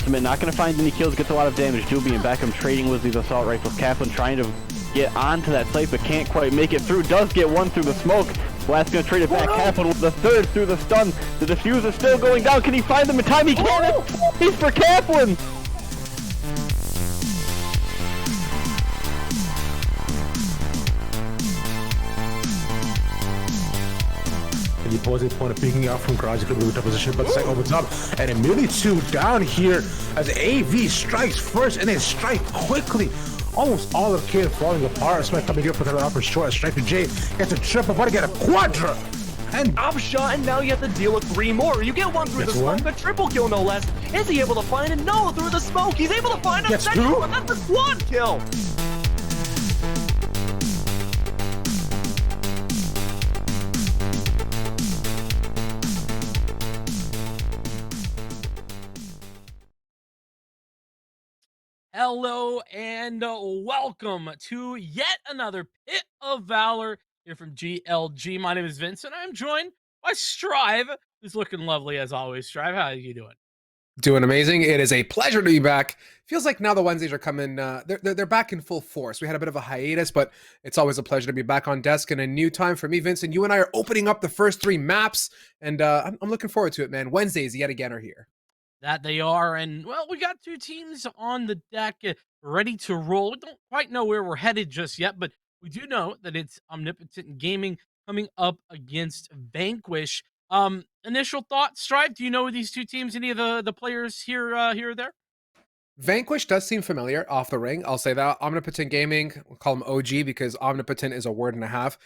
Ultimate, not going to find any kills, gets a lot of damage. Doobie and Beckham trading with these assault rifles. Kaplan trying to get onto that site, but can't quite make it through. Does get one through the smoke. Blast going to trade it back. Kaplan with the third through the stun. The defuse is still going down. Can he find them in time? He can! He's for Kaplan! And the opposing opponent peeking out from garage, could move to position, but the second opens up, and immediately 2 down here as AV strikes first, and they strike quickly. Almost all of Kid falling apart. Smith coming here for the upper short. Strike to Jay gets a triple, but to get a quadra. And Upshot, and now you have to deal with 3 more. You get 1 through the smoke, a triple kill no less. Is he able to find it? No, through the smoke. He's able to find a second one. That's a quad kill. Hello and welcome to yet another Pit of Valor here from GLG. My name is Vince, and I'm joined by Strive, who's looking lovely as always. Strive, how are you doing? Doing amazing. It is a pleasure to be back. Feels like now the Wednesdays are coming. They're back in full force. We had a bit of a hiatus, but it's always a pleasure to be back on desk and a new time for me, Vincent. You and I are opening up the first 3 maps, and I'm looking forward to it, man. Wednesdays yet again are here. That they are, and well, we got 2 teams on the deck ready to roll. We don't quite know where we're headed just yet, but we do know that it's Omnipotent Gaming coming up against Vanquish. Initial thoughts, Strive? Do you know these 2 teams? Any of the players here or there? Vanquish does seem familiar off the ring. I'll say that. Omnipotent Gaming, we'll call them OG because omnipotent is a word and a half.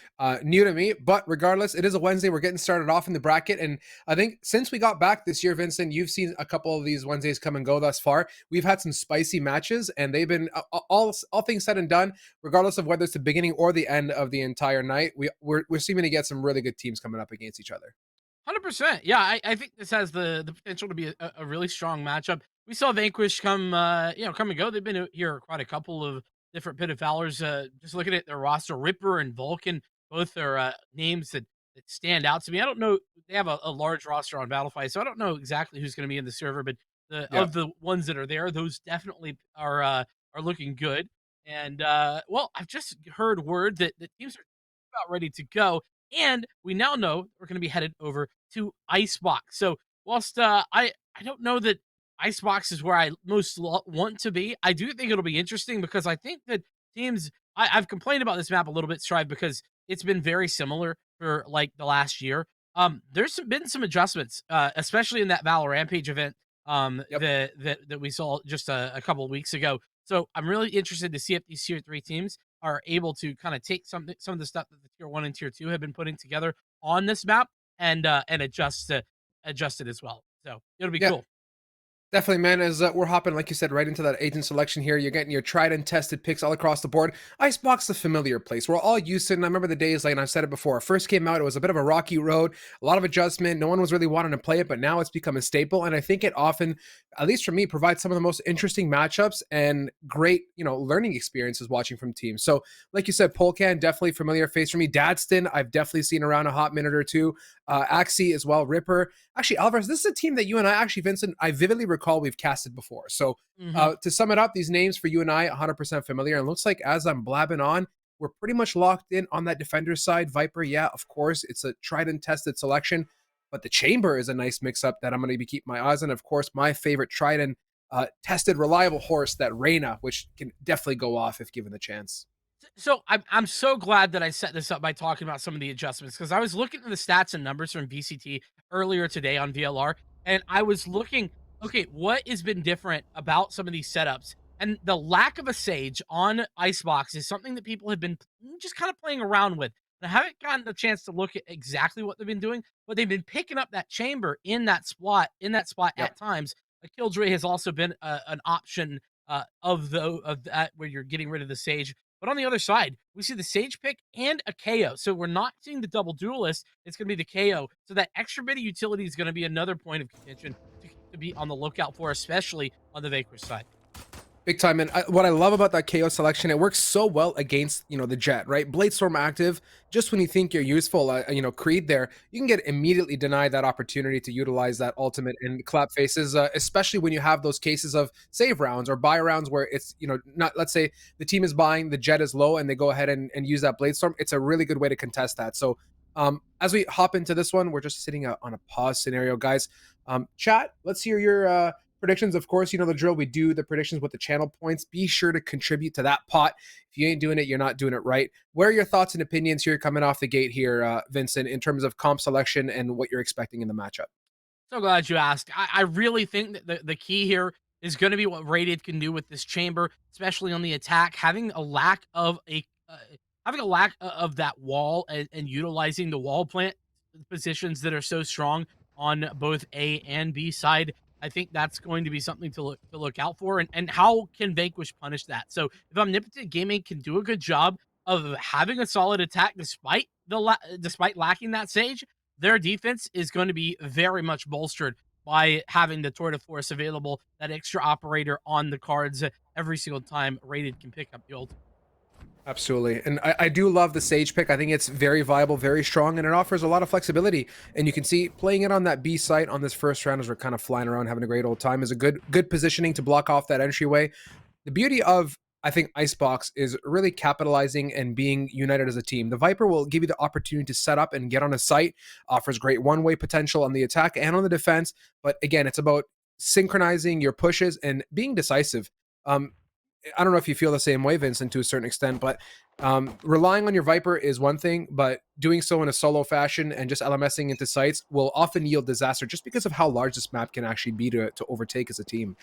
New to me, but regardless, it is a Wednesday. We're getting started off in the bracket. And I think since we got back this year, Vincent, you've seen a couple of these Wednesdays come and go thus far. We've had some spicy matches, and they've been, all things said and done, regardless of whether it's the beginning or the end of the entire night, we're seeming to get some really good teams coming up against each other. 100%. Yeah, I think this has the potential to be a really strong matchup. We saw Vanquish come and go. They've been here quite a couple of different Pit of Valors. Just looking at their roster, Ripper and Vulcan, both are names that stand out to me. I don't know. They have a large roster on Battlefight, so I don't know exactly who's going to be in the server, but of the ones that are there, those definitely are looking good. And well, I've just heard word that the teams are about ready to go. And we now know we're going to be headed over to Icebox. So whilst I don't know that Icebox is where I most want to be, I do think it'll be interesting because I think that teams, I've complained about this map a little bit, Strive, because it's been very similar for like the last year. There's been some adjustments, especially in that Valor Rampage event that we saw just a couple of weeks ago. So I'm really interested to see if these tier 3 teams are able to kind of take some of the stuff that the tier 1 and tier 2 have been putting together on this map and adjust it as well. So it'll be cool. Definitely, man, as we're hopping, like you said, right into that agent selection here. You're getting your tried and tested picks all across the board. Icebox, the familiar place. We're all used to it, and I remember the days, like, and I've said it before, first came out, it was a bit of a rocky road, a lot of adjustment. No one was really wanting to play it, but now it's become a staple, and I think it often, at least for me, provides some of the most interesting matchups and great, learning experiences watching from teams. So, like you said, Polkan, definitely familiar face for me. Dadston, I've definitely seen around a hot minute or two. Axie as well, Ripper. Actually, Alvarez, this is a team that you and I, actually, Vincent, I vividly recall we've casted before. So to sum it up, these names for you and I, 100% familiar. And it looks like as I'm blabbing on, we're pretty much locked in on that defender side. Viper, yeah, of course, it's a tried and tested selection. But the Chamber is a nice mix-up that I'm going to be keeping my eyes on. Of course, my favorite tried and tested, reliable horse, that Reyna, which can definitely go off if given the chance. So I'm so glad that I set this up by talking about some of the adjustments, because I was looking at the stats and numbers from VCT earlier today on VLR, and I was looking, okay, what has been different about some of these setups? And the lack of a Sage on Icebox is something that people have been just kind of playing around with. And I haven't gotten a chance to look at exactly what they've been doing, but they've been picking up that Chamber in that spot at times. A Killjoy has also been an option of that where you're getting rid of the Sage. But on the other side, we see the Sage pick and a KO. So we're not seeing the double duelist. It's going to be the KO. So that extra bit of utility is going to be another point of contention to be on the lookout for, especially on the Vanquish side. Big time. And what I love about that KO selection, it works so well against, the Jet, right? Bladestorm active, just when you think you're useful, Creed there, you can get immediately denied that opportunity to utilize that ultimate and clap faces, especially when you have those cases of save rounds or buy rounds where it's, not, let's say the team is buying, the Jet is low, and they go ahead and use that Bladestorm. It's a really good way to contest that. So as we hop into this one, we're just sitting on a pause scenario, guys. Chat, let's hear your predictions. Of course, you know the drill. We do the predictions with the channel points. Be sure to contribute to that pot. If you ain't doing it, you're not doing it right. What are your thoughts and opinions here coming off the gate here, Vincent, in terms of comp selection and what you're expecting in the matchup? So glad you asked. I really think that the key here is going to be what Rated can do with this chamber, especially on the attack. Having a lack of that wall and utilizing the wall plant positions that are so strong on both A and B side. I think that's going to be something to look out for. And how can Vanquish punish that? So if Omnipotent Gaming can do a good job of having a solid attack despite lacking that Sage, their defense is going to be very much bolstered by having the Tour de Force available, that extra operator on the cards every single time Rated can pick up the ult. Absolutely. And I do love the Sage pick. I think it's very viable, very strong, and it offers a lot of flexibility. And you can see playing it on that B site on this first round as we're kind of flying around having a great old time is a good positioning to block off that entryway. The beauty of, I think, Icebox is really capitalizing and being united as a team. The Viper will give you the opportunity to set up and get on a site, offers great one-way potential on the attack and on the defense. But again, it's about synchronizing your pushes and being decisive. I don't know if you feel the same way, Vincent, to a certain extent, but relying on your Viper is one thing, but doing so in a solo fashion and just LMSing into sites will often yield disaster just because of how large this map can actually be to overtake as a team.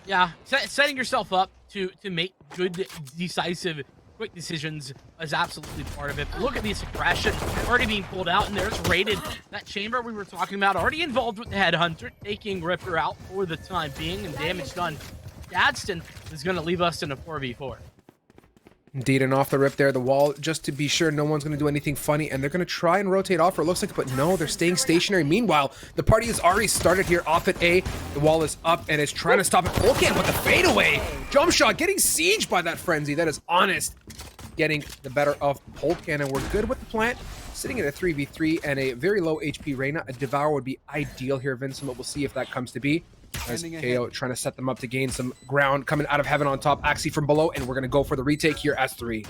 Yeah, setting yourself up to make good, decisive, quick decisions is absolutely part of it. But look at this aggression already being pulled out, and there's Rated. That chamber we were talking about already involved with the Headhunter, taking Ripper out for the time being, and damage done. Gadsden is going to leave us in a 4v4. Indeed, and off the rip there, the wall, just to be sure no one's going to do anything funny, and they're going to try and rotate off, or it looks like, but no, they're staying stationary. Meanwhile, the party has already started here off at A. The wall is up, and it's trying to stop it. Volcan with the fadeaway. Jump shot, getting sieged by that Frenzy. That is honest. Getting the better of Polkan, and we're good with the plant. Sitting at a 3v3 and a very low HP Reyna. A Devour would be ideal here, Vincent, but we'll see if that comes to be. As KO trying to set them up to gain some ground, coming out of heaven on top, Axie from below, and we're going to go for the retake here as 3.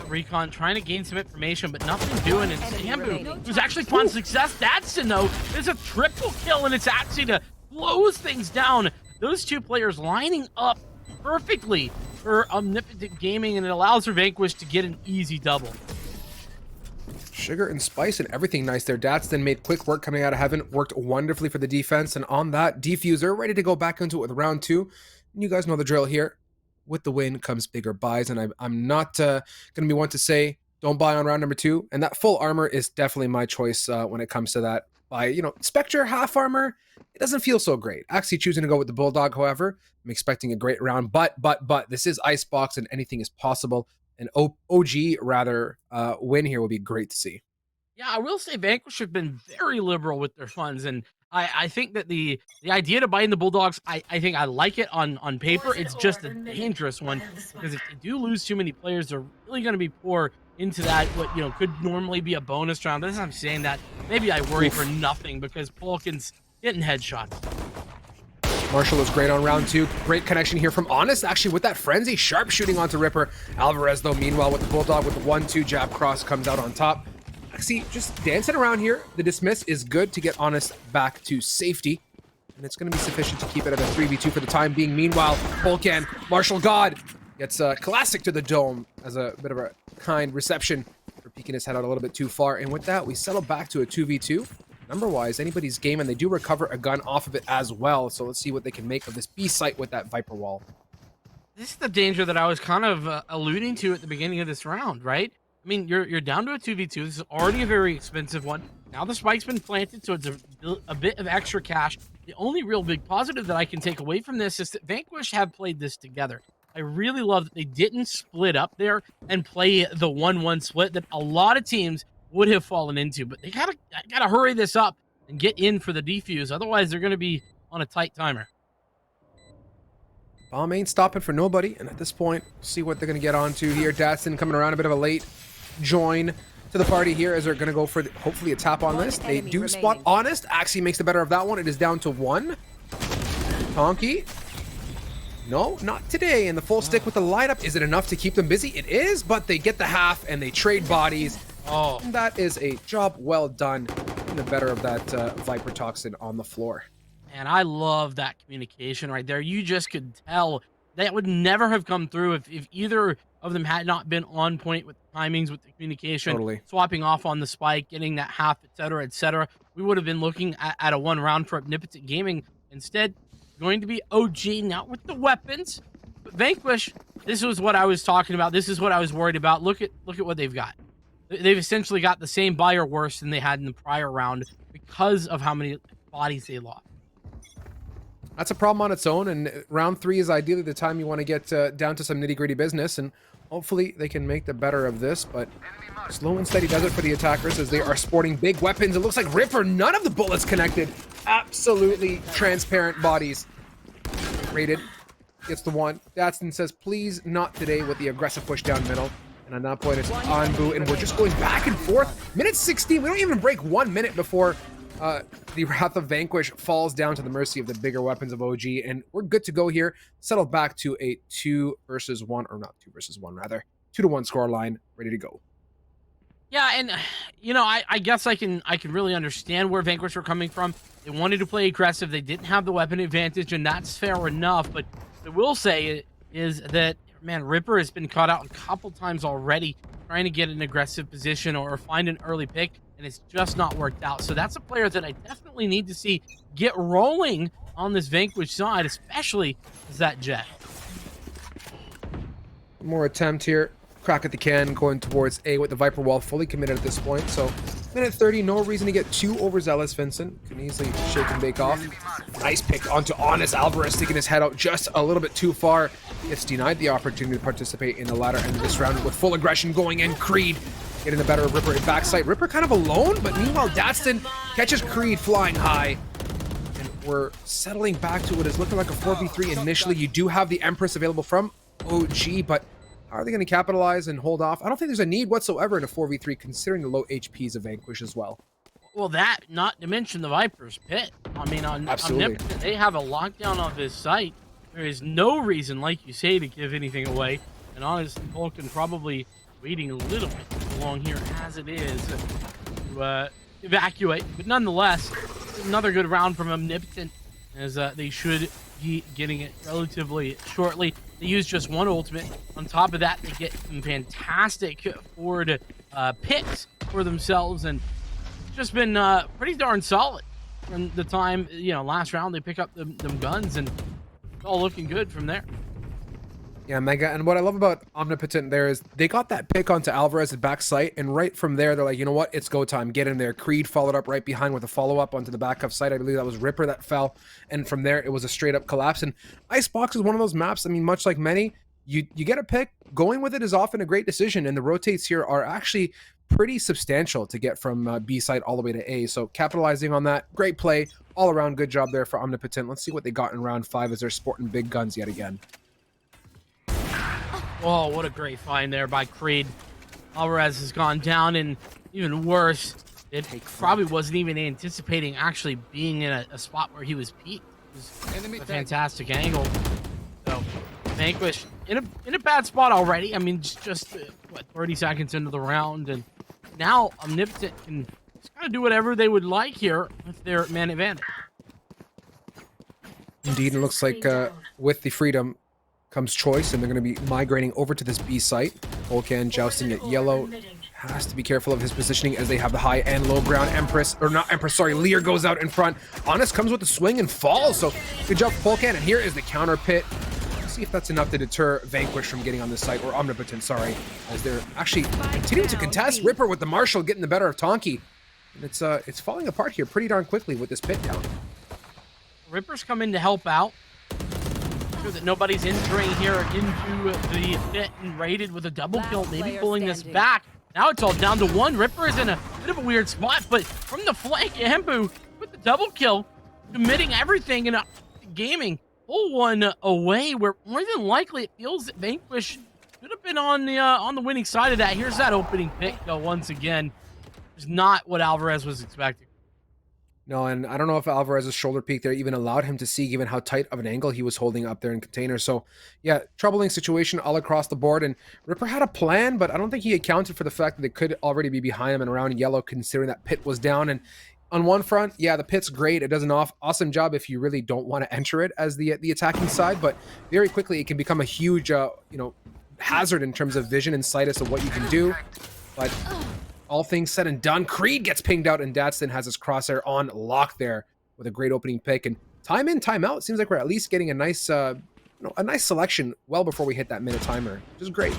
Recon trying to gain some information, but nothing doing. And Sambu, who's actually found success. Dadson, though, is a triple kill, and it's Axie to close things down. Those two players lining up perfectly for Omnipotent Gaming, and it allows for Vanquish to get an easy double. Sugar and spice and everything nice there. Dats then made quick work coming out of heaven, worked wonderfully for the defense, and on that, Diffuser ready to go back into it with round 2. And you guys know the drill here. With the win comes bigger buys, and I'm not going to be one to say don't buy on round number 2, and that full armor is definitely my choice when it comes to that. By, Spectre half armor, it doesn't feel so great. Actually choosing to go with the Bulldog, however, I'm expecting a great round, but this is Icebox and anything is possible. An OG rather win here will be great to see. Yeah, I will say Vanquish have been very liberal with their funds, and I think that the idea to buy in the Bulldogs, I think I like it on paper. It's just a dangerous one because if they do lose too many players, they're really going to be poor into that what could normally be a bonus round. As I'm saying that, maybe I worry for nothing because Polkin's getting headshots. Marshall is great on round 2. Great connection here from Honest, actually, with that Frenzy. Sharp shooting onto Ripper. Alvarez, though, meanwhile, with the Bulldog, with the 1-2 jab cross, comes out on top. Actually, just dancing around here. The dismiss is good to get Honest back to safety. And it's going to be sufficient to keep it at a 3v2 for the time being. Meanwhile, Volcan, Marshall God, gets a classic to the dome as a bit of a kind reception for peeking his head out a little bit too far. And with that, we settle back to a 2v2. Number-wise, anybody's game, and they do recover a gun off of it as well. So let's see what they can make of this B site with that Viper wall. This is the danger that I was kind of alluding to at the beginning of this round, right? I mean, you're down to a 2v2. This is already a very expensive one. Now the spike's been planted, so it's a bit of extra cash. The only real big positive that I can take away from this is that Vanquish have played this together. I really love that they didn't split up there and play the 1-1 split that a lot of teams would have fallen into, but they gotta hurry this up and get in for the defuse. Otherwise, they're going to be on a tight timer. Bomb ain't stopping for nobody, and at this point, see what they're going to get onto here. Datsun coming around, a bit of a late join to the party here as they're going to go for, hopefully, a tap on this. They do spot Honest. Axie makes the better of that one. It is down to 1. Tonki. No, not today. And the full stick with the light up. Is it enough to keep them busy? It is, but they get the half and they trade bodies. Oh, And that is a job well done in the better of that Viper Toxin on the floor. and I love that communication right there. You just could tell that would never have come through if either of them had not been on point with the timings, with the communication, Totally. swapping off on the spike, getting that half, etc., etc. We would have been looking at a 1 round for Omnipotent Gaming. Instead, going to be OG, not with the weapons. But Vanquish, this was what I was talking about. This is what I was worried about. Look at what they've got. They've essentially got the same buy or worse than they had in the prior round because of how many bodies they lost. That's a problem on its own, and round 3 is ideally the time you want to get down to some nitty-gritty business, and hopefully they can make the better of this, but slow and steady does it for the attackers as they are sporting big weapons. It looks like Ripper, none of the bullets connected. Absolutely transparent bodies. Rated, gets the 1. Datsun says, please not today with the aggressive push down middle. And at that point, it's Anbu, and we're just going back and forth. Minute 16, we don't even break 1 minute before the Wrath of Vanquish falls down to the mercy of the bigger weapons of OG, and we're good to go here. Settled back to a 2 versus 1, or not 2 versus 1, rather. 2-1 score line, ready to go. Yeah, and you know, I guess I can really understand where Vanquish were coming from. They wanted to play aggressive. They didn't have the weapon advantage, and that's fair enough. But what I will say is that, man, Ripper has been caught out a couple times already trying to get an aggressive position or find an early pick, and it's just not worked out. So that's a player that I definitely need to see get rolling on this Vanquish side, especially as that Jet. One more attempt here. Crack at the can, going towards A with the Viper Wall fully committed at this point. So, minute 30, no reason to get too overzealous, Vincent. Can easily shake and bake off. Nice pick onto Honest. Alvarez sticking his head out just a little bit too far. Gets denied the opportunity to participate in the latter end of this round with full aggression going in. Creed getting the better of Ripper in backside. Ripper kind of alone, but meanwhile, Datsun catches Creed flying high. And we're settling back to what is looking like a 4v3 initially. You do have the Empress available from OG, but how are they going to capitalize and hold off? I don't think there's a need whatsoever in a 4v3 considering the low HPs of Vanquish as well. Well, that, not to mention the Viper's Pit. I mean, on Absolutely. Omnipotent, they have a lockdown of this site. There is no reason, like you say, to give anything away. And honestly, Vulcan probably waiting a little bit too long here as it is to evacuate. But nonetheless, another good round from Omnipotent as they should be getting it relatively shortly. They use just 1 ultimate. On top of that, they get some fantastic forward picks for themselves, and it's just been pretty darn solid from the time, you know, last round they pick up them guns, and it's all looking good from there. Yeah, Mega. And what I love about Omnipotent there is they got that pick onto Alvarez at back site, and right from there, they're like, you know what? It's go time. Get in there. Creed followed up right behind with a follow-up onto the back of site. I believe that was Ripper that fell. And from there, it was a straight-up collapse. And Icebox is one of those maps, I mean, much like many, you get a pick. Going with it is often a great decision, and the rotates here are actually pretty substantial to get from B site all the way to A. So capitalizing on that, great play. All around good job there for Omnipotent. Let's see what they got in round 5 as they're sporting big guns yet again. Oh, what a great find there by Creed. Alvarez has gone down, and even worse, it probably wasn't even anticipating actually being in a spot where he was peaked. It was a fantastic angle. So, Vanquish in a bad spot already. I mean, just what, 30 seconds into the round, and now Omnipotent can just kind of do whatever they would like here with their man advantage. Indeed, it looks like with the freedom comes choice, and they're going to be migrating over to this B site. Volcan jousting at yellow. Has to be careful of his positioning as they have the high and low ground. Empress, or not Empress, sorry, Lear goes out in front. Honest comes with the swing and falls, so good job for Volcan, and here is the counter pit. Let's see if that's enough to deter Vanquish from getting on this site, or Omnipotent, sorry, as they're actually continuing to contest. Ripper with the Marshall getting the better of Tonki. And it's falling apart here pretty darn quickly with this pit down. Ripper's come in to help out. Sure that nobody's entering here into the pit and raided with a double kill, maybe pulling this back. Now it's all down to 1. Ripper is in a bit of a weird spot, but from the flank, Ambu with the double kill, committing everything in gaming pull one away, where more than likely it feels that Vanquish should have been on the winning side of that. Here's that opening pick, though, once again. It's not what Alvarez was expecting. No, and I don't know if Alvarez's shoulder peak there even allowed him to see given how tight of an angle he was holding up there in container. So, yeah, troubling situation all across the board. And Ripper had a plan, but I don't think he accounted for the fact that they could already be behind him and around yellow, considering that pit was down. And on one front, yeah, the pit's great. It does an awesome job if you really don't want to enter it as the attacking side, but very quickly it can become a huge, hazard in terms of vision and sight as to what you can do. But all things said and done, Creed gets pinged out, and Dadston has his crosshair on lock there with a great opening pick. And time in, time out, seems like we're at least getting a nice, a nice selection well before we hit that minute timer, which is great.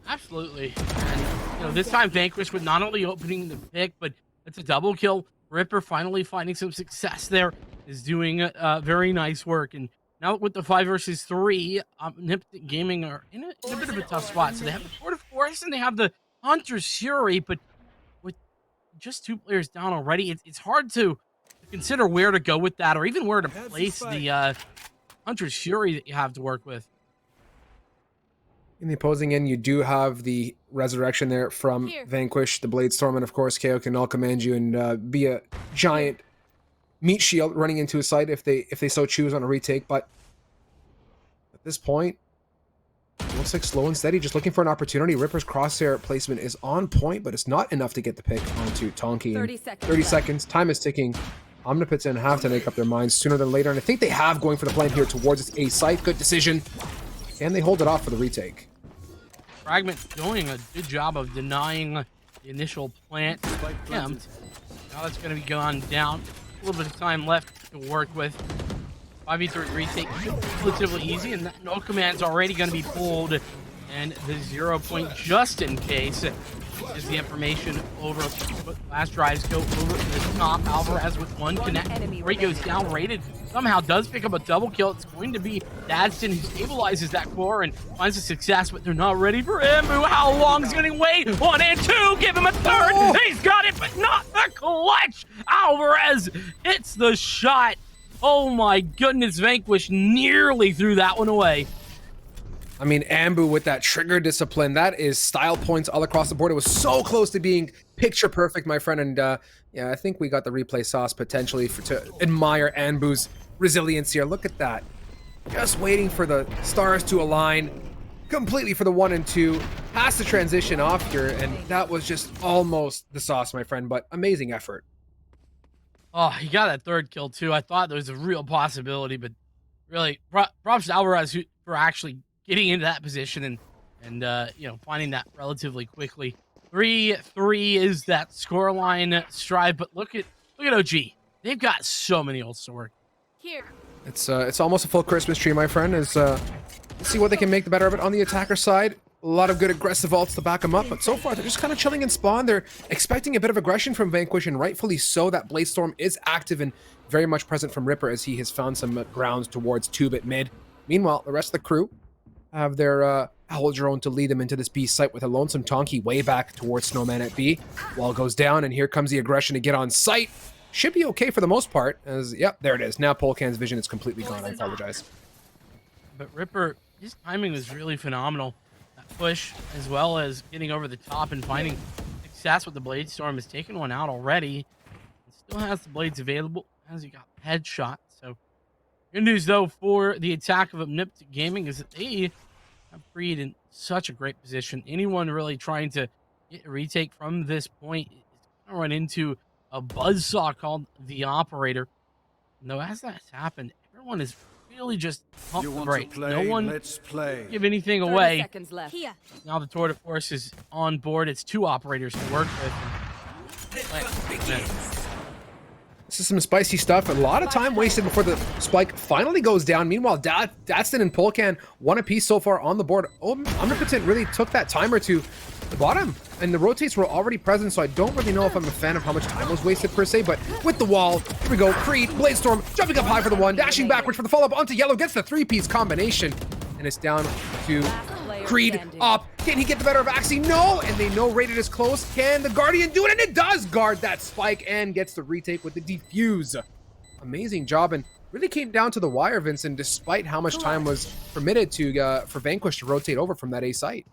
Absolutely. And, this time Vanquish with not only opening the pick, but it's a double kill. Ripper finally finding some success there, is doing very nice work. And now with the 5 versus 3, Niptic Gaming are in a bit of a tough spot. So they have the Port of Force and they have the Hunter's Fury, but with just 2 players down already, it's hard to consider where to go with that, or even where to place the Hunter's Fury that you have to work with. In the opposing end, you do have the Resurrection there from Vanquish, the Bladestorm, and of course, KO can all command you and be a giant meat shield running into a site if they so choose on a retake. But at this point, it looks like slow and steady, just looking for an opportunity. Ripper's crosshair placement is on point, but it's not enough to get the pick onto Tonki. 30 seconds. Time is ticking. Omnipotence have to make up their minds sooner than later, and I think they have going for the plan here towards its A site. Good decision. And they hold it off for the retake. Fragment doing a good job of denying the initial plant attempt. Now that's going to be gone down. A little bit of time left to work with. 5v3 retake relatively easy, and no command's already going to be pulled. And the 0 point, just in case, is the information over. Last drives go over to the top. Alvarez with 1 connect. Ray goes down, rated. Somehow does pick up a double kill. It's going to be Dadston who stabilizes that core and finds a success, but they're not ready for him. How long is he going to wait? 1 and 2. Give him a third. Oh. He's got it, but not the clutch. Alvarez hits the shot. Oh my goodness, Vanquish nearly threw that one away. I mean, Ambu with that trigger discipline, that is style points all across the board. It was so close to being picture perfect, my friend. And yeah, I think we got the replay sauce potentially to admire Ambu's resilience here. Look at that. Just waiting for the stars to align completely for the 1 and 2. Has to transition off here, and that was just almost the sauce, my friend, but amazing effort. Oh, he got that 3rd kill too. I thought there was a real possibility, but really, props to Alvarez for actually getting into that position and finding that relatively quickly. 3-3 is that scoreline strive, but look at OG. They've got so many ults to work. Here. It's almost a full Christmas tree, my friend. Let's see what they can make the better of it on the attacker side. A lot of good aggressive ults to back them up, but so far they're just kind of chilling in spawn. They're expecting a bit of aggression from Vanquish, and rightfully so. That Bladestorm is active and very much present from Ripper as he has found some grounds towards tube at mid. Meanwhile, the rest of the crew have their Owl Drone to lead them into this B site with a lonesome Tonki way back towards Snowman at B. Wall goes down, and here comes the aggression to get on site. Should be okay for the most part, as, yep, there it is. Now Polkan's vision is completely gone. I apologize. But Ripper, his timing was really phenomenal. That push, as well as getting over the top and finding success with the Bladestorm, has taken one out already. It still has the blades available, as he got headshot. So, good news, though, for the attack of Omniptic Gaming is that they have Creed in such a great position. Anyone really trying to get a retake from this point is going to run into a buzzsaw called the Operator. No, as that's happened, everyone is really just pumped the brakes. No one give anything away. Now the Tour de Force is on board. It's 2 operators to work with. This is some spicy stuff. A lot of time wasted before the spike finally goes down. Meanwhile, Dadston and Polkan 1 apiece so far on the board. Omnipotent really took that timer to the bottom, and the rotates were already present, so I don't really know if I'm a fan of how much time was wasted per se, but with the wall, here we go. Creed, Bladestorm, jumping up high for the 1, dashing backwards for the follow-up onto yellow, gets the 3-piece combination, and it's down to Creed up. Can he get the better of Axie? No, and they know rated is close. Can the Guardian do it? And it does guard that spike and gets the retake with the defuse. Amazing job, and really came down to the wire, Vincent, despite how much time was permitted to for Vanquish to rotate over from that A site.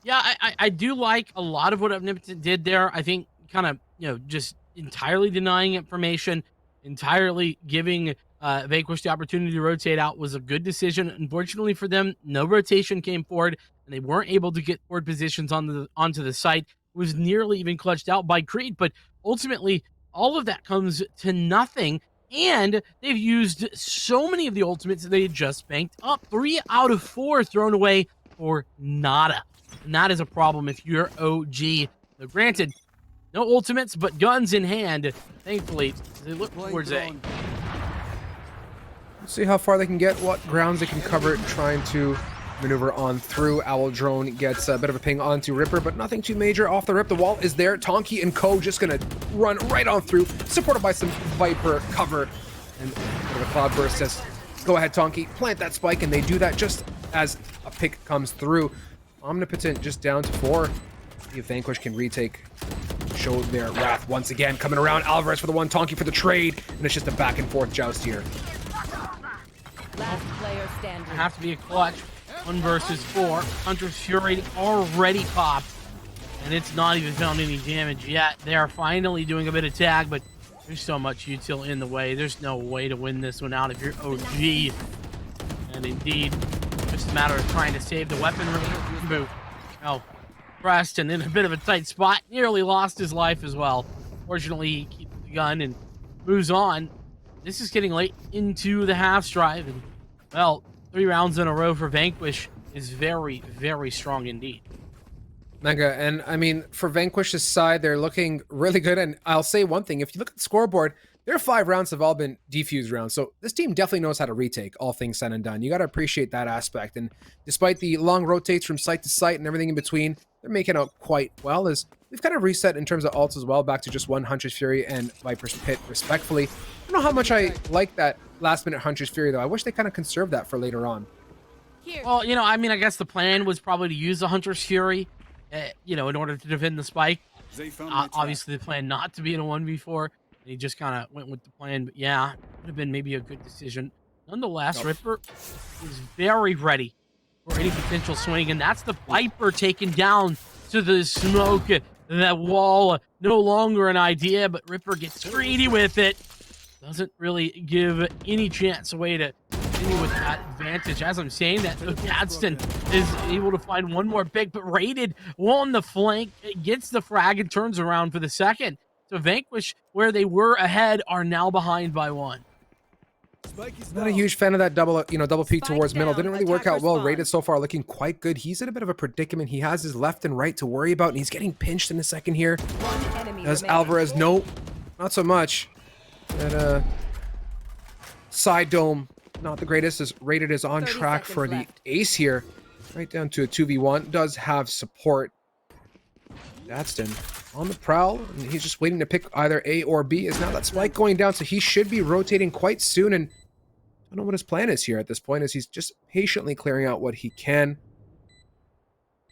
Yeah, I do like a lot of what Omnipotent did there. I think kind of, just entirely denying information, entirely giving Vanquish the opportunity to rotate out was a good decision. Unfortunately for them, no rotation came forward, and they weren't able to get forward positions onto the site. It was nearly even clutched out by Creed, but ultimately, all of that comes to nothing. And they've used so many of the ultimates that they just banked up. 3 out of 4 thrown away for nada. And that is a problem if you're OG. Now, granted, no ultimates, but guns in hand. Thankfully, they look towards A. See how far they can get, what grounds they can cover, trying to maneuver on through. Owl Drone gets a bit of a ping onto Ripper, but nothing too major off the rip. The wall is there. Tonki and Co just gonna run right on through, supported by some Viper cover. And a bit of a cloud burst says, go ahead, Tonki, plant that spike, and they do that just as a pick comes through. Omnipotent just down to 4. See if Vanquish can retake. Show their wrath once again. Coming around, Alvarez for the one, Tonki for the trade, and it's just a back and forth joust here. Last player standing. Have to be a clutch. 1 versus 4. Hunter's Fury already popped, and it's not even found any damage yet. They are finally doing a bit of tag, but there's so much util in the way. There's no way to win this one out if you're OG. And indeed, just a matter of trying to save the weaponry. Boom. Oh, Preston in a bit of a tight spot. Nearly lost his life as well. Fortunately, he keeps the gun and moves on. This is getting late into the half strive. And, well, 3 rounds in a row for Vanquish is very, very strong indeed. Mega, and I mean, for Vanquish's side, they're looking really good. And I'll say one thing, if you look at the scoreboard, their 5 rounds have all been defused rounds. So this team definitely knows how to retake, all things said and done. You got to appreciate that aspect. And despite the long rotates from site to site and everything in between, they're making out quite well, as we've kind of reset in terms of ults as well, back to just 1 Hunter's Fury and Viper's Pit, respectfully. I don't know how much I like that last-minute Hunter's Fury, though. I wish they kind of conserved that for later on. Well, I mean, I guess the plan was probably to use the Hunter's Fury, in order to defend the spike. Obviously, the plan not to be in a 1v4. He just kind of went with the plan, but yeah, would have been maybe a good decision. Nonetheless, Ripper is very ready for any potential swing, and that's the Viper taken down to the smoke. That wall, no longer an idea, but Ripper gets greedy with it. Doesn't really give any chance away to continue with that advantage. As I'm saying that, Gadsden is able to find one more pick, but Rated on the flank, gets the frag and turns around for the second. So Vanquish, where they were ahead, are now behind by 1. Not a huge fan of that double peek towards middle. Didn't really work out well. Rated so far looking quite good. He's in a bit of a predicament. He has his left and right to worry about, and he's getting pinched in a second here. As Alvarez, nope, not so much. That side dome, not the greatest, as Rated is on track for the ace here. Right down to a 2v1. Does have support. Gadsden on the prowl, and he's just waiting to pick either A or B. Is now that spike going down, so he should be rotating quite soon, and I don't know what his plan is here at this point, as he's just patiently clearing out what he can.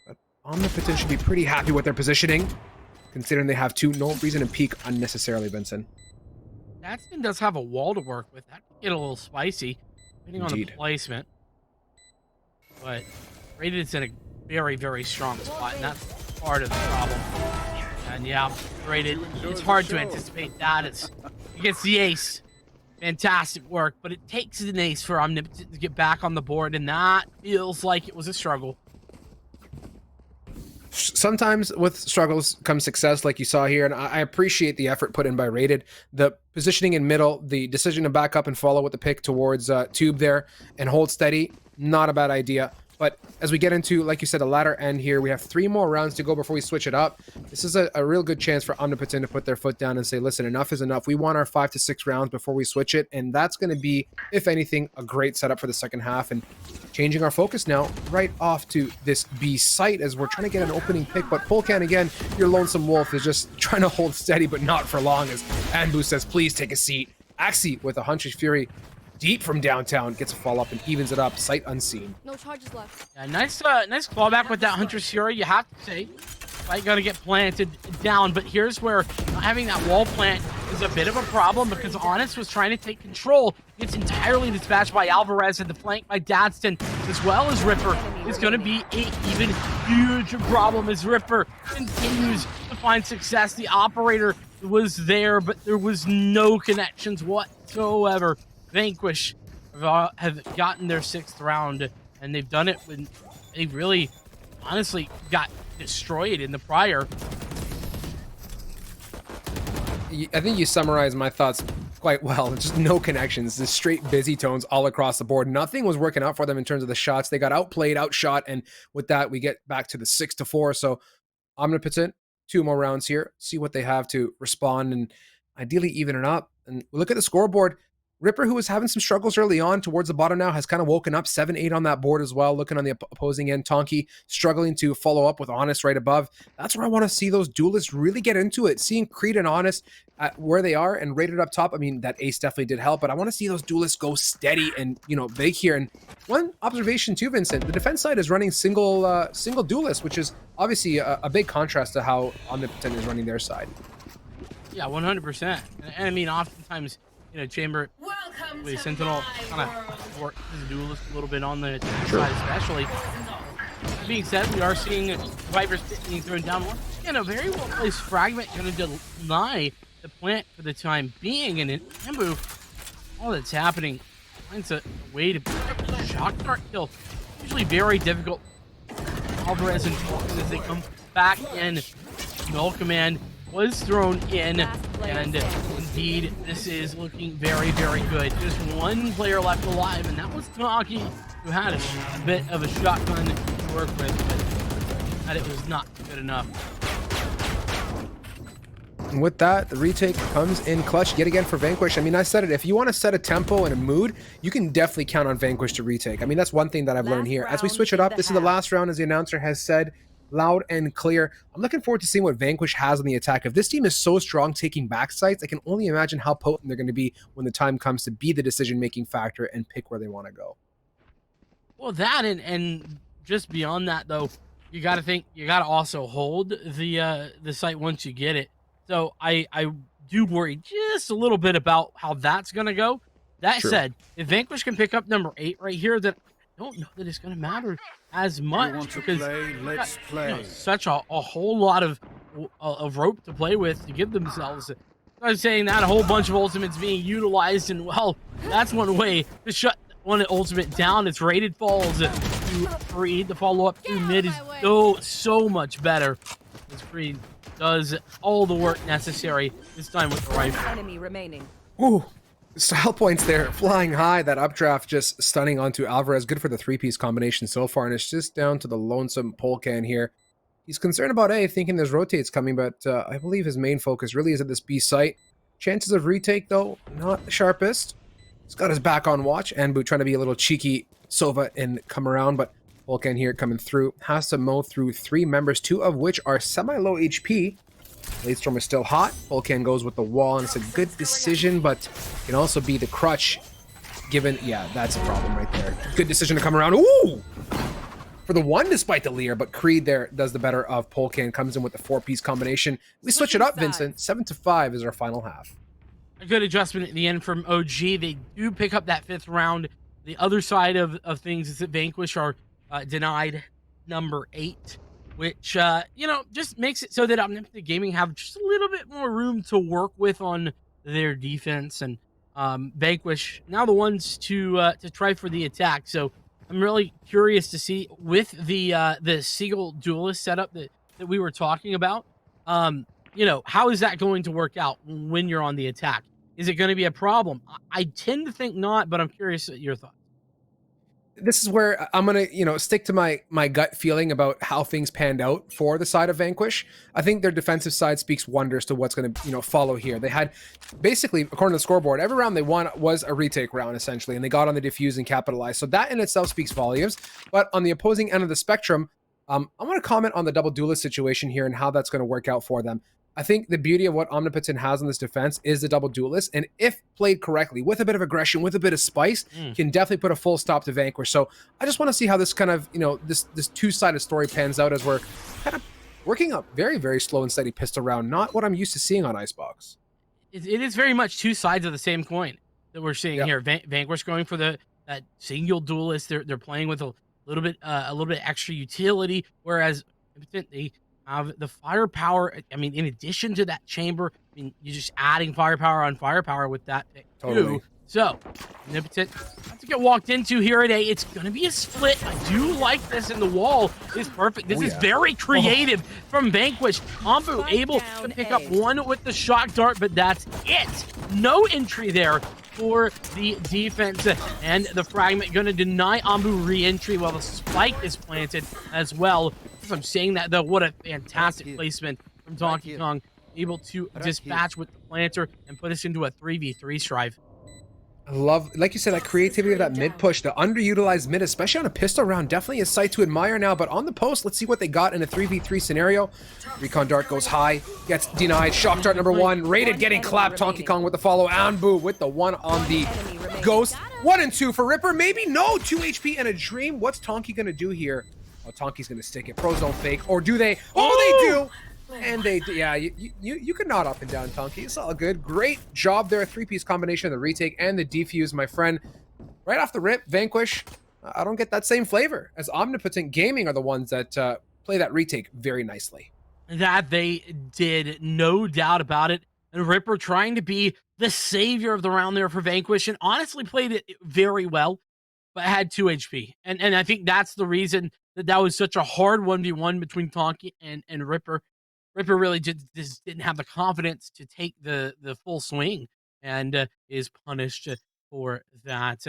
But Omnipotent should be pretty happy with their positioning, considering they have 2. No reason to peek unnecessarily, Vincent. Gadsden does have a wall to work with. That could get a little spicy, depending on the placement. But Rated's in a very, very strong spot, and that's part of the problem. And yeah, Rated, it's hard to anticipate that. He gets the ace. Fantastic work, but it takes an ace for Omnipotent to get back on the board, and that feels like it was a struggle. Sometimes with struggles comes success, like you saw here, and I appreciate the effort put in by Rated. The positioning in middle, the decision to back up and follow with the pick towards Tube there and hold steady, not a bad idea. But as we get into, like you said, the latter end here, we have 3 more rounds to go before we switch it up. This is a real good chance for Omnipotent to put their foot down and say, listen, enough is enough. We want our 5 to 6 rounds before we switch it. And that's going to be, if anything, a great setup for the second half. And changing our focus now right off to this B site as we're trying to get an opening pick. But Polkan, again, your lonesome wolf is just trying to hold steady, but not for long, as Anbu says, please take a seat. Axie with a Hunter's Fury deep from downtown gets a fall up and evens it up, sight unseen. No charges left. Yeah, nice clawback with that Hunter's Fury, you have to say. Fight gonna get planted down, but here's where having that wall plant is a bit of a problem because Honest was trying to take control. It's entirely dispatched by Alvarez and the flank by Dadston, as well as Ripper. Is going to be an even huge problem as Ripper continues to find success. The operator was there, but there was no connections whatsoever. Vanquish have gotten their 6th round, and they've done it when they really, honestly, got destroyed in the prior. I think you summarized my thoughts quite well. Just no connections, just straight busy tones all across the board. Nothing was working out for them in terms of the shots. They got outplayed, outshot, and with that, we get back to the 6-4. So Omnipotent, 2 more rounds here, see what they have to respond and ideally even it up. And we look at the scoreboard. Ripper, who was having some struggles early on towards the bottom now, has kind of woken up. 7-8 on that board as well. Looking on the opposing end, Tonki struggling to follow up with Honest right above. That's where I want to see those duelists really get into it. Seeing Creed and Honest at where they are and rated up top. I mean, that ace definitely did help, but I want to see those duelists go steady and, you know, big here. And one observation too, Vincent, the defense side is running single duelist, which is obviously a big contrast to how Omnipotent is running their side. Yeah, 100%. And I mean, oftentimes, you know, Chamber with Sentinel kind of work as a duelist a little bit on the attack side, especially. That being said, we are seeing Vipers being thrown down. Once again, a very well placed fragment going to deny the plant for the time being, and in Ambu, all that's happening finds a way to shock dart kill. Usually very difficult. Alvarez and Falcon as they come back in. Null command was thrown in, and indeed, this is looking very, very good. Just one player left alive, and that was Taki, who had a bit of a shotgun to work with, but that it was not good enough. And with that, the retake comes in clutch yet again for Vanquish. I mean, I said it, if you want to set a tempo and a mood, you can definitely count on Vanquish to retake. I mean, that's one thing that I've learned here. As we switch it up, this is the last round, as the announcer has said, loud and clear. I'm looking forward to seeing what Vanquish has on the attack. If this team is so strong taking back sites, I can only imagine how potent they're going to be when the time comes to be the decision-making factor and pick where they want to go. Well, that and just beyond that, though, you got to think, you got to also hold the site once you get it. So I do worry just a little bit about how that's going to go. That said, if Vanquish can pick up number 8 right here, then I don't know that it's going to matter as much because let's play. You know, such a whole lot of rope to play with to give themselves. I was saying that a whole bunch of ultimates being utilized, and well, that's one way to shut one ultimate down. It's rated falls to Creed. The follow up to mid is so much better as Creed does all the work necessary this time with the rifle. Enemy remaining. Ooh. Style points there, flying high. That updraft just stunning onto Alvarez. Good for the 3-piece combination so far, and it's just down to the lonesome Polkan here. He's concerned about A, thinking there's rotates coming, but I believe his main focus really is at this B site. Chances of retake, though, not the sharpest. He's got his back on watch. Anbu trying to be a little cheeky Sova and come around, but Polkan here coming through. Has to mow through 3 members, 2 of which are semi-low HP. Late Storm is still hot. Volcan goes with the wall, and it's a good decision, but can also be the crutch given... Yeah, that's a problem right there. Good decision to come around. Ooh! For the 1 despite the leer, but Creed there does the better of Polkan, comes in with the 4-piece combination. We switch it up, Vincent. 7-5 is our final half. A good adjustment at the end from OG. They do pick up that 5th round. The other side of things is that Vanquish are denied number 8. Which, you know, just makes it so that Omnipotent Gaming have just a little bit more room to work with on their defense. And Vanquish, now the ones to try for the attack. So I'm really curious to see with the Seagull Duelist setup that we were talking about, you know, how is that going to work out when you're on the attack? Is it going to be a problem? I tend to think not, but I'm curious at your thoughts. This is where I'm going to, you know, stick to my gut feeling about how things panned out for the side of Vanquish. I think their defensive side speaks wonders to what's going to, you know, follow here. They had basically, according to the scoreboard, every round they won was a retake round, essentially, and they got on the defuse and capitalized. So that in itself speaks volumes. But on the opposing end of the spectrum, I want to comment on the double duelist situation here and how that's going to work out for them. I think the beauty of what Omnipotent has in this defense is the double duelist, and if played correctly, with a bit of aggression, with a bit of spice, can definitely put a full stop to Vanquish. So I just want to see how this kind of, you know, this two-sided story pans out as we're kind of working up very, very slow and steady pistol round. Not what I'm used to seeing on Icebox. it is very much two sides of the same coin that we're seeing Yep. here. Vanquish going for that single duelist. They're playing with a little bit extra utility, whereas Impotent, they have the firepower. I mean, in addition to that chamber, I mean, you're just adding firepower on firepower with that pick Totally. too. So, Impotent have to get walked into here at A. It's going to be a split. I do like this, and the wall is perfect. This is very creative from Vanquish. Ambu Spike able down to pick A. up one with the shock dart, but that's it. No entry there for the defense, and the fragment going to deny Ambu re-entry while the spike is planted as well. As I'm saying that, though, what a fantastic placement from Donkey Kong, able to dispatch with the planter and put us into a 3v3 strive. I love, like you said, that creativity of that mid push, the underutilized mid, especially on a pistol round, definitely a sight to admire now. But on the post, let's see what they got in a 3v3 scenario. Recon dart goes high, gets denied. Shock dart number one, rated getting clapped. Donkey Kong with the follow. Anbu with the one on the ghost. 1 and 2 for Ripper. Maybe no 2 HP and a dream. What's Tonky gonna do here? Oh, Tonky's gonna stick it. Pros don't fake, or do they? Oh, they do. And they, yeah, you could nod up and down, Tonky. It's all good. Great job there. 3-piece combination of the retake and the defuse, my friend. Right off the rip, Vanquish, I don't get that same flavor, as Omnipotent Gaming are the ones that play that retake very nicely. That they did, no doubt about it. And Ripper trying to be the savior of the round there for Vanquish, and honestly played it very well, but had 2 HP. And I think that's the reason that was such a hard 1v1 between Tonky and Ripper. Ripper really just didn't have the confidence to take the full swing, and is punished for that.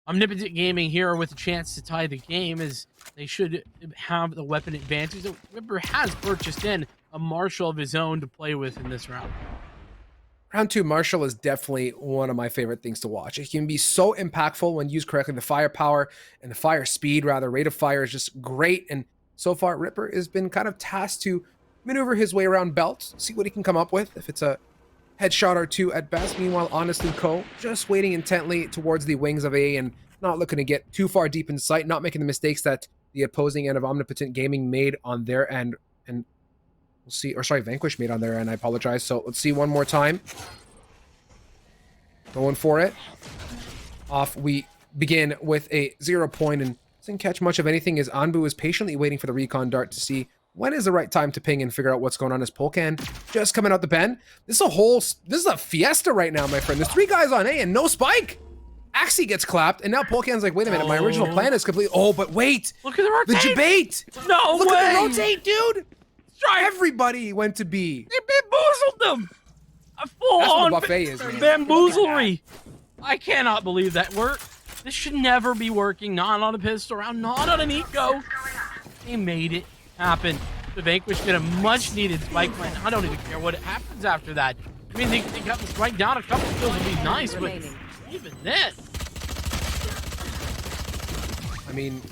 Omnipotent Gaming here with a chance to tie the game, as they should have the weapon advantage. So Ripper has purchased in a Marshall of his own to play with in this round. Round 2 Marshall is definitely one of my favorite things to watch. It can be so impactful when used correctly. The firepower and the fire speed, rather, rate of fire is just great. And so far, Ripper has been kind of tasked to maneuver his way around Belt, see what he can come up with, if it's a headshot or two at best. Meanwhile, Honestly Co. just waiting intently towards the wings of A and not looking to get too far deep in sight, not making the mistakes that the opposing end of Omnipotent Gaming made on their end. And we'll see, or sorry, Vanquish made on their end, I apologize. So let's see one more time. Going for it. Off we begin with a 0 point, and doesn't catch much of anything as Anbu is patiently waiting for the recon dart to see when is the right time to ping and figure out what's going on. As Polkan just coming out the bend. This is a fiesta right now, my friend. There's 3 guys on A and no spike. Axie gets clapped, and now Polkan's like, wait a minute, my original plan is complete. Oh, but wait. Look at the rotate. The debate. No Look way. at the rotate, dude. Everybody went to B. They bamboozled them. A full That's what on the buffet is, man. bamboozlery. I cannot believe that worked. This should never be working. Not on a pistol round, not on an eco. They made it happen. The Vanquish did a much needed spike plant. I don't even care what happens after that. I mean, they got the strike down. A couple kills would be nice, but even then. I mean,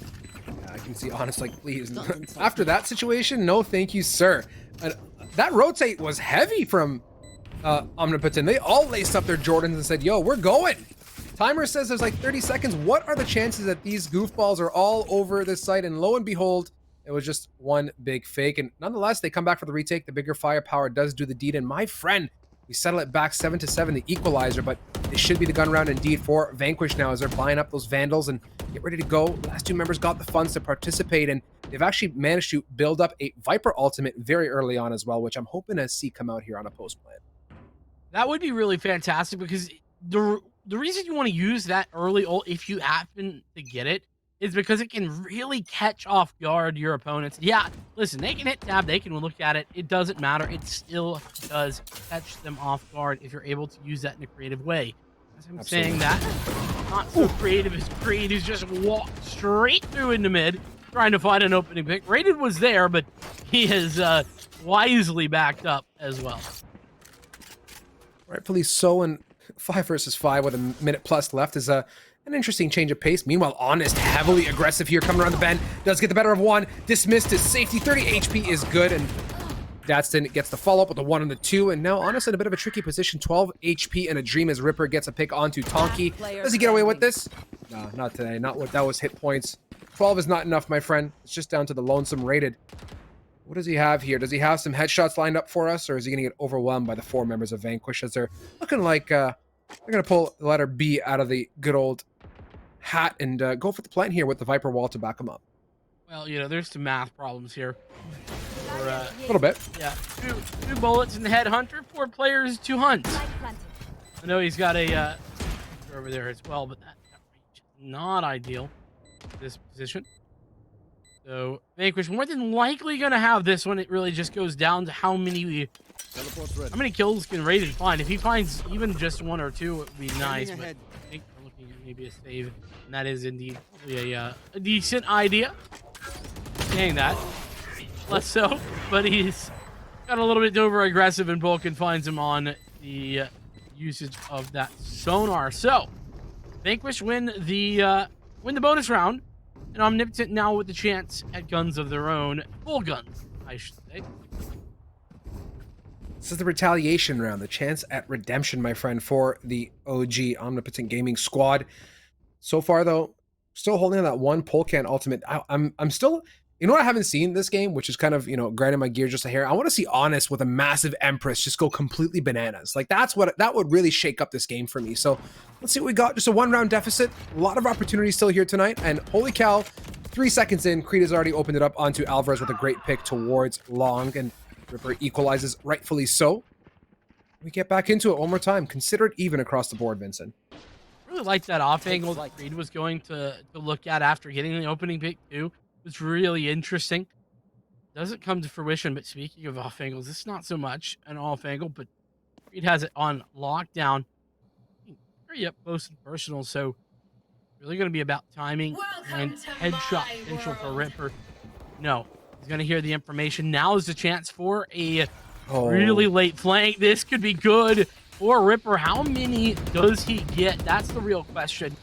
I can see honest, like, please. After that situation, no thank you, sir. And that rotate was heavy from Omnipotent. They all laced up their Jordans and said, yo, we're going. Timer says there's like 30 seconds. What are the chances that these goofballs are all over this site? And lo and behold, it was just one big fake. And nonetheless, they come back for the retake. The bigger firepower does do the deed. And my friend, we settle it back 7-7, the equalizer. But it should be the gun round indeed for Vanquish now, as they're buying up those Vandals and get ready to go. Last 2 members got the funds to participate, and they've actually managed to build up a Viper ultimate very early on as well, which I'm hoping to see come out here on a post plan. That would be really fantastic, because the reason you want to use that early ult, if you happen to get it, is because it can really catch off guard your opponents. Yeah, listen, they can hit tab, they can look at it. It doesn't matter. It still does catch them off guard if you're able to use that in a creative way. As I'm saying that, not so creative as Creed, who's just walked straight through into mid, trying to find an opening pick. Rated was there, but he has wisely backed up as well. Rightfully so, and 5 versus 5 with a minute plus left is an interesting change of pace. Meanwhile, Honest, heavily aggressive here, coming around the bend, does get the better of one, dismissed his safety. 30 HP is good, and Dadston gets the follow-up with the 1 and the 2, and now Honest in a bit of a tricky position. 12 HP and a dream as Ripper gets a pick onto Tonky. Does he get away with this? No, not today. Not what that was hit points. 12 is not enough, my friend. It's just down to the lonesome rated. What does he have here? Does he have some headshots lined up for us, or is he going to get overwhelmed by the 4 members of Vanquish as they're looking like they're going to pull the letter B out of the good old hat and go for the plant here with the Viper wall to back him up? Well, there's some math problems here. Or, A little bit. yeah, two bullets in the headhunter, 4 players, 2 hunts. I know he's got a over there as well, but that range is not ideal for this position. So Vanquish more than likely gonna have this one. It really just goes down to how many kills can Raiden find. If he finds even just 1 or 2, it would be nice. But I think we're looking at maybe a save, and that is indeed probably a decent idea. Saying that, less so, but he's got a little bit over aggressive, and Vulcan finds him on the usage of that sonar. So Vanquish win the bonus round, and Omnipotent now with the chance at guns of their own, full guns, I should say. This is the retaliation round, the chance at redemption, my friend, for the OG Omnipotent Gaming squad. So far, though, still holding on that 1 Polcan ultimate. I'm still, what I haven't seen this game, which is kind of, grinding my gear just a hair. I want to see Honest with a massive Empress just go completely bananas. Like, that would really shake up this game for me. So let's see what we got. Just a 1-round deficit. A lot of opportunities still here tonight. And holy cow, 3 seconds in, Creed has already opened it up onto Alvarez with a great pick towards Long. And Ripper equalizes, rightfully so. We get back into it one more time. Consider it even across the board, Vincent. Really like that off angle that Creed was going to look at after getting the opening pick too. It's really interesting. Doesn't come to fruition, but speaking of off angles, it's not so much an off angle, but Creed has it on lockdown. Very up close and personal, so really going to be about timing and headshot potential for Ripper. No, he's going to hear the information. Now is the chance for a really late flank. This could be good for Ripper. How many does he get? That's the real question.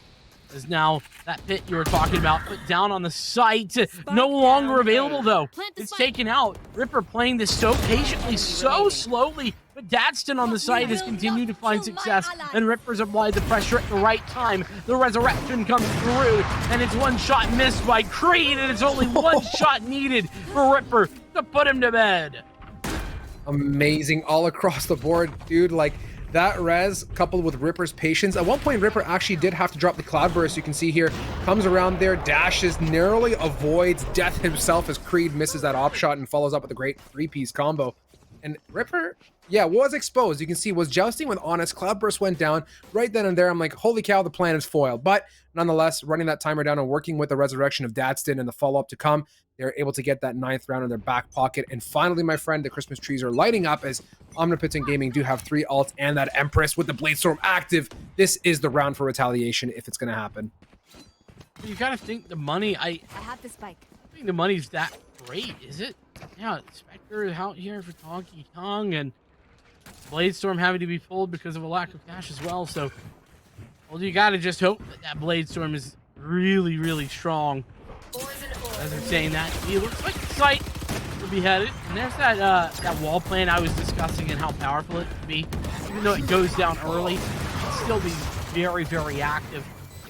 Is now that pit you were talking about put down on the site. No longer available, though. It's taken out. Ripper playing this so patiently, so slowly, but Dadston on the site has continued to find success, and Ripper's applied the pressure at the right time. The resurrection comes through, and it's 1 shot missed by Creed, and it's only 1 shot needed for Ripper to put him to bed. Amazing all across the board, dude. Like, that res coupled with Ripper's patience. At one point, Ripper actually did have to drop the Cloudburst. You can see here, comes around there, dashes, narrowly avoids death himself as Creed misses that op shot and follows up with a great 3-piece combo. And Ripper, yeah, was exposed. You can see was jousting with Honest. Cloudburst went down right then and there. I'm like, holy cow, the plan is foiled. But nonetheless, running that timer down and working with the resurrection of Dadston and the follow-up to come, they're able to get that 9th round in their back pocket. And finally, my friend, the Christmas trees are lighting up as Omnipotent Gaming do have 3 ults and that Empress with the Bladestorm active. This is the round for retaliation if it's going to happen. You gotta think the money. I have the spike. I think the money's that great, is it? Yeah, Spectre is out here for Donkey Kong, and Bladestorm having to be pulled because of a lack of cash as well. So, well, you gotta just hope that Bladestorm is really, really strong. As they're saying that, he looks like the site will be headed. And there's that wall plan I was discussing and how powerful it can be. Even though it goes down early, it'll still be very, very active.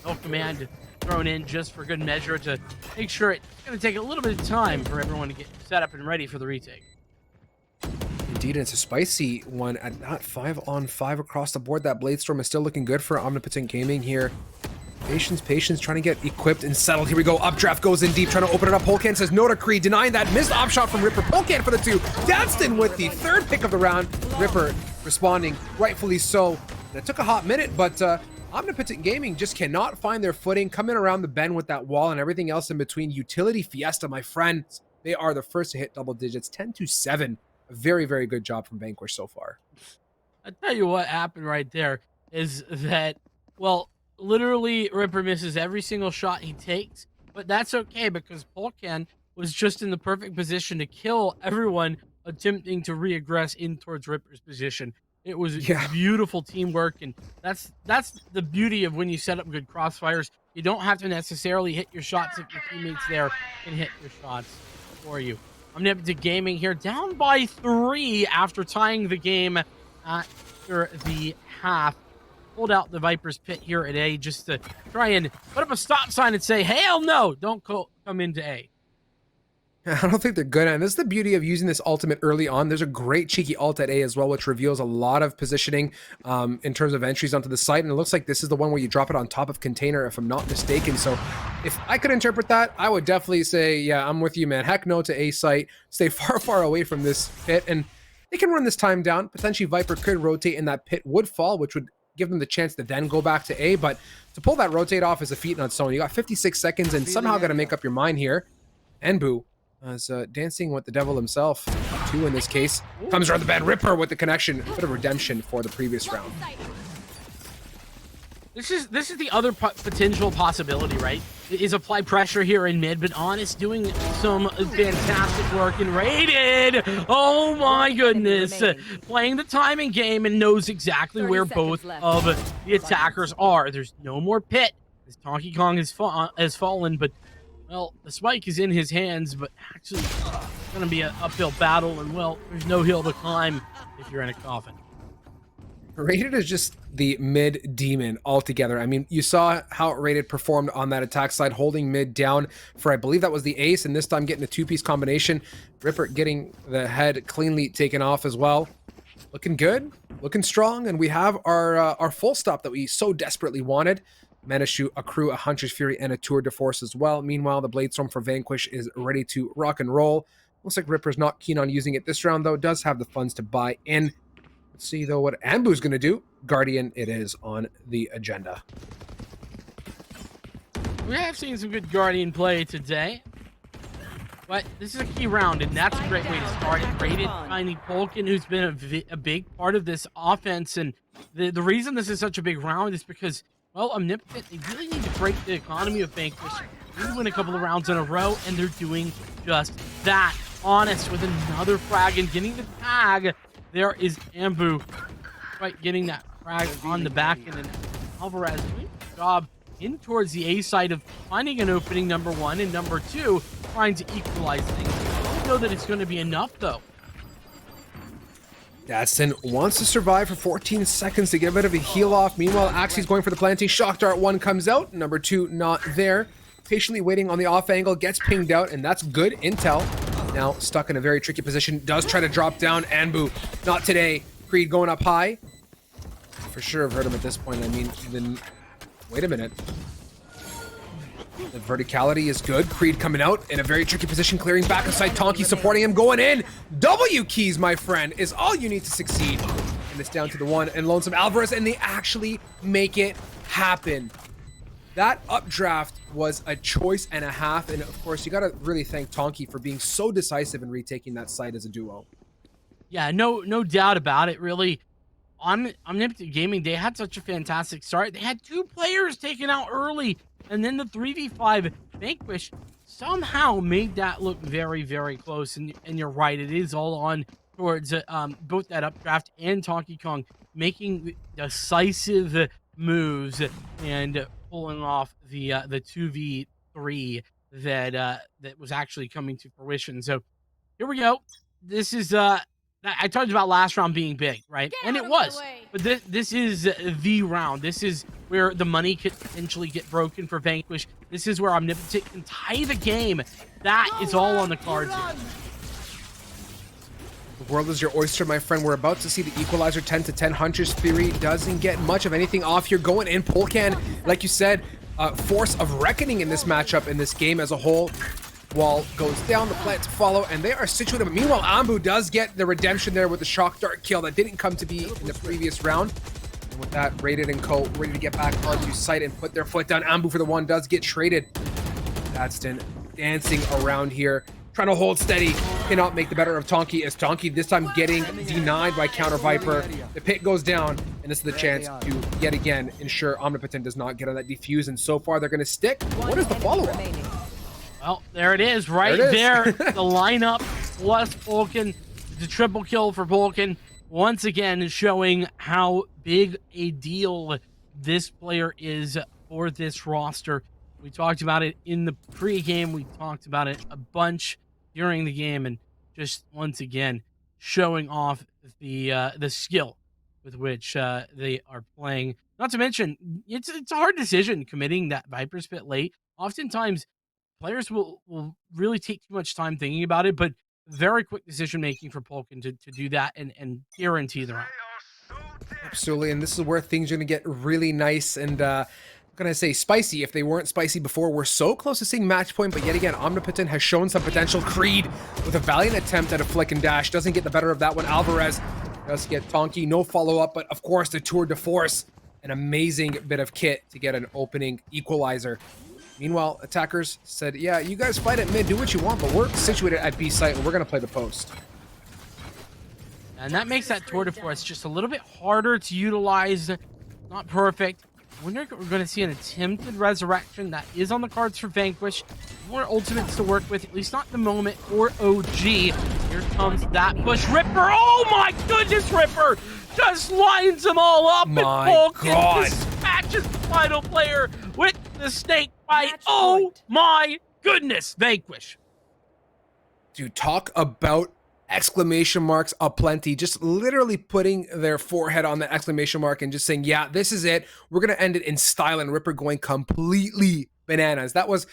No command thrown in just for good measure to make sure it's going to take a little bit of time for everyone to get set up and ready for the retake. Indeed, and it's a spicy one at that 5-on-5 across the board. That Bladestorm is still looking good for Omnipotent Gaming here. Patience, trying to get equipped and settled. Here we go. Updraft goes in deep, trying to open it up. Polcan says no to Creed, denying that. Missed op shot from Ripper. Polcan for the 2. Dadston with the 3rd pick of the round. Ripper responding, rightfully so. And it took a hot minute, but Omnipotent Gaming just cannot find their footing, coming around the bend with that wall and everything else in between. Utility Fiesta, my friends. They are the first to hit double digits, 10-7. A very, very good job from Vanquish so far. I tell you what happened right there is that, well, literally Ripper misses every single shot he takes, but that's okay because Polcan was just in the perfect position to kill everyone attempting to reaggress in towards Ripper's position. It was beautiful teamwork, and that's the beauty of when you set up good crossfires. You don't have to necessarily hit your shots if your teammates there can hit your shots for you. Omnipotent Gaming here down by 3 after tying the game after the half. Pulled out the Viper's pit here at A just to try and put up a stop sign and say, hell no, don't come into A. I don't think they're good at it. And this is the beauty of using this ultimate early on. There's a great cheeky ult at A as well, which reveals a lot of positioning in terms of entries onto the site. And it looks like this is the one where you drop it on top of container, if I'm not mistaken. So if I could interpret that, I would definitely say, yeah, I'm with you, man. Heck no to A site. Stay far, far away from this pit. And they can run this time down. Potentially Viper could rotate and that pit would fall, which would give them the chance to then go back to A. But to pull that rotate off is a feat on its own. You got 56 seconds and somehow got to make up your mind here. And Boo as dancing with the devil himself, two in this case, comes around the bend. Ripper with the connection. A bit of redemption for the previous round. This is the other potential possibility, right? Is apply pressure here in mid, but Honest doing some fantastic work and raided. Oh my goodness. Playing the timing game and knows exactly where both of the attackers are. There's no more pit as Donkey Kong has fallen, but well, the spike is in his hands, but actually it's going to be an uphill battle, and well, there's no hill to climb if you're in a coffin. Rated is just the mid demon altogether. I mean, you saw how Rated performed on that attack side, holding mid down for, I believe that was the ace, and this time getting a two-piece combination. Ripper getting the head cleanly taken off as well. Looking good, looking strong, and we have our full stop that we so desperately wanted. Managed to accrue a Hunter's Fury and a Tour de Force as well. Meanwhile, the Bladestorm for Vanquish is ready to rock and roll. Looks like Ripper's not keen on using it this round, though. Does have the funds to buy in. Let's see, though, what Ambu's going to do. Guardian, it is on the agenda. We have seen some good Guardian play today, but this is a key round, and that's a great way to start it. Rated finding Polkin, who's been a big part of this offense, and the reason this is such a big round is because, well, Omnipotent, they really need to break the economy of Vanquish. They win a couple of rounds in a row, and they're doing just that. Honest with another frag and getting the tag. There is Ambu, right, getting that frag on the back end, and Alvarez doing a good job in towards the A side of finding an opening, number one, and number two, trying to equalize things. I don't know that it's going to be enough, though. Daston wants to survive for 14 seconds to get a bit of a heal off. Meanwhile, Axie's going for the planting. Shock Dart 1 comes out. Number 2 not there. Patiently waiting on the off angle. Gets pinged out, and that's good intel. Now stuck in a very tricky position. Does try to drop down. Anbu, not today. Creed going up high. For sure have heard him at this point. I mean, even... Wait a minute. The verticality is good. Creed coming out in a very tricky position, clearing back aside. Tonki supporting him, going in. W keys, my friend, is all you need to succeed. And it's down to the one and Lonesome Alvarez, and they actually make it happen. That updraft was a choice and a half, and of course, you got to really thank Tonki for being so decisive in retaking that site as a duo. Yeah, no doubt about it, really. On Omnipotent Gaming, they had such a fantastic start. They had 2 players taken out early, and then the 3v5 Vanquish somehow made that look very, very close. And you're right, it is all on towards both that updraft and Donkey Kong making decisive moves and pulling off the 2v3 that was actually coming to fruition. So here we go. This is I talked about last round being big, right? And it was. But this is the round. This is where the money could potentially get broken for Vanquish. This is where Omnipotent can tie the game. That is all on the cards here. The world is your oyster, my friend. We're about to see the equalizer 10 to 10. Hunter's Fury doesn't get much of anything off here. Going in, Polkan, like you said, force of reckoning in this matchup, in this game as a whole. Wall goes down, the plant to follow, and they are situated. But meanwhile, Ambu does get the redemption there with the shock dart kill that didn't come to be in the previous round. And with that, Rated and Co. ready to get back onto site and put their foot down. Ambu for the one does get traded. Dadston dancing around here, trying to hold steady. Cannot make the better of Tonki, as Tonki this time getting denied by Counter Viper. The pit goes down, and this is the chance to yet again ensure Omnipotent does not get on that defuse. And so far, they're going to stick. What is the follow-up? Well, there it is, right there. The lineup plus Vulcan, the triple kill for Vulcan. Once again, showing how big a deal this player is for this roster. We talked about it in the pregame. We talked about it a bunch during the game, and just once again showing off the skill with which they are playing. Not to mention, it's a hard decision committing that Viper's Pit late. Oftentimes, players will really take too much time thinking about it, but very quick decision making for Polkin to do that and guarantee the round. Absolutely, and this is where things are going to get really nice and I'm gonna say spicy. If they weren't spicy before, we're so close to seeing match point, but yet again, Omnipotent has shown some potential. Creed with a valiant attempt at a flick and dash doesn't get the better of that one. Alvarez does get Tonki, no follow-up, but of course the tour de force, an amazing bit of kit to get an opening equalizer. Meanwhile, attackers said, yeah, you guys fight at mid, do what you want, but we're situated at B site and we're gonna play the post. And that makes that tour de force just a little bit harder to utilize. Not perfect. We're going to see an attempted resurrection that is on the cards for Vanquish. More ultimates to work with, at least not in the moment, or OG. Here comes that push. Ripper, oh my goodness, Ripper just lines them all up. My and God. dispatches the final player with the snake bite. Oh my goodness, Vanquish. Dude, talk about exclamation marks aplenty, just literally putting their forehead on the exclamation mark and just saying, yeah, this is it. We're going to end it in style, and Ripper going completely bananas. That was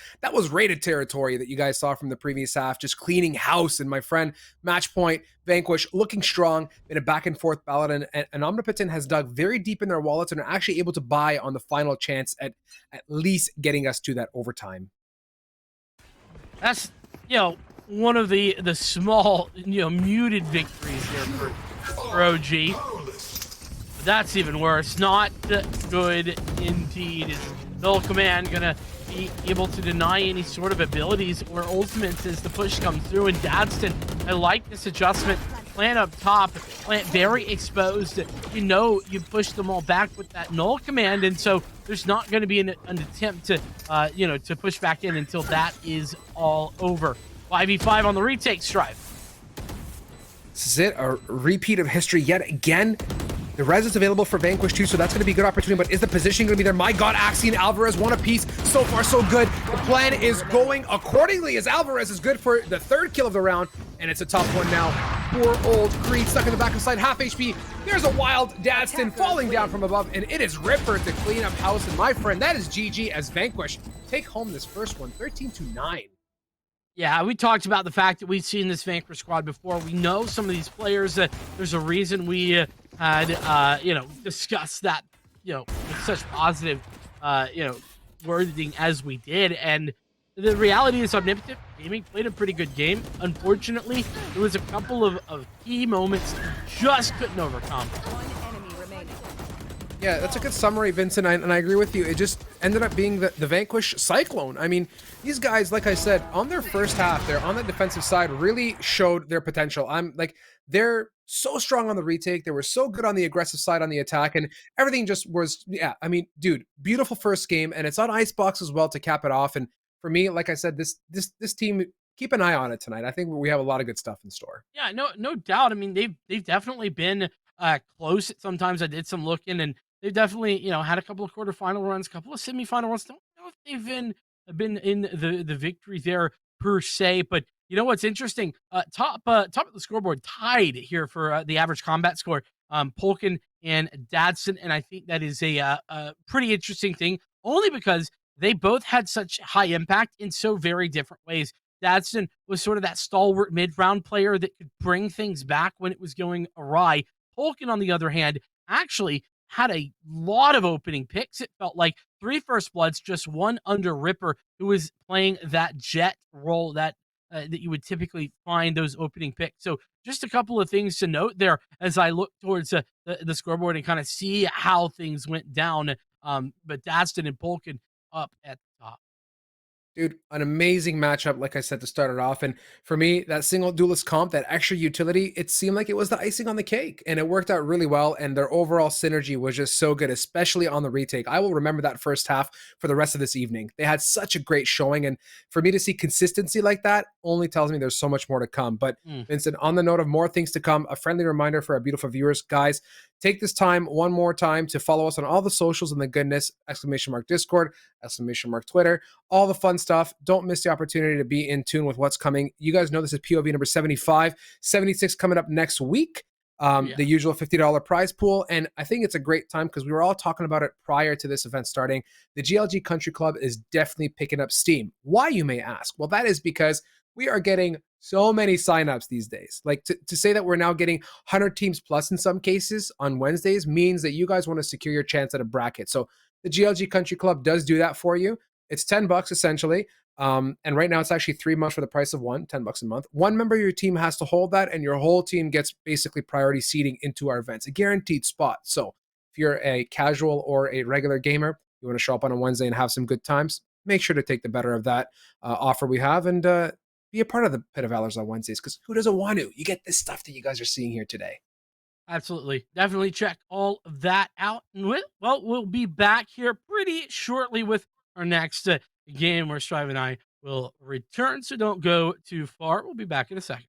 rated territory that you guys saw from the previous half, just cleaning house. And my friend, match point, Vanquish, looking strong in a back and forth ballot, and Omnipotent has dug very deep in their wallets and are actually able to buy on the final chance at least getting us to that overtime. That's, one of the small, muted victories here for OG. But that's even worse. Not good indeed. Is Null Command gonna be able to deny any sort of abilities or ultimates as the push comes through? And Dadston, I like this adjustment. Plant up top, plant very exposed. You push them all back with that Null Command, and so there's not going to be an attempt to, to push back in until that is all over. 5v5 on the retake, Strive. This is it, a repeat of history yet again. The res is available for Vanquish too, so that's going to be a good opportunity, but is the position going to be there? My God, Axie and Alvarez, one apiece. So far, so good. The plan is going accordingly as Alvarez is good for the third kill of the round, and it's a tough one now. Poor old Creed stuck in the back of the side, half HP. There's a wild Dadston falling down from above, and it is Ripper to clean up house, and my friend, that is GG as Vanquish take home this first one, 13-9. Yeah, we talked about the fact that we've seen this Vanquish squad before. We know some of these players. There's a reason we had, discussed that, with such positive, wording as we did. And the reality is Omnipotent Gaming played a pretty good game. Unfortunately, there was a couple of key moments just couldn't overcome. One enemy remaining. Yeah, that's a good summary, Vincent, and I agree with you. It just ended up being the Vanquish Cyclone. I mean, these guys, like I said, on their first half, they're on the defensive side, really showed their potential. They're so strong on the retake. They were so good on the aggressive side on the attack, and everything just was, dude, beautiful first game, and it's on Icebox as well to cap it off. And for me, like I said, this team, keep an eye on it tonight. I think we have a lot of good stuff in store. Yeah, no doubt. I mean, they've definitely been close. Sometimes I did some looking, and they've definitely had a couple of quarterfinal runs, a couple of semifinal runs. Don't know if they've been in the victory there per se, but what's interesting? Top of the scoreboard, tied here for the average combat score. Polkin and Dadston, and I think that is a pretty interesting thing, only because they both had such high impact in so very different ways. Dadston was sort of that stalwart mid-round player that could bring things back when it was going awry. Polkin, on the other hand, actually had a lot of opening picks. It felt like 3 first bloods, just one under Ripper, who was playing that jet role that you would typically find those opening picks. So just a couple of things to note there as I look towards the scoreboard and kind of see how things went down. But Dadston and Polkin up at the top. Dude, an amazing matchup, like I said, to start it off. And for me, that single duelist comp, that extra utility, it seemed like it was the icing on the cake. And it worked out really well. And their overall synergy was just so good, especially on the retake. I will remember that first half for the rest of this evening. They had such a great showing. And for me to see consistency like that only tells me there's so much more to come. But Vincent, on the note of more things to come, a friendly reminder for our beautiful viewers, guys, take this time one more time to follow us on all the socials and the goodness, ! Discord, ! Twitter, all the fun stuff. Don't miss the opportunity to be in tune with what's coming. You guys know this is POV number 75, 76 coming up next week. Yeah. The usual $50 prize pool. And I think it's a great time because we were all talking about it prior to this event starting. The GLG Country Club is definitely picking up steam. Why, you may ask? Well, that is because we are getting so many signups these days. Like to say that we're now getting 100 teams plus in some cases on Wednesdays means that you guys want to secure your chance at a bracket. So the GLG Country Club does do that for you. It's $10 essentially. And right now it's actually 3 months for the price of one, $10 a month. One member of your team has to hold that, and your whole team gets basically priority seating into our events, a guaranteed spot. So if you're a casual or a regular gamer, you want to show up on a Wednesday and have some good times, make sure to take the better of that offer we have and be a part of the Pit of Valors on Wednesdays, because who doesn't want to? You get this stuff that you guys are seeing here today. Absolutely. Definitely check all of that out. And we'll be back here pretty shortly with our next game where Strive and I will return. So don't go too far. We'll be back in a second.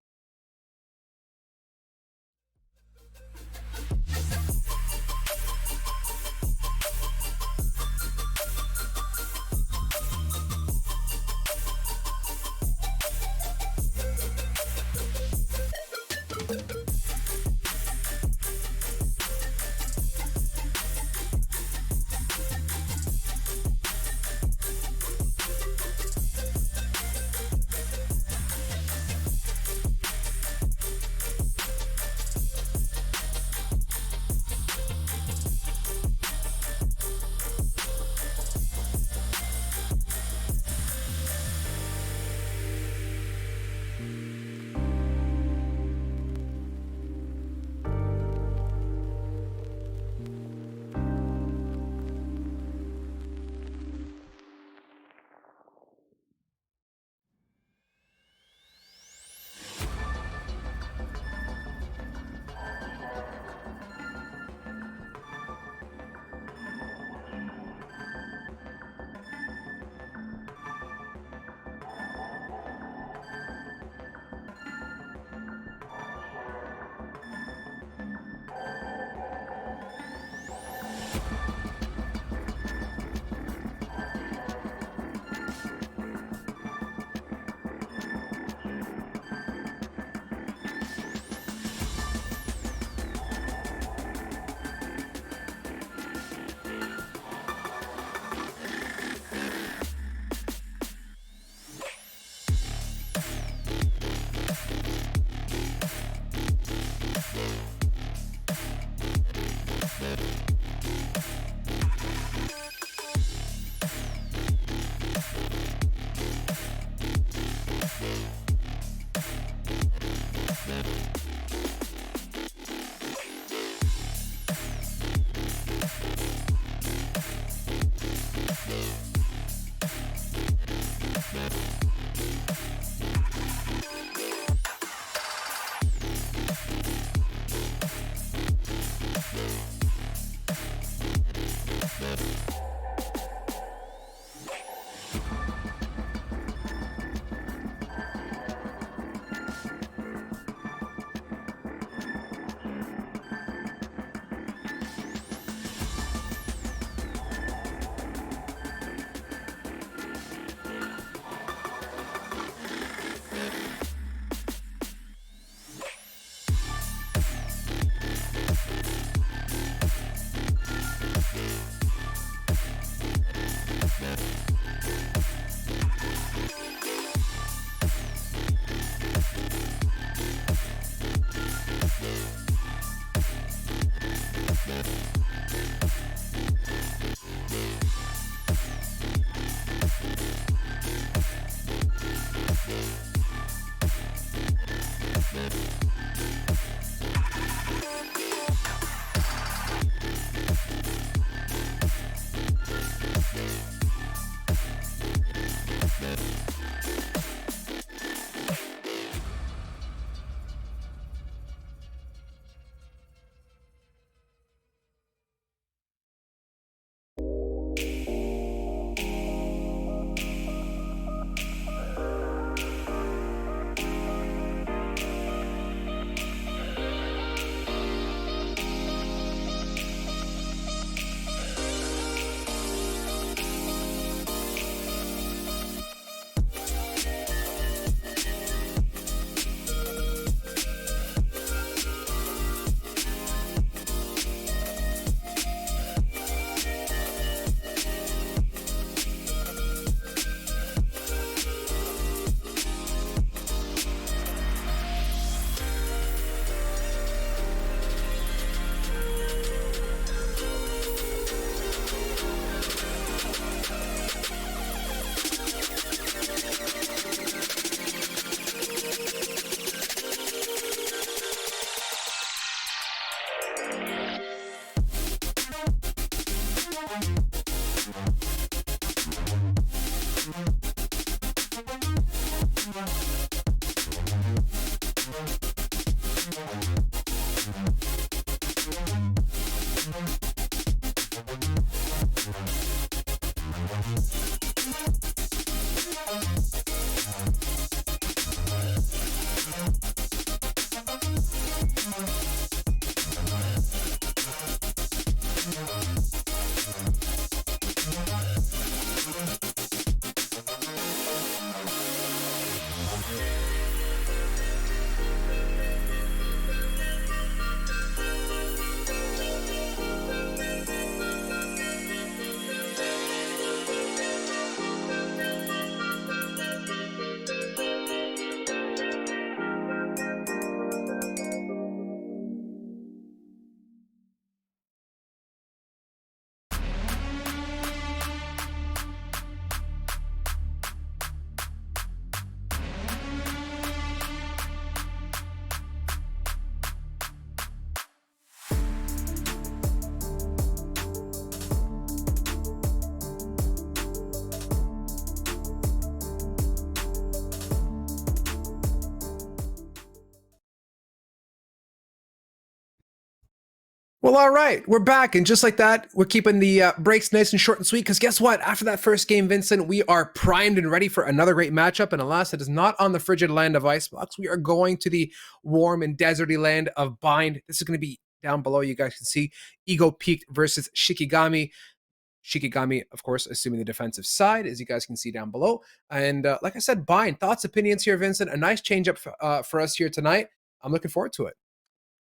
Well, all right, we're back, and just like that, we're keeping the breaks nice and short and sweet. Because guess what? After that first game, Vincent, we are primed and ready for another great matchup. And alas, it is not on the frigid land of Icebox. We are going to the warm and deserty land of Bind. This is going to be down below. You guys can see Ego Peaked versus Shikigami. Shikigami, of course, assuming the defensive side, as you guys can see down below. And like I said, Bind. Thoughts, opinions here, Vincent. A nice change up for us here tonight. I'm looking forward to it.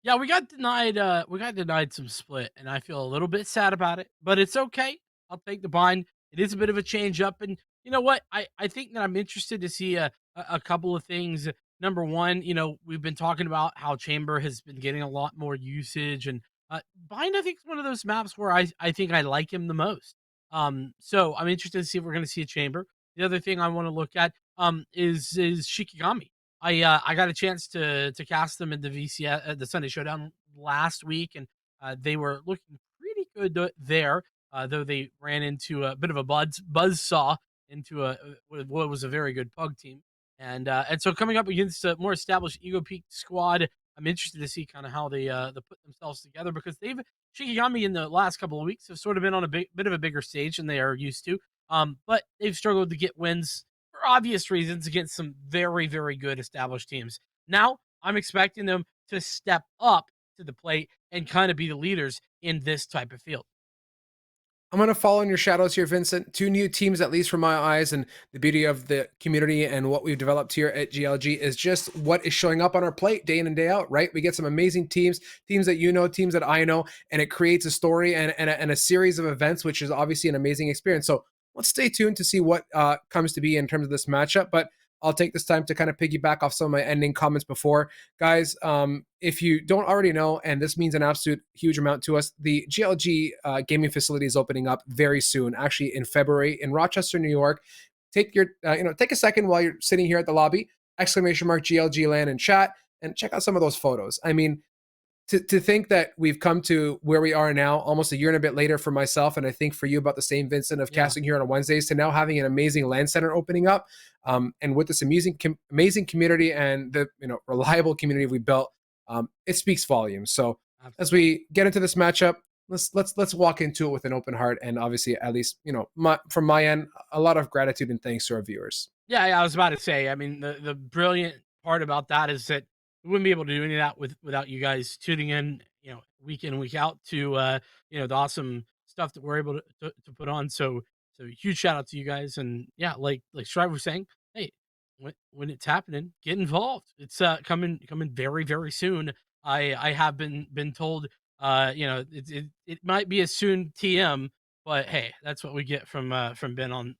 Yeah, we got denied. We got denied some split, and I feel a little bit sad about it. But it's okay. I'll take the bind. It is a bit of a change up, and you know what? I think that I'm interested to see a couple of things. Number one, we've been talking about how Chamber has been getting a lot more usage, and bind I think is one of those maps where I think I like him the most. So I'm interested to see if we're going to see a Chamber. The other thing I want to look at is Shikigami. I got a chance to cast them in the VCS the Sunday Showdown last week, and they were looking pretty good there. Though they ran into a bit of a buzz saw into what was a very good Pug team, and so coming up against a more established Ego Peak squad, I'm interested to see kind of how they put themselves together because they've Shikigami in the last couple of weeks have sort of been on a bit of a bigger stage than they are used to. But they've struggled to get wins for obvious reasons against some very, very good established teams. Now, I'm expecting them to step up to the plate and kind of be the leaders in this type of field. I'm going to follow in your shadows here, Vincent. Two new teams, at least from my eyes, and the beauty of the community and what we've developed here at GLG is just what is showing up on our plate day in and day out, right? We get some amazing teams that you know, teams that I know, and it creates a story and a series of events, which is obviously an amazing experience. So let's stay tuned to see what comes to be in terms of this matchup. But I'll take this time to kind of piggyback off some of my ending comments before. Guys, if you don't already know, and this means an absolute huge amount to us, the GLG gaming facility is opening up very soon, actually in February in Rochester, New York. Take your, take a second while you're sitting here at the lobby, exclamation mark GLG land in chat, and check out some of those photos. I mean, to think that we've come to where we are now, almost a year and a bit later for myself, and I think for you about the same, Vincent, of casting here on Wednesdays to now having an amazing LAN center opening up, and with this amazing community and the reliable community we built, it speaks volumes. So as we get into this matchup, let's walk into it with an open heart, and obviously, at least from my end, a lot of gratitude and thanks to our viewers. Yeah, I was about to say. I mean, the brilliant part about that is that we wouldn't be able to do any of that without you guys tuning in, week in, week out to the awesome stuff that we're able to put on. So huge shout out to you guys. And yeah, like Strive was saying, hey, when it's happening, get involved. It's coming very, very soon. I have been told it might be a soon TM, but hey, that's what we get from Ben on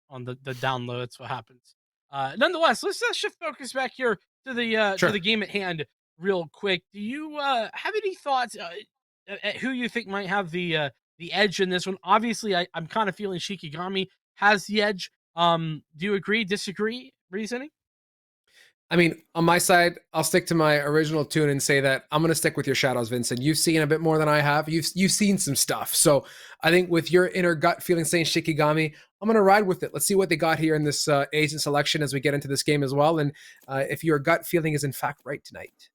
the down low. That's what happens. Nonetheless, let's shift focus back here to the game at hand real quick. Do you have any thoughts at who you think might have the edge in this one? Obviously, I'm kind of feeling Shikigami has the edge. Do you agree, disagree, reasoning? I mean, on my side, I'll stick to my original tune and say that I'm going to stick with your shadows, Vincent. You've seen a bit more than I have. You've seen some stuff. So I think with your inner gut feeling saying Shikigami, I'm going to ride with it. Let's see what they got here in this agent selection as we get into this game as well. And if your gut feeling is in fact right tonight.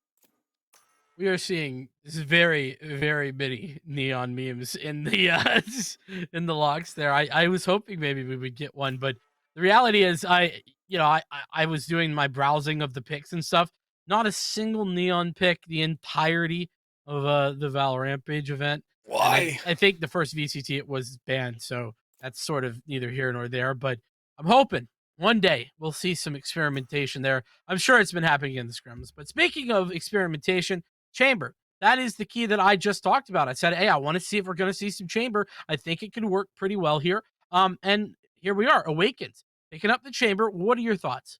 We are seeing this very, very many neon memes in the in the logs there. I was hoping maybe we would get one, but the reality is I was doing my browsing of the picks and stuff. Not a single neon pick the entirety of the Valor Rampage event. Why? I think the first VCT it was banned, so that's sort of neither here nor there. But I'm hoping one day we'll see some experimentation there. I'm sure it's been happening in the scrims. But speaking of experimentation, Chamber. That is the key that I just talked about. I said, hey, I want to see if we're going to see some Chamber. I think it can work pretty well here. And here we are, Awakens, picking up the Chamber. What are your thoughts?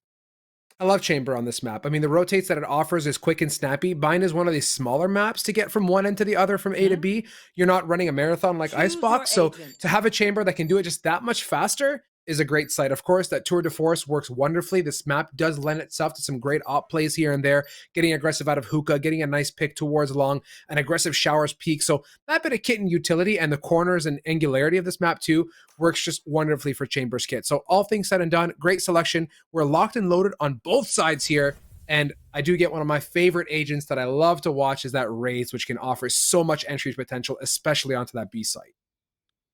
I love Chamber on this map. I mean, the rotates that it offers is quick and snappy. Bind is one of these smaller maps to get from one end to the other from A to B. You're not running a marathon like Icebox. So to have a Chamber that can do it just that much faster is a great sight. Of course, that Tour de Force works wonderfully. This map does lend itself to some great op plays here and there, getting aggressive out of hookah, getting a nice pick towards long, an aggressive showers peak. So that bit of kit and utility and the corners and angularity of this map too works just wonderfully for Chamber's kit. So all things said and done, great selection. We're locked and loaded on both sides here. And I do get one of my favorite agents that I love to watch is that Raze, which can offer so much entry potential, especially onto that B site.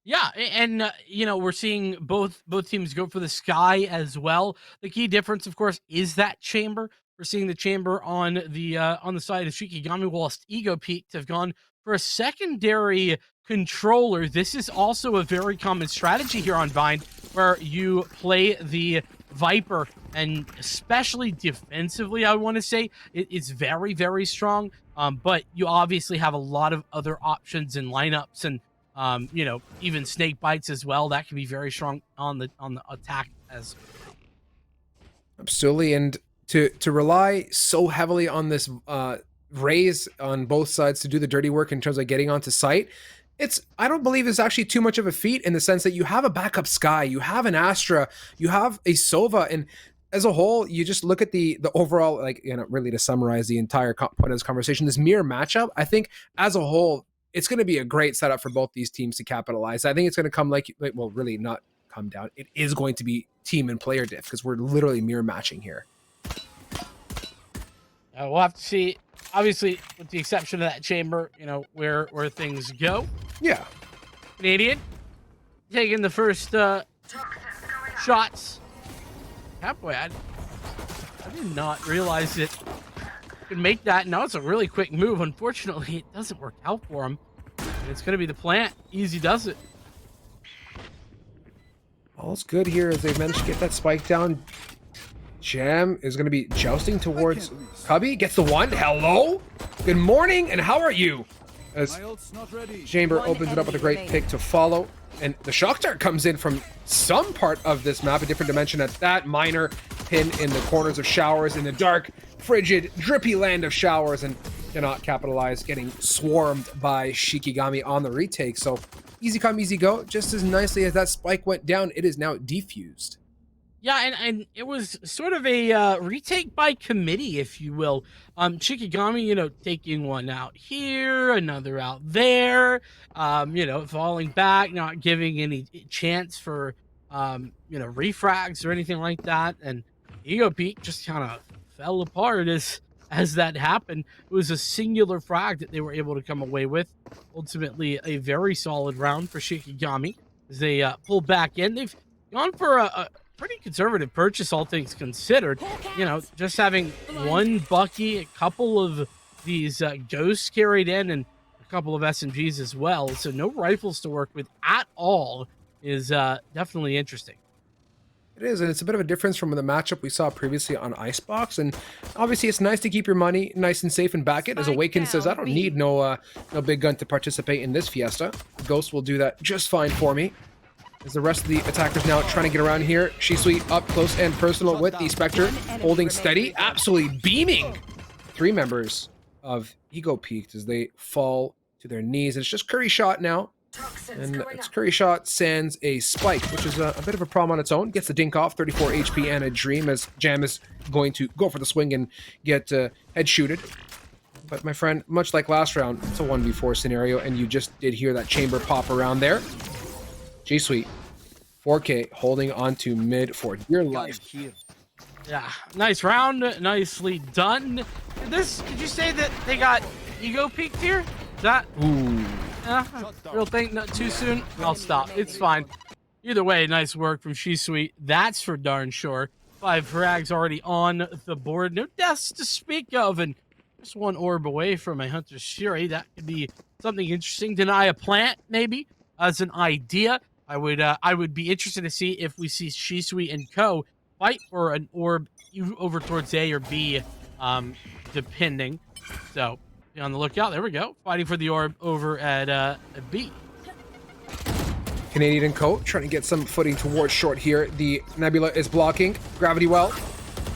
Yeah, and you know, we're seeing both teams go for the sky as well. The key difference, of course, is that chamber. We're seeing the chamber on the side of Shikigami, whilst Ego Peaked have gone for a secondary controller. This is also a very common strategy here on Vine, where you play the Viper, and especially defensively, I want to say it's very, very strong. But you obviously have a lot of other options and lineups, and you know, even snake bites as well. That can be very strong on the attack as well. Absolutely, and to rely so heavily on this Raze on both sides to do the dirty work in terms of getting onto site, I don't believe it's actually too much of a feat in the sense that you have a backup Sky, you have an Astra, you have a Sova, and as a whole, you just look at the overall, like, you know, really to summarize the entire point of this conversation, this mirror matchup, I think as a whole, it's going to be a great setup for both these teams to capitalize. I think it's going to come like well, really not come down. It is going to be team and player diff because we're literally mirror matching here. We'll have to see, obviously, with the exception of that chamber, you know, where things go. Yeah. Canadian taking the first shots. Catboy, I did not realize it could make that. Now it's a really quick move. Unfortunately, it doesn't work out for him. And it's going to be the plant. Easy does it. All's good here as they managed to get that spike down. Jam is going to be jousting towards Cubby. Gets the one. Hello? Good morning, and how are you? As Chamber opens it up with a great pick to follow. And the shock dart comes in from some part of this map, a different dimension at that. Minor pin in the corners of showers in the dark, frigid, drippy land of showers, and cannot capitalize, getting swarmed by Shikigami on the retake. So easy come, easy go. Just as nicely as that spike went down, it is now defused. Yeah, and it was sort of a retake by committee, if you will. Shikigami, you know, taking one out here, another out there, you know, falling back, not giving any chance for, you know, refrags or anything like that. And Ego Peak just kind of fell apart as that happened. It was a singular frag that they were able to come away with. Ultimately, a very solid round for Shikigami as they pull back in. They've gone for a pretty conservative purchase, all things considered. You know, just having one Bucky, a couple of these ghosts carried in, and a couple of SMGs as well. So no rifles to work with at all is definitely interesting. It is, and it's a bit of a difference from the matchup we saw previously on Icebox. And obviously, it's nice to keep your money nice and safe and back it. As Awaken says, I don't need no big gun to participate in this fiesta. Ghost will do that just fine for me. As the rest of the attackers now trying to get around here. Shisui up close and personal with the Spectre, holding steady, absolutely beaming 3 members of Ego Peaked as they fall to their knees. It's just Curry Shot now. And it's Curry Shot sends a spike, which is a bit of a problem on its own. Gets the dink off, 34 HP and a dream as Jam is going to go for the swing and get head shooted. But my friend, much like last round, it's a 1v4 scenario, and you just did hear that chamber pop around there. G Suite, 4K, holding on to mid for dear life. Yeah, nice round, nicely done. Did you say that they got Ego Peaked here? Is that real thing? Not too soon? I'll stop. It's fine. Either way, nice work from Shisui. That's for darn sure. 5 frags already on the board. No deaths to speak of, and just 1 orb away from a Hunter's Fury. That could be something interesting. Deny a plant, maybe, as an idea. I would be interested to see if we see Shisui and Co. fight for an orb over towards A or B, depending. So be on the lookout. There we go. Fighting for the orb over at B. Canadian and Co. trying to get some footing towards short here. The Nebula is blocking Gravity well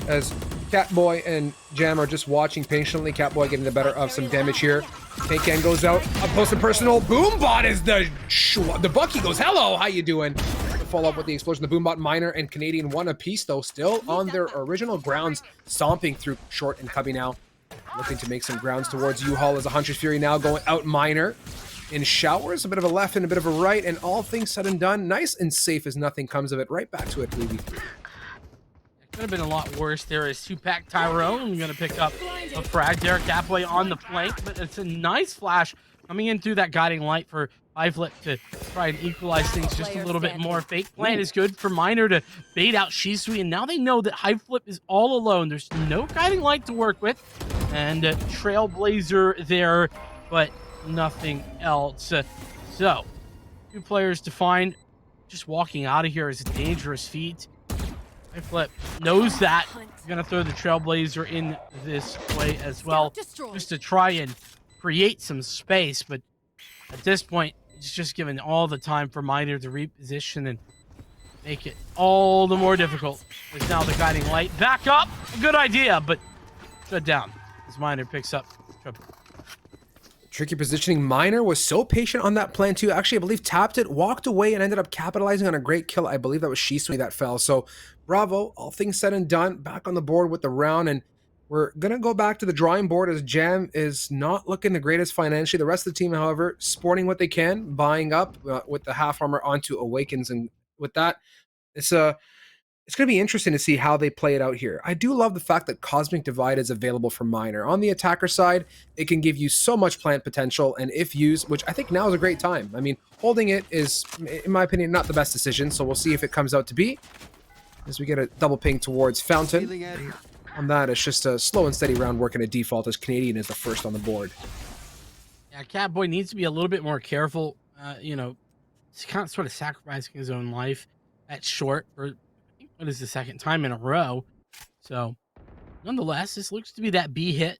as Catboy and Jam are just watching patiently. Catboy getting the better of some damage here. Tankan goes out, up close and personal. Boombot is the Bucky goes, hello, how you doing? Follow up with the explosion. The Boombot, Minor, and Canadian one apiece, though, still on their original grounds, stomping through short and Cubby now. Looking to make some grounds towards U-Haul as a Hunter's Fury now going out Minor. In showers, a bit of a left and a bit of a right, and all things said and done, nice and safe as nothing comes of it. Right back to it, 3v3. Could have been a lot worse. There is two-pack Tyrone going to pick up a frag there. Catboy on the flank, but it's a nice flash coming in through that guiding light for Flip to try and equalize things just a little bit more. Fake plan is good for Miner to bait out Shisui, and now they know that Flip is all alone. There's no guiding light to work with, and Trailblazer there, but nothing else. So, 2 players to find. Just walking out of here is a dangerous feat. Flip knows that. He's going to throw the Trailblazer in this play as well, just to try and create some space. But at this point, it's just given all the time for Miner to reposition and make it all the more difficult. There's now the guiding light. Back up! A good idea, but shut down as Miner picks up triple. Tricky positioning. Miner was so patient on that plan too. Actually, I believe tapped it, walked away, and ended up capitalizing on a great kill. I believe that was Shisui that fell. So bravo, all things said and done. Back on the board with the round, and we're going to go back to the drawing board as Jam is not looking the greatest financially. The rest of the team, however, sporting what they can, buying up with the half armor onto Awakens. And with that, it's going to be interesting to see how they play it out here. I do love the fact that Cosmic Divide is available for Miner. On the attacker side, it can give you so much plant potential, and if used, which I think now is a great time. I mean, holding it is, in my opinion, not the best decision, so we'll see if it comes out to be. As we get a double ping towards Fountain. On that, it's just a slow and steady round working at default as Canadian is the first on the board. Yeah, Catboy needs to be a little bit more careful. He's kind of sort of sacrificing his own life at short for what is the second time in a row. So, nonetheless, this looks to be that B hit.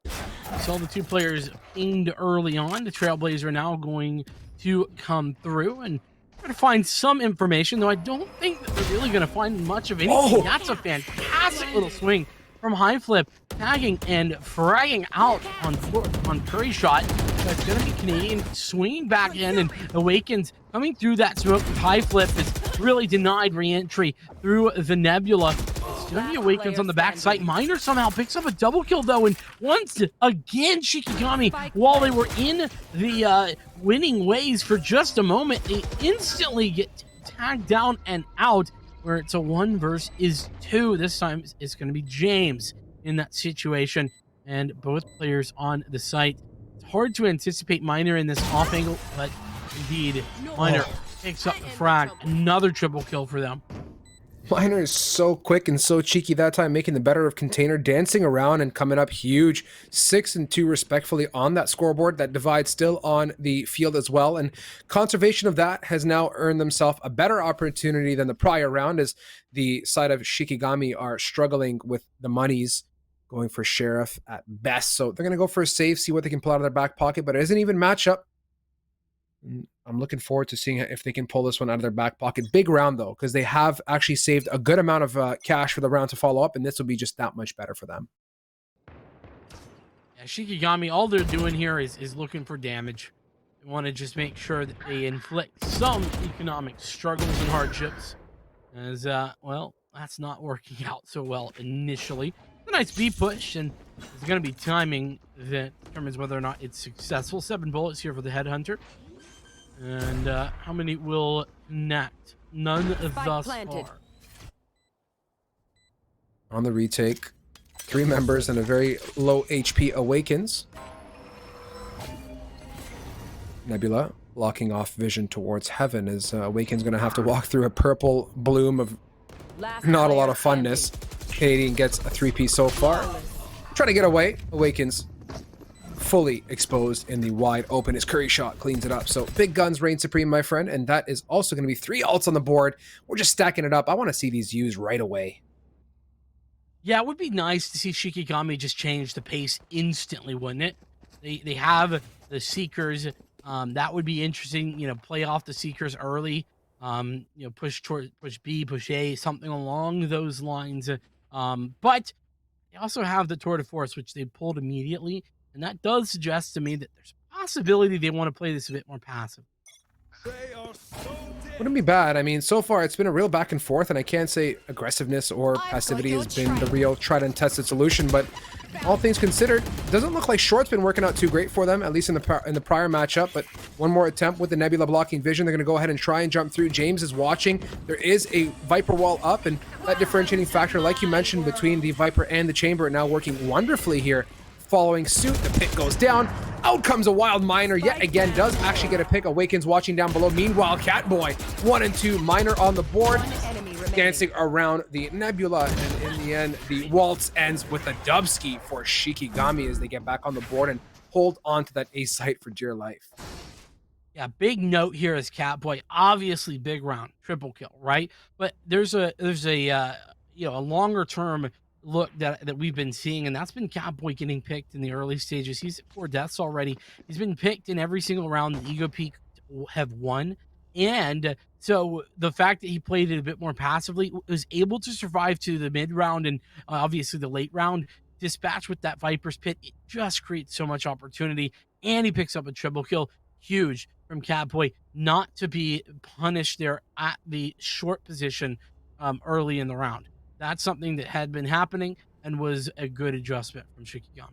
We saw the 2 players pinged early on. The Trailblazer now going to come through and try to find some information, though I don't think that they're really going to find much of anything. Oh. That's a fantastic little swing from Flip, tagging and fragging out on Curry shot. That's going to be Canadian swinging back in, and Awakens coming through that smoke with Flip is really denied re-entry through the Nebula. It's going to be Awakens on the backside. Miner somehow picks up a double kill, though, and once again, Shikigami, while they were in the winning ways for just a moment, they instantly get tagged down and out, where it's a 1 versus 2. This time it's going to be James in that situation, and both players on the site. It's hard to anticipate Miner in this off angle, but indeed, Miner picks up the frag. Another triple kill for them. Miner is so quick and so cheeky that time, making the better of Container, dancing around and coming up huge. 6 and 2 respectfully on that scoreboard. That divide still on the field as well. And conservation of that has now earned themselves a better opportunity than the prior round, as the side of Shikigami are struggling with the monies, going for Sheriff at best. So they're going to go for a save, see what they can pull out of their back pocket, but it isn't even matchup. I'm looking forward to seeing if they can pull this one out of their back pocket. Big round, though, because they have actually saved a good amount of cash for the round to follow up, and this will be just that much better for them. Yeah, Shikigami, all they're doing here is looking for damage. They want to just make sure that they inflict some economic struggles and hardships. As, well, that's not working out so well initially. A nice B push, and there's going to be timing that determines whether or not it's successful. 7 bullets here for the Headhunter. And how many will connect? None thus far. On the retake, 3 members and a very low HP Awakens. Nebula blocking off vision towards heaven, as Awakens going to have to walk through a purple bloom of not a lot of funness. Canadian gets a 3-piece so far. Trying to get away. Awakens fully exposed in the wide open. His Curry shot cleans it up. So big guns reign supreme, my friend. And that is also going to be 3 ults on the board. We're just stacking it up. I want to see these used right away. Yeah, it would be nice to see Shikigami just change the pace instantly, wouldn't it? They have the Seekers. That would be interesting. You know, play off the Seekers early. You know, push B, push A, something along those lines. But they also have the Tour de Force, which they pulled immediately. And that does suggest to me that there's a possibility they want to play this a bit more passive. Wouldn't be bad. I mean, so far it's been a real back and forth, and I can't say aggressiveness or passivity has been the real tried and tested solution, but all things considered, doesn't look like short's been working out too great for them, at least in the prior matchup. But one more attempt with the Nebula blocking vision. They're going to go ahead and try and jump through. James is watching. There is a Viper wall up, and that differentiating factor, like you mentioned, between the Viper and the Chamber, now working wonderfully here. Following suit, the pit goes down. Out comes a Wild Miner yet again. Does actually get a pick. Awakens watching down below. Meanwhile, Catboy 1 and 2. Miner on the board. Dancing around the Nebula, and in the end, the waltz ends with a dubski for Shikigami as they get back on the board and hold on to that A site for dear life. Yeah, big note here is Catboy. Obviously, big round, triple kill, right? But there's a a longer term look that we've been seeing, and that's been Catboy getting picked in the early stages. He's at 4 deaths already. He's been picked in every single round the Ego Peak have won. And so the fact that he played it a bit more passively, was able to survive to the mid round and obviously the late round, dispatch with that Viper's Pit, it just creates so much opportunity. And he picks up a triple kill. Huge from Catboy not to be punished there at the short position early in the round. That's something that had been happening and was a good adjustment from Shikigami.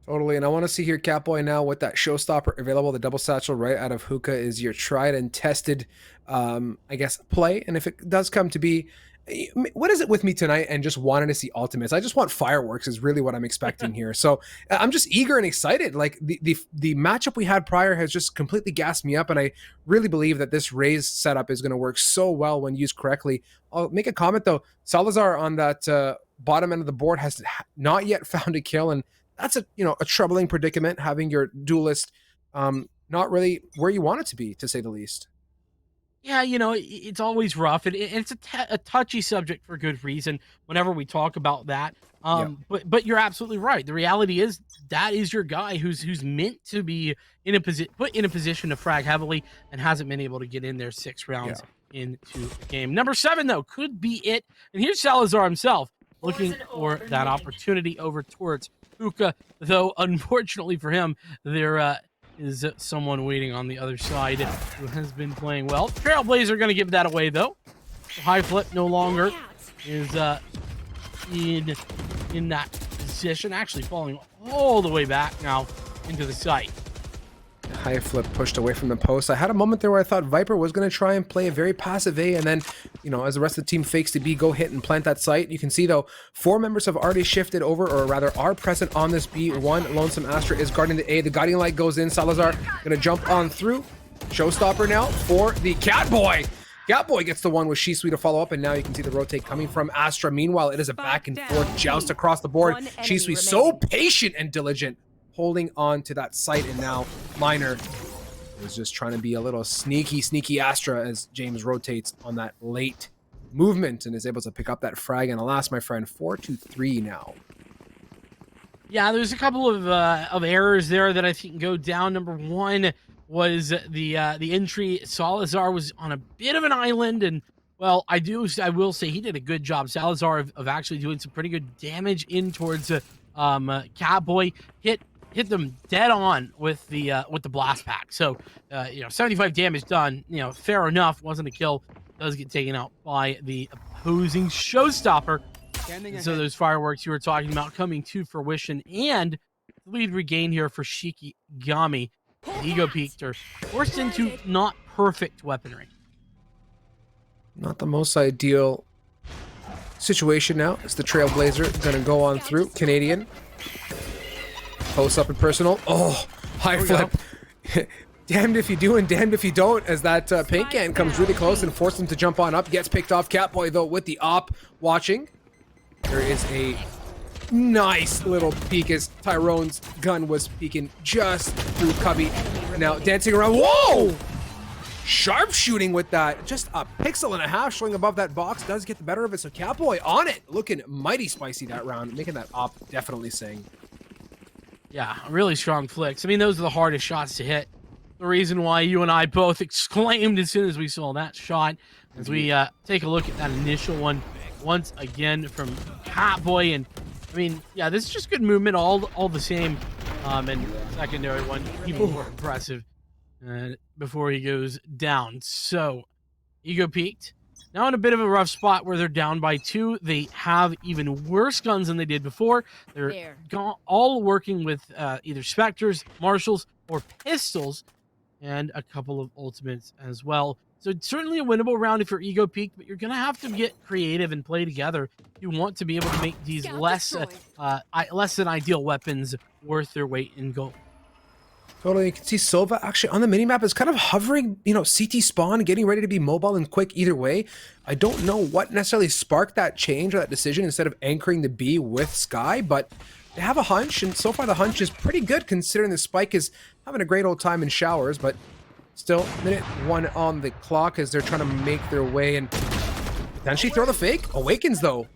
Totally, and I want to see here Catboy now with that showstopper available. The double satchel right out of Hookah is your tried and tested, I guess, play. And if it does come to be, what is it with me tonight and just wanting to see ultimates? I just want fireworks is really what I'm expecting here. So I'm just eager and excited. Like the matchup we had prior has just completely gassed me up, and I really believe that this Raze setup is going to work so well when used correctly. I'll make a comment though. Salazar on that bottom end of the board has not yet found a kill, and that's a troubling predicament, having your duelist not really where you want it to be, to say the least. Yeah, it's always rough, and it's a touchy subject for good reason whenever we talk about that. But you're absolutely right. The reality is that is your guy who's meant to be put in a position to frag heavily and hasn't been able to get in there 6 rounds into the game. Number 7 though could be it, and here's Salazar himself looking for that opportunity over towards Hookah, though unfortunately for him, there is someone waiting on the other side who has been playing well. Trailblazer going to give that away, though. The high flip no longer is in that position, actually falling all the way back now into the site. High flip pushed away from the post. I had a moment there where I thought Viper was going to try and play a very passive A, and then, as the rest of the team fakes to B, go hit and plant that site. You can see, though, 4 members have already shifted over, or rather are present on this B. One Lonesome Astra is guarding the A. The guiding light goes in. Salazar going to jump on through. Showstopper now for the Catboy. Catboy gets the one with Shisui to follow up, and now you can see the rotate coming from Astra. Meanwhile, it is a back and forth joust across the board. Shisui so patient and diligent, holding on to that site, and now Miner is just trying to be a little sneaky Astra as James rotates on that late movement and is able to pick up that frag. And alas, my friend, 4-3 now. Yeah, there's a couple of errors there that I think go down. Number 1 was the entry. Salazar was on a bit of an island, and well, I will say he did a good job, Salazar, of actually doing some pretty good damage in towards Catboy. Hit them dead on with the blast pack. So 75 damage done. Fair enough. Wasn't a kill. Does get taken out by the opposing showstopper. So those fireworks you were talking about coming to fruition, and lead regain here for Shikigami. Ego peaked or forced into not perfect weaponry. Not the most ideal situation now. It's the Trailblazer going to go on through. Canadian. Post up and personal. Oh, high flip. Damned if you do and damned if you don't, as that paint can comes really close and forces him to jump on up. Gets picked off. Catboy, though, with the op watching. There is a nice little peek as Tyrone's gun was peeking just through Cubby. Now dancing around. Whoa! Sharp shooting with that. Just a pixel and a half showing above that box. Does get the better of it. So Catboy on it. Looking mighty spicy that round. Making that op definitely sing. Yeah, really strong flicks. I mean, those are the hardest shots to hit. The reason why you and I both exclaimed as soon as we saw that shot, as we take a look at that initial one once again from Catboy. And I mean, yeah, this is just good movement all the same. And secondary one even more impressive before he goes down. So Ego peaked. now in a bit of a rough spot where they're down by 2. They have even worse guns than they did before. They're There. all working with either Spectres, Marshals, or pistols, and a couple of ultimates as well. So it's certainly a winnable round if you're ego peaked, but you're gonna have to get creative and play together. You want to be able to make these Scout less less than ideal weapons worth their weight in gold. Totally. You can see Silva actually on the minimap is kind of hovering, CT spawn, getting ready to be mobile and quick either way. I don't know what necessarily sparked that change or that decision instead of anchoring the B with Sky, but they have a hunch, and so far the hunch is pretty good considering the Spike is having a great old time in showers, but still, minute 1 on the clock as they're trying to make their way and potentially throw the fake. Awakens, though.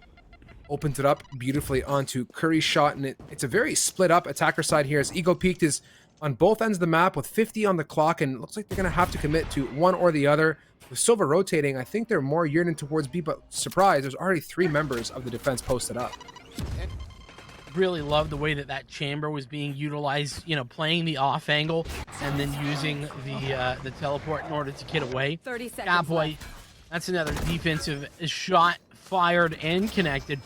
Opens it up beautifully onto Curry's shot, and it's a very split up attacker side here as Ego Peaked is on both ends of the map with 50 on the clock, and it looks like they're going to have to commit to one or the other. With Silva rotating, I think they're more yearning towards B, but surprise, there's already 3 members of the defense posted up. Really love the way that chamber was being utilized, playing the off angle and then using the teleport in order to get away. 30 seconds That boy, left. that's another defensive shot fired and connected.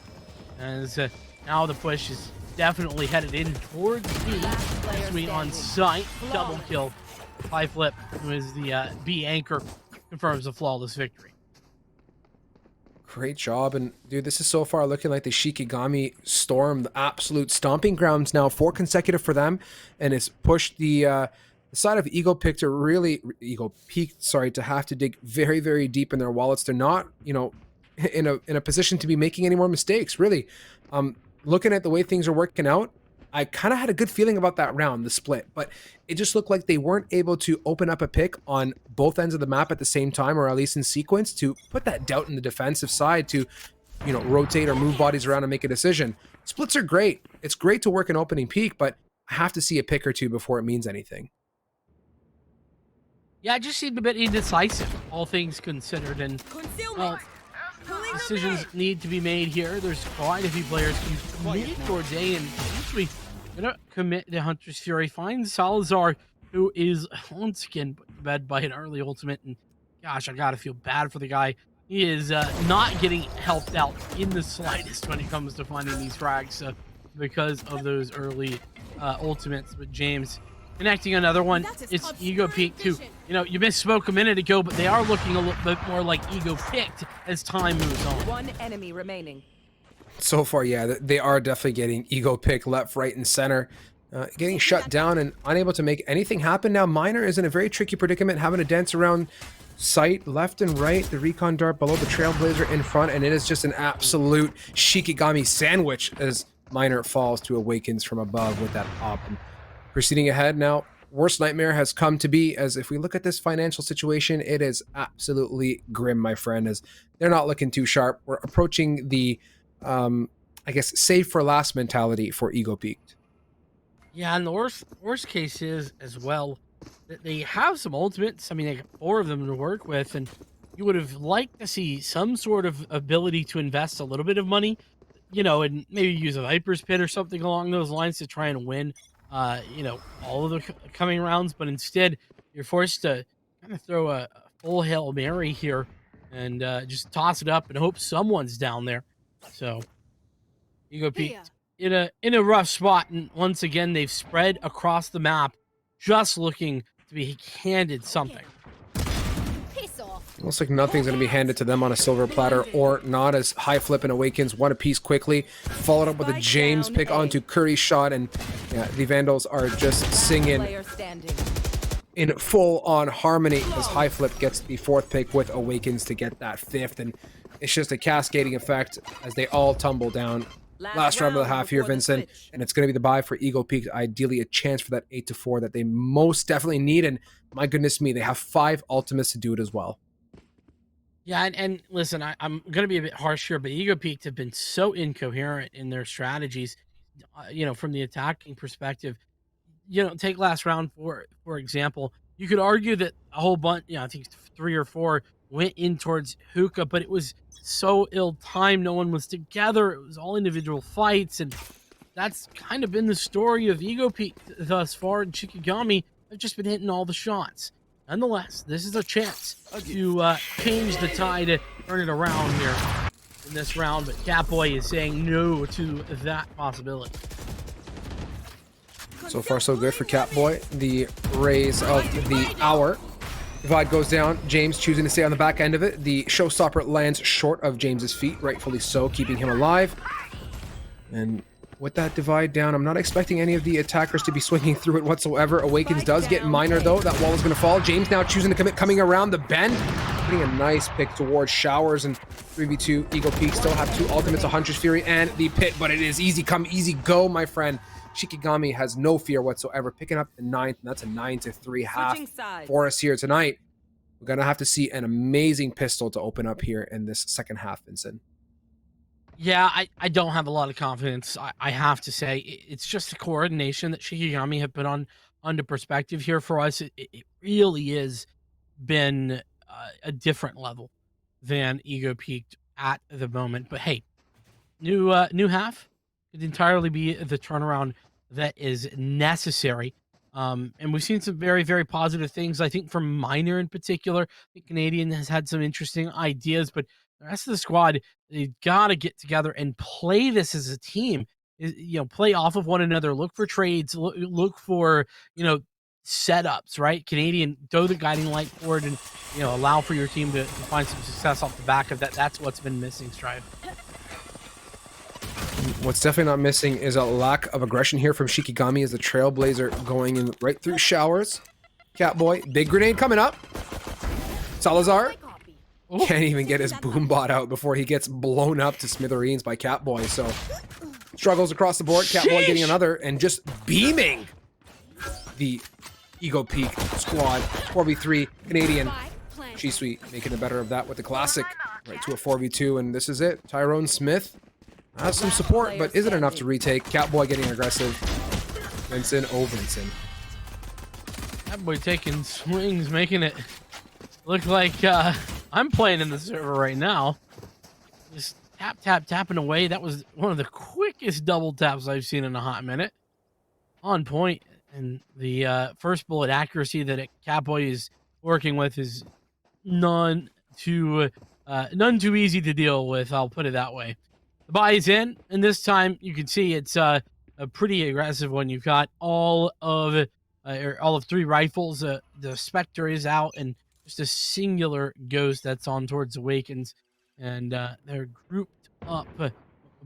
As now the push is definitely headed in towards B. Last player Sweet on standing. sight, double kill. High flip, who is the B anchor, confirms a flawless victory. Great job, and dude, this is so far looking like the Shikigami Storm, the absolute stomping grounds now, 4 consecutive for them, and it's pushed the side of Ego Peaked to have to dig very, very deep in their wallets. They're not, in a position to be making any more mistakes, really. Looking at the way things are working out, I kind of had a good feeling about that round, the split, but it just looked like they weren't able to open up a pick on both ends of the map at the same time, or at least in sequence, to put that doubt in the defensive side to, rotate or move bodies around and make a decision. Splits are great. It's great to work an opening peak, but I have to see a pick or two before it means anything. Yeah, it just seemed a bit indecisive, all things considered, and decisions need to be made here. There's quite a few players committed towards A, and usually gonna commit to Hunter's Fury. Finds Salazar, who is once again put to bed by an early ultimate, and gosh, I gotta feel bad for the guy. He is not getting helped out in the slightest when it comes to finding these frags because of those early ultimates. But James connecting another one. It's Ego Peak too. You misspoke a minute ago, but they are looking a little bit more like Ego Picked as time moves on. 1 enemy remaining. So far, yeah, they are definitely getting Ego Pick left, right, and center. Getting shut down and unable to make anything happen. Now, Miner is in a very tricky predicament, having to dance around sight left and right. The recon dart below, the Trailblazer in front, and it is just an absolute Shikigami sandwich as Miner falls to Awakens from above with that op. And proceeding ahead now, worst nightmare has come to be, as if we look at this financial situation, it is absolutely grim, my friend, as they're not looking too sharp. We're approaching the, I guess, save for last mentality for Ego Peaked. Yeah, and the worst case is as well that they have some ultimates. I mean, they got 4 of them to work with, and you would have liked to see some sort of ability to invest a little bit of money, and maybe use a Viper's Pit or something along those lines to try and win, all of the coming rounds. But instead, you're forced to kind of throw a full Hail Mary here and just toss it up and hope someone's down there. So, Ego Peaked in a rough spot, and once again they've spread across the map, just looking to be handed something. Looks like nothing's going to be handed to them on a silver platter or not, as High Flip and Awakens one apiece quickly, followed up with a James pick onto Curry's shot, and yeah, the Vandals are just singing in full-on harmony as High Flip gets the 4th pick with Awakens to get that 5th, and it's just a cascading effect as they all tumble down. Last round of the half here, Vincent, and it's going to be the bye for Ego Peak. Ideally, a chance for that 8-4 that they most definitely need, and my goodness me, they have 5 ultimates to do it as well. Yeah, and listen, I'm going to be a bit harsh here, but Ego Peak have been so incoherent in their strategies, from the attacking perspective. Take last round, for example. You could argue that a whole bunch, I think 3 or 4 went in towards Hookah, but it was so ill-timed. No one was together. It was all individual fights, and that's kind of been the story of Ego Peak thus far. And Shikigami have just been hitting all the shots. Nonetheless, this is a chance to change the tide turn it around here in this round, but Catboy is saying no to that possibility. So far, so good for Catboy. The raise of the hour. Divide goes down. James choosing to stay on the back end of it. The showstopper lands short of James's feet, rightfully so, keeping him alive. And with that divide down, I'm not expecting any of the attackers to be swinging through it whatsoever. Awakens does get Miner, though. That wall is going to fall. James now choosing to commit, coming around the bend. Putting a nice pick towards Showers, and 3v2. Eagle Peak still have two ultimates, a Hunter's Fury and the Pit, but it is easy come, easy go, my friend. Shikigami has no fear whatsoever, picking up the 9th, and that's a 9-3 half for us here tonight. We're going to have to see an amazing pistol to open up here in this second half, Vincent. Yeah, I don't have a lot of confidence. I have to say, it's just the coordination that Shikigami have put on under perspective here for us. It really is been a different level than Ego Peaked at the moment. But hey, new half could entirely be the turnaround that is necessary. And we've seen some very, very positive things. I think from Miner in particular, the Canadian has had some interesting ideas, but the rest of the squad, they got to get together and play this as a team. Play off of one another, look for trades, look for, setups, right? Canadian, throw the guiding light forward and, allow for your team to find some success off the back of that. That's what's been missing, Strive. What's definitely not missing is a lack of aggression here from Shikigami as the Trailblazer going in right through Showers. Catboy, big grenade coming up. Salazar can't even get his boombot out before he gets blown up to smithereens by Catboy. So struggles across the board. Catboy getting another and just beaming the Ego Peak squad. 4v3 Canadian. G-Suite making the better of that with the classic. Right to a 4v2, and this is it. Tyrone Smith has some support, but isn't enough to retake. Catboy getting aggressive. Vincent, oh Vincent. Catboy taking swings, making it look like I'm playing in the server right now. Just tapping away. That was one of the quickest double taps I've seen in a hot minute. On point, and the first bullet accuracy that Catboy is working with is none too easy to deal with. I'll put it that way. The buy is in, and this time you can see it's a pretty aggressive one. You've got all of 3 rifles. The Spectre is out, and just a singular Ghost that's on towards Awakens, and they're grouped up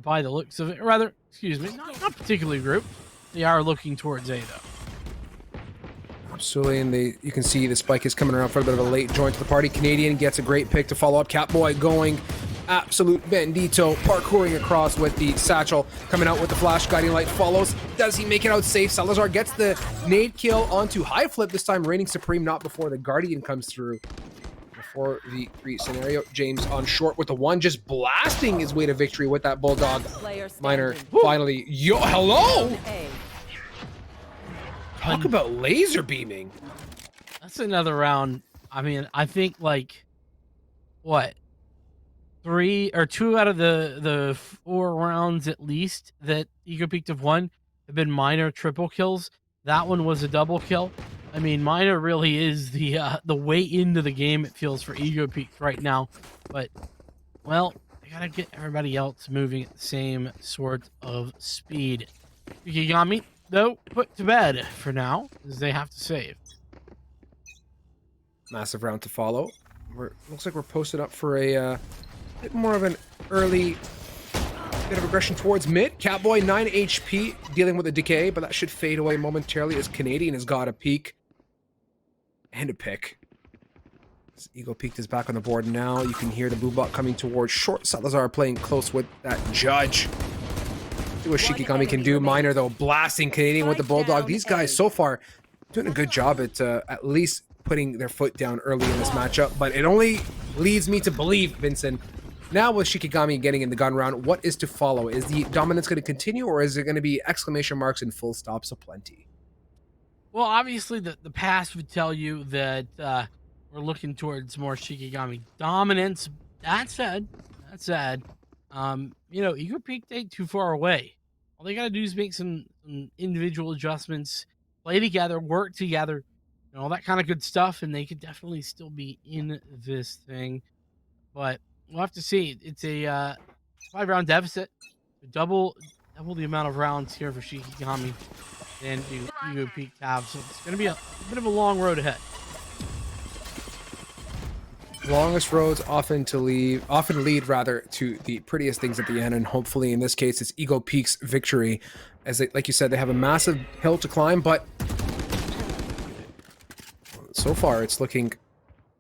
by the looks of it. Rather, excuse me, not particularly grouped. They are looking towards A, though. Absolutely, and you can see the spike is coming around for a bit of a late joint to the party. Canadian gets a great pick to follow up. Catboy going absolute bandito, parkouring across with the satchel, coming out with the flash. Guiding light follows. Does he make it out safe? Salazar gets the nade kill onto high flip, this time reigning supreme, not before the Guardian comes through. Before the 3 scenario, James on short with the 1, just blasting his way to victory with that Bulldog. Miner finally, hello! Talk about laser beaming. That's another round. I mean, I think what? 2 out of the 4 rounds at least that Ego Peaked have won have been Miner triple kills. That one was a double kill. I mean, Miner really is the way into the game, it feels, for Ego Peaked right now. But, well, they gotta get everybody else moving at the same sort of speed. Shikigami, though, put to bed for now, as they have to save. Massive round to follow. Looks like we're posted up for a bit more of an early bit of aggression towards mid. Catboy 9 HP dealing with a decay, but that should fade away momentarily as Canadian has got a peek and a pick. Ego Peaked is back on the board now. You can hear the boombot coming towards short. Salazar playing close with that Judge. See what Shikigami can do. Miner, though, blasting Canadian with the Bulldog. These guys so far doing a good job at least putting their foot down early in this matchup, but it only leads me to believe, Vincent, now with Shikigami getting in the gun round, what is to follow? Is the dominance going to continue, or is it going to be exclamation marks and full stops aplenty? Well, obviously, the past would tell you that we're looking towards more Shikigami dominance. That said, Ego Peaked ain't too far away. All they got to do is make some individual adjustments, play together, work together, all that kind of good stuff, and they could definitely still be in this thing. But we'll have to see. It's a 5-round deficit. Double the amount of rounds here for Shikigami than do Ego Peak have. So it's going to be a bit of a long road ahead. Longest roads often lead rather to the prettiest things at the end, and hopefully in this case it's Ego Peak's victory, as they, like you said, they have a massive hill to climb, but so far it's looking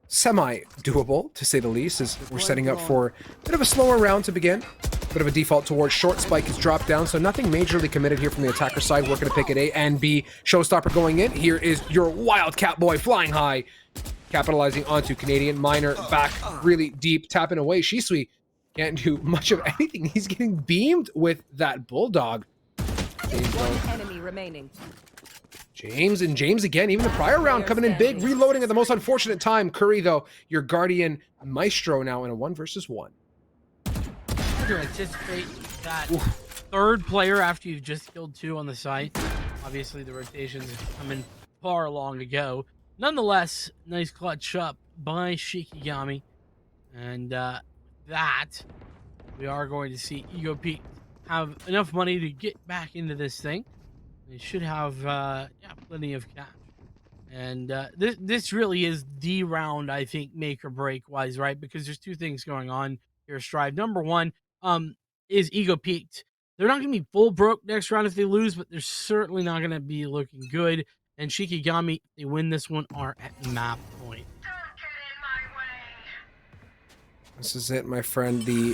semi-doable, to say the least, as we're setting up for a bit of a slower round to begin. Bit of a default towards short. Spike is dropped down, so nothing majorly committed here from the attacker side. Working to pick at A and B. Showstopper going in. Here is your Wildcat boy flying high, capitalizing onto Canadian. Miner back really deep, tapping away. Shisui can't do much of anything. He's getting beamed with that Bulldog. One enemy remaining. James again, even the prior round coming in big, reloading at the most unfortunate time. Curry, though, your Guardian Maestro now in a 1 versus 1. To anticipate that third player after you've just killed 2 on the site. Obviously, the rotations have come in far long ago. Nonetheless, nice clutch up by Shikigami. And that, we are going to see Ego Peak have enough money to get back into this thing. They should have plenty of cash. And this really is the round, I think, make or break wise, right? Because there's 2 things going on here, Strive. Number 1, is Ego Peaked. They're not going to be full broke next round if they lose, but they're certainly not going to be looking good. And Shikigami, if they win this one, are at map point. This is it, my friend. The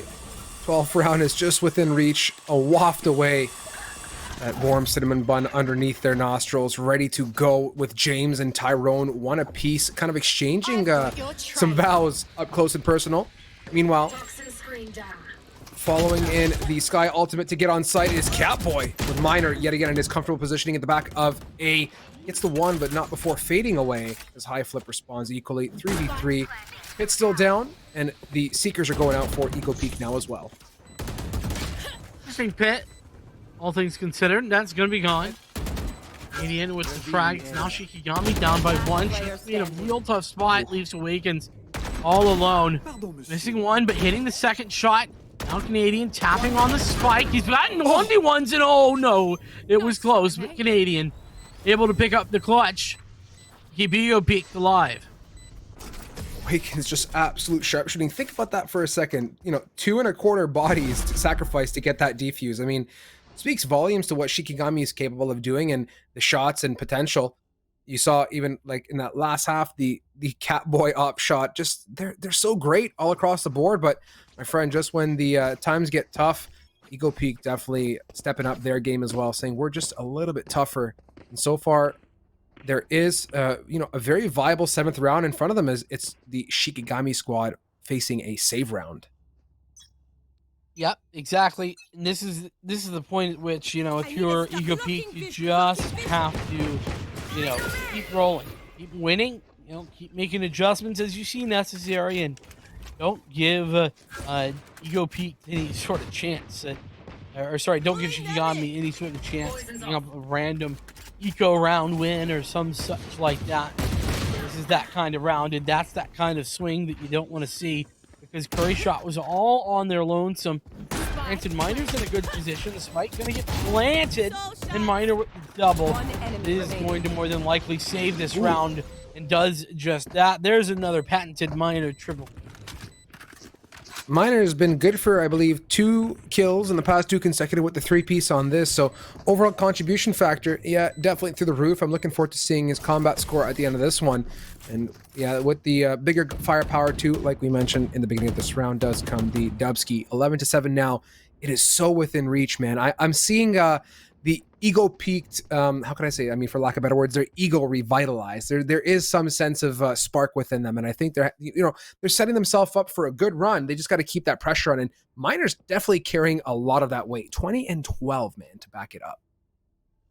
12th round is just within reach, a waft away. That warm cinnamon bun underneath their nostrils, ready to go with James and Tyrone, one apiece, kind of exchanging some vows up close and personal. Meanwhile, following in the Sky ultimate to get on site is Catboy, with Miner yet again in his comfortable positioning at the back of A. Gets the 1, but not before fading away, as High Flip responds equally. 3v3, Pit's still down, and the Seekers are going out for Ego Peak now as well. Interesting Pit. All things considered, that's going to be gone. Canadian with the frags. Now Shikigami down by 1. She's in a real tough spot. Leaves Awakens all alone. Missing 1, but hitting the second shot. Now Canadian tapping on the spike. He's gotten 1v1s, and oh no, it was close. But Canadian able to pick up the clutch. Keep Ego Peak alive. Awakens just absolute sharpshooting. Think about that for a second. 2 1/4 bodies to sacrifice to get that defuse. I mean, speaks volumes to what Shikigami is capable of doing and the shots and potential. You saw even like in that last half, the Catboy op shot, just they're so great all across the board. But my friend, just when the times get tough, Ego Peak definitely stepping up their game as well, saying we're just a little bit tougher. And so far, there is a very viable 7th round in front of them, as it's the Shikigami squad facing a save round. Yep, exactly. And this is the point at which, if you're Ego Peak, you just have to, keep rolling, keep winning, keep making adjustments as you see necessary, and don't give Ego Peak any sort of chance. Don't give Shikigami any sort of chance to pick up a random eco round win or some such like that. This is that kind of round, and that's that kind of swing that you don't want to see, because Curry shot was all on their lonesome. Granted, Miner's in a good position. The spike going to get planted, and Miner with the double is going to more than likely save this round, and does just that. There's another patented Miner triple. Miner has been good for, I believe, 2 kills in the past 2 consecutive with the 3-piece on this. So overall contribution factor, yeah, definitely through the roof. I'm looking forward to seeing his combat score at the end of this one. And yeah, with the bigger firepower too, like we mentioned in the beginning of this round, does come the Dubsky. 11-7 now. It is so within reach, man. I'm seeing the ego peaked, how can I say, I mean, for lack of better words, their ego revitalized. There is some sense of spark within them, and I think they're setting themselves up for a good run. They just got to keep that pressure on, and Miner's definitely carrying a lot of that weight. 20-12, man, to back it up.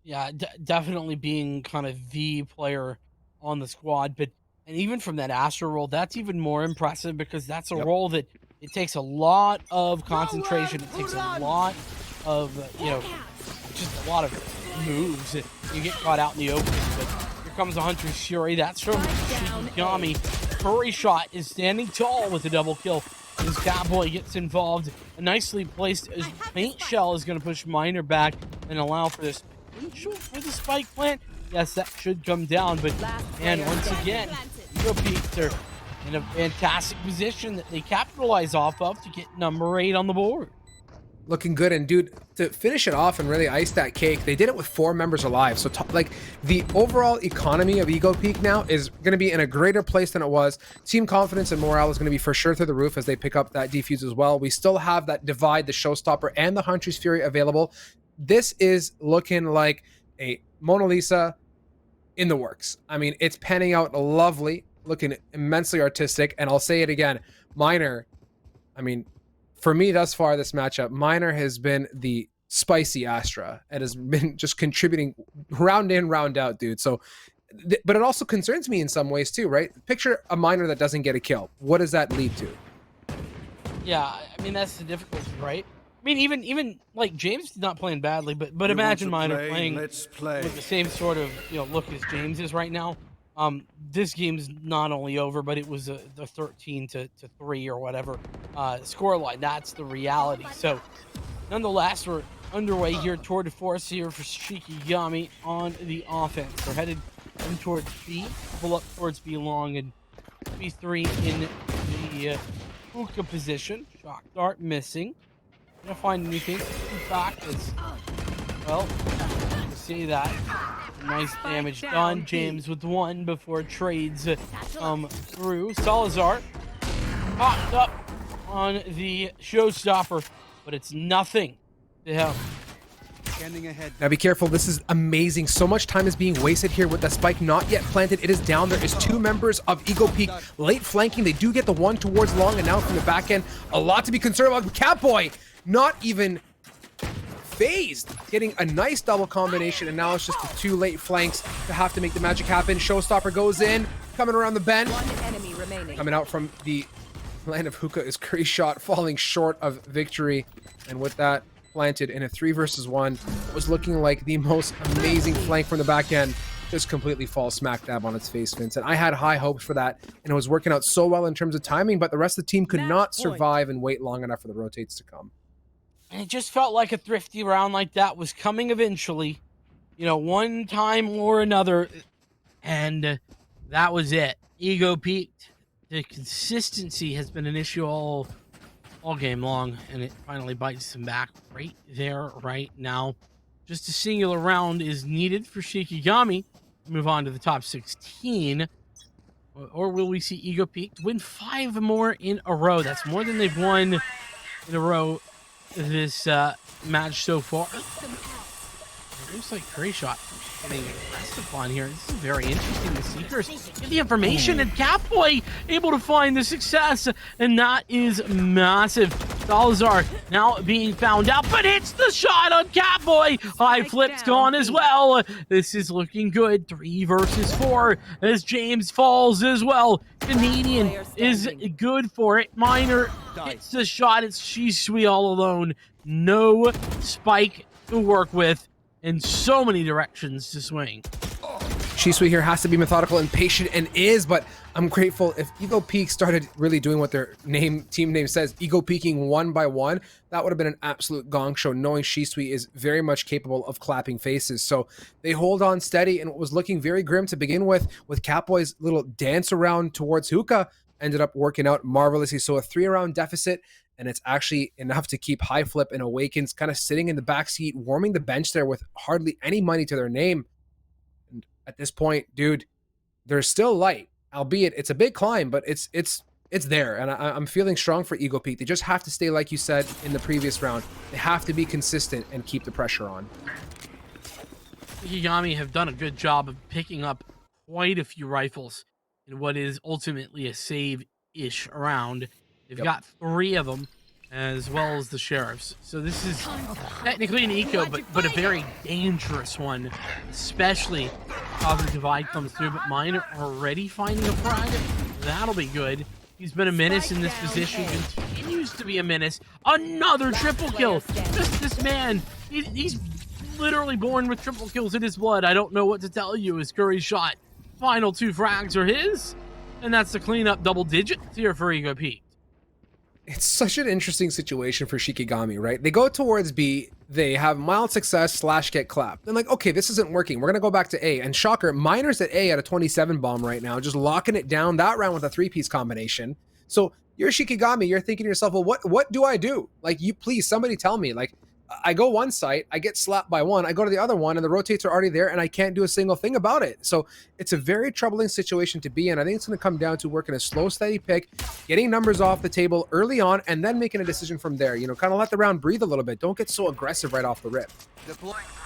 Yeah, definitely being kind of the player on the squad, and even from that Astro role, that's even more impressive, because that's a role that it takes a lot of concentration. It takes a lot of, just a lot of moves. You get caught out in the open, but here comes the Hunter's Fury. That's from Shikigami. Curry shot is standing tall with a double kill. as Cowboy gets involved. A nicely placed paint shell is going to push Miner back and allow for this potential for the spike plant. Yes, that should come down, but and once again, Eagle Peaks are in a fantastic position that they capitalize off of to get number 8 on the board. Looking good, and dude, to finish it off and really ice that cake, they did it with 4 members alive. So like the overall economy of Ego Peak now is going to be in a greater place than it was. Team confidence and morale is going to be for sure through the roof as they pick up that defuse as well. We still have that Divide, the Showstopper, and the Hunter's Fury available. This is looking like a Mona Lisa in the works. I mean, it's panning out lovely, looking immensely artistic, and I'll say it again, Miner, I mean, for me thus far, this matchup, Miner has been the spicy Astra and has been just contributing round in, round out, dude. So, but it also concerns me in some ways too, right? Picture a Miner that doesn't get a kill. What does that lead to? Yeah, I mean, that's the difficulty, right? I mean, even like James is not playing badly, but imagine Miner playing with the same sort of look as James is right now. This game's not only over, but it was the 13-3 or whatever scoreline. That's the reality. So, nonetheless, we're underway here toward the force here for Shikigami on the offense. We're headed in towards B, pull up towards B long, and B3 in the hookah position. Shock dart missing. Gonna find anything. In fact, as well, you see that. Nice damage done. James with 1 before trades come through. Salazar popped up on the Showstopper, but it's nothing to him. Now be careful, this is amazing. So much time is being wasted here with the spike not yet planted. It is down. There is 2 members of Ego Peak late flanking. They do get the 1 towards long, and now from the back end, a lot to be concerned about. Catboy not even phased, getting a nice double combination, and now it's just the 2 late flanks to have to make the magic happen. Showstopper goes in, coming around the bend. 1 enemy remaining. Coming out from the land of hookah is Curry Shot, falling short of victory, and with that planted in a 3 versus 1, it was looking like the most amazing flank from the back end just completely falls smack dab on its face, Vincent. I had high hopes for that, and it was working out so well in terms of timing, but the rest of the team could not survive and wait long enough for the rotates to come. And it just felt like a thrifty round like that was coming eventually, one time or another, and that was it. Ego peaked. The consistency has been an issue all game long, and it finally bites them back right there, right now. Just a singular round is needed for Shikigami to move on to the top 16. Or will we see Ego Peak win 5 more in a row? That's more than they've won in a row this match so far. It looks like Curry Shot getting pressed upon here. This is very interesting. The Seekers get the information, and Catboy able to find the success, and that is massive. Salazar now being found out, but hits the shot on Catboy. High flip's gone as well. This is looking good. 3 versus 4 as James falls as well. Canadian is good for it. Miner hits the shot. It's Shisui all alone. No spike to work with, and so many directions to swing. Shisui here has to be methodical and patient, and is, but I'm grateful. If Ego Peak started really doing what their team name says, Ego Peaking 1 by 1, that would have been an absolute gong show, knowing Shisui is very much capable of clapping faces. So they hold on steady, and what was looking very grim to begin with Catboy's little dance around towards Hookah, ended up working out marvelously. So a 3-round deficit, and it's actually enough to keep High Flip and Awakens kind of sitting in the backseat, warming the bench there with hardly any money to their name. And at this point, dude, there's still light, albeit it's a big climb, but it's there, and I'm feeling strong for Ego Peak. They just have to stay, like you said in the previous round, they have to be consistent and keep the pressure on. Shikigami have done a good job of picking up quite a few rifles in what is ultimately a save-ish round. They've got 3 of them, as well as the sheriffs. So this is technically an eco, but a very dangerous one, especially how the divide comes through. But Miner already finding a frag. That'll be good. He's been a menace in this position, continues to be a menace. Another triple kill. This man, he's literally born with triple kills in his blood. I don't know what to tell you. As Curry Shot, final 2 frags are his, and that's the cleanup double digits here for Ego Peak. It's such an interesting situation for Shikigami, right? They go towards B, they have mild success slash get clapped. They're like, okay, this isn't working. We're gonna go back to A. And shocker, Miner's at A at a 27 bomb right now, just locking it down that round with a 3-piece combination. So you're Shikigami, you're thinking to yourself, well, what do I do? Like, you please, somebody tell me. Like, I go one site, I get slapped by one, I go to the other one, and the rotates are already there, and I can't do a single thing about it. So it's a very troubling situation to be in. I think it's going to come down to working a slow, steady pick, getting numbers off the table early on, and then making a decision from there. You know, kind of let the round breathe a little bit. Don't get so aggressive right off the rip.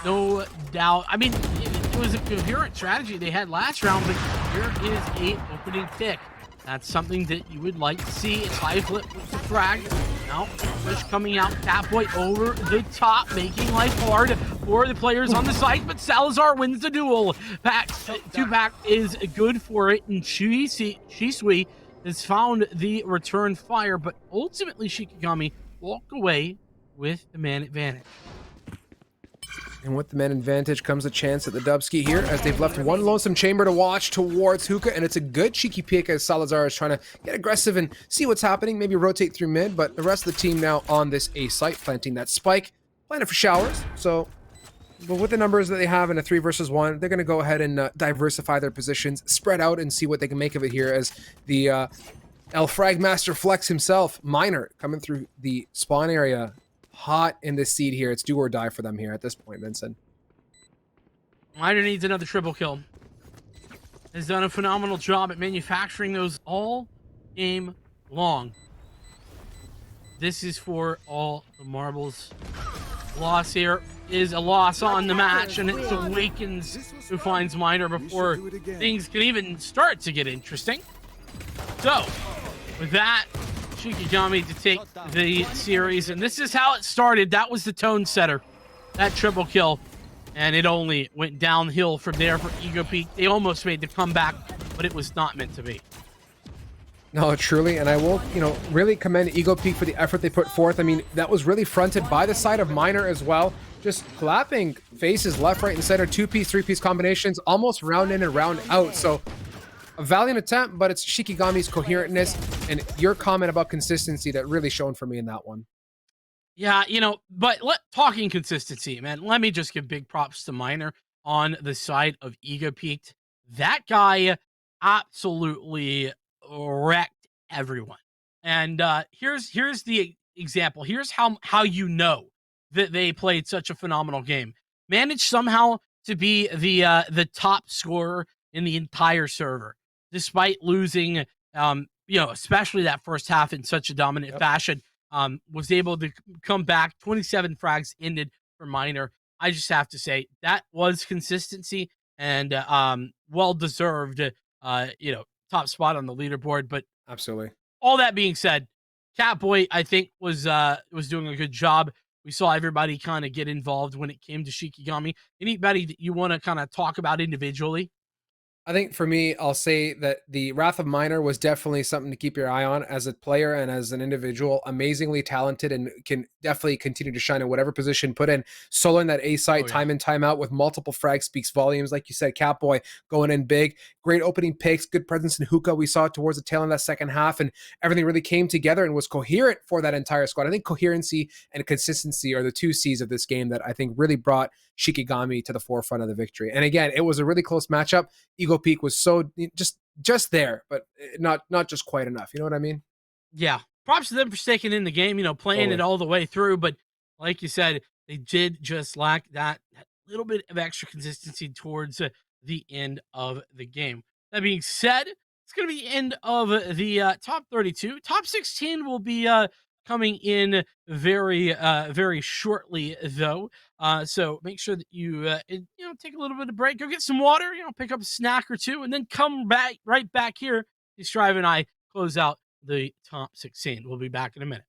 No doubt. I mean, it was a coherent strategy they had last round, but here is a opening pick. That's something that you would like to see. It's high flip with the frag. Now, push coming out. Catboy over the top, making life hard for the players on the site, but Salazar wins the duel. Two-pack is good for it, and Shisui has found the return fire, but ultimately Shikigami walk away with the man advantage. And with the man advantage comes a chance at the Dubsky here, as they've left one lonesome chamber to watch towards Hookah, and it's a good cheeky peek as Salazar is trying to get aggressive and see what's happening, maybe rotate through mid, but the rest of the team now on this A site, planting that spike, planning for showers. So, but with the numbers that they have in a 3 versus 1, they're going to go ahead and diversify their positions, spread out, and see what they can make of it here as the El Frag Master Flex himself, Miner, coming through the spawn area. Hot in this seed here. It's do or die for them here at this point, Vincent. Miner needs another triple kill. Has done a phenomenal job at manufacturing those all game long. This is for all the marbles. Loss here is a loss on the match, and it's Awakens who finds Miner before things can even start to get interesting. So, with that, Shikigami to take the series, and this is how it started. That was the tone setter, that triple kill, and it only went downhill from there for Ego Peak. They almost made the comeback, but it was not meant to be. No, truly, and I will, really commend Ego Peak for the effort they put forth. I mean, that was really fronted by the side of Miner as well. Just clapping faces left, right, and center, 2-piece, 3-piece combinations, almost round in and round out. So a valiant attempt, but it's Shikigami's coherentness and your comment about consistency that really shone for me in that one. Yeah, but talking consistency, man, let me just give big props to Miner on the side of Ego Peaked. That guy absolutely wrecked everyone. And here's the example. Here's how you know that they played such a phenomenal game. Managed somehow to be the top scorer in the entire server, despite losing, especially that first half in such a dominant fashion. Was able to come back. 27 frags ended for Miner. I just have to say that was consistency and well-deserved, top spot on the leaderboard. But absolutely, all that being said, Catboy, I think, was doing a good job. We saw everybody kind of get involved when it came to Shikigami. Anybody that you want to kind of talk about individually? I think for me, I'll say that the Wrath of Miner was definitely something to keep your eye on as a player and as an individual. Amazingly talented and can definitely continue to shine in whatever position put in. Soloing that A site time in, time out with multiple frags speaks volumes. Like you said, Catboy going in big. Great opening picks, good presence in Hookah. We saw it towards the tail end of that second half, and everything really came together and was coherent for that entire squad. I think coherency and consistency are the 2 C's of this game that I think really brought Shikigami to the forefront of the victory. And again, it was a really close matchup. Ego Peak was so just there, but not just quite enough. You know what I mean? Yeah. Props to them for sticking in the game, playing it all the way through. But like you said, they did just lack that little bit of extra consistency towards the end of the game. That being said, it's going to be the end of the top 32. Top 16 will be coming in very, very shortly, though. So make sure that you, take a little bit of break, go get some water, pick up a snack or two, and then come right back here to Strive and I close out the top 16. We'll be back in a minute.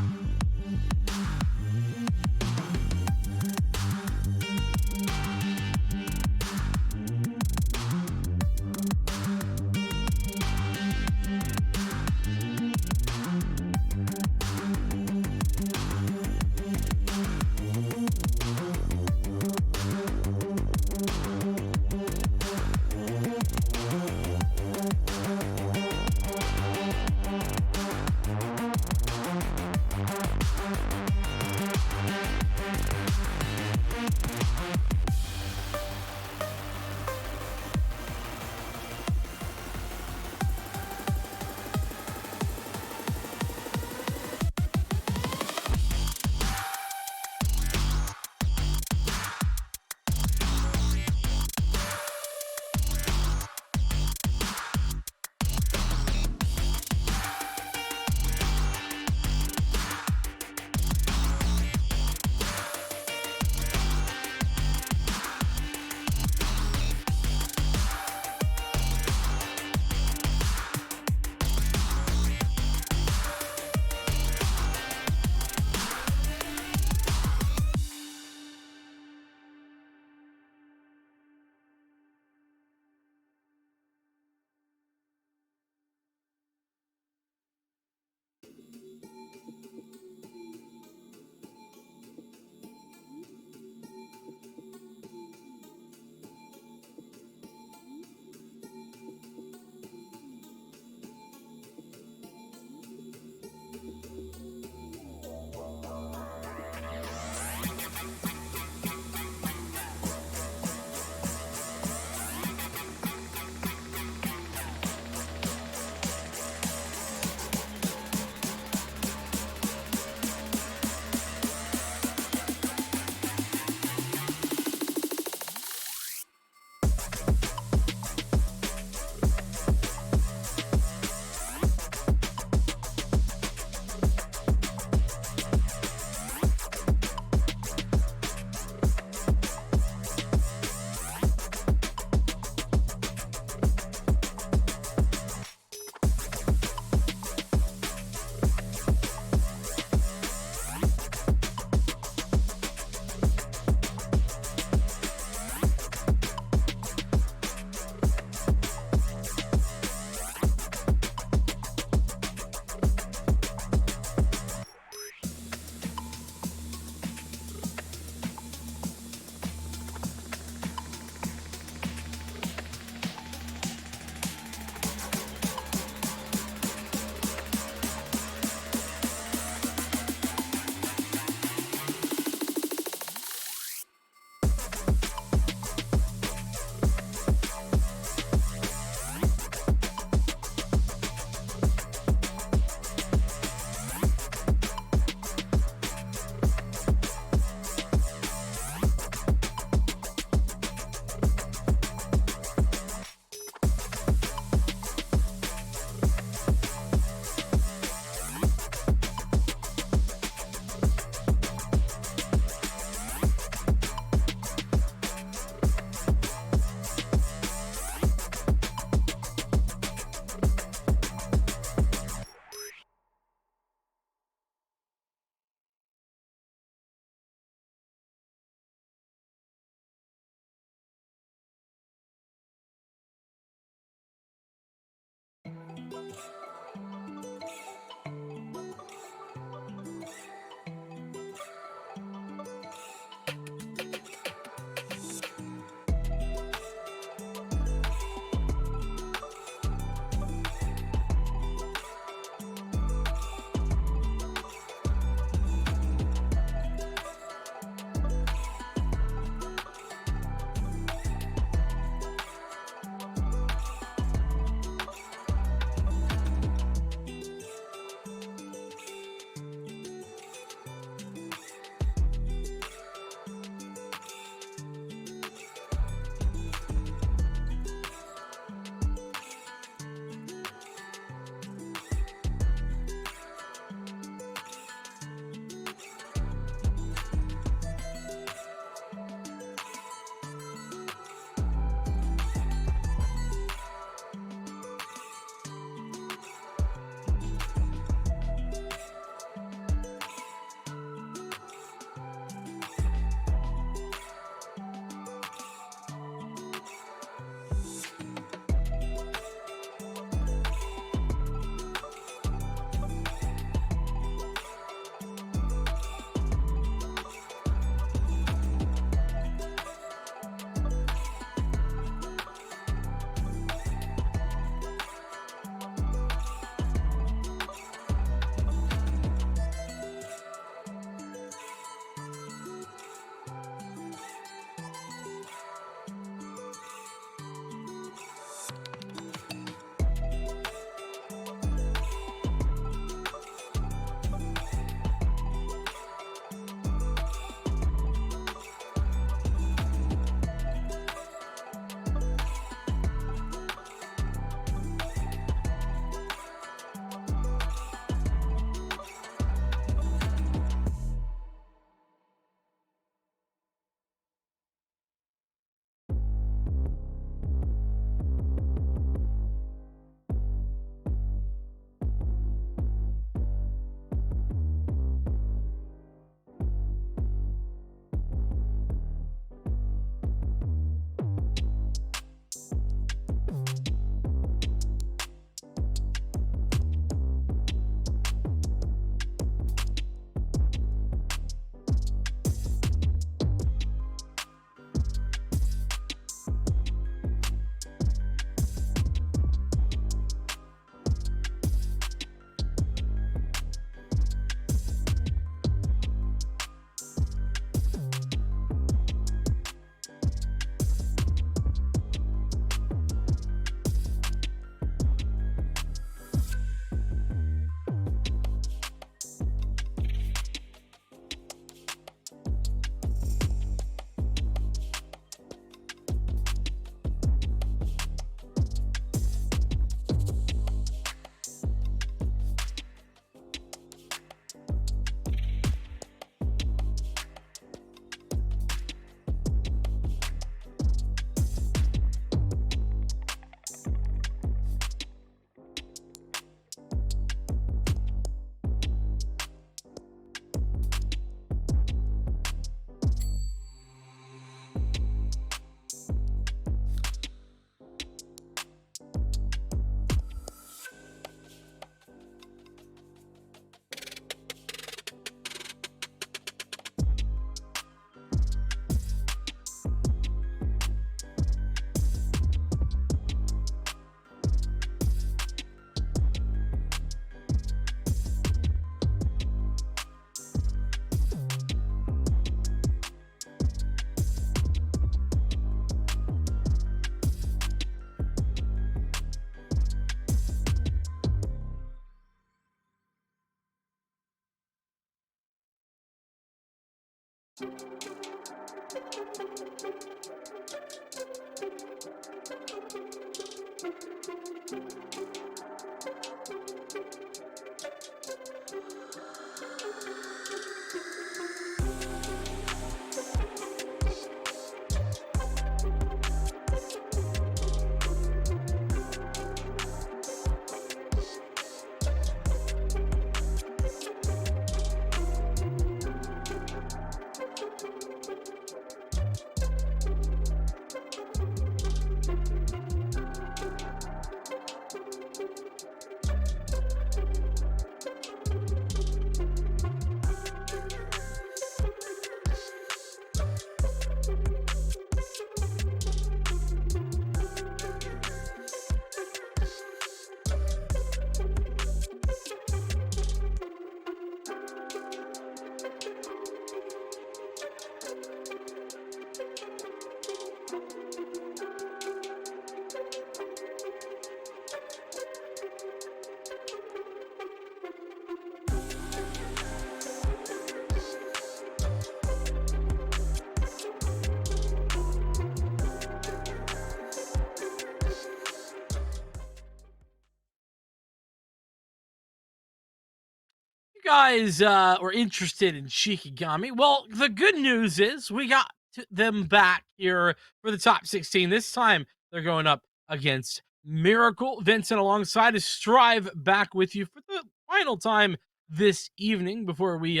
You guys were interested in Shikigami. Well, the good news is we got them back here for the top 16. This time they're going up against Miracle. Vincent alongside is Strive back with you for the final time this evening before we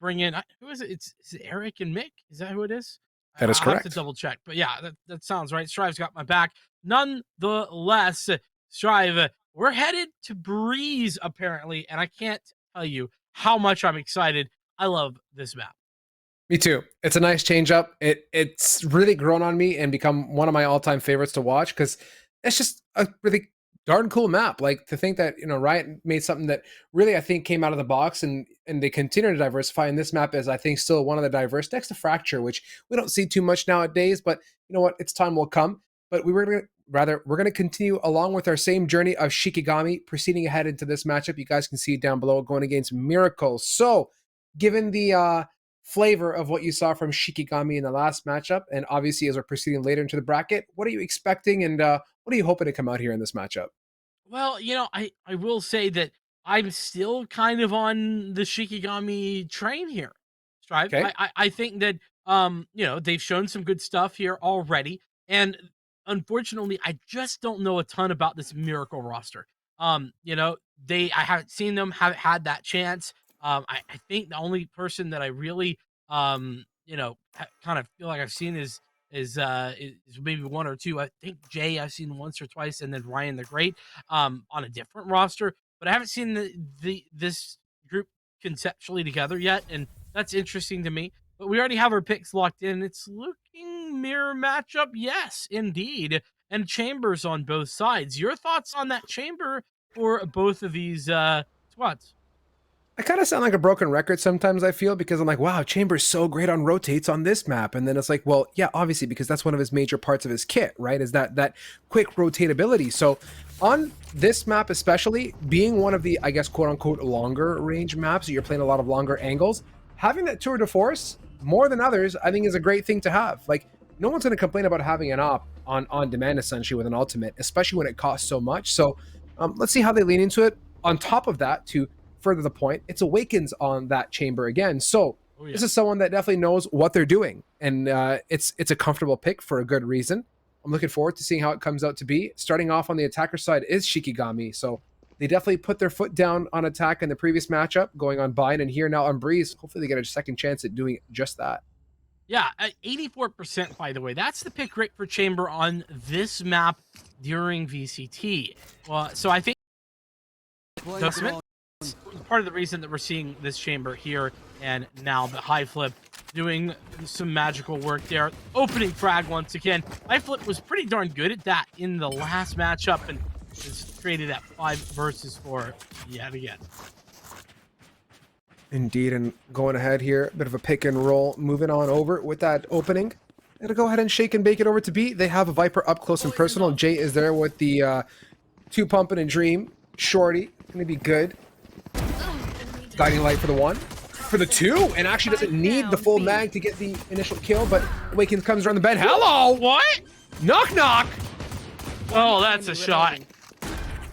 bring in who is it? Is it Eric and Mick? Is that who it is? That is I'll have to correct. double check. But yeah, that sounds right. Strive's got my back. Nonetheless, Strive, we're headed to Breeze apparently, and I can't tell you how much I'm excited. I love this map. Me too. It's a nice change up. It's really grown on me and become one of my all-time favorites to watch because it's just a really darn cool map. Like to think that, you know, Riot made something that really I think came out of the box and they continue to diversify. And this map is, I think, still one of the diverse next to Fracture, which we don't see too much nowadays, but you know what? Its time will come. But we're gonna continue along with our same journey of Shikigami, proceeding ahead into this matchup. You guys can see it down below, going against Miracle. So given the flavor of what you saw from Shikigami in the last matchup, and obviously as we're proceeding later into the bracket, what are you expecting and what are you hoping to come out here in this matchup? Well, I will say that I'm still kind of on the Shikigami train here. Strive. Okay. I think that they've shown some good stuff here already. And unfortunately, I just don't know a ton about this Miracle roster. I haven't seen them, haven't had that chance. I think the only person that I really kind of feel like I've seen is maybe one or two. I think Jay I've seen once or twice, and then Ryan the Great on a different roster. But I haven't seen this group conceptually together yet, and that's interesting to me. But we already have our picks locked in. It's looking mirror matchup, yes, indeed, and Chambers on both sides. Your thoughts on that Chamber for both of these squads? I kind of sound like a broken record sometimes, I feel, because I'm like, wow, Chamber's so great on rotates on this map. And then it's like, well, yeah, obviously, because that's one of his major parts of his kit, right? Is that quick rotatability. So on this map, especially being one of the, I guess, quote unquote, longer range maps, you're playing a lot of longer angles, having that tour de force more than others, I think is a great thing to have. Like, no one's going to complain about having an op on demand, essentially, with an ultimate, especially when it costs so much. So let's see how they lean into it. On top of that, to further the point, it's Awakens on that Chamber again. So this is someone that definitely knows what they're doing, and it's a comfortable pick for a good reason. I'm looking forward to seeing how it comes out to be. Starting off on the attacker side is Shikigami, so they definitely put their foot down on attack in the previous matchup, going on Bind, and here now on Breeze. Hopefully they get a second chance at doing just that. Yeah, 84%, by the way. That's the pick rate for Chamber on this map during VCT. Well, so I think part of the reason that we're seeing this Chamber here and now the high flip doing some magical work there. Opening frag once again. High flip was pretty darn good at that in the last matchup and is traded at 5 versus 4 yet again. Indeed, and going ahead here, a bit of a pick and roll, moving on over with that opening. Gonna go ahead and shake and bake it over to B. They have a Viper up close and personal. Jay is there with the 2 pumping and dream. Shorty, gonna be good. Guiding light for the 1. for the 2 and actually doesn't need the full mag to get the initial kill, but Awakens comes around the bend. Hello! What? Knock knock! Oh, that's a shot.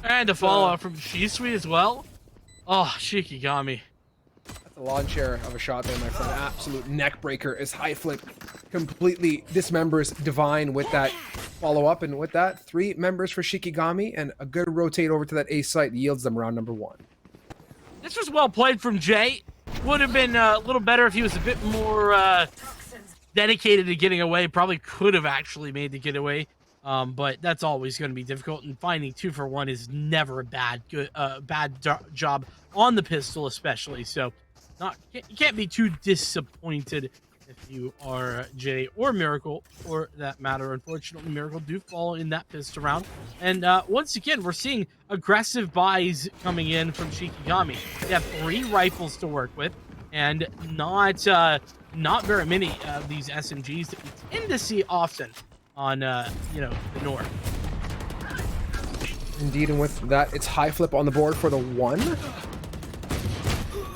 And a follow-up from Shisui as well. Oh, Shikigami. That's a lawn chair of a shot there, my friend. Absolute neck breaker as High Flip completely dismembers Divine with that follow-up. And with that, 3 members for Shikigami and a good rotate over to that A site yields them round number 1. This was well played from Jay. Would have been a little better if he was a bit more dedicated to getting away. Probably could have actually made the getaway. But that's always going to be difficult, and finding 2 for 1 is never a bad job on the pistol, especially. So, you can't be too disappointed if you are Jay or Miracle, for that matter. Unfortunately, Miracle do fall in that pistol round, and once again, we're seeing aggressive buys coming in from Shikigami. They have 3 rifles to work with, and not very many of these SMGs that we tend to see often on the north. Indeed, and with that, it's High Flip on the board for the 1.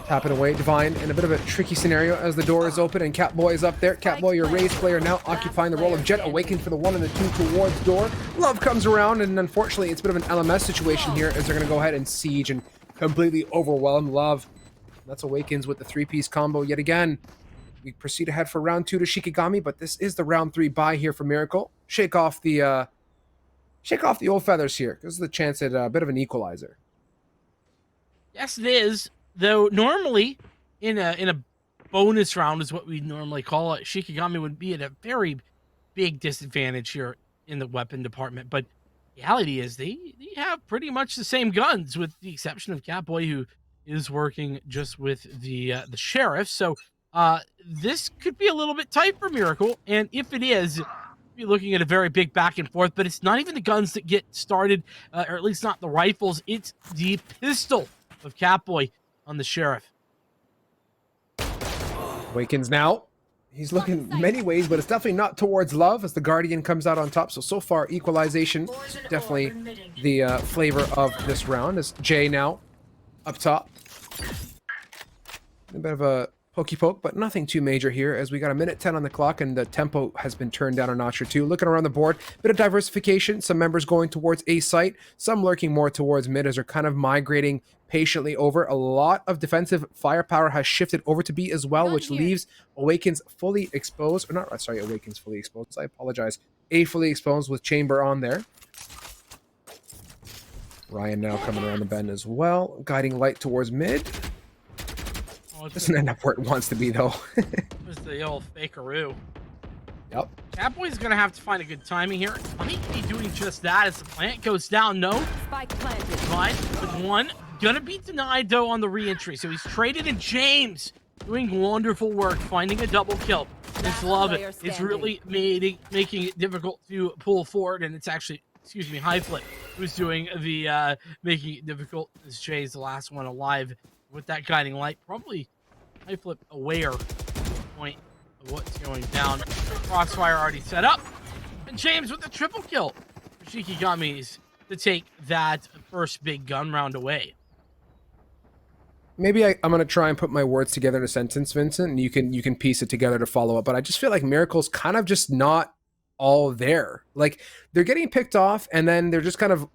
Tapping away, Divine in a bit of a tricky scenario as the door is open and Catboy is up there. Catboy, your raised player, now occupying the role of Jet, Awakened for the 1 and the 2 towards door. Love comes around, and unfortunately, it's a bit of an LMS situation here as they're going to go ahead and siege and completely overwhelm Love. That's Awakens with the 3-piece combo yet again. We proceed ahead for round 2 to Shikigami, but this is the round 3 buy here for Miracle. Shake off the old feathers here. This is the chance at a bit of an equalizer. Yes, it is. Though normally, in a bonus round is what we normally call it, Shikigami would be at a very big disadvantage here in the weapon department. But reality is they have pretty much the same guns, with the exception of Catboy, who is working just with the sheriff. So this could be a little bit tight for Miracle, and if it is, be looking at a very big back and forth. But it's not even the guns that get started, or at least not the rifles. It's the pistol of Catboy on the sheriff. Awakens now. He's looking many ways, but it's definitely not towards Love as the Guardian comes out on top. So far, equalization, definitely the flavor of this round. As Jay now up top. A bit of a pokey poke, but nothing too major here as we got a minute 10 on the clock and the tempo has been turned down a notch or 2. Looking around the board, bit of diversification. Some members going towards A site, some lurking more towards mid as they're kind of migrating patiently over. A lot of defensive firepower has shifted over to B as well, which leaves Awakens fully exposed. Or not, sorry, Awakens fully exposed. I apologize. A fully exposed with Chamber on there. Ryan now coming around the bend as well, guiding light towards mid. Doesn't end up where it wants to be, though. It was the old fakeroo. Yep. Catboy's going to have to find a good timing here. Might be doing just that as the plant goes down. No. Spike planted. Fine with 1. Gonna be denied, though, on the re-entry. So he's traded in James. Doing wonderful work, finding a double kill. Just love it. It's really making it difficult to pull forward, and it's actually, excuse me, High Flip who's doing the making it difficult, as Jay's the last one alive with that guiding light. Probably High Flip aware at this point of what's going down. Crossfire already set up, and James with the triple kill for Shikigami's to take that first big gun round away. Maybe I'm going to try and put my words together in a sentence, Vincent, and you can piece it together to follow up. But I just feel like Miracle's kind of just not all there. Like, they're getting picked off, and then they're just kind of,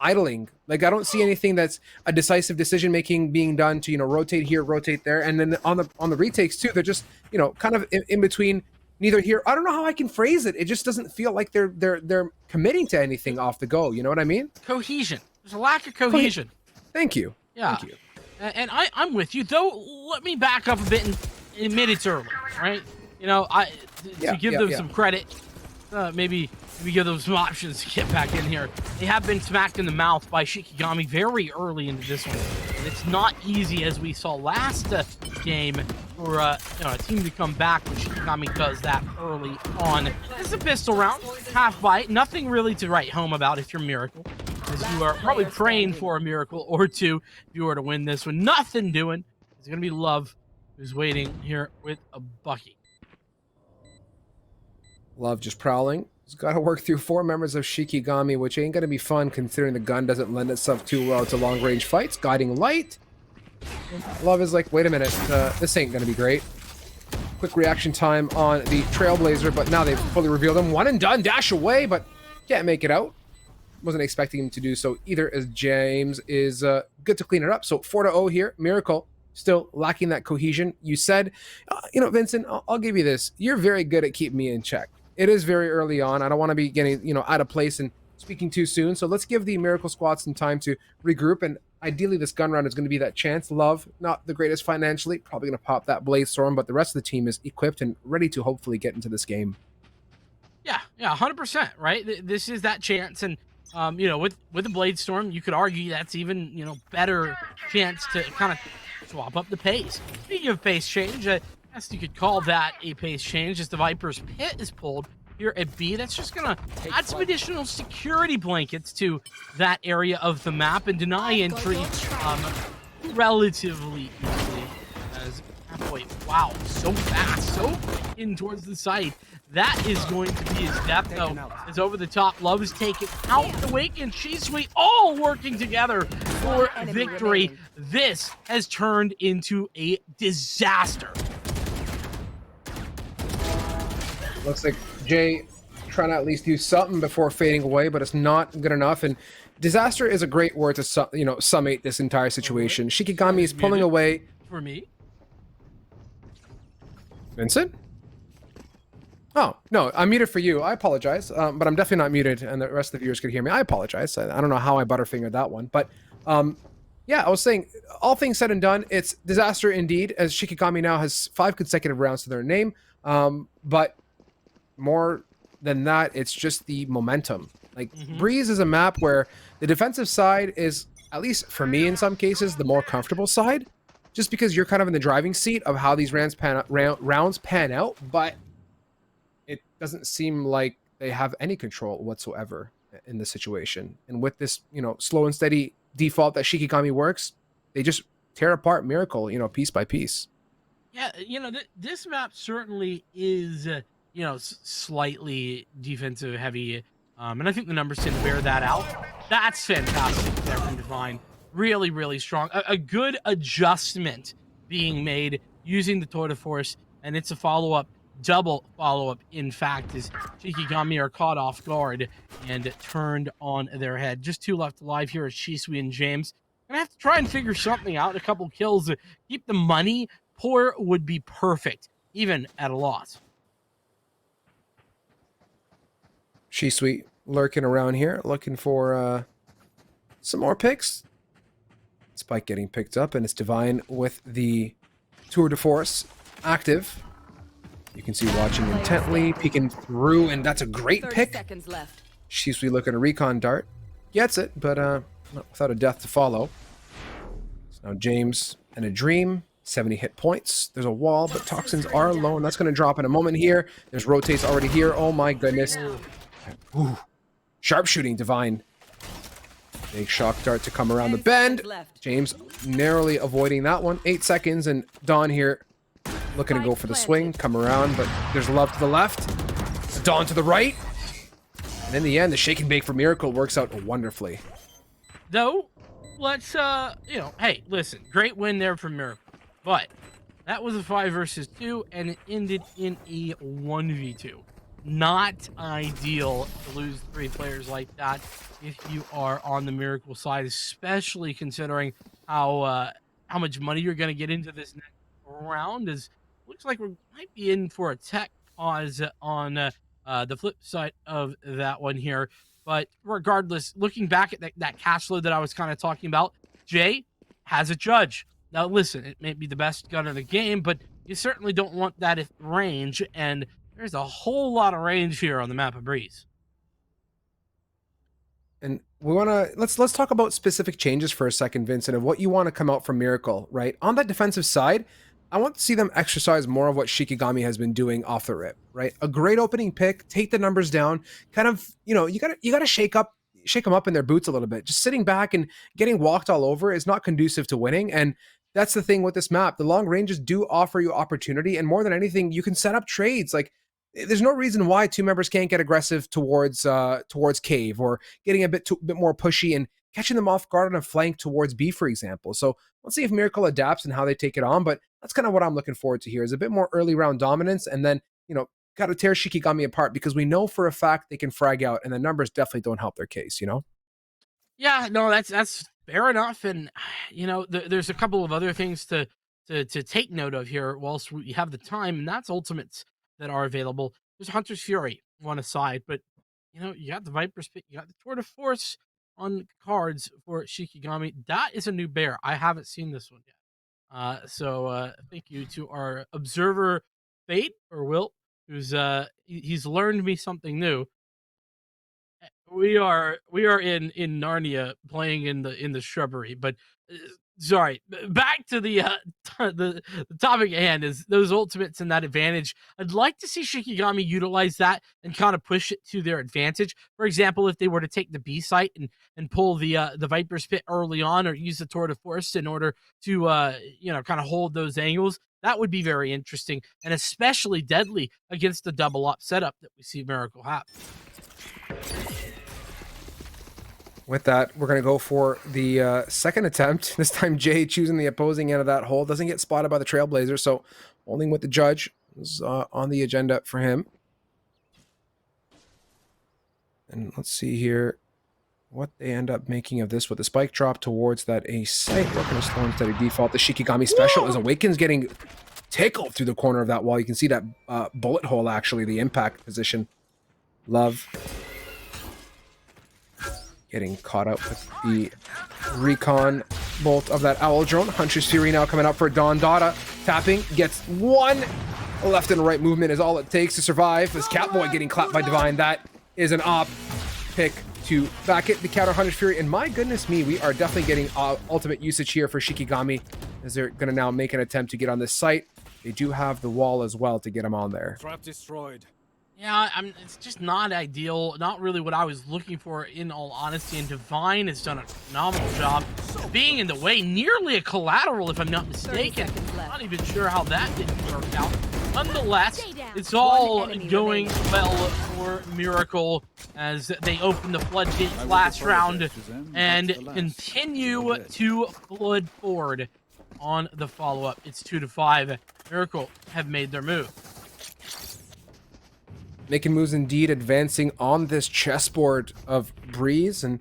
idling. Like, I don't see anything that's a decisive decision-making being done to, rotate here, rotate there. And then on the retakes, too, they're just, kind of in between neither here. I don't know how I can phrase it. It just doesn't feel like they're committing to anything off the go. You know what I mean? Cohesion. There's a lack of cohesion. Thank you. Yeah. Thank you. And I'm with you, though. Let me back up a bit and admit it's early, right? To give them some credit, maybe give them some options to get back in here. They have been smacked in the mouth by Shikigami very early into this one. And it's not easy, as we saw last game, for a team to come back when Shikigami does that early on. It's a pistol round, half bite, nothing really to write home about if you're Miracle. As you are probably praying for a miracle or two if you were to win this one. Nothing doing. It's going to be Love who's waiting here with a Bucky. Love just prowling. He's got to work through 4 members of Shikigami, which ain't going to be fun considering the gun doesn't lend itself too well to long-range fights. Guiding light. Love is like, wait a minute, this ain't gonna be great. Quick reaction time on the Trailblazer, but now they've fully revealed him. One and done, dash away, but can't make it out. Wasn't expecting him to do so either, as James is good to clean it up. So 4-0 here. Miracle still lacking that cohesion. You said, Vincent, I'll give you this. You're very good at keeping me in check. It is very early on. I don't want to be getting, out of place and speaking too soon. So let's give the Miracle Squad some time to regroup. And ideally, this gun round is going to be that chance. Love, not the greatest financially, probably going to pop that Blade Storm, but the rest of the team is equipped and ready to hopefully get into this game. Yeah, 100%, right? This is that chance, and with the Blade Storm, you could argue that's even better chance to kind of swap up the pace. Speaking of pace change, I guess you could call that a pace change as the Viper's pit is pulled here at B. That's just gonna add some additional security blankets to that area of the map and deny entry relatively easily. As halfway, wow, so fast, so quick in towards the site. That is going to be his death, though. As over the top, Love is taken out the wake, and Shisui all working together for victory. This has turned into a disaster. Looks like Jay trying to at least do something before fading away, but it's not good enough. And disaster is a great word to summate this entire situation. Shikigami is pulling away. For me? Vincent? Oh, no, I'm muted for you. I apologize, but I'm definitely not muted, and the rest of the viewers could hear me. I apologize. I don't know how I butterfingered that one, but yeah, I was saying, all things said and done, it's disaster indeed, as Shikigami now has 5 consecutive rounds to their name, but more than that, it's just the momentum. Like, Breeze is a map where the defensive side is, at least for me in some cases, the more comfortable side, just because you're kind of in the driving seat of how these rounds pan out, but it doesn't seem like they have any control whatsoever in the situation. And with this, slow and steady default that Shikigami works, they just tear apart Miracle, piece by piece. Yeah, this map certainly is, slightly defensive heavy. And I think the numbers tend to bear that out. That's fantastic there from Divine. Really, really strong. A good adjustment being made using the Tour de Force, and it's a follow-up. Double follow-up, in fact, as Shikigami are caught off guard and turned on their head. Just 2 left alive here at Shisui and James. Gonna have to try and figure something out. A couple kills to keep the money. Poor would be perfect, even at a loss. Shisui lurking around here, looking for some more picks. Spike getting picked up, and it's Divine with the Tour de Force active. You can see watching intently, peeking through, and that's a great pick. Shisui looking to recon dart. Gets it, but not without a death to follow. So now James and a Dream, 70 hit points. There's a wall, but Toxins are low, and that's going to drop in a moment here. There's rotates already here. Oh my goodness. Ooh. Sharpshooting Divine. Big shock dart to come around the bend. James narrowly avoiding that one. 8 seconds, and Dawn here looking to go for the swing, come around, but there's Love to the left, Dawn to the right, and in the end, the shake and bake for Miracle works out wonderfully. Though, let's, hey, listen, great win there for Miracle, but that was a 5 versus 2, and it ended in a 1v2. Not ideal to lose 3 players like that if you are on the Miracle side, especially considering how much money you're going to get into this next round. Is looks like we might be in for a tech pause on the flip side of that one here. But regardless, looking back at that cash load that I was kind of talking about, Jay has a judge. Now listen, it may be the best gun in the game, but you certainly don't want that at range, and there's a whole lot of range here on the map of Breeze. And we want to let's talk about specific changes for a second, Vincent, of what you want to come out from Miracle, right? On that defensive side, I want to see them exercise more of what Shikigami has been doing off the rip, right? A great opening pick, take the numbers down, kind of, you gotta shake them up in their boots a little bit. Just sitting back and getting walked all over is not conducive to winning. And that's the thing with this map. The long ranges do offer you opportunity, and more than anything, you can set up trades. Like, there's no reason why 2 members can't get aggressive towards Cave, or getting a bit more pushy and catching them off guard on a flank towards B, for example. So let's see if Miracle adapts and how they take it on. But that's kind of what I'm looking forward to here is a bit more early round dominance, and then, got to tear Shikigami apart because we know for a fact they can frag out, and the numbers definitely don't help their case, Yeah, no, that's fair enough. And there's a couple of other things to take note of here whilst we have the time, and that's ultimates that are available. There's Hunter's Fury on a side, but you got the Viper's Pit, you got the Tour de Force on cards for Shikigami. That is a new bear. I haven't seen this one yet. So thank you to our observer Fate or Wilt, who's he's learned me something new. We are in Narnia playing in the shrubbery, but sorry, back to the the topic at hand is those ultimates and that advantage. I'd like to see Shikigami utilize that and kind of push it to their advantage. For example, if they were to take the B site and pull the Viper's Pit early on, or use the Tour de Force in order to kind of hold those angles, that would be very interesting and especially deadly against the double up setup that we see Miracle have. With that, we're going to go for the second attempt. This time, Jay choosing the opposing end of that hole. Doesn't get spotted by the Trailblazer, so holding with the judge is on the agenda for him. And let's see here what they end up making of this with the spike drop towards that A site. We're going to slow and steady default. The Shikigami special as Awakens getting tickled through the corner of that wall. You can see that bullet hole, actually, the impact position. Love getting caught up with the recon bolt of that owl drone. Hunter's Fury now coming up for Don Dada. Tapping, gets one. Left and right movement is all it takes to survive. As Catboy getting clapped by Divine. That is an op pick to back it, the counter Hunter's Fury. And my goodness me, we are definitely getting ultimate usage here for Shikigami, as they're going to now make an attempt to get on this site. They do have the wall as well to get them on there. Trap destroyed. Yeah, it's just not ideal. Not really what I was looking for, in all honesty. And Divine has done a phenomenal job being in the way. Nearly a collateral, if I'm not mistaken. Not even sure how that didn't work out. Nonetheless, it's all going well for Miracle as they open the floodgates last round and continue to flood forward on the follow-up. It's 2-5. Miracle have made their move. Making moves indeed, advancing on this chessboard of Breeze. And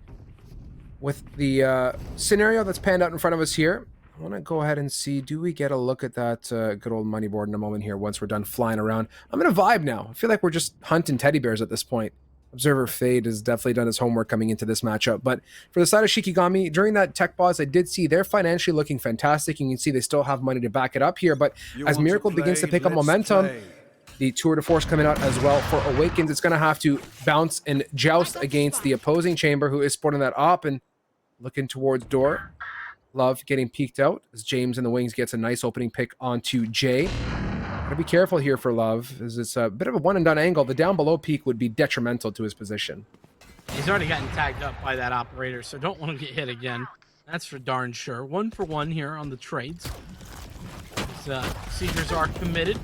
with the scenario that's panned out in front of us here, I want to go ahead and see, do we get a look at that good old money board in a moment here once we're done flying around? I'm in a vibe now. I feel like we're just hunting teddy bears at this point. Observer Fade has definitely done his homework coming into this matchup. But for the side of Shikigami, during that tech pause, I did see they're financially looking fantastic. And you can see they still have money to back it up here. But as Miracle begins to pick up momentum, the Tour de Force coming out as well for Awakens. It's going to have to bounce and joust against the opposing chamber, who is sporting that op and looking towards door. Love getting peeked out as James in the wings gets a nice opening pick onto Jay. Gotta be careful here for Love, as it's a bit of a one and done angle. The down below peek would be detrimental to his position. He's already gotten tagged up by that operator, so don't want to get hit again. That's for darn sure. 1 for 1 here on the trades. Seekers are committed.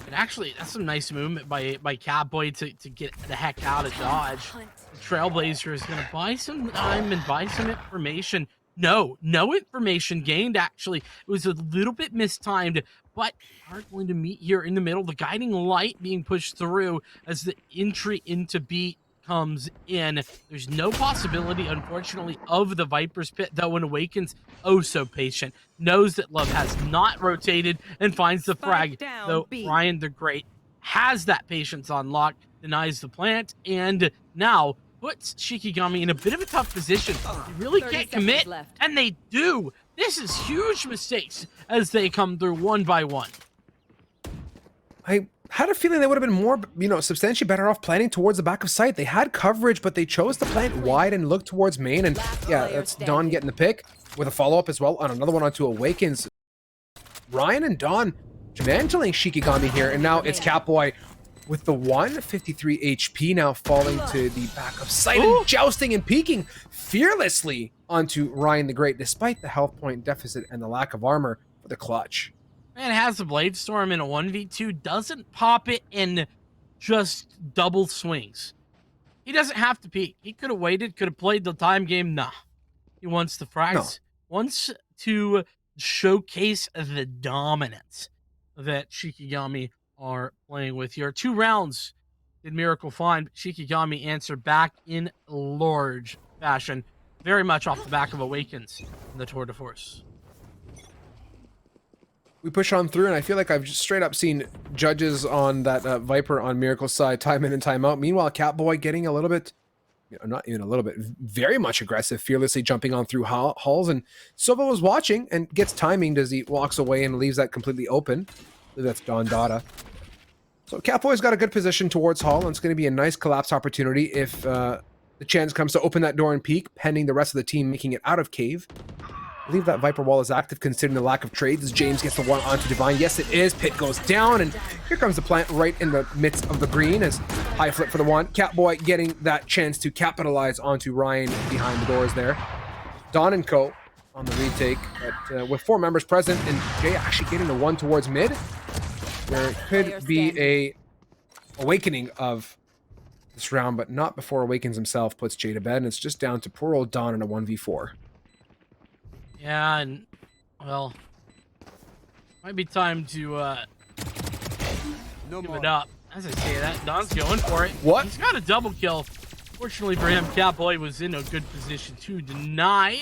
And actually, that's some nice movement by Catboy to get the heck out of Dodge. The Trailblazer is going to buy some time and buy some information. No information gained, actually. It was a little bit mistimed, but are going to meet here in the middle. The guiding light being pushed through as the entry into B comes in. There's no possibility, unfortunately, of the Viper's Pit, though. When Awakens, oh so patient, knows that Love has not rotated and finds the frag, though Ryan the Great has that patience on lock, denies the plant, and now puts Shikigami in a bit of a tough position. They really can't commit, and they do. This is huge mistakes as they come through one by one. I had a feeling they would have been more, substantially better off planning towards the back of site. They had coverage, but they chose to plant wide and look towards main. And yeah, that's Dawn getting the pick with a follow-up as well on another one onto Awakens. Ryan and Dawn mantling Shikigami here, and now it's Catboy with the 153 HP now falling to the back of site and jousting and peeking fearlessly onto Ryan the Great, despite the health point deficit and the lack of armor for the clutch. Man has the Blade Storm in a 1v2, doesn't pop it in just double swings. He doesn't have to peek. He could have waited, could have played the time game. Nah. He wants the frags. No. Wants to showcase the dominance that Shikigami are playing with here. 2 rounds did Miracle find. Shikigami answered back in large fashion, very much off the back of Awakens in the tour de force. We push on through, and I feel like I've just straight up seen judges on that Viper on Miracle's side time in and time out. Meanwhile, Catboy getting a little bit, not even a little bit, very much aggressive, fearlessly jumping on through halls. And Silva was watching and gets timing as he walks away and leaves that completely open. I believe that's Don Dada. So Catboy's got a good position towards Hall, and it's going to be a nice collapse opportunity if the chance comes to open that door and peek, pending the rest of the team making it out of cave. I believe that Viper wall is active considering the lack of trades as James gets the one onto Divine. Yes, it is. Pit goes down, and here comes the plant right in the midst of the green as high flip for the one. Catboy getting that chance to capitalize onto Ryan behind the doors there. Don and Co. on the retake, but with 4 members present and Jay actually getting the one towards mid, there could be a awakening of this round, but not before Awakens himself puts Jay to bed, and it's just down to poor old Don in a 1v4. Yeah, and, well, might be time to give it up. As I say that, Don's going for it. What? He's got a double kill. Fortunately for him, Catboy was in a good position to deny.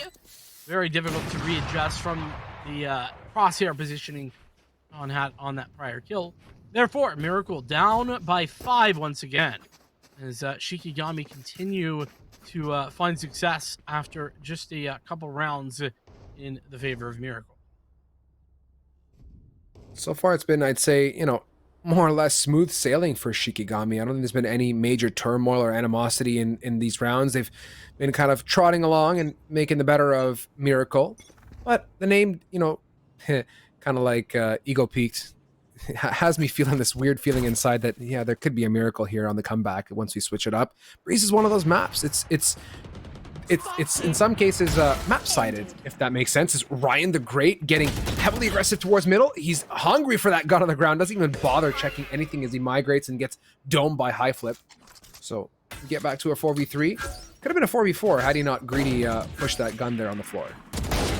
Very difficult to readjust from the crosshair positioning on that prior kill. Therefore, Miracle down by 5 once again, as Shikigami continue to find success after just a couple rounds in the favor of Miracle. So far, it's been, I'd say, more or less smooth sailing for Shikigami. I don't think there's been any major turmoil or animosity in these rounds. They've been kind of trotting along and making the better of Miracle. But the name, kind of like ego peaked, has me feeling this weird feeling inside that, yeah, there could be a Miracle here on the comeback once we switch it up. Breeze is one of those maps. It's in some cases map-sided, if that makes sense. Is Ryan the Great getting heavily aggressive towards middle? He's hungry for that gun on the ground, doesn't even bother checking anything as he migrates and gets domed by high flip. So we get back to a 4v3. Could have been a 4v4 had he not greedy pushed that gun there on the floor.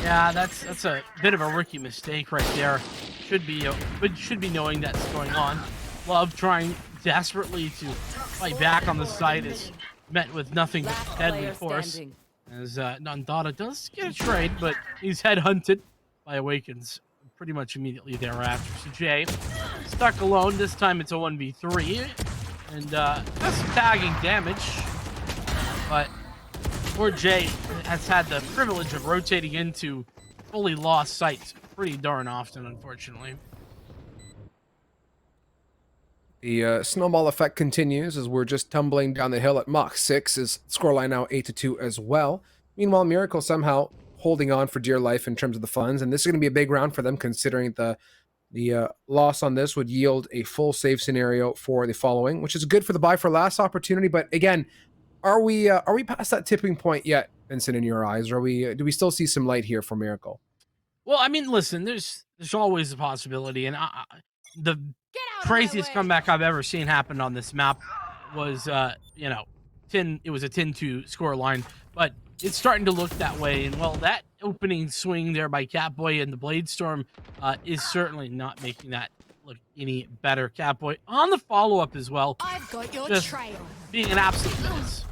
Yeah, that's a bit of a rookie mistake right there. Should be knowing that's going on. Love trying desperately to fight back on the side is met with nothing but deadly force. As Nandada does get a trade, but he's headhunted by Awakens pretty much immediately thereafter. So Jay stuck alone. This time it's a 1v3, and does some tagging damage, but poor Jay has had the privilege of rotating into fully lost sights pretty darn often, unfortunately. The snowball effect continues as we're just tumbling down the hill at Mach 6, as scoreline now 8-2 as well. Meanwhile, Miracle somehow holding on for dear life in terms of the funds, and this is going to be a big round for them considering the loss on this would yield a full save scenario for the following, which is good for the buy for last opportunity. But again, are we past that tipping point yet, Vincent, in your eyes? Do we still see some light here for Miracle? Well, I mean, listen, there's always a possibility, and the craziest comeback I've ever seen happen on this map was, it was a 10-2 score line, but it's starting to look that way. And well, that opening swing there by Catboy and the Blade Storm is certainly not making that look any better. Catboy on the follow-up as well. I've got your Just trail. being an absolute menace.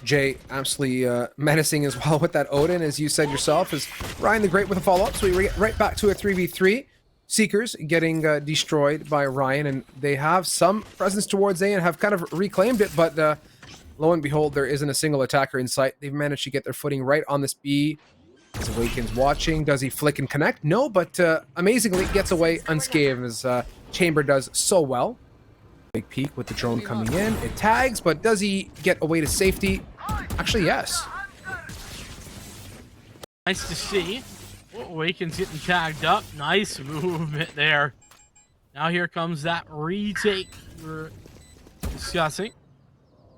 Jay absolutely menacing as well with that Odin, as you said yourself, as Ryan the Great with a follow-up. So we get right back to a 3v3. Seekers getting destroyed by Ryan, and they have some presence towards A and have kind of reclaimed it, but lo and behold, there isn't a single attacker in sight. They've managed to get their footing right on this B. As Awakens watching, does he flick and connect? No, but amazingly gets away unscathed as Chamber does so well. Big peek with the drone coming in. It tags, but does he get away to safety? Actually, yes. Nice to see. Awakens getting tagged up. Nice movement there. Now here comes that retake we're discussing.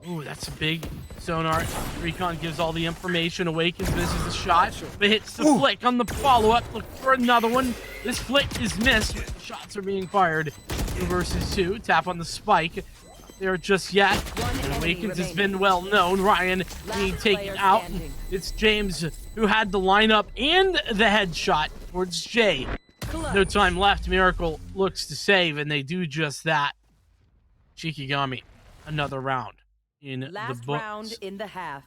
Ooh, that's a big sonar. Recon gives all the information. Awakens misses the shot, but hits the flick on the follow-up. Look for another one. This flick is missed. Shots are being fired. 2 versus 2. Tap on the spike. there just yet. One And enemy Awakens has remaining. been well known. Ryan being Last taken player out. standing. It's James who had the lineup and the headshot towards Jay. No time left. Miracle looks to save, and they do just that. Shikigami, another round in the Last books. round in the half.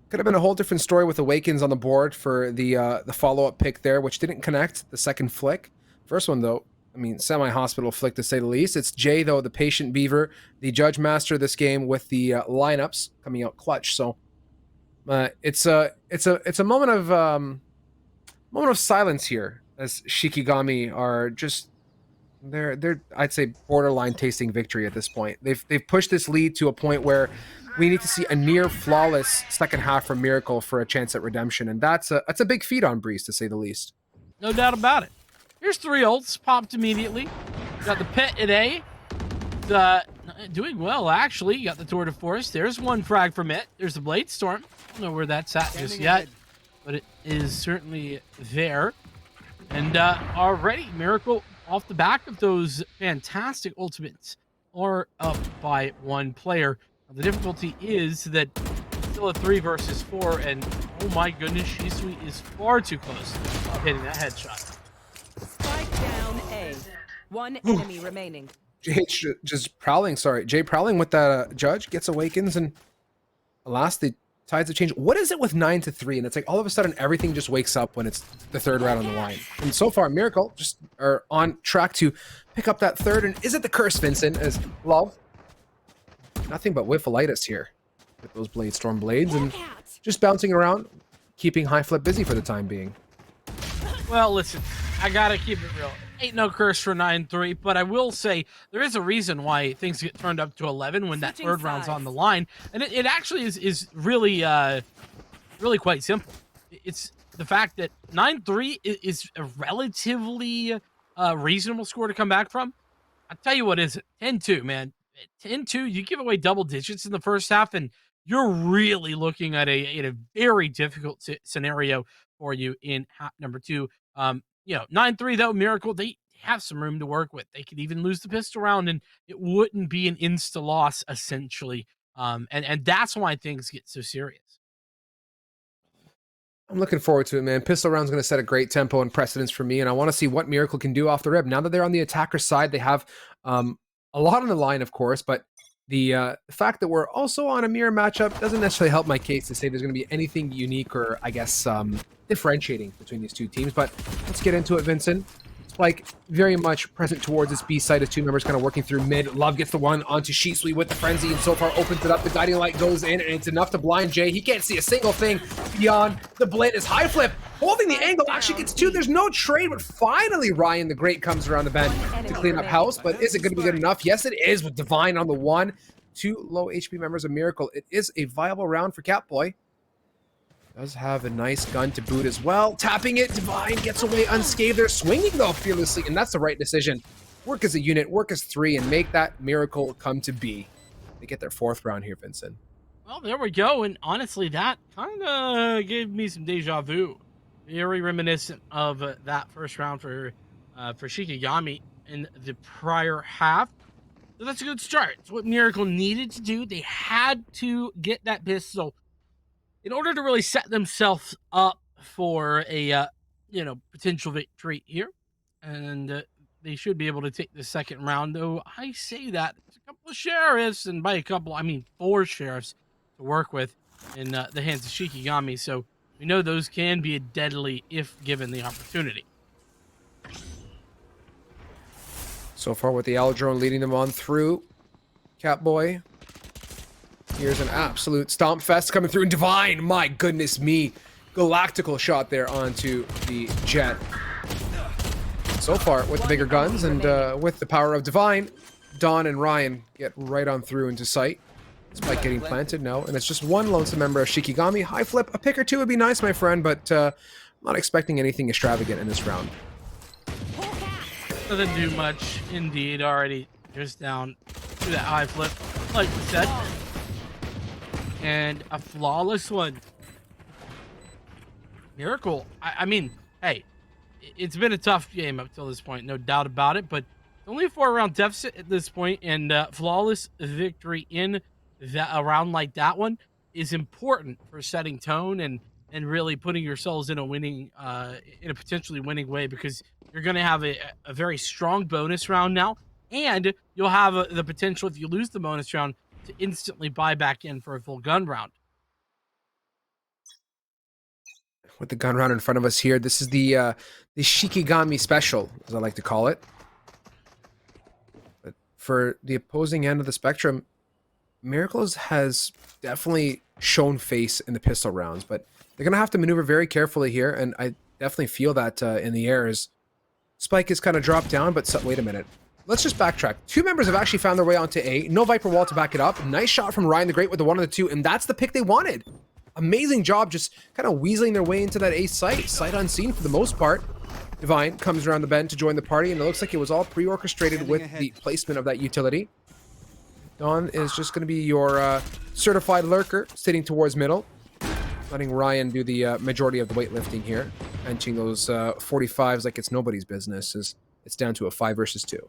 Could have been a whole different story with Awakens on the board for the follow-up pick there, which didn't connect the second flick. First one, though, I mean, semi-hospital flick to say the least. It's Jay, though, the patient beaver, the judge master of this game with the lineups coming out clutch. So it's a moment of silence here as Shikigami are just they're I'd say borderline tasting victory at this point. They've pushed this lead to a point where we need to see a near flawless second half from Miracle for a chance at redemption, and that's a big feat on Breeze to say the least. No doubt about it. Here's 3 ults popped immediately. Got the pet at A. Doing well, actually. You got the Tour de Force. There's one frag from it. There's the Blade Storm. Don't know where that's at just yet, but it is certainly there. And already, Miracle, off the back of those fantastic ultimates, are up by 1 player. Now, the difficulty is that it's still a 3 versus 4, and oh my goodness, Shisui is far too close to hitting that headshot. Spike down A. One enemy remaining. Jay Jay prowling with that judge gets Awakens, and alas, the tides have changed. What is it with 9-3? And it's like all of a sudden everything just wakes up when it's the 3rd round on the line. And so far, Miracle just are on track to pick up that 3rd. And is it the curse, Vincent? As Love, nothing but whiffleitis here with those Blade Storm blades and just bouncing around, keeping High Flip busy for the time being. Well, listen, I gotta keep it real. Ain't no curse for 9-3, but I will say there is a reason why things get turned up to 11 when that Switching 3rd round's sides. on the line, and it actually is really really quite simple. It's the fact that 9-3 is a relatively reasonable score to come back from. I'll tell you what is it, 10-2, man. 10-2, you give away double digits in the first half, and you're really looking at a very difficult scenario for you in half number 2. 9-3 though, Miracle, they have some room to work with. They could even lose the pistol round, and it wouldn't be an insta loss essentially. And that's why things get so serious. I'm looking forward to it, man. Pistol round's going to set a great tempo and precedence for me, and I want to see what Miracle can do off the rip. Now that they're on the attacker side, they have a lot on the line, of course, but the fact that we're also on a mirror matchup doesn't necessarily help my case to say there's going to be anything unique or, I guess, differentiating between these two teams. But let's get into it, Vincent. Spike very much present towards this B side of 2 members, kind of working through mid. Love gets the one onto Shisui with the frenzy, and so far opens it up. The guiding light goes in, and it's enough to blind Jay. He can't see a single thing beyond the blade. Is High Flip holding the angle, actually gets 2. There's no trade, but finally Ryan the Great comes around the bend to clean up house. But is it going to be good enough? Yes, it is, with Divine on the 1. 2 low HP members of Miracle. It is a viable round for Catboy. Does have a nice gun to boot as well. Tapping it, Divine gets away unscathed. They're swinging though fearlessly, and that's the right decision. Work as a unit, work as 3, and make that Miracle come to be. They get their 4th round here, Vincent. Well, there we go. And honestly, that kind of gave me some deja vu. Very reminiscent of that first round for Shikigami in the prior half. So that's a good start. It's what Miracle needed to do. They had to get that pistol in order to really set themselves up for a potential victory here. And they should be able to take the second round, though I say that it's a couple of sheriffs, and by a couple I mean 4 sheriffs to work with in the hands of Shikigami. So we know those can be deadly if given the opportunity. So far with the Aladrone leading them on through. Catboy. Here's an absolute stomp fest coming through. And Divine, my goodness me. Galactical shot there onto the jet. So far with the bigger guns and with the power of Divine, Dawn and Ryan get right on through into sight. Spike getting planted, no. And it's just 1 lonesome member of Shikigami. High Flip, a pick or 2 would be nice, my friend, but not expecting anything extravagant in this round. Doesn't do much, indeed. Already just down to that High Flip, like we said. And a flawless one. Miracle. I mean, hey, it's been a tough game up till this point, no doubt about it, but only a 4-round deficit at this point, and flawless victory in a round like that one is important for setting tone and really putting yourselves in a winning, in a potentially winning way, because you're going to have a very strong bonus round now, and you'll have the potential, if you lose the bonus round, to instantly buy back in for a full gun round. With the gun round in front of us here, this is the Shikigami special, as I like to call it. But for the opposing end of the spectrum, Miracles has definitely shown face in the pistol rounds, but they're going to have to maneuver very carefully here, and I definitely feel that in the air as Spike is kind of dropped down, but wait a minute. Let's just backtrack. Two members have actually found their way onto A. No Viper wall to back it up. Nice shot from Ryan the Great with the 1 and the 2, and that's the pick they wanted. Amazing job just kind of weaseling their way into that A site. Sight unseen for the most part. Divine comes around the bend to join the party, and it looks like it was all pre-orchestrated with the placement of that utility. Dawn is just going to be your certified lurker, sitting towards middle, letting Ryan do the majority of the weightlifting here, benching those 45s like it's nobody's business, as it's down to a 5 versus 2.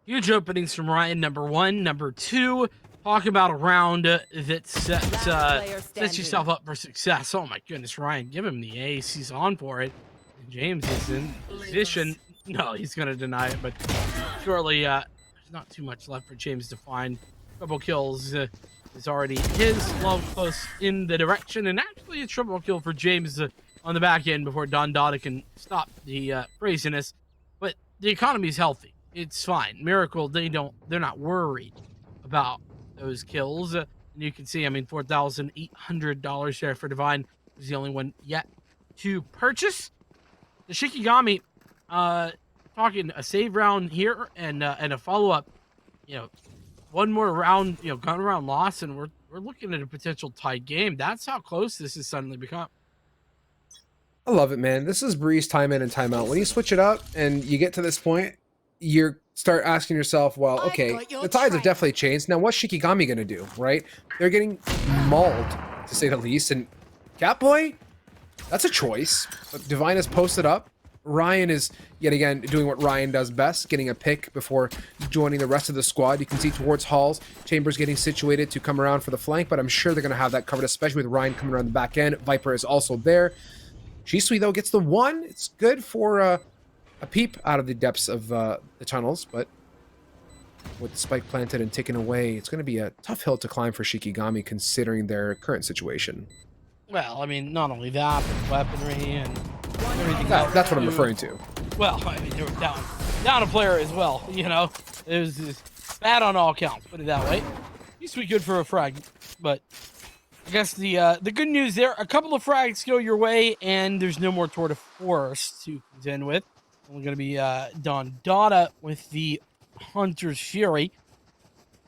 Huge openings from Ryan, number 1. Number 2, talk about a round that sets yourself up for success. Oh my goodness, Ryan, give him the ace. He's on for it. And James is in position. No, he's going to deny it, but surely there's not too much left for James to find. Couple kills is already his. Love close in the direction, and actually a triple kill for James on the back end before Don Dada can stop the craziness. But the economy's healthy. It's fine. Miracle, they're not worried about those kills. And you can see, I mean, $4,800 there for Divine is the only one yet to purchase. The Shikigami, talking a save round here and a follow-up, one more round, gun round loss, and we're looking at a potential tied game. That's how close this has suddenly become. I love it, man. This is Breeze time in and time out. When you switch it up and you get to this point, you start asking yourself, well, okay, the tides have definitely changed. Now, what's Shikigami going to do, right? They're getting mauled, to say the least. And Catboy, that's a choice. But Divine is posted up. Ryan is, yet again, doing what Ryan does best, getting a pick before joining the rest of the squad. You can see towards Halls, Chambers getting situated to come around for the flank, but I'm sure they're going to have that covered, especially with Ryan coming around the back end. Viper is also there. Shisui, though, gets the 1. It's good for a peep out of the depths of the tunnels, but with the spike planted and taken away, it's going to be a tough hill to climb for Shikigami considering their current situation. Well, I mean, not only that, but weaponry and everything else. That's what I'm referring to. Well, I mean, they were down a player as well, It was bad on all counts, put it that way. Used to be good for a frag, but I guess the good news there, a couple of frags go your way, and there's no more Tour de Force to contend with. Only going to be Don Dada with the Hunter's Fury.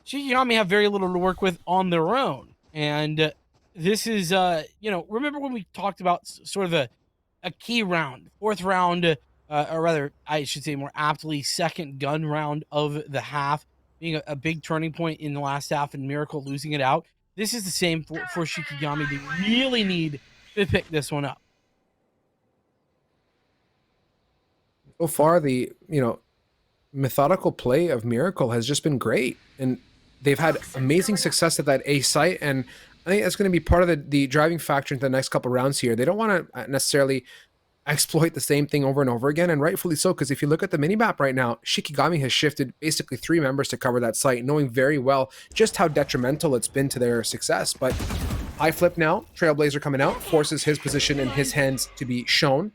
Shikigami have very little to work with on their own, and this is, remember when we talked about sort of a key round, 4th round, or rather, I should say more aptly, 2nd gun round of the half, being a big turning point in the last half and Miracle losing it out. This is the same for Shikigami. They really need to pick this one up. So far, the, methodical play of Miracle has just been great. And they've had amazing success at that A site. And I think that's going to be part of the driving factor into the next couple rounds here. They don't want to necessarily exploit the same thing over and over again, and rightfully so, because if you look at the minimap right now, Shikigami has shifted basically 3 members to cover that site, knowing very well just how detrimental it's been to their success. But high flip now, Trailblazer coming out, forces his position in his hands to be shown,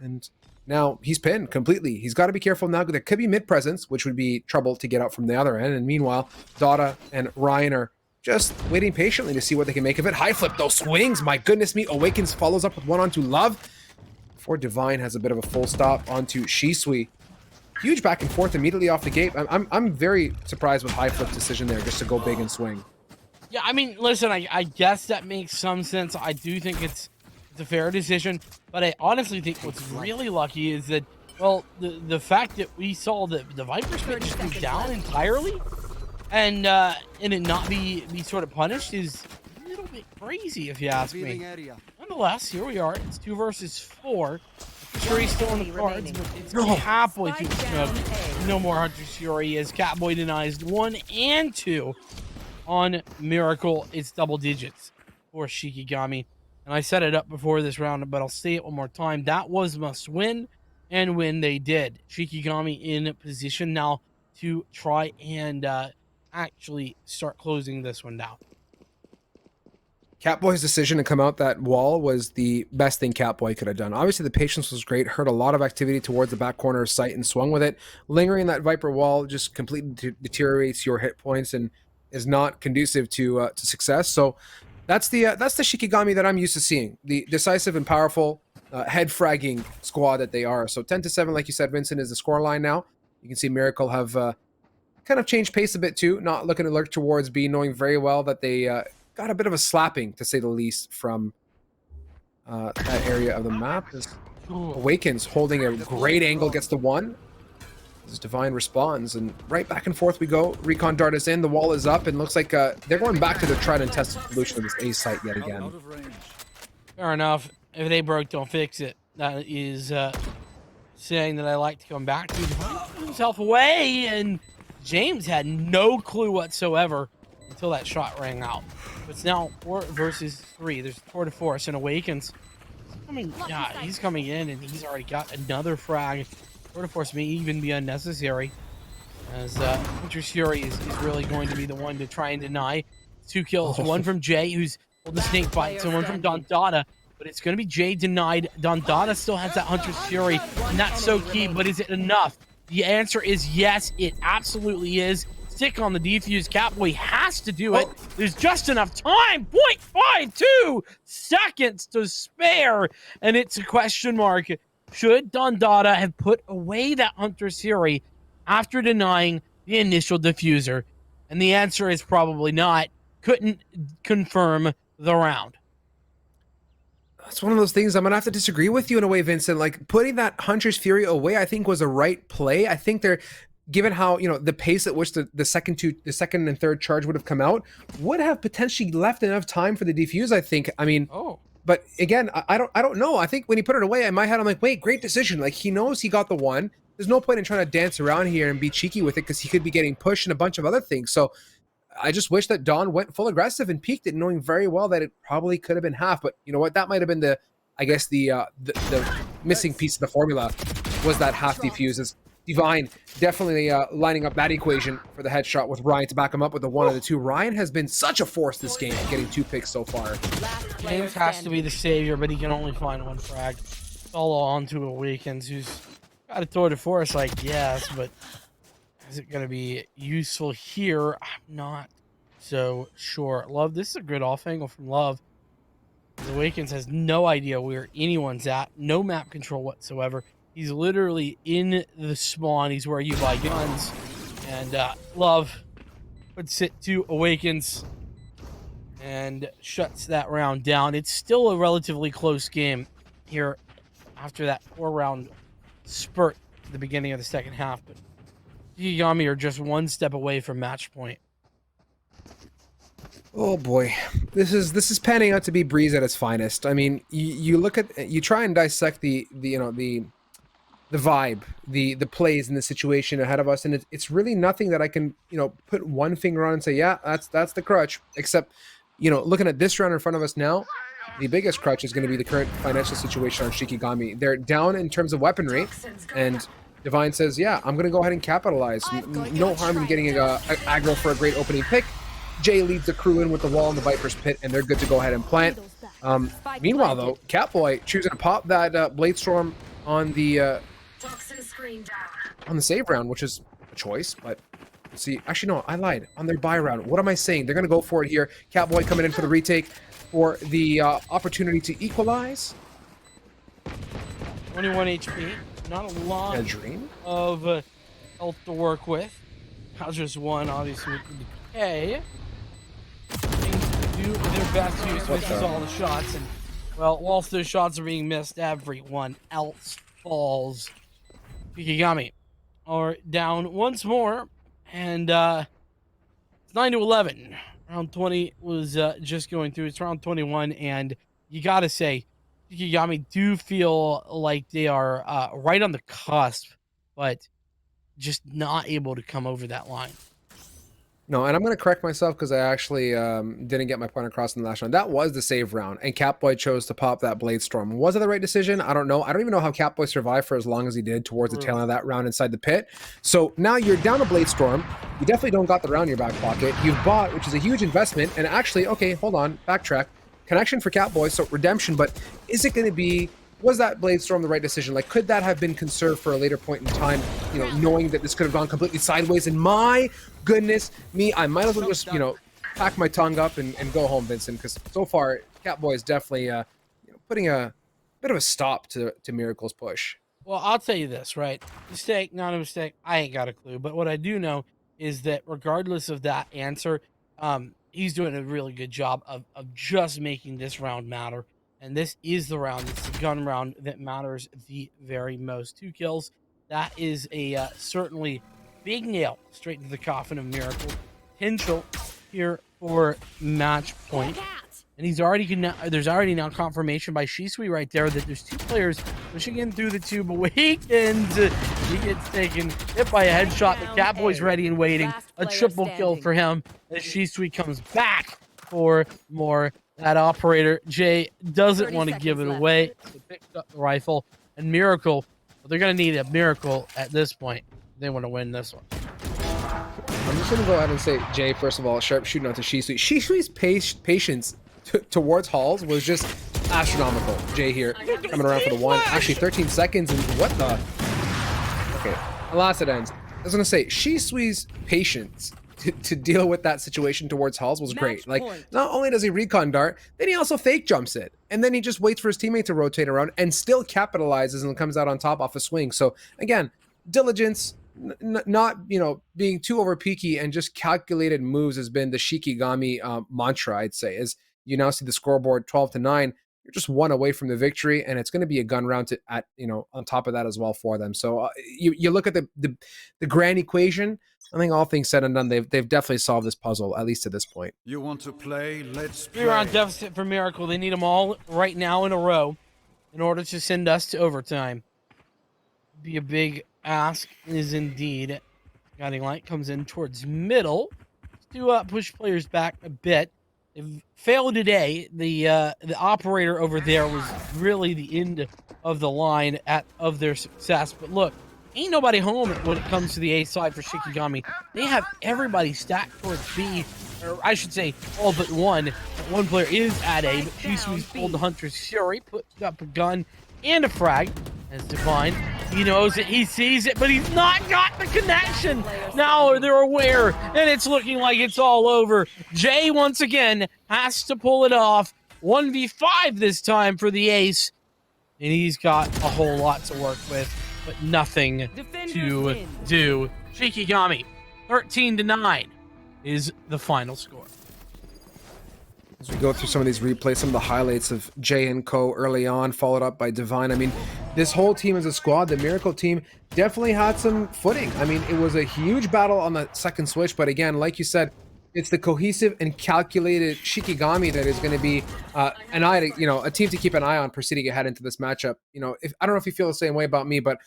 and now he's pinned completely. He's got to be careful now, because there could be mid-presence, which would be trouble to get out from the other end, and meanwhile, Dada and Ryan are just waiting patiently to see what they can make of it. High flip, those swings, my goodness me. Awakens follows up with 1 onto Love. Before Divine has a bit of a full stop onto Shisui. Huge back and forth immediately off the gate. I'm very surprised with high flip decision there, just to go big and swing. Yeah, I mean, listen, I guess that makes some sense. I do think it's a fair decision, but I honestly think what's really lucky is that, well, the fact that we saw the Viper spin just be down entirely and it not be sort of punished is a little bit crazy, if you ask me. Nonetheless, here we are. It's 2 versus 4. Fury's still in the cards, remaining. but it's Catboy through the Spike down smoke. A. No more Hunter's Fury as Catboy denies 1 and 2 on Miracle. It's double digits for Shikigami. And I set it up before this round, but I'll say it one more time. That was must win, and win they did. Shikigami in position now to try and actually start closing this one down. Catboy's decision to come out that wall was the best thing Catboy could have done. Obviously, the patience was great. Heard a lot of activity towards the back corner of sight and swung with it. Lingering that Viper wall just completely deteriorates your hit points and is not conducive to success. So that's the Shikigami that I'm used to seeing. The decisive and powerful head fragging squad that they are. So 10-7, like you said, Vincent, is the scoreline now. You can see Miracle have kind of changed pace a bit too. Not looking to lurk towards B, knowing very well that they got a bit of a slapping, to say the least, from that area of the map. As Awakens holding a great angle, gets the one. As Divine responds, and right back and forth we go. Recon Dart is in, the wall is up, and looks like they're going back to their tried and tested solution of this A site yet again. Fair enough. If it ain't broke, don't fix it. That is saying that I like to come back to. Divine put himself away, and James had no clue whatsoever until that shot rang out. It's now 4 versus 3. There's tour de force and Awakens. He's coming in, and he's already got another frag. Tour de force may even be unnecessary, as Hunter's Fury is really going to be the one to try and deny. 2 kills, one from Jay, who's pulled the snake bite, and one from Dondada. But it's going to be Jay denied. Dondada still has that Hunter's Fury, and that's so key, but is it enough? The answer is yes, it absolutely is. Stick on the defuse. Catboy has to do it. There's just enough time. 0.52 seconds to spare. And it's a question mark. Should Dondada have put away that Hunter's Fury after denying the initial diffuser? And the answer is probably not. Couldn't confirm the round. That's one of those things I'm gonna have to disagree with you in a way, Vincent. Like, putting that Hunter's Fury away, I think was a right play. I think they're, given how, you know, the pace at which the second and third charge would have come out, would have potentially left enough time for the defuse, I think. I mean, but again, I don't know. I think when he put it away, in my head, I'm like, wait, great decision. Like, he knows he got the one. There's no point in trying to dance around here and be cheeky with it, because he could be getting pushed and a bunch of other things. So I just wish that Don went full aggressive and peaked it, knowing very well that it probably could have been half. But you know what? That might have been the missing piece of the formula, was that half defuses. Divine definitely lining up that equation for the headshot with Ryan to back him up with the one of the two. Ryan has been such a force this game, getting 2 picks so far. James has to be the savior, but he can only find 1 frag. Solo on to Awakens, who's got a tour de force, I guess, but is it going to be useful here? I'm not so sure. Love, this is a good off angle from Love. Awakens has no idea where anyone's at, no map control whatsoever. He's literally in the spawn. He's where you buy guns. And Love puts it to Awakens and shuts that round down. It's still a relatively close game here after that 4-round spurt at the beginning of the second half. But Yami are just 1 step away from match point. Oh boy, this is panning out to be Breeze at its finest. I mean, you look at, you try and dissect the vibe, the plays in the situation ahead of us, and it's really nothing that I can, put one finger on and say, yeah, that's the crutch. Except, looking at this round in front of us now, the biggest crutch is going to be the current financial situation on Shikigami. They're down in terms of weaponry, and Divine says, yeah, I'm going to go ahead and capitalize. No harm in getting an aggro for a great opening pick. Jay leads the crew in with the wall in the Viper's pit, and they're good to go ahead and plant. Meanwhile, though, Catboy choosing to pop that Blade Storm on the save round, which is a choice, but let's see. Actually, no, I lied. On their buy round. What am I saying? They're going to go for it here. Catboy coming in for the retake for the opportunity to equalize. 21 HP. Not a lot of health to work with. How's just 1, obviously, with the decay. Do their best use, misses all the shots, and well, whilst those shots are being missed, everyone else falls. Shikigami are down once more, and it's 9-11. Round 20 was just going through. It's round 21, and you gotta say, Shikigami do feel like they are right on the cusp, but just not able to come over that line. No, and I'm going to correct myself because I actually didn't get my point across in the last round. That was the save round, and Catboy chose to pop that Blade Storm. Was it the right decision? I don't know. I don't even know how Catboy survived for as long as he did towards the tail end of that round inside the pit. So now you're down a Blade Storm. You definitely don't got the round in your back pocket. You've bought, which is a huge investment, and actually, okay, hold on, backtrack. Connection for Catboy, so redemption, but is it going to be... Was that Blade Storm the right decision? Like, could that have been conserved for a later point in time, you know, knowing that this could have gone completely sideways? And my goodness me, I might as well just, you know, pack my tongue up and go home, Vincent, because so far, Catboy is definitely you know, putting a bit of a stop to Miracle's push. Well, I'll tell you this, right? Mistake, not a mistake, I ain't got a clue. But what I do know is that regardless of that answer, he's doing a really good job of just making this round matter. And this is the round, it's the gun round that matters the very most. 2 kills, that is a certainly big nail straight into the coffin of Miracle. Potential here for match point. And he's already there's already now confirmation by Shisui right there that there's 2 players pushing in through the tube awakens. He gets taken hit by a headshot. The Catboy's ready and waiting. A triple kill for him as Shisui comes back for more. That operator, Jay, doesn't want to give it away. They picked up the rifle. And Miracle, well, they're going to need a miracle at this point. They want to win this one. I'm just going to go ahead and say, Jay, first of all, sharp shooting onto Shisui. Shisui's patience towards Halls was just astronomical. Jay here, coming around for the one. Actually, 13 seconds, and what the... Okay, alas it ends. I was going to say, Shisui's patience to deal with that situation towards Halls was great. Like, not only does he recon dart, then he also fake jumps it. And then he just waits for his teammate to rotate around and still capitalizes and comes out on top off a swing. So, again, diligence, not, you know, being too over peaky, and just calculated moves has been the Shikigami mantra, I'd say. As you now see the scoreboard 12-9, you're just 1 away from the victory, and it's going to be a gun round you know, on top of that as well for them. So you look at the grand equation. I think all things said and done, they've definitely solved this puzzle, at least to this point. You want to play? Let's play. 3-round deficit for Miracle. They need them all right now in a row in order to send us to overtime. Be a big ask is indeed. Guiding Light comes in towards middle to push players back a bit. They've failed today. The operator over there was really the end of the line of their success. But look, ain't nobody home when it comes to the A side for Shikigami. They have everybody stacked towards B, or I should say all but one. One player is at A, but Shisui's pulled the Hunter's Fury, put up a gun and a frag. As Divine, he knows it, he sees it, but he's not got the connection. Now they're aware, and it's looking like it's all over. Jay, once again, has to pull it off. 1v5 this time for the ace, and he's got a whole lot to work with, but nothing to do. Shikigami, 13-9 is the final score. As we go through some of these replays, some of the highlights of Jay and Co. early on, followed up by Divine. I mean, this whole team as a squad, the Miracle team, definitely had some footing. I mean, it was a huge battle on the second switch, but again, like you said, it's the cohesive and calculated Shikigami that is going to be an eye to, you know, a team to keep an eye on proceeding ahead into this matchup. You know, I don't know if you feel the same way about me, but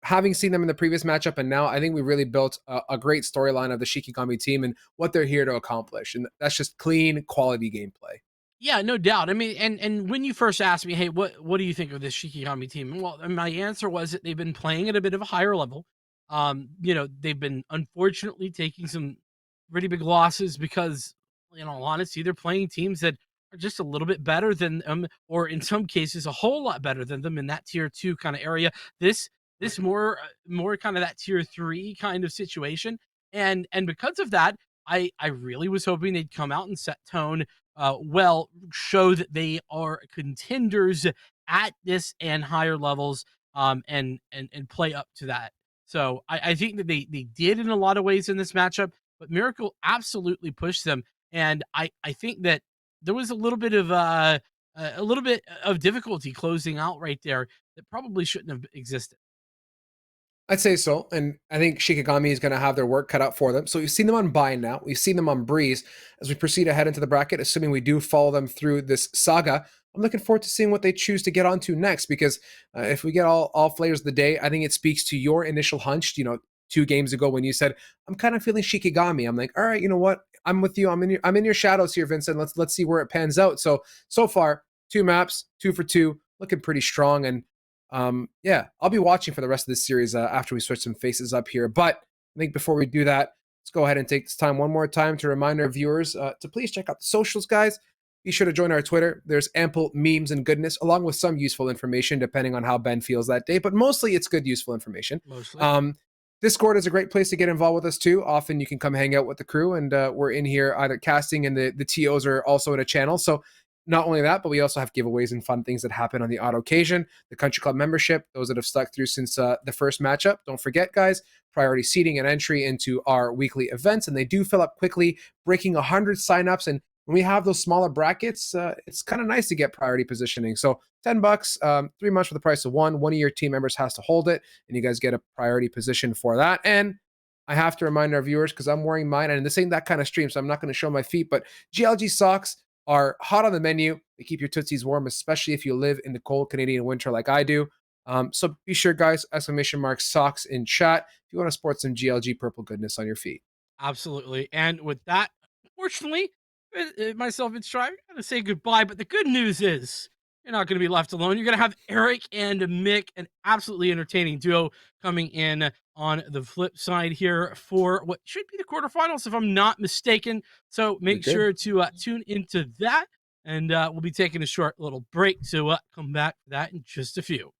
having seen them in the previous matchup and now, I think we really built a great storyline of the Shikigami team and what they're here to accomplish. And that's just clean, quality gameplay. Yeah, no doubt. I mean, and when you first asked me, hey, what do you think of this Shikigami team? Well, my answer was that they've been playing at a bit of a higher level. You know, they've been unfortunately taking some pretty big losses because, in all honesty, they're playing teams that are just a little bit better than them, or in some cases, a whole lot better than them in that tier 2 kind of area. This more kind of that tier 3 kind of situation. And because of that, I really was hoping they'd come out and set tone, show that they are contenders at this and higher levels, and play up to that. So I think that they did in a lot of ways in this matchup, but Miracle absolutely pushed them. And I think that there was a little bit of difficulty closing out right there that probably shouldn't have existed. I'd say so, and I think Shikigami is going to have their work cut out for them. So we've seen them on Bind now. We've seen them on Breeze. As we proceed ahead into the bracket, assuming we do follow them through this saga, I'm looking forward to seeing what they choose to get onto next, because if we get all flavors of the day, I think it speaks to your initial hunch. 2 games ago when you said, I'm kind of feeling Shikigami. I'm like, all right, you know what? I'm with you. I'm in your shadows here, Vincent. Let's see where it pans out. So far, 2 maps, 2 for 2, looking pretty strong. And yeah, I'll be watching for the rest of this series after we switch some faces up here. But I think before we do that, let's go ahead and take this time one more time to remind our viewers to please check out the socials, guys. Be sure to join our Twitter. There's ample memes and goodness, along with some useful information, depending on how Ben feels that day. But mostly, it's good, useful information. Mostly. Discord is a great place to get involved with us too. Often you can come hang out with the crew, and we're in here either casting, and the TOs are also in a channel. So not only that, but we also have giveaways and fun things that happen on the odd occasion. The Country Club membership, those that have stuck through since the first matchup. Don't forget, guys, priority seating and entry into our weekly events, and they do fill up quickly, breaking 100 signups. And when we have those smaller brackets, it's kind of nice to get priority positioning. So $10, 3 months for the price of one. One of your team members has to hold it, and you guys get a priority position for that. And I have to remind our viewers, because I'm wearing mine, and this ain't that kind of stream, so I'm not going to show my feet, but GLG socks are hot on the menu. They keep your tootsies warm, especially if you live in the cold Canadian winter like I do. So be sure, guys, !socks in chat if you want to sport some GLG purple goodness on your feet. Absolutely. And with that, unfortunately, myself and Strive, I'm going to say goodbye. But the good news is you're not going to be left alone. You're going to have Eric and Mick, an absolutely entertaining duo, coming in on the flip side here for what should be the quarterfinals, if I'm not mistaken. So make sure to tune into that. And we'll be taking a short little break. So come back to that in just a few.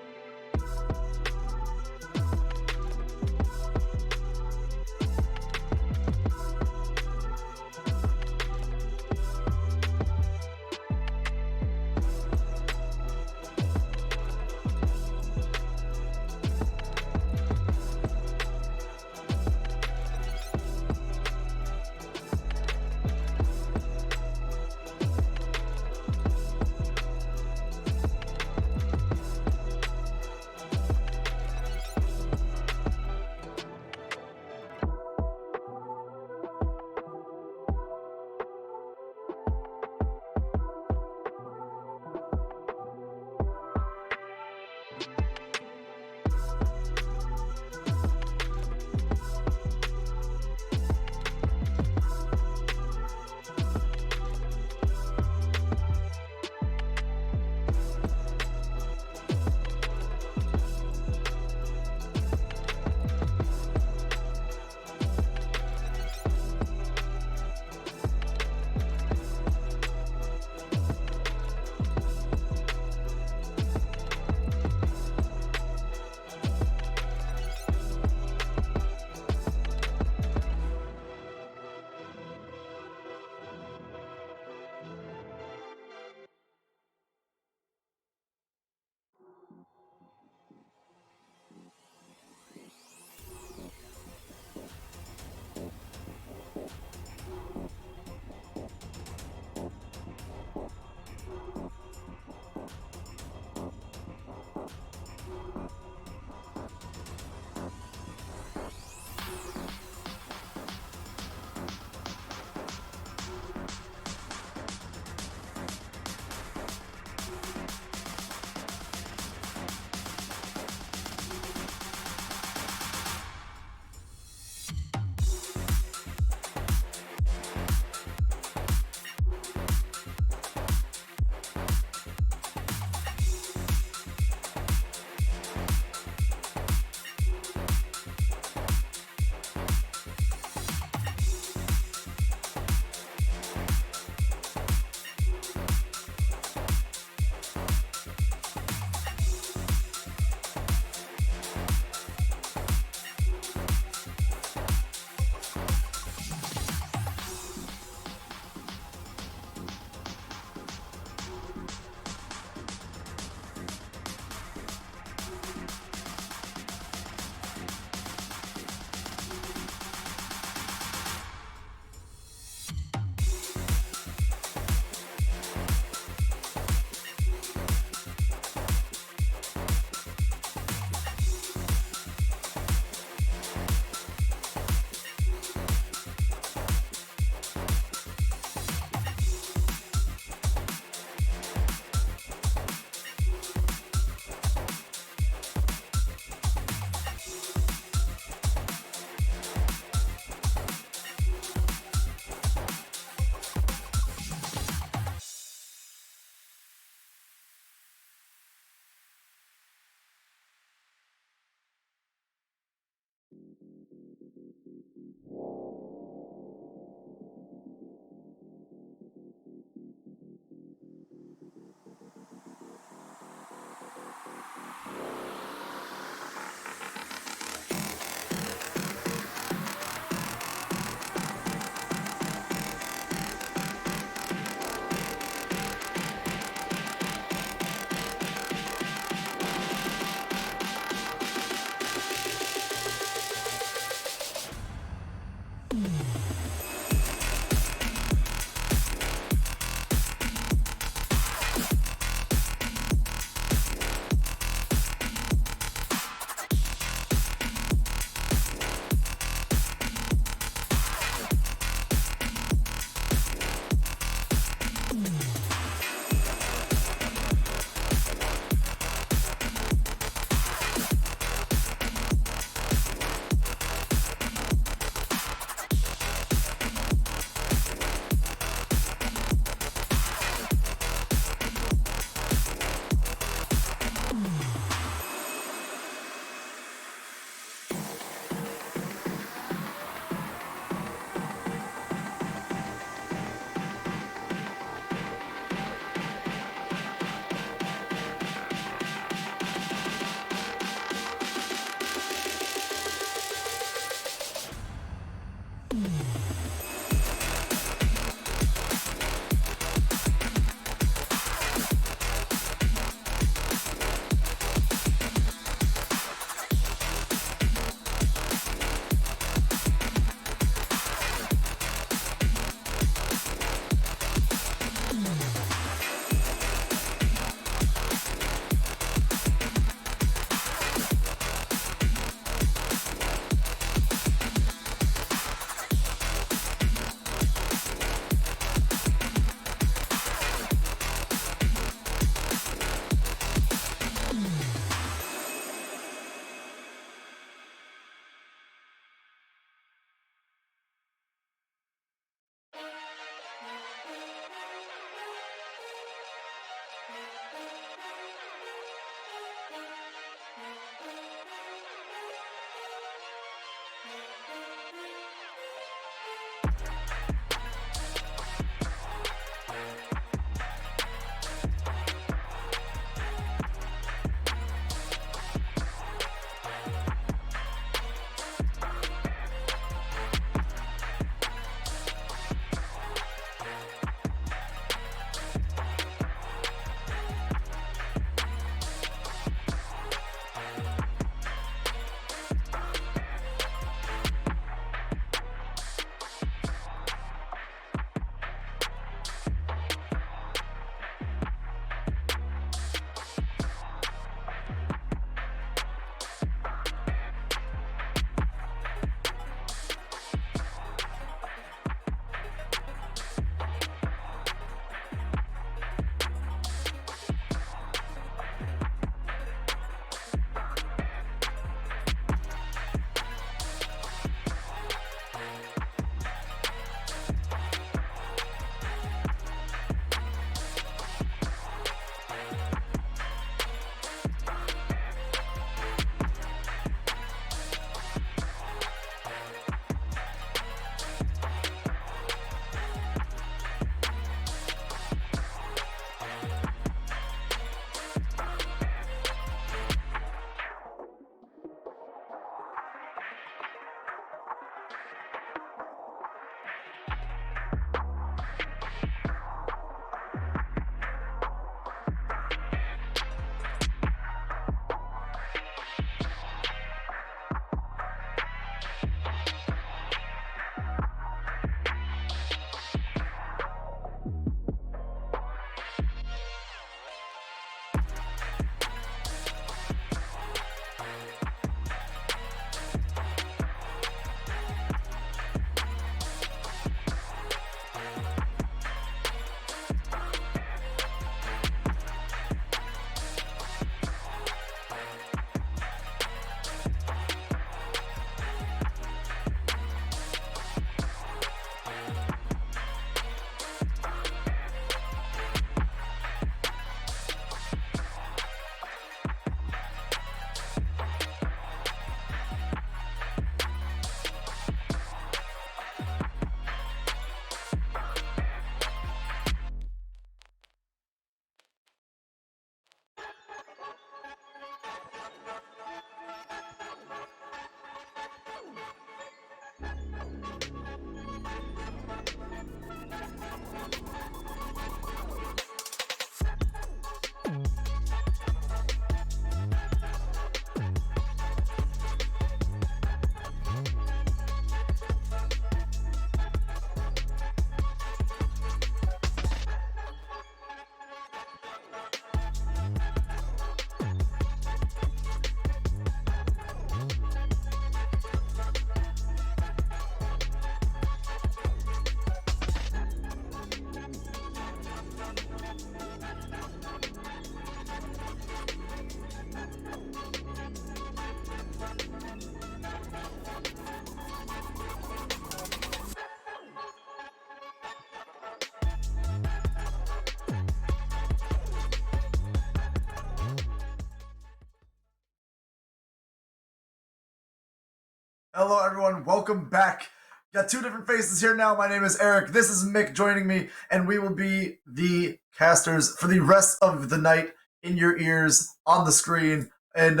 Hello, everyone. Welcome back. Got two different faces here now. My name is Eric. This is Mick joining me, and we will be the casters for the rest of the night in your ears on the screen. And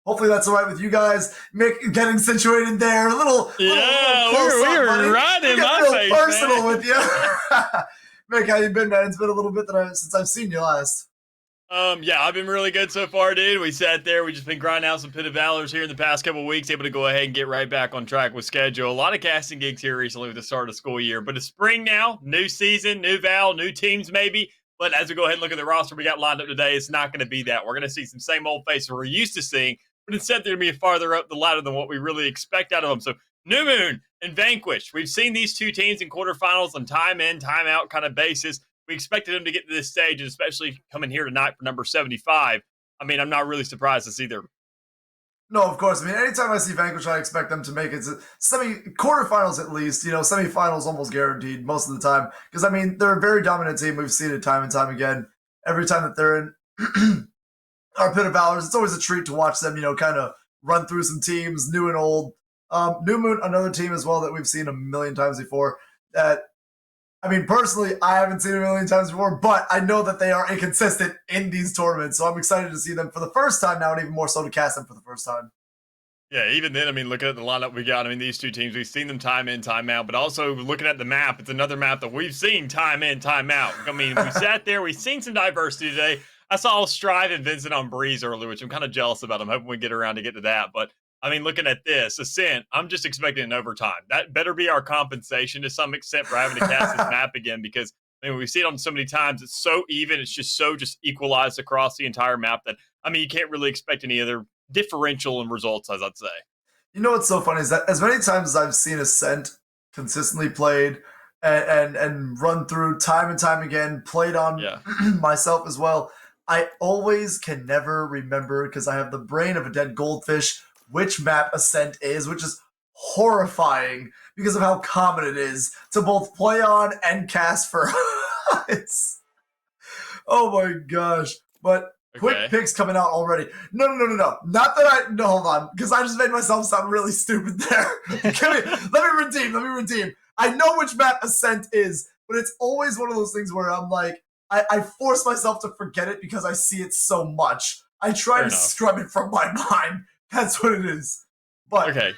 hopefully that's all right with you guys. Mick getting situated there, a little we close were up, buddy. right in my real face, personal man. with you. Mick, how you been, man? It's been a little bit since I've seen you last. Yeah, I've been really good so far, dude. We sat there, we just been grinding out some Pit of Valors here in the past couple of weeks, able to go ahead and get right back on track with schedule. A lot of casting gigs here recently with the start of school year, but it's spring now, new season, new Val, new teams maybe. But as we go ahead and look at the roster we got lined up today, it's not going to be that. We're going to see some same old faces we're used to seeing, but instead they're going to be farther up the ladder than what we really expect out of them. So New Moon and Vanquish, we've seen these two teams in quarterfinals on time in, time out kind of basis. We expected them to get to this stage, and especially coming here tonight for number 75. I mean, I'm not really surprised to see them. No, of course. I mean, anytime I see Vanquish, I expect them to make it to quarterfinals at least. You know, semifinals almost guaranteed most of the time. Because, I mean, they're a very dominant team. We've seen it time and time again. Every time that they're in our Pit of Valors, it's always a treat to watch them, you know, kind of run through some teams, new and old. New Moon, another team as well that we've seen a million times before. I mean, personally, I haven't seen them a million times before, but I know that they are inconsistent in these tournaments. So I'm excited to see them for the first time now, and even more so to cast them for the first time. Yeah, even then, I mean, looking at the lineup we got, I mean, these two teams, we've seen them time in, time out, but also looking at the map, it's another map that we've seen time in, time out. I mean, we sat there, we've seen some diversity today. I saw Strive and Vincent on Breeze earlier, which I'm kind of jealous about. I'm hoping we get around to get to that, but I mean, looking at this, Ascent, I'm just expecting an overtime. That better be our compensation to some extent for having to cast this map again, because I mean, we see it on so many times. It's so even. It's just so equalized across the entire map that, I mean, you can't really expect any other differential in results, as I'd say. You know what's so funny is that as many times as I've seen Ascent consistently played and run through time and time again, played on myself as well, I always can never remember, because I have the brain of a dead goldfish, which map Ascent is, which is horrifying because of how common it is to both play on and cast for. Oh my gosh. But quick picks coming out already. No. Not that hold on, because I just made myself sound really stupid there. Let me redeem. I know which map Ascent is, but it's always one of those things where I'm like, I force myself to forget it because I see it so much. I try to scrub it from my mind. That's what it is. But okay,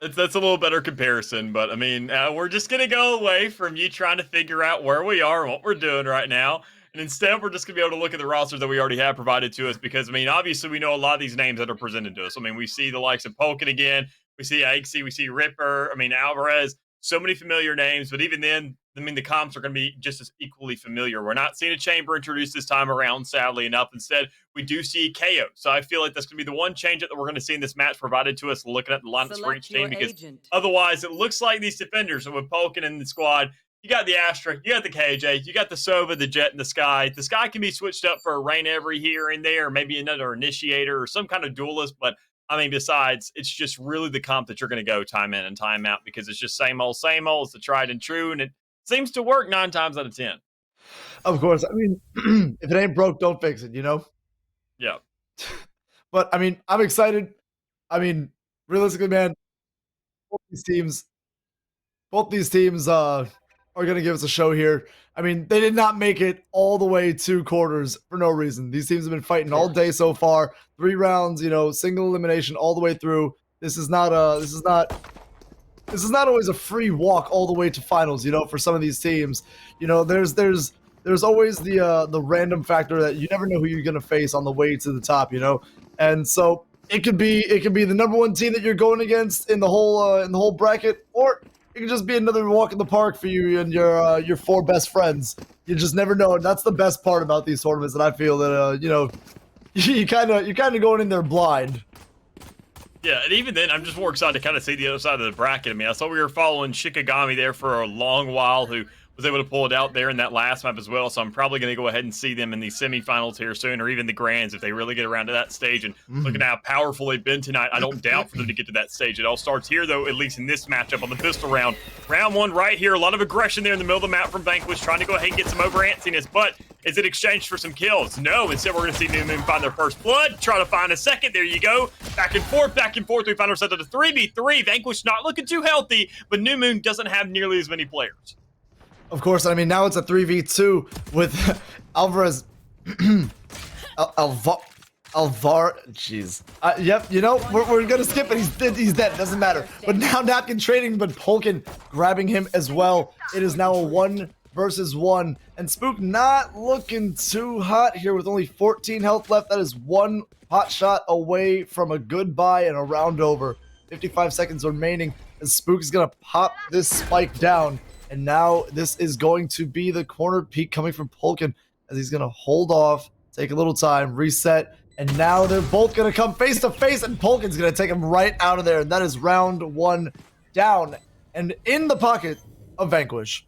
that's a little better comparison. But I mean, we're just gonna go away from you trying to figure out where we are and what we're doing right now, and instead we're just gonna be able to look at the rosters that we already have provided to us. Because I mean, obviously we know a lot of these names that are presented to us. I mean, we see the likes of Polkin again. We see Aikse. We see Ripper. I mean, Alvarez. So many familiar names, but even then, I mean, the comps are going to be just as equally familiar. We're not seeing a Chamber introduced this time around, sadly enough. Instead, we do see KO. So I feel like that's going to be the one change that we're going to see in this match provided to us looking at the lineups for each team, because otherwise it looks like these defenders, so with Polkin in the squad, you got the Astra, you got the KJ, you got the Sova, the Jet, and the Sky. The Sky can be switched up for a Rain every here and there, maybe another Initiator or some kind of duelist, but I mean, besides, it's just really the comp that you're going to go time in and time out, because it's just same old. It's the tried and true, and it seems to work 9 times out of 10. Of course. I mean, if it ain't broke, don't fix it, you know? Yeah. But, I mean, I'm excited. I mean, realistically, man, both these teams are going to give us a show here. I mean, they did not make it all the way 2 quarters for no reason. These teams have been fighting all day so far. 3 rounds, you know, single elimination all the way through. This is not always a free walk all the way to finals, you know, for some of these teams. You know, there's always the random factor that you never know who you're going to face on the way to the top, you know. And so it could be the number 1 team that you're going against in the whole bracket, or it could just be another walk in the park for you and your 4 best friends. You just never know, and that's the best part about these tournaments. And I feel that you know, you're kind of going in there blind. Yeah, and even then, I'm just more excited to kind of see the other side of the bracket. I mean, I saw we were following Shikigami there for a long while, who was able to pull it out there in that last map as well. So I'm probably going to go ahead and see them in the semifinals here soon, or even the grands if they really get around to that stage. And looking at how powerful they've been tonight, I don't doubt for them to get to that stage. It all starts here, though, at least in this matchup on the pistol round. Round one right here. A lot of aggression there in the middle of the map from Vanquish, trying to go ahead and get some over-antsiness. But is it exchanged for some kills? No. Instead, we're going to see New Moon find their first blood, try to find a second. There you go. Back and forth, back and forth. We find ourselves at a 3v3. Vanquish not looking too healthy, but New Moon doesn't have nearly as many players. Of course, I mean, now it's a 3v2 with Alvarez. Alvar, jeez. Yep, you know, we're going to skip it. He's dead. Doesn't matter. But now Napkin trading, but Polkin grabbing him as well. It is now a 1 versus 1. And Spook not looking too hot here with only 14 health left. That is 1 hot shot away from a goodbye and a round over. 55 seconds remaining. And Spook is going to pop this spike down. And now this is going to be the corner peek coming from Polkin as he's going to hold off, take a little time, reset, and now they're both going to come face to face, and Polkin's going to take him right out of there. And that is round 1 down and in the pocket of Vanquish.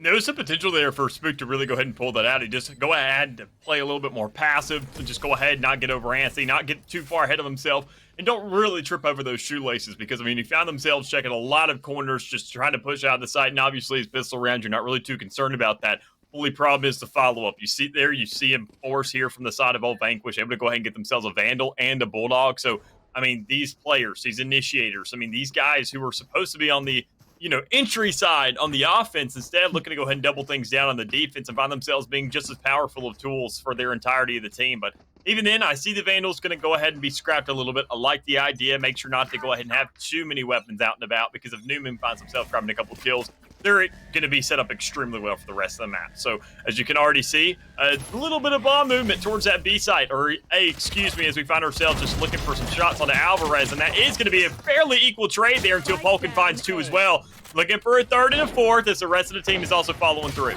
There's some potential there for Spook to really go ahead and pull that out. He just go ahead to play a little bit more passive, to just go ahead, not get over antsy, not get too far ahead of himself, and don't really trip over those shoelaces because, I mean, he found themselves checking a lot of corners, just trying to push out the site, and obviously his pistol round, you're not really too concerned about that. Only problem is the follow-up. You see there, you see him force here from the side of old Vanquish, able to go ahead and get themselves a Vandal and a Bulldog. So, I mean, these players, these initiators, I mean, these guys who were supposed to be on the, you know, entry side on the offense, instead looking to go ahead and double things down on the defense and find themselves being just as powerful of tools for their entirety of the team. But even then, I see the Vandals going to go ahead and be scrapped a little bit. I like the idea. Make sure not to go ahead and have too many weapons out and about, because if Newman finds himself grabbing a couple of kills, they're going to be set up extremely well for the rest of the map. So, as you can already see, a little bit of bomb movement towards that B site, or A, excuse me, as we find ourselves just looking for some shots onto Alvarez, and that is going to be a fairly equal trade there until Polkin finds 2 as well. Looking for a 3rd and a 4th as the rest of the team is also following through.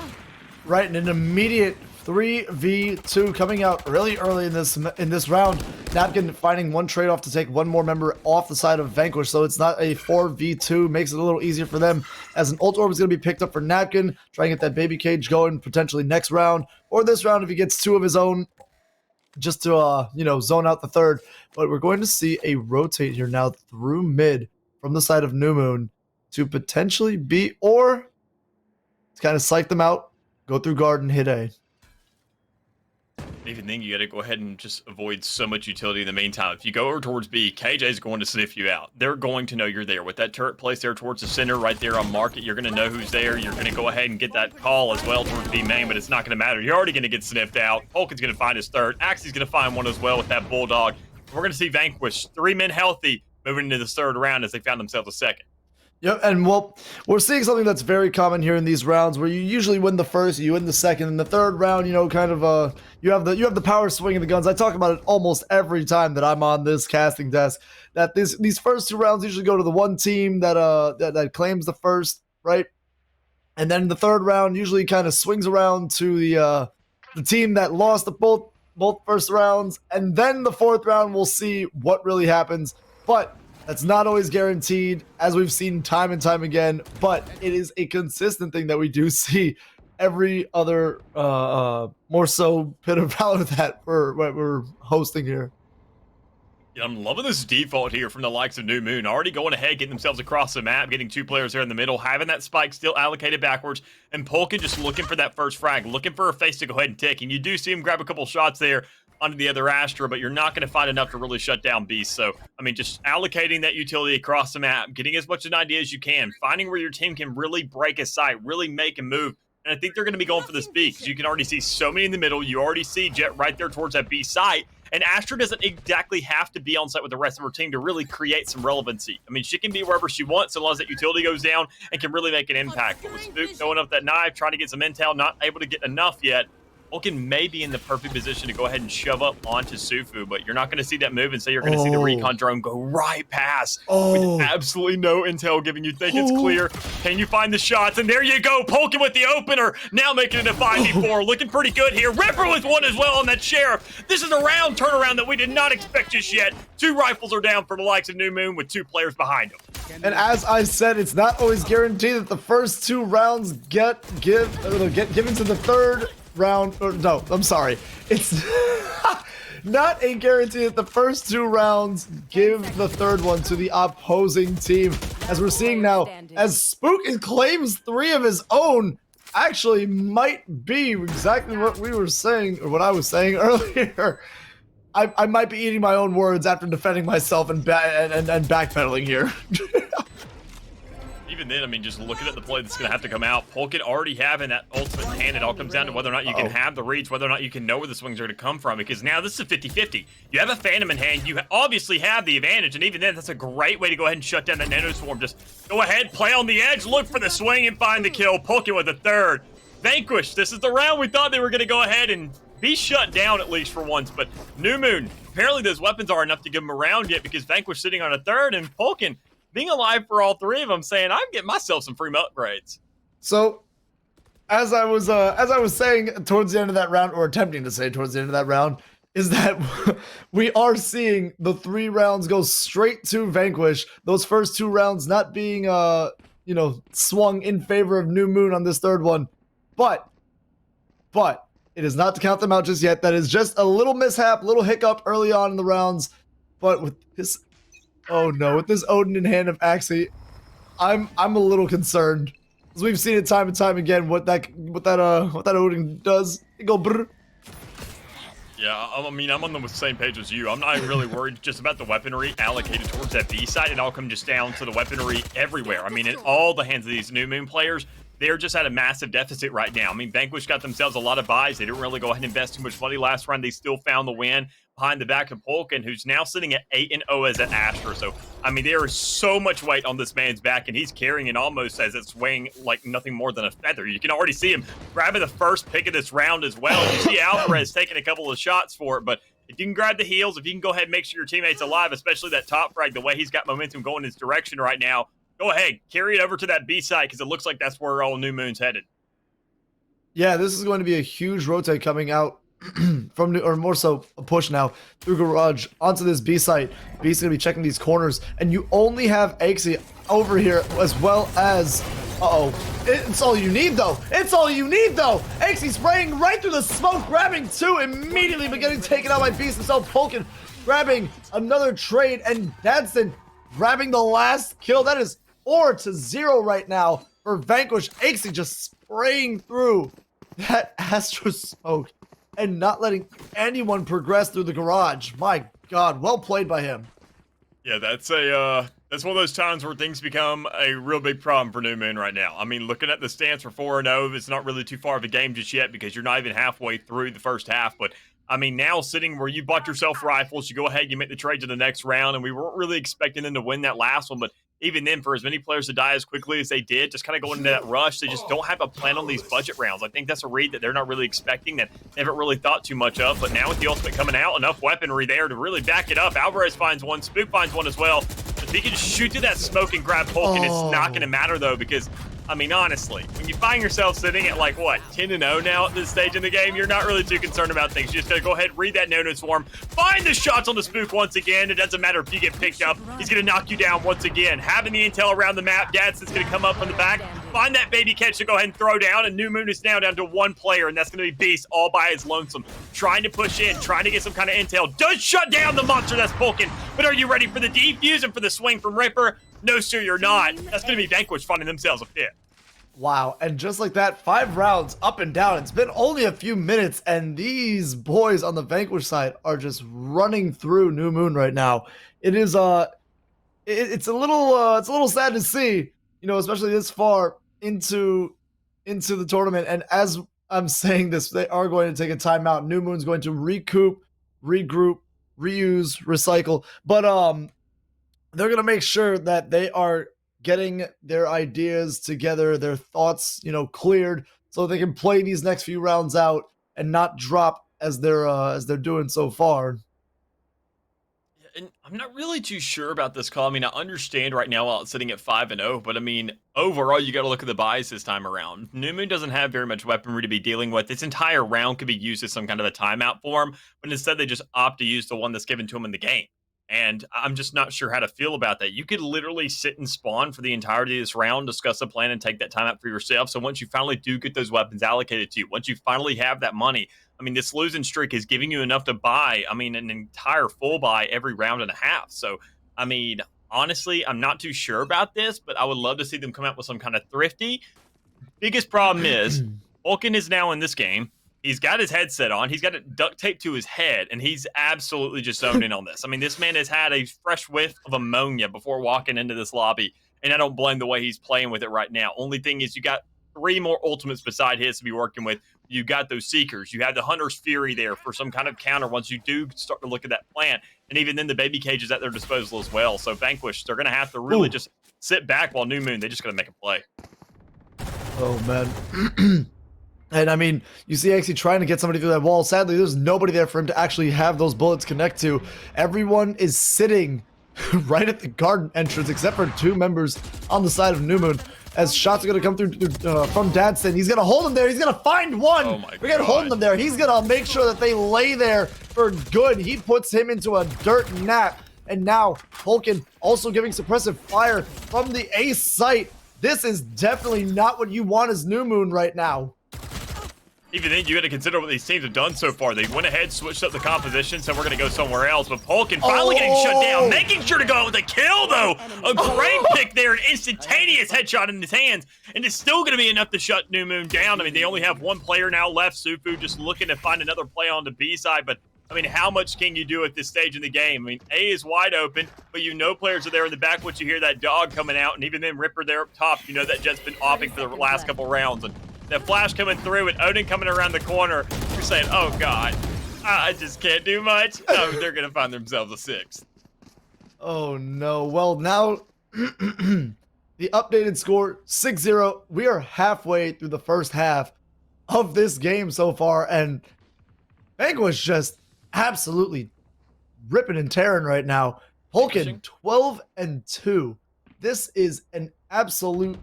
Right, and an immediate 3v2 coming out really early in this round. Napkin finding 1 trade-off to take 1 more member off the side of Vanquish, so it's not a 4v2. Makes it a little easier for them, as an ult orb is going to be picked up for Napkin, trying to get that baby cage going potentially next round, or this round if he gets 2 of his own, just to, you know, zone out the 3rd. But we're going to see a rotate here now through mid from the side of New Moon to potentially be, or to kind of psych them out, go through guard and hit A. Even then, you got to go ahead and just avoid so much utility in the meantime. If you go over towards B, KJ is going to sniff you out. They're going to know you're there. With that turret placed there towards the center, right there on market, you're going to know who's there. You're going to go ahead and get that call as well towards B main, but it's not going to matter. You're already going to get sniffed out. Polkin's going to find his 3rd. Axie's going to find 1 as well with that Bulldog. We're going to see Vanquish, 3 men healthy, moving into the 3rd round as they found themselves a 2nd. Yep, and well, we're seeing something that's very common here in these rounds, where you usually win the 1st, you win the 2nd, and the 3rd round, you know, kind of you have the power swing of the guns. I talk about it almost every time that I'm on this casting desk, that these first 2 rounds usually go to the one team that claims the 1st, right? And then the 3rd round usually kind of swings around to the team that lost both first rounds, and then the 4th round we'll see what really happens. But that's not always guaranteed, as we've seen time and time again, but it is a consistent thing that we do see every other, more so Pit of Valor that we're hosting here. Yeah, I'm loving this default here from the likes of New Moon. Already going ahead, getting themselves across the map, getting 2 players there in the middle, having that spike still allocated backwards, and Polkin just looking for that first frag, looking for a face to go ahead and tick. And you do see him grab a couple shots there onto the other Astra, but you're not going to find enough to really shut down Beast. So, I mean, just allocating that utility across the map, getting as much of an idea as you can, finding where your team can really break a site, really make a move. And I think they're going to be going for this B, because you can already see so many in the middle. You already see Jet right there towards that B site. And Astra doesn't exactly have to be on site with the rest of her team to really create some relevancy. I mean, she can be wherever she wants so long as that utility goes down and can really make an impact. But with Spook going up that knife, trying to get some intel, not able to get enough yet, Vulcan may be in the perfect position to go ahead and shove up onto Sufu, but you're not going to see that move, and so you're going to see the recon drone go right past with absolutely no intel giving you think it's clear. Can you find the shots? And there you go, Polkin with the opener, now making it a 5v4, looking pretty good here. Ripper with 1 as well on that Sheriff. This is a round turnaround that we did not expect just yet. 2 rifles are down for the likes of New Moon with 2 players behind them. And as I said, it's not always guaranteed that the first 2 rounds get given to the third round. Or no, I'm sorry. It's not a guarantee that the first 2 rounds give the third one to the opposing team. As we're seeing now, as Spook claims 3 of his own, actually might be exactly what we were saying, or what I was saying earlier. I might be eating my own words after defending myself and backpedaling here. Even then, I mean, just looking at the play that's going to have to come out, Polkin already having that ultimate in hand. It all comes down to whether or not you can have the reach, whether or not you can know where the swings are going to come from, because now this is a 50-50. You have a Phantom in hand. You obviously have the advantage, and even then, that's a great way to go ahead and shut down that Nano Swarm. Just go ahead, play on the edge, look for the swing, and find the kill. Polkin with the third. Vanquish, this is the round we thought they were going to go ahead and be shut down at least for once, but New Moon, apparently those weapons are enough to give them a round yet, because Vanquish sitting on a third, and Polkin being alive for all 3 of them, saying, I'm getting myself some free upgrades. So, as I was saying towards the end of that round, or attempting to say towards the end of that round, is that we are seeing the 3 rounds go straight to Vanquish. Those first 2 rounds not being, swung in favor of New Moon on this third one. But, it is not to count them out just yet. That is just a little mishap, little hiccup early on in the rounds. But with this... Oh no, with this Odin in hand of Axie, I'm a little concerned. As we've seen it time and time again, what that Odin does. It go brr. Yeah, I mean, I'm on the same page as you. I'm not even really worried just about the weaponry allocated towards that B side. It all comes just down to the weaponry everywhere. I mean, in all the hands of these New Moon players, they're just at a massive deficit right now. I mean, Vanquish got themselves a lot of buys. They didn't really go ahead and invest too much money last round. They still found the win behind the back of Polkin, who's now sitting at 8-0 as an Astra. So, I mean, there is so much weight on this man's back, and he's carrying it almost as it's weighing like nothing more than a feather. You can already see him grabbing the first pick of this round as well. You see Alvarez taking a couple of shots for it, but if you can grab the heals, if you can go ahead and make sure your teammate's alive, especially that top frag, the way he's got momentum going in his direction right now, go ahead, carry it over to that B side, because it looks like that's where all New Moon's headed. Yeah, this is going to be a huge rotate coming out from, or more so a push now through Garage onto this B site. B's going to be checking these corners, and you only have Axie over here as well as... It's all you need, though. It's all you need, though. Axie spraying right through the smoke, grabbing 2 immediately, but getting taken out by Beast himself. Polkin grabbing another trade, and Dadson grabbing the last kill. That is 4-0 right now for Vanquish. Axie just spraying through that Astro smoke and not letting anyone progress through the Garage. My God, well played by him. Yeah, that's one of those times where things become a real big problem for New Moon right now. I mean, looking at the stance for 4-0, it's not really too far of a game just yet, because you're not even halfway through the first half. But I mean, now sitting where you bought yourself rifles, you go ahead, you make the trade to the next round, and we weren't really expecting them to win that last one, but even then, for as many players to die as quickly as they did, just kind of going into that rush, they just don't have a plan on these budget rounds. I think that's a read that they're not really expecting, that they haven't really thought too much of. But now with the ultimate coming out, enough weaponry there to really back it up. Alvarez finds one, Spook finds one as well. If he can shoot through that smoke and grab Polkin, it's not going to matter, though, because, I mean, honestly, when you find yourself sitting at, like, what, 10-0 now at this stage in the game, you're not really too concerned about things. You just got to go ahead, read that Nano Swarm, find the shots on the Spook once again. It doesn't matter if you get picked up. He's going to knock you down once again. Having the intel around the map, Gadsden's going to come up from the back, find that baby catch to go ahead and throw down, and New Moon is now down to 1 player, and that's going to be Beast all by his lonesome, trying to push in, trying to get some kind of intel. Does shut down the monster that's Polkin, but are you ready for the defuse and for the swing from Ripper? No, sir, you're not. That's going to be Vanquish finding themselves a fit. Wow, and just like that, 5 rounds up and down. It's been only a few minutes, and these boys on the Vanquish side are just running through New Moon right now. It is it's a little sad to see, you know, especially this far into the tournament. And as I'm saying this, they are going to take a timeout. New Moon's going to recoup, regroup, reuse, recycle, but they're going to make sure that they are getting their ideas together, their thoughts, you know, cleared, so they can play these next few rounds out and not drop as they're doing so far. And I'm not really too sure about this call. I mean, I understand right now while it's sitting at 5-0, but I mean, overall, you got to look at the buys this time around. New Moon doesn't have very much weaponry to be dealing with. This entire round could be used as some kind of a timeout for him, but instead they just opt to use the one that's given to him in the game. And I'm just not sure how to feel about that. You could literally sit and spawn for the entirety of this round, discuss a plan, and take that time out for yourself. So once you finally do get those weapons allocated to you, once you finally have that money, I mean, this losing streak is giving you enough to buy, I mean, an entire full buy every round and a half. So, I mean, honestly, I'm not too sure about this, but I would love to see them come out with some kind of thrifty. Biggest problem is Vulcan is now in this game. He's got his headset on. He's got it duct taped to his head, and he's absolutely just zoned in on this. I mean, this man has had a fresh whiff of ammonia before walking into this lobby, and I don't blame the way he's playing with it right now. Only thing is you got 3 more ultimates beside his to be working with. You got those Seekers. You have the Hunter's Fury there for some kind of counter once you do start to look at that plant. And even then, the baby cage is at their disposal as well. So Vanquish, they're going to have to really just sit back while New Moon, they just got to make a play. Oh, man. And I mean, you see actually trying to get somebody through that wall. Sadly, there's nobody there for him to actually have those bullets connect to. Everyone is sitting right at the garden entrance, except for 2 members on the side of New Moon. As shots are going to come through from Dadston. He's going to hold him there. He's going to find one. Oh my We're going to hold him there. He's going to make sure that they lay there for good. He puts him into a dirt nap. And now Vulcan also giving suppressive fire from the ace site. This is definitely not what you want as New Moon right now. Even then, you got to consider what these teams have done so far. They went ahead, switched up the composition, so we're going to go somewhere else. But Vulcan finally getting shut down, making sure to go out with a kill, though. A great pick there, an instantaneous headshot in his hands. And it's still going to be enough to shut New Moon down. I mean, they only have 1 player now left. Sufu just looking to find another play on the B side. But, I mean, how much can you do at this stage in the game? I mean, A is wide open, but you know players are there in the back once you hear that dog coming out. And even then, Ripper there up top, you know that Jet's been offing for the last couple rounds. And that flash coming through and Odin coming around the corner, you're saying, oh, God, I just can't do much. They're going to find themselves a 6th. Oh, no. Well, now the updated score, 6-0. We are halfway through the first half of this game so far, and Vanquish just absolutely ripping and tearing right now. Vulcan, 12-2. This is an absolute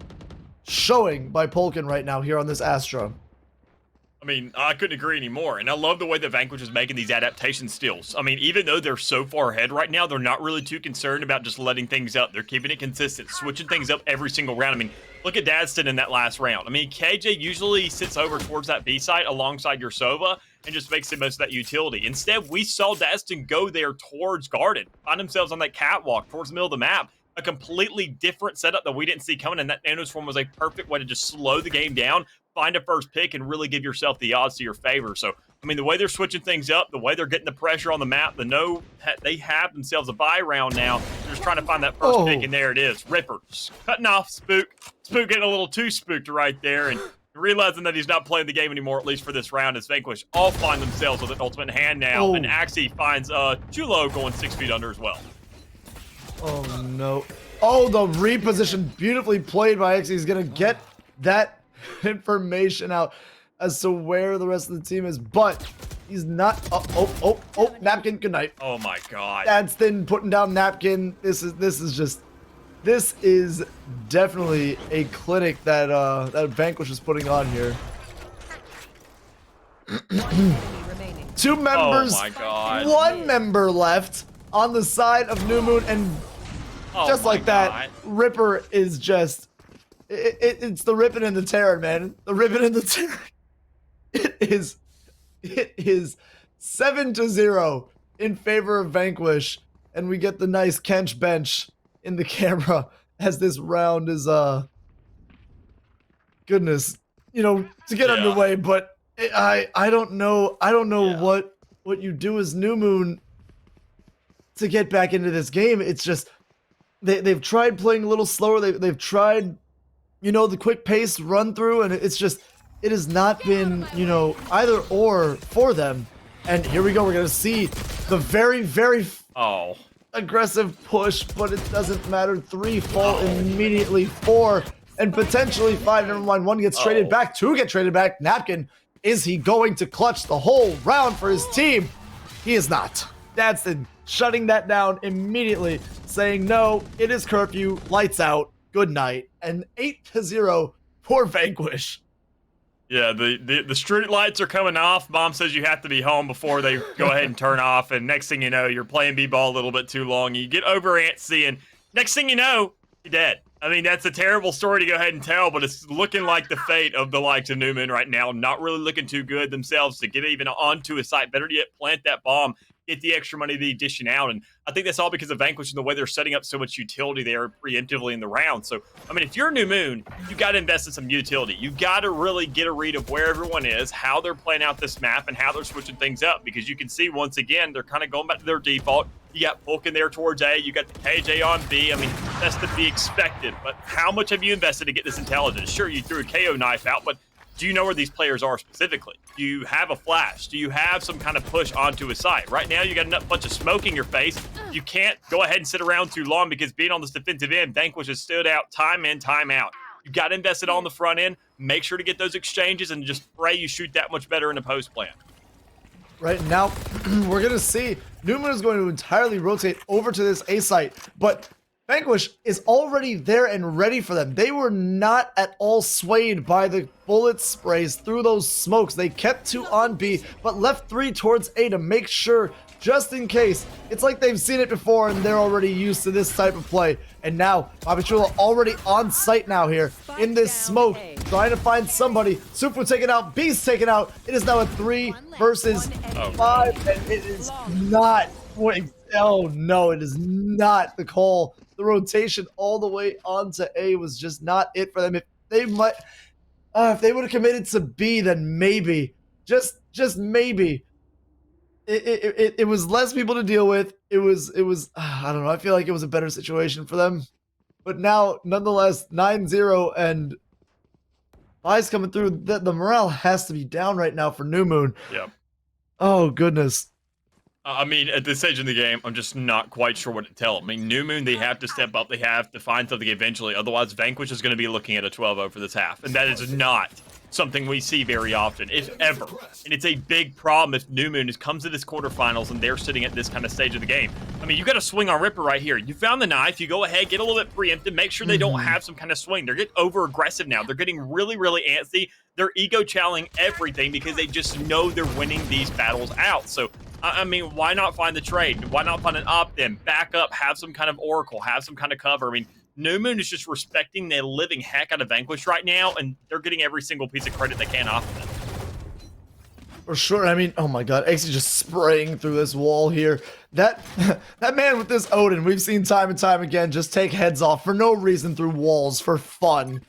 showing by Vulcan right now here on this Astra. I mean, I couldn't agree anymore. And I love the way that Vanquish is making these adaptation stills. I mean, even though they're so far ahead right now, they're not really too concerned about just letting things up. They're keeping it consistent, switching things up every single round. I mean, look at Dadston in that last round. I mean, KJ usually sits over towards that B site alongside your Sova and just makes the most of that utility. Instead, we saw Dadston go there towards Garden, find themselves on that catwalk towards the middle of the map. A completely different setup that we didn't see coming, and that Nanoswarm was a perfect way to just slow the game down, find a first pick, and really give yourself the odds to your favor. So, I mean, the way they're switching things up, the way they're getting the pressure on the map, they have themselves a buy round now. They're just trying to find that first pick, and there it is. Ripper cutting off Spook. Spook getting a little too spooked right there, and realizing that he's not playing the game anymore, at least for this round, as Vanquish all find themselves with an ultimate in hand now, and Axie finds Chulo going 6 feet under as well. Oh, no. Oh, the reposition beautifully played by X. He's going to get that information out as to where the rest of the team is, but he's not. Oh, Napkin, good night. Oh, my God. Dadston putting down Napkin. This is definitely a clinic that that Vanquish is putting on here. 2 members. Oh, my God. 1 member left on the side of New Moon, and just like that, Ripper is just, it's the ripping and the tearing, man. The ripping and the tearing. It is 7-0 in favor of Vanquish, and we get the nice Kench bench in the camera as this round is, goodness, you know, to get underway, but I don't know what you do as New Moon to get back into this game. It's just, they've tried playing a little slower. They've tried, you know, the quick pace run through, and it's just, it has not been, you know, either or for them. And here we go. We're going to see the very, very aggressive push, but it doesn't matter. 3 fall immediately, 4 and potentially 5. Never mind. 1 gets traded back. 2 get traded back. Napkin, is he going to clutch the whole round for his team? He is not. Dadston shutting that down immediately, saying, no, it is curfew, lights out, good night. And 8-0 for Vanquish. Yeah, the street lights are coming off. Mom says you have to be home before they go ahead and turn off. And next thing you know, you're playing b-ball a little bit too long. You get over antsy, and next thing you know, you're dead. I mean, that's a terrible story to go ahead and tell, but it's looking like the fate of the likes of New Moon right now. Not really looking too good themselves to get even onto a site. Better yet, plant that bomb, get the extra money, the addition out. And I think that's all because of Vanquish and the way they're setting up so much utility there preemptively in the round. So, I mean, if you're New Moon, you got to invest in some utility. You got to really get a read of where everyone is, how they're playing out this map, and how they're switching things up. Because you can see, once again, they're kind of going back to their default. You got Polk in there towards A. You got the KJ on B. I mean, that's to be expected. But how much have you invested to get this intelligence? Sure, you threw a KO knife out, but do you know where these players are specifically? Do you have a flash? Do you have some kind of push onto a site? Right now, you got a bunch of smoke in your face. You can't go ahead and sit around too long because being on this defensive end, Vanquish has stood out time in, time out. You got to invest it on the front end. Make sure to get those exchanges and just pray you shoot that much better in the post plan. Right now, we're going to see Newman is going to entirely rotate over to this A site, but Vanquish is already there and ready for them. They were not at all swayed by the bullet sprays through those smokes. They kept 2 on B, but left 3 towards A to make sure, just in case. It's like they've seen it before and they're already used to this type of play. And now, Papichula already on site now here in this smoke, trying to find somebody. Supu taken out, B's taken out. It is now a 3 versus 5, and it is not. Oh no, it is not the call. The rotation all the way onto A was just not it for them. If they might, if they would have committed to B, then maybe, just maybe, it was less people to deal with. It was I don't know. I feel like it was a better situation for them. But now, nonetheless, 9-0 and I's coming through. The morale has to be down right now for New Moon. Yeah. Oh goodness. I mean, at this stage in the game, I'm just not quite sure what to tell. I mean, New Moon, they have to step up. They have to find something eventually. Otherwise, Vanquish is going to be looking at a 12-0 for this half. And that is not something we see very often, if ever. And it's a big problem if New Moon comes to this quarterfinals and they're sitting at this kind of stage of the game. I mean, you got to swing on Ripper right here. You found the knife. You go ahead, get a little bit preempted, make sure they don't have some kind of swing. They're getting over-aggressive now. They're getting really, really antsy. They're ego-challenging everything because they just know they're winning these battles out. So, I mean, why not find the trade? Why not find an opt-in? Back up, have some kind of oracle, have some kind of cover. I mean, New Moon is just respecting the living heck out of Vanquish right now, and they're getting every single piece of credit they can off of them. For sure. I mean, oh my god, Ace is just spraying through this wall here. That man with this Odin, we've seen time and time again, just take heads off for no reason through walls for fun.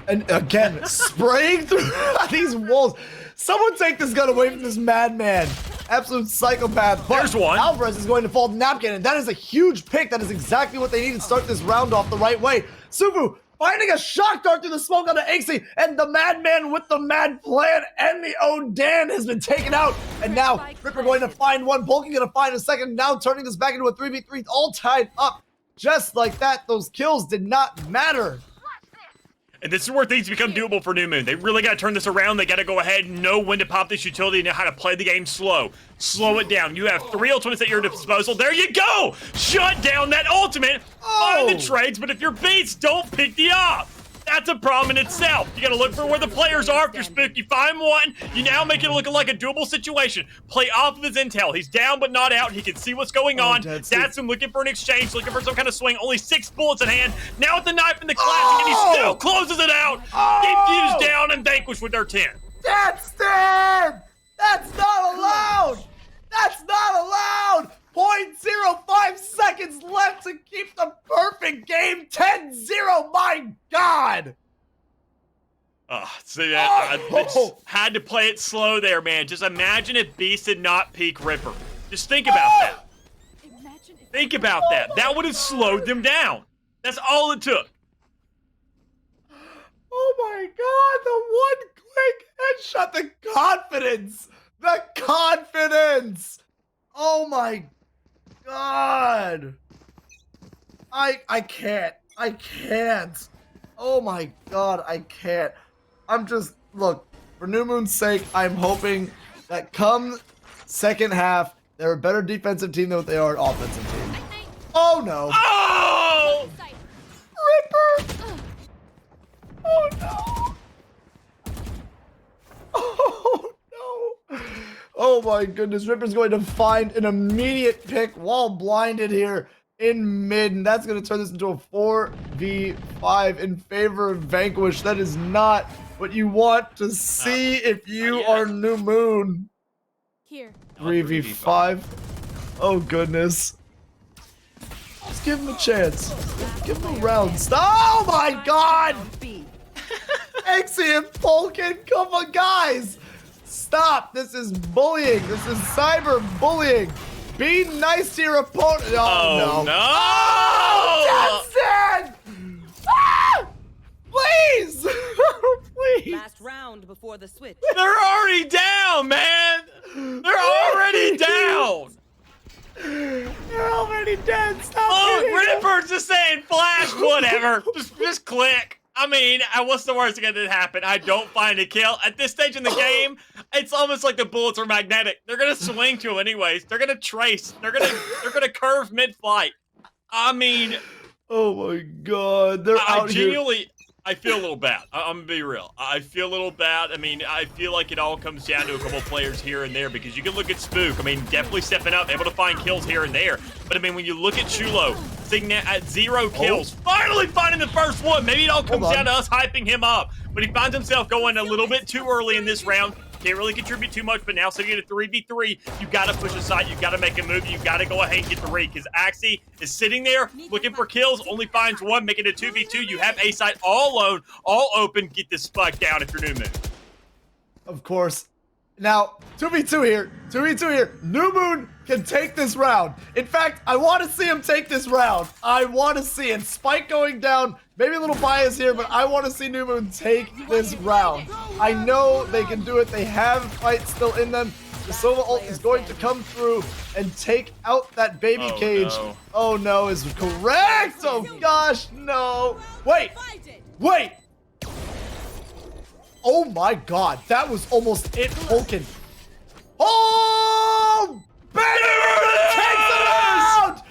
And again, spraying through these walls. Someone take this gun away from this madman. Absolute psychopath. But there's one. Alvarez is going to fall napkin, and that is a huge pick. That is exactly what they need to start this round off the right way. Suvu finding a shock dart through the smoke on the Axie, and the madman with the mad plan and the Odan has been taken out. And now Ripper going to find one, Bulky going to find a second, now turning this back into a 3v3, all tied up. Just like that, those kills did not matter. And this is where things become doable for New Moon. They really got to turn this around. They got to go ahead and know when to pop this utility, know how to play the game slow. Slow it down. You have 3 ultimates at your disposal. There you go! Shut down that ultimate. Find the trades, but if you're beats, don't pick the op. That's a problem in itself. You got to look for where the players are. If you're spooked, you find one. You now make it look like a doable situation. Play off of his intel. He's down but not out. He can see what's going on. That's him looking for an exchange, looking for some kind of swing. Only 6 bullets in hand. Now with the knife in the classic, and he still closes it out. Defuse down and Vanquish with their 10. That's dead! That's not allowed! That's not allowed! 0.05 seconds left to keep the perfect game. 10-0, my God! See that? I just had to play it slow there, man. Just imagine if Beast did not peek Ripper. Just think about that. Think about that. That would have slowed them down. That's all it took. Oh my God, the one quick headshot, the confidence! The confidence! Oh my God! I can't. I can't. Oh my God, I can't. I'm just, look, for New Moon's sake, I'm hoping that come second half, they're a better defensive team than what they are an offensive team. Oh no. Oh! Ripper! Oh no! Oh no! Oh my goodness, Ripper's going to find an immediate pick while blinded here in mid, and that's going to turn this into a 4v5 in favor of Vanquish. That is not what you want to see if you are New Moon. Here. 3v5. Oh goodness. Just give him a chance. Give him a round. Oh my god! Exy and Polkin, come on guys! Stop! This is bullying. This is cyber bullying. Be nice to your opponent. Oh, no. Oh, Justin! Ah! Please! Please! Last round before the switch. They're already down, man! They're already down! They're already dead. Stop Look, hitting them. Ripper's just saying flash, whatever. just click. I mean, what's the worst that could happen? I don't find a kill. At this stage in the game, it's almost like the bullets are magnetic. They're gonna swing to him anyways. They're gonna trace. They're gonna curve mid-flight. I mean, oh my god, they're out genuinely, here. I feel a little bad. I'm gonna be real. I feel a little bad. I mean, I feel like it all comes down to a couple players here and there because you can look at Spook. I mean, definitely stepping up, able to find kills here and there. But I mean, when you look at Chulo, sitting at 0 kills, finally finding the first one. Maybe it all comes down to us hyping him up. But he finds himself going a little bit too early in this round. Can't really contribute too much, but now sitting at a 3v3, you gotta push aside, you gotta make a move, you gotta go ahead and get the read, because Axie is sitting there looking for kills, only finds one, making it a 2v2. You have A-side all alone, all open. Get this spike down if you're New Moon. Of course. Now, 2v2 here. 2v2 here. New Moon can take this round. In fact, I want to see him take this round. I want to see it. Spike going down. Maybe a little bias here, but I want to see New Moon take this round. I know they can do it. They have fight still in them. The Sova ult is going to come through and take out that baby cage. No. Oh no, is correct. Oh gosh, no. Wait. Wait. Oh my god, that was almost it, Vulcan. Oh! Baby takes it out!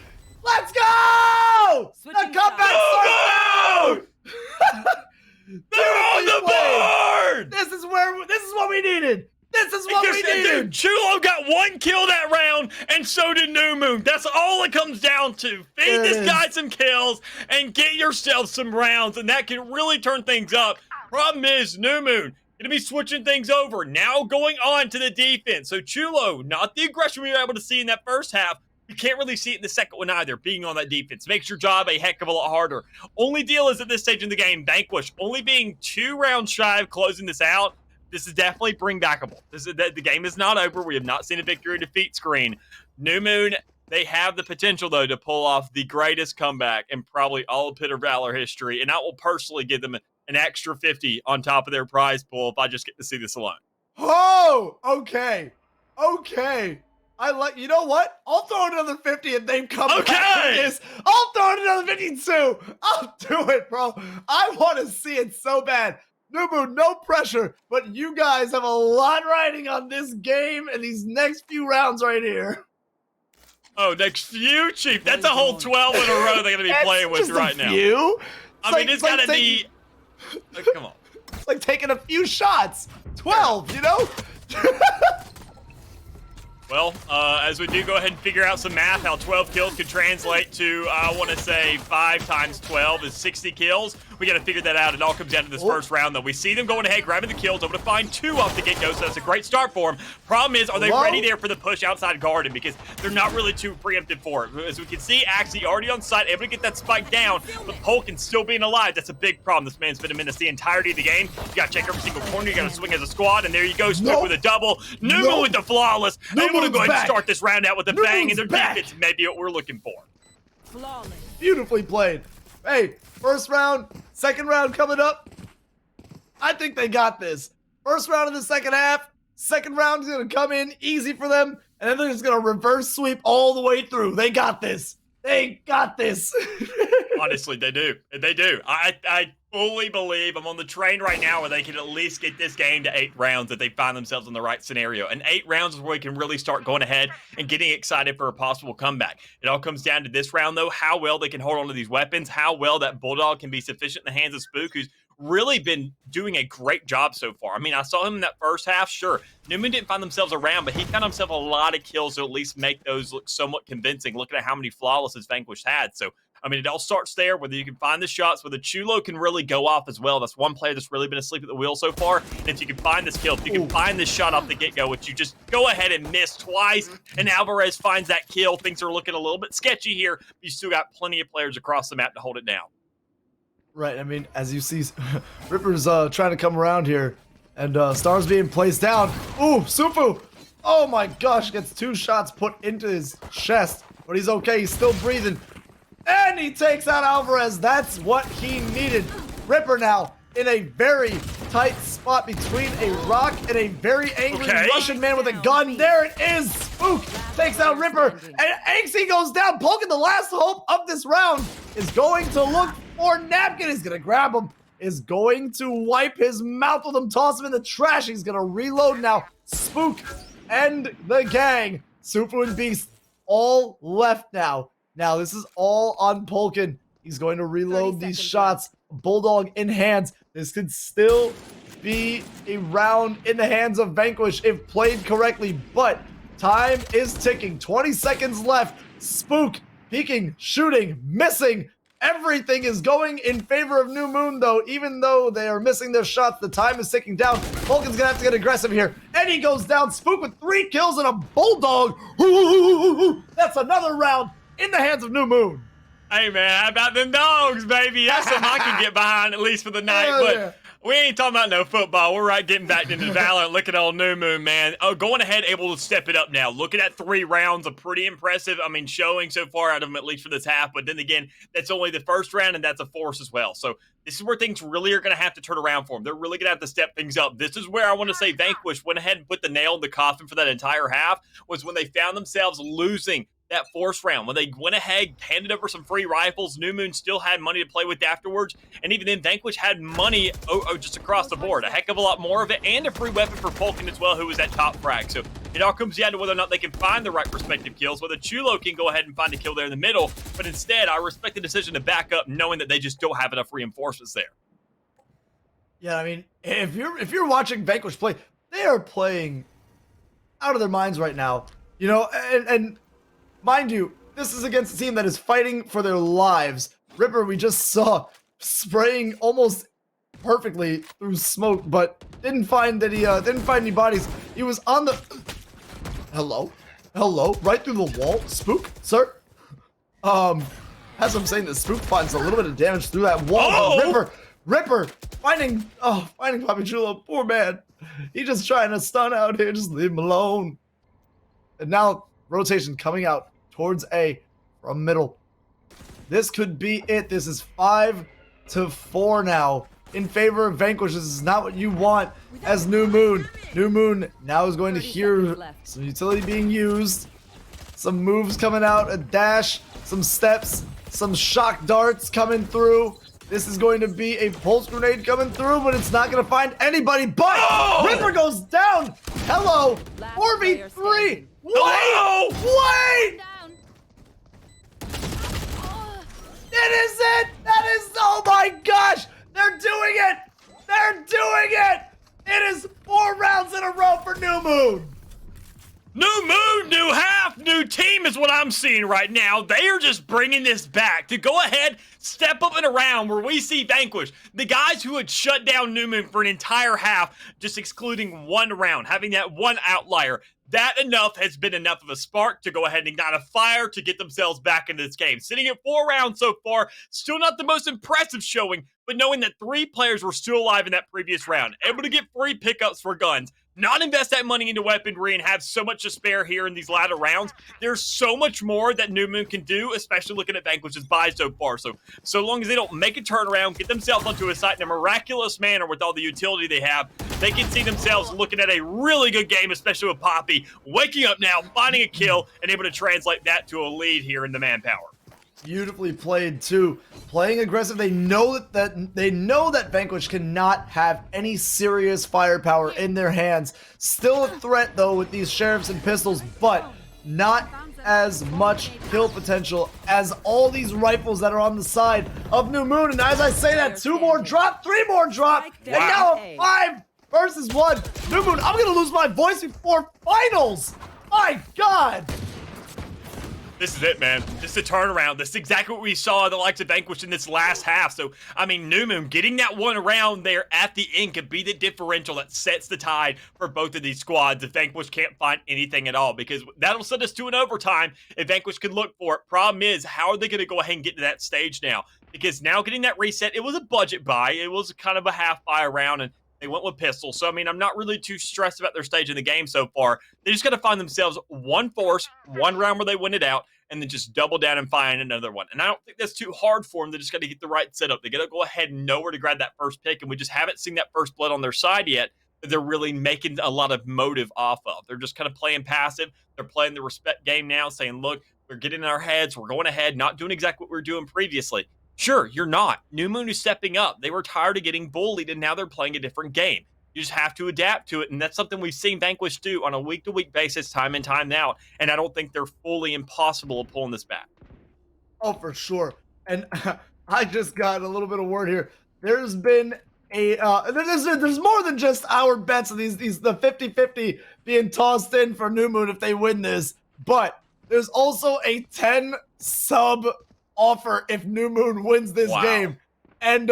Let's go! The comeback starts now! They're on the board! This is what we needed. This is what we needed. Dude, Chulo got 1 kill that round, and so did New Moon. That's all it comes down to. Feed this guy some kills and get yourself some rounds, and that can really turn things up. Problem is, New Moon gonna be switching things over. Now going on to the defense. So Chulo, not the aggression we were able to see in that first half. You can't really see it in the second one either, being on that defense. Makes your job a heck of a lot harder. Only deal is at this stage in the game, Vanquish only being 2 rounds shy of closing this out. This is definitely bring backable. The game is not over. We have not seen a victory defeat screen. New Moon, they have the potential, though, to pull off the greatest comeback in probably all of Pit of Valor history, and I will personally give them an extra 50 on top of their prize pool if I just get to see this alone. Oh, okay. Okay. You know what? I'll throw another 50 and they come back with this. I'll throw another 50 too. I'll do it, bro. I want to see it so bad. New Moon, no pressure, but you guys have a lot riding on this game and these next few rounds right here. Oh, next few, Chief. That's a whole 12 in a row they're going to be playing with right now. I mean, it's got to be... come on. It's like taking a few shots. 12, you know? Well, as we do go ahead and figure out some math, how 12 kills could translate to, I want to say 5 times 12 is 60 kills. We got to figure that out. It all comes down to this first round, though. We see them going ahead, grabbing the kills, able to find 2 off the get-go, so that's a great start for them. Problem is, are they ready there for the push outside Garden? Because they're not really too preemptive for it. As we can see, Axie already on site, able to get that spike down, but Polkin still being alive. That's a big problem. This man's been a menace the entirety of the game. You got to check every single corner. You got to swing as a squad, and there you go. Spook with a double. New Moon with the flawless. Able to go ahead and start this round out with a bang, and their defense may be what we're looking for. Flawless. Beautifully played. Hey, first round, second round coming up. I think they got this. First round of the second half. Second round is going to come in easy for them, and then they're just going to reverse sweep all the way through. They got this. They got this. Honestly, they do. They do. I fully believe I'm on the train right now where they can at least get this game to 8 rounds if they find themselves in the right scenario. And 8 rounds is where we can really start going ahead and getting excited for a possible comeback. It all comes down to this round, though, how well they can hold on to these weapons, how well that Bulldog can be sufficient in the hands of Spook, who's really been doing a great job so far. I mean, I saw him in that first half. Sure, Newman didn't find themselves around, but he found himself a lot of kills to at least make those look somewhat convincing, looking at how many flawlesses Vanquish had. So, I mean, it all starts there, whether you can find the shots, whether Chulo can really go off as well. That's one player that's really been asleep at the wheel so far. And if you can find this kill, if you can find this shot off the get-go, which you just go ahead and miss twice, and Alvarez finds that kill, things are looking a little bit sketchy here, but you still got plenty of players across the map to hold it down. Right, I mean, as you see, Ripper's trying to come around here, and Star's being placed down. Ooh, Sufu! Oh my gosh, gets 2 shots put into his chest, but he's okay, he's still breathing. And he takes out Alvarez. That's what he needed. Ripper now in a very tight spot between a rock and a very angry Russian man with a gun. There it is. Spook takes out Ripper. And Anxie goes down. Polkin, the last hope of this round, is going to look for Napkin. He's going to grab him. Is going to wipe his mouth with him. Toss him in the trash. He's going to reload now. Spook and the gang. Sufu and Beast all left now. Now, this is all on Polkin. He's going to reload these shots. Bulldog in hands. This could still be a round in the hands of Vanquish if played correctly, but time is ticking. 20 seconds left. Spook peeking, shooting, missing. Everything is going in favor of New Moon, though. Even though they are missing their shots, the time is ticking down. Polkin's gonna have to get aggressive here. And he goes down. Spook with 3 kills and a Bulldog. That's another round in the hands of New Moon. Hey, man, how about them dogs, baby? That's something I can get behind, at least for the night. But we ain't talking about no football. We're right getting back into Valor. Look at old New Moon, man. Oh, going ahead, able to step it up now. Looking at 3 rounds, a pretty impressive, I mean, showing so far out of them, at least for this half. But then again, that's only the first round, and that's a force as well. So this is where things really are going to have to turn around for them. They're really going to have to step things up. This is where I want to say Vanquish went ahead and put the nail in the coffin for that entire half, was when they found themselves losing that force round. When they went ahead, handed over some free rifles, New Moon still had money to play with afterwards, and even then, Vanquish had money just across the board, a heck of a lot more of it, and a free weapon for Polkin as well, who was at top frag. So it all comes down to whether or not they can find the right respective kills, whether Chulo can go ahead and find a kill there in the middle, but instead, I respect the decision to back up, knowing that they just don't have enough reinforcements there. Yeah, I mean, if you're watching Vanquish play, they are playing out of their minds right now. You know, and mind you, this is against a team that is fighting for their lives. Ripper, we just saw spraying almost perfectly through smoke, but didn't find any bodies. He was on the hello, right through the wall. Spook, sir. As I'm saying, the Spook finds a little bit of damage through that wall. Oh! Ripper finding Papi Chulo. Poor man. He just trying to stun out here. Just leave him alone. And now rotation coming out towards A from middle. This could be it. This is 5-4 now in favor of Vanquish. This is not what you want as New Moon. New Moon now is going to hear some utility being used. Some moves coming out, a dash, some steps, some shock darts coming through. This is going to be a pulse grenade coming through, but it's not going to find anybody. But Ripper goes down. Hello, 4v3. Wait! It is it! That is, oh my gosh! They're doing it! They're doing it! It is 4 rounds in a row for New Moon! New moon, new half, new team is what I'm seeing right now. They are just bringing this back to go ahead, step up in a round where we see Vanquish. The guys who had shut down New Moon for an entire half, just excluding 1 round, having that 1 outlier. That has been enough of a spark to go ahead and ignite a fire to get themselves back into this game. Sitting at 4 rounds so far, still not the most impressive showing, but knowing that 3 players were still alive in that previous round, able to get free pickups for guns, not invest that money into weaponry and have so much to spare here in these latter rounds. There's so much more that New Moon can do, especially looking at Vanquish's buys so far. So long as they don't make a turnaround, get themselves onto a site in a miraculous manner with all the utility they have, they can see themselves looking at a really good game, especially with Poppy waking up now, finding a kill, and able to translate that to a lead here in the manpower. Beautifully played too. Playing aggressive. They know that Vanquish cannot have any serious firepower in their hands. Still a threat though with these sheriffs and pistols, but not as much kill potential as all these rifles that are on the side of New Moon. And as I say that, 2 more drop, 3 more drop, and now a 5 versus 1. New Moon, I'm gonna lose my voice before finals. My God. This is it, man. This is a turnaround. This is exactly what we saw the likes of Vanquish in this last half. So, I mean, New Moon getting that one around there at the end could be the differential that sets the tide for both of these squads if Vanquish can't find anything at all, because that'll send us to an overtime if Vanquish can look for it. Problem is, how are they going to go ahead and get to that stage now? Because now getting that reset, it was a budget buy. It was kind of a half buy around, and they went with pistol. So, I mean, I'm not really too stressed about their stage in the game so far. They just got to find themselves one force, one round where they win it out, and then just double down and find another one. And I don't think that's too hard for them. They just got to get the right setup. They got to go ahead and know where to grab that first pick, and we just haven't seen that first blood on their side yet that they're really making a lot of motive off of. They're just kind of playing passive. They're playing the respect game now, saying, look, we're getting in our heads. We're going ahead, not doing exactly what we were doing previously. Sure, you're not. New Moon is stepping up. They were tired of getting bullied, and now they're playing a different game. You just have to adapt to it, and that's something we've seen Vanquish do on a week-to-week basis, time in, time out, and I don't think they're fully impossible of pulling this back. Oh, for sure. And I just got a little bit of word here. There's been a there's more than just our bets of these the 50-50 being tossed in for New Moon if they win this, but there's also a 10 sub offer if New Moon wins this game. And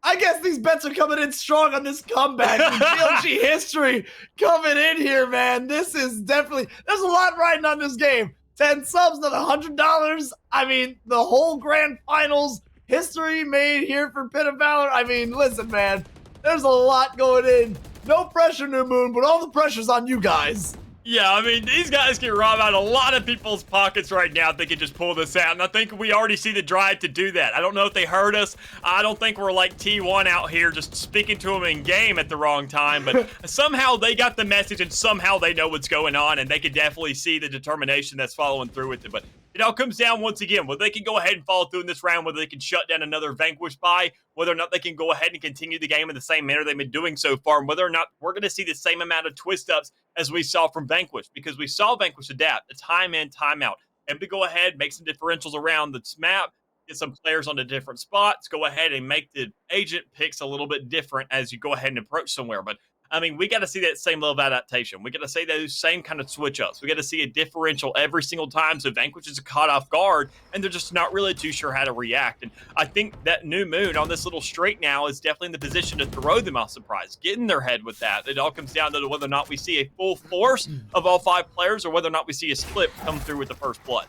I guess these bets are coming in strong on this comeback. GLG history coming in here, man. This is definitely, there's a lot riding on this game. 10 subs, another $100. I mean, the whole grand finals history made here for Pit of Valor. I mean, listen, man, there's a lot going in. No pressure, New Moon, but all the pressure's on you guys. Yeah, I mean, these guys can rob out a lot of people's pockets right now if they can just pull this out, and I think we already see the drive to do that. I don't know if they heard us. I don't think we're like T1 out here just speaking to them in game at the wrong time, but somehow they got the message, and somehow they know what's going on, and they can definitely see the determination that's following through with it. But it all comes down once again, whether they can go ahead and follow through in this round, whether they can shut down another Vanquish buy, whether or not they can go ahead and continue the game in the same manner they've been doing so far, and whether or not we're going to see the same amount of twist-ups as we saw from Vanquish, because we saw Vanquish adapt, the time in, time out. And to go ahead, make some differentials around this map, get some players onto different spots, go ahead and make the agent picks a little bit different as you go ahead and approach somewhere. But I mean, we got to see that same level of adaptation. We got to see those same kind of switch ups. We got to see a differential every single time. So Vanquish is caught off guard, and they're just not really too sure how to react. And I think that New Moon on this little streak now is definitely in the position to throw them off surprise, get in their head with that. It all comes down to whether or not we see a full force of all 5 players, or whether or not we see a split come through with the first blood.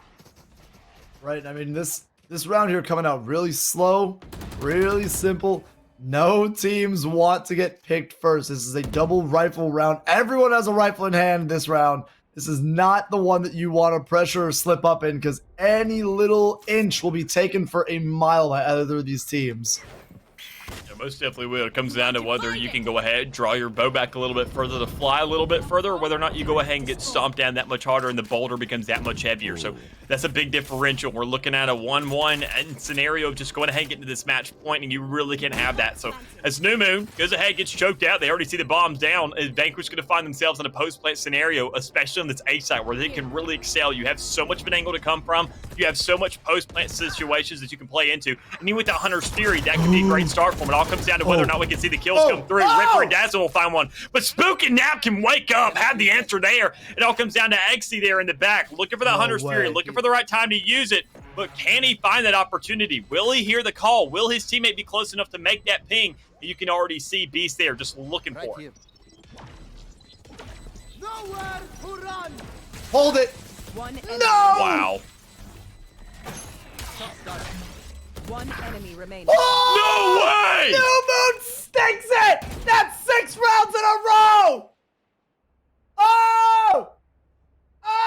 Right. I mean, this round here coming out really slow, really simple. No teams want to get picked first. This is a double rifle round. Everyone has a rifle in hand this round. This is not the one that you want to pressure or slip up in, because any little inch will be taken for a mile by either of these teams. Yeah, most definitely will. It comes down to whether you can go ahead, draw your bow back a little bit further to fly a little bit further, or whether or not you go ahead and get stomped down that much harder and the boulder becomes that much heavier. So that's a big differential. We're looking at a 1-1 scenario of just going ahead and getting to this match point, and you really can't have that. So as New Moon goes ahead, gets choked out, they already see the bombs down. Vanquish going to find themselves in a post-plant scenario, especially on this A site where they can really excel. You have so much of an angle to come from. You have so much post-plant situations that you can play into. And even with that Hunter's Fury, that could be a great start for them. It all comes down to whether or not we can see the kills come through. Ripper and Dazzle will find one. But Spook and Nap can wake up, have the answer there. It all comes down to Exy there in the back, looking for that Hunter's Fury, looking for the right time to use it. But can he find that opportunity? Will he hear the call? Will his teammate be close enough to make that ping? You can already see Beast there just looking for it. Nowhere to run. Hold it. No! Wow. One enemy remaining. No way! New Moon stinks it! That's 6 rounds in a row! Oh!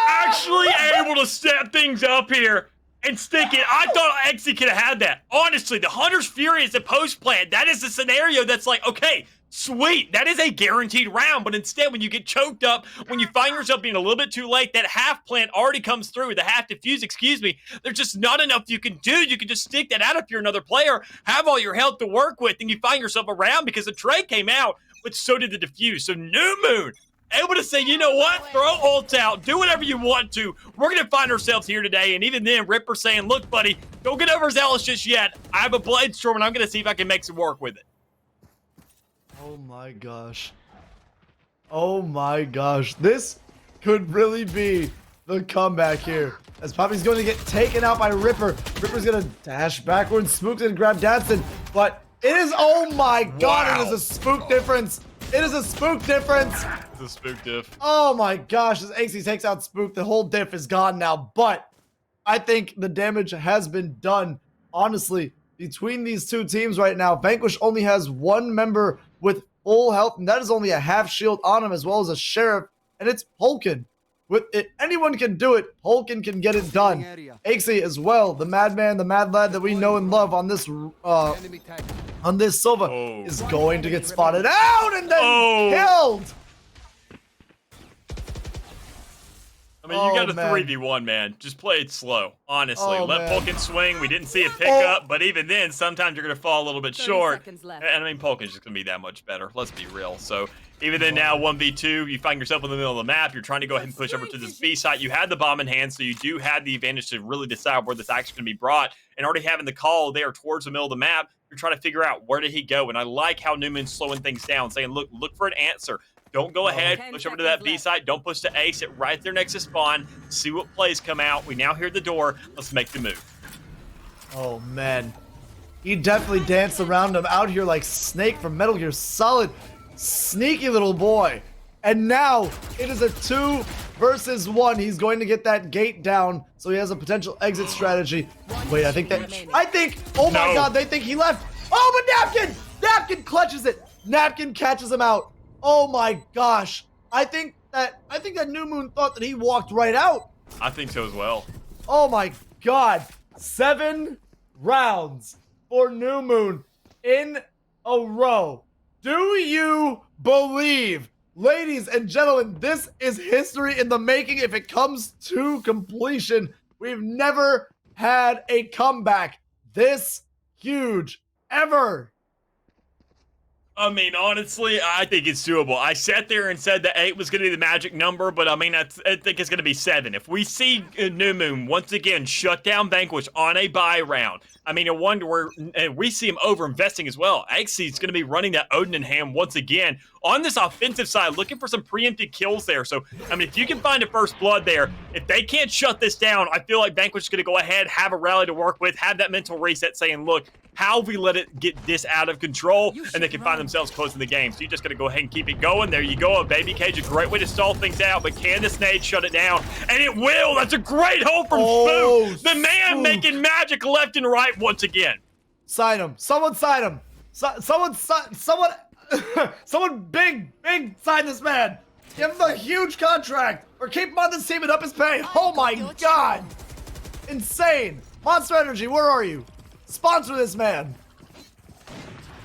Actually able to step things up here and stick it. I thought Exy could have had that. Honestly, the Hunter's Fury is a post plan. That is a scenario that's like, okay, sweet. That is a guaranteed round. But instead, when you get choked up, when you find yourself being a little bit too late, that half plant already comes through. The half defuse, excuse me. There's just not enough you can do. You can just stick that out if you're another player, have all your health to work with, and you find yourself around because the trade came out, but so did the defuse. So New Moon able to say, you know what? Throw ult out. Do whatever you want to. We're going to find ourselves here today. And even then, Ripper saying, look, buddy, don't get overzealous just yet. I have a Blade Storm, and I'm going to see if I can make some work with it. Oh, my gosh. Oh, my gosh. This could really be the comeback here. As Poppy's going to get taken out by Ripper. Ripper's going to dash backwards. Spook's going to grab Dadson. But it is, oh, my God, Wow. It is a Spook difference. It is a Spook difference. It's a Spook diff. Oh my gosh, as AC takes out Spook, the whole diff is gone now. But I think the damage has been done. Honestly, between these two teams right now, Vanquish only has one member with full health, and that is only a half shield on him, as well as a Sheriff, and it's Polkin. With it, anyone can do it. Polkin can get it done. AC as well, the madman, the mad lad that we know and love on this Silva is going to get spotted out and then killed. I mean, you got a 3v1, man. Just play it slow, honestly. Oh, Let man. Polkin swing. We didn't see a pickup, but even then, sometimes you're going to fall a little bit 30 short. seconds left. And I mean, Polkin's just going to be that much better. Let's be real. So even then now, 1v2, you find yourself in the middle of the map. You're trying to go ahead and push over to this B site. You had the bomb in hand, so you do have the advantage to really decide where this action can be brought. And already having the call there towards the middle of the map, you're trying to figure out where did he go. And I like how Newman's slowing things down, saying, look for an answer. Don't go ahead, 10 push over to that seconds B left. site. Don't push to A. Sit right there next to spawn. See what plays come out. We now hear the door. Let's make the move. Oh man, he definitely danced around him out here like Snake from Metal Gear Solid. Sneaky little boy. And now it is a 2 versus 1. He's going to get that gate down, so he has a potential exit strategy. Wait, I think, oh my No. God, they think he left. Oh, but Napkin clutches it. Napkin catches him out. Oh my gosh. I think that New Moon thought that he walked right out. I think so as well. Oh my God. 7 rounds for New Moon in a row. Do you believe? Ladies and gentlemen, this is history in the making if it comes to completion. We've never had a comeback this huge ever. I mean, honestly, I think it's doable. I sat there and said that 8 was going to be the magic number, but I mean, I think it's going to be 7. If we see New Moon once again shut down Vanquish on a buy round, I mean, I wonder where we see him over-investing as well. Actually, he's going to be running that Odin in hand once again on this offensive side, looking for some preempted kills there. So, I mean, if you can find a first blood there, if they can't shut this down, I feel like Vanquish is going to go ahead, have a rally to work with, have that mental reset saying, look, how we let it get this out of control, and they can find themselves closing the game. So you just got to go ahead and keep it going. There you go. A baby cage, a great way to stall things out, but can this nade shut it down? And it will. That's a great hold from Spook. The man Spook. making magic left and right once again. Sign him. Someone sign him. Someone big sign this man. Give him a huge contract or keep him on this team and up his pay. Oh my God. Insane. Monster Energy, where are you? Sponsor this man.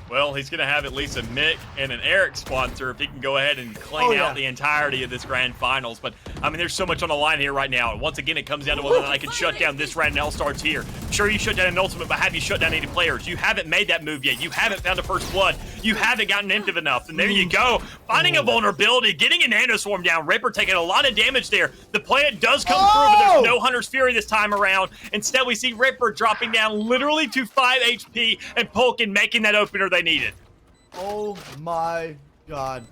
Well, he's going to have at least a Mick and an Eric sponsor if he can go ahead and clean out the entirety of this grand finals. But, I mean, there's so much on the line here right now. And once again, it comes down to whether or not I can shut down this round, and L starts here. Sure, you shut down an ultimate, but have you shut down any players? You haven't made that move yet. You haven't found a first blood. You haven't gotten empty enough. And there you go. Finding a vulnerability, getting a nano swarm down. Ripper taking a lot of damage there. The plant does come through, but there's no Hunter's Fury this time around. Instead, we see Ripper dropping down literally to 5 HP and Polkin making that opener they needed. Oh my God.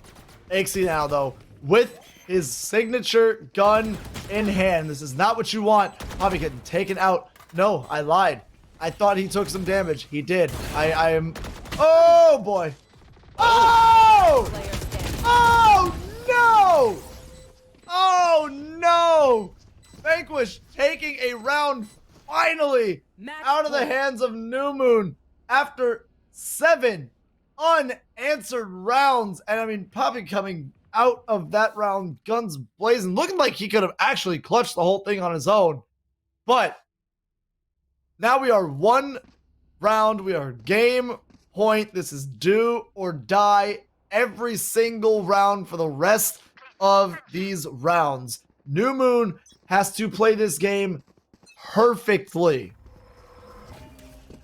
Ixie now though, with his signature gun in hand. This is not what you want. Probably getting taken out. No, I lied. I thought he took some damage. He did. I am. Oh boy. Oh! Oh no! Oh no! Vanquish taking a round finally out of the hands of New Moon after 7 unanswered rounds. And I mean, Poppy coming out of that round guns blazing, looking like he could have actually clutched the whole thing on his own. But now we are 1 round. We are game point. This is do or die every single round for the rest of these rounds. New Moon has to play this game perfectly.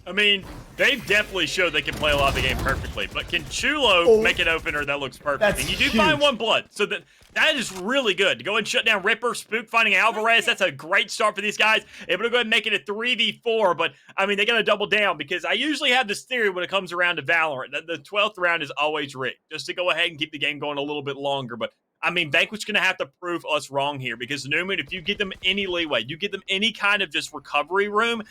I mean, they've definitely showed they can play a lot of the game perfectly, but can Chulo make an opener that looks perfect? That's And you do huge. find 1 blood, so That is really good. To go and shut down Ripper, Spook finding Alvarez. That's a great start for these guys. Able to go ahead and make it a 3v4, but I mean, they got to double down because I usually have this theory when it comes around to Valorant that the 12th round is always rigged, just to go ahead and keep the game going a little bit longer. But I mean, Vanquish going to have to prove us wrong here because Newman, if you give them any leeway, you give them any kind of just recovery room,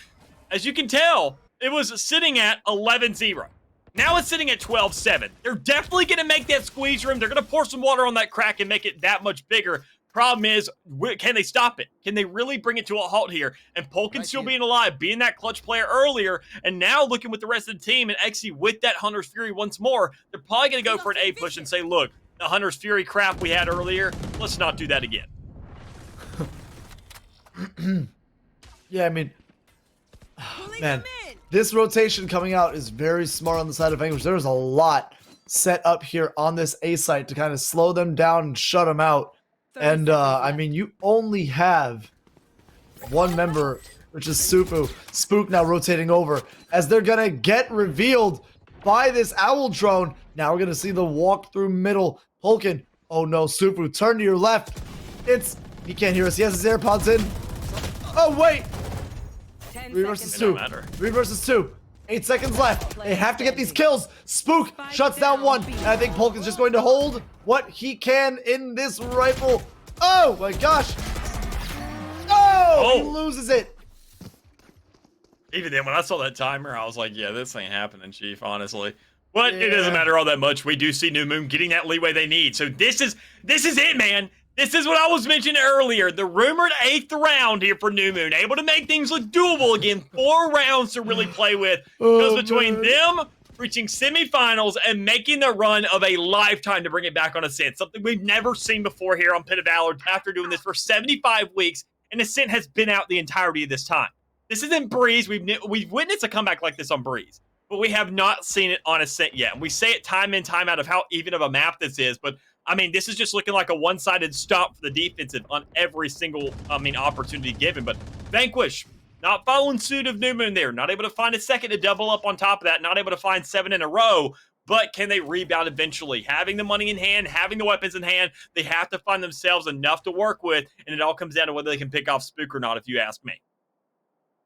as you can tell, it was sitting at 11-0. Now it's sitting at 12-7. They're definitely going to make that squeeze room. They're going to pour some water on that crack and make it that much bigger. Problem is, can they stop it? Can they really bring it to a halt here? And Polkin still being alive, being that clutch player earlier, and now looking with the rest of the team and Xe with that Hunter's Fury once more, they're probably going to go for an A push and say, look, the Hunter's Fury crap we had earlier, let's not do that again. Yeah, I mean, man, this rotation coming out is very smart on the side of Vanquish. There's a lot set up here on this A site to kind of slow them down and shut them out. And, I mean, you only have one member, which is Sufu. Spook now rotating over as they're going to get revealed by this Owl drone. Now we're going to see the walk through middle. Polkin. Oh, no, Sufu, turn to your left. He can't hear us. He has his AirPods in. Oh, wait. 3 versus 2. 3 versus 2. 8 seconds left. They have to get these kills. Spook shuts down one. And I think Polkin's just going to hold what he can in this rifle. Oh my gosh. Oh, he loses it. Even then, when I saw that timer, I was like, yeah, this ain't happening, Chief, honestly. But it doesn't matter all that much. We do see New Moon getting that leeway they need. So this is it, man. This is what I was mentioning earlier. The rumored 8th round here for New Moon. Able to make things look doable again. 4 rounds to really play with. Goes between them reaching semifinals and making the run of a lifetime to bring it back on Ascent. Something we've never seen before here on Pit of Valor after doing this for 75 weeks. And Ascent has been out the entirety of this time. This isn't Breeze. We've witnessed a comeback like this on Breeze. But we have not seen it on Ascent yet. And we say it time in, time out of how even of a map this is. But I mean, this is just looking like a one-sided stop for the defensive on every single, opportunity given. But Vanquish, not following suit of New Moon there. Not able to find a second to double up on top of that. Not able to find 7 in a row. But can they rebound eventually? Having the money in hand, having the weapons in hand, they have to find themselves enough to work with. And it all comes down to whether they can pick off Spook or not, if you ask me.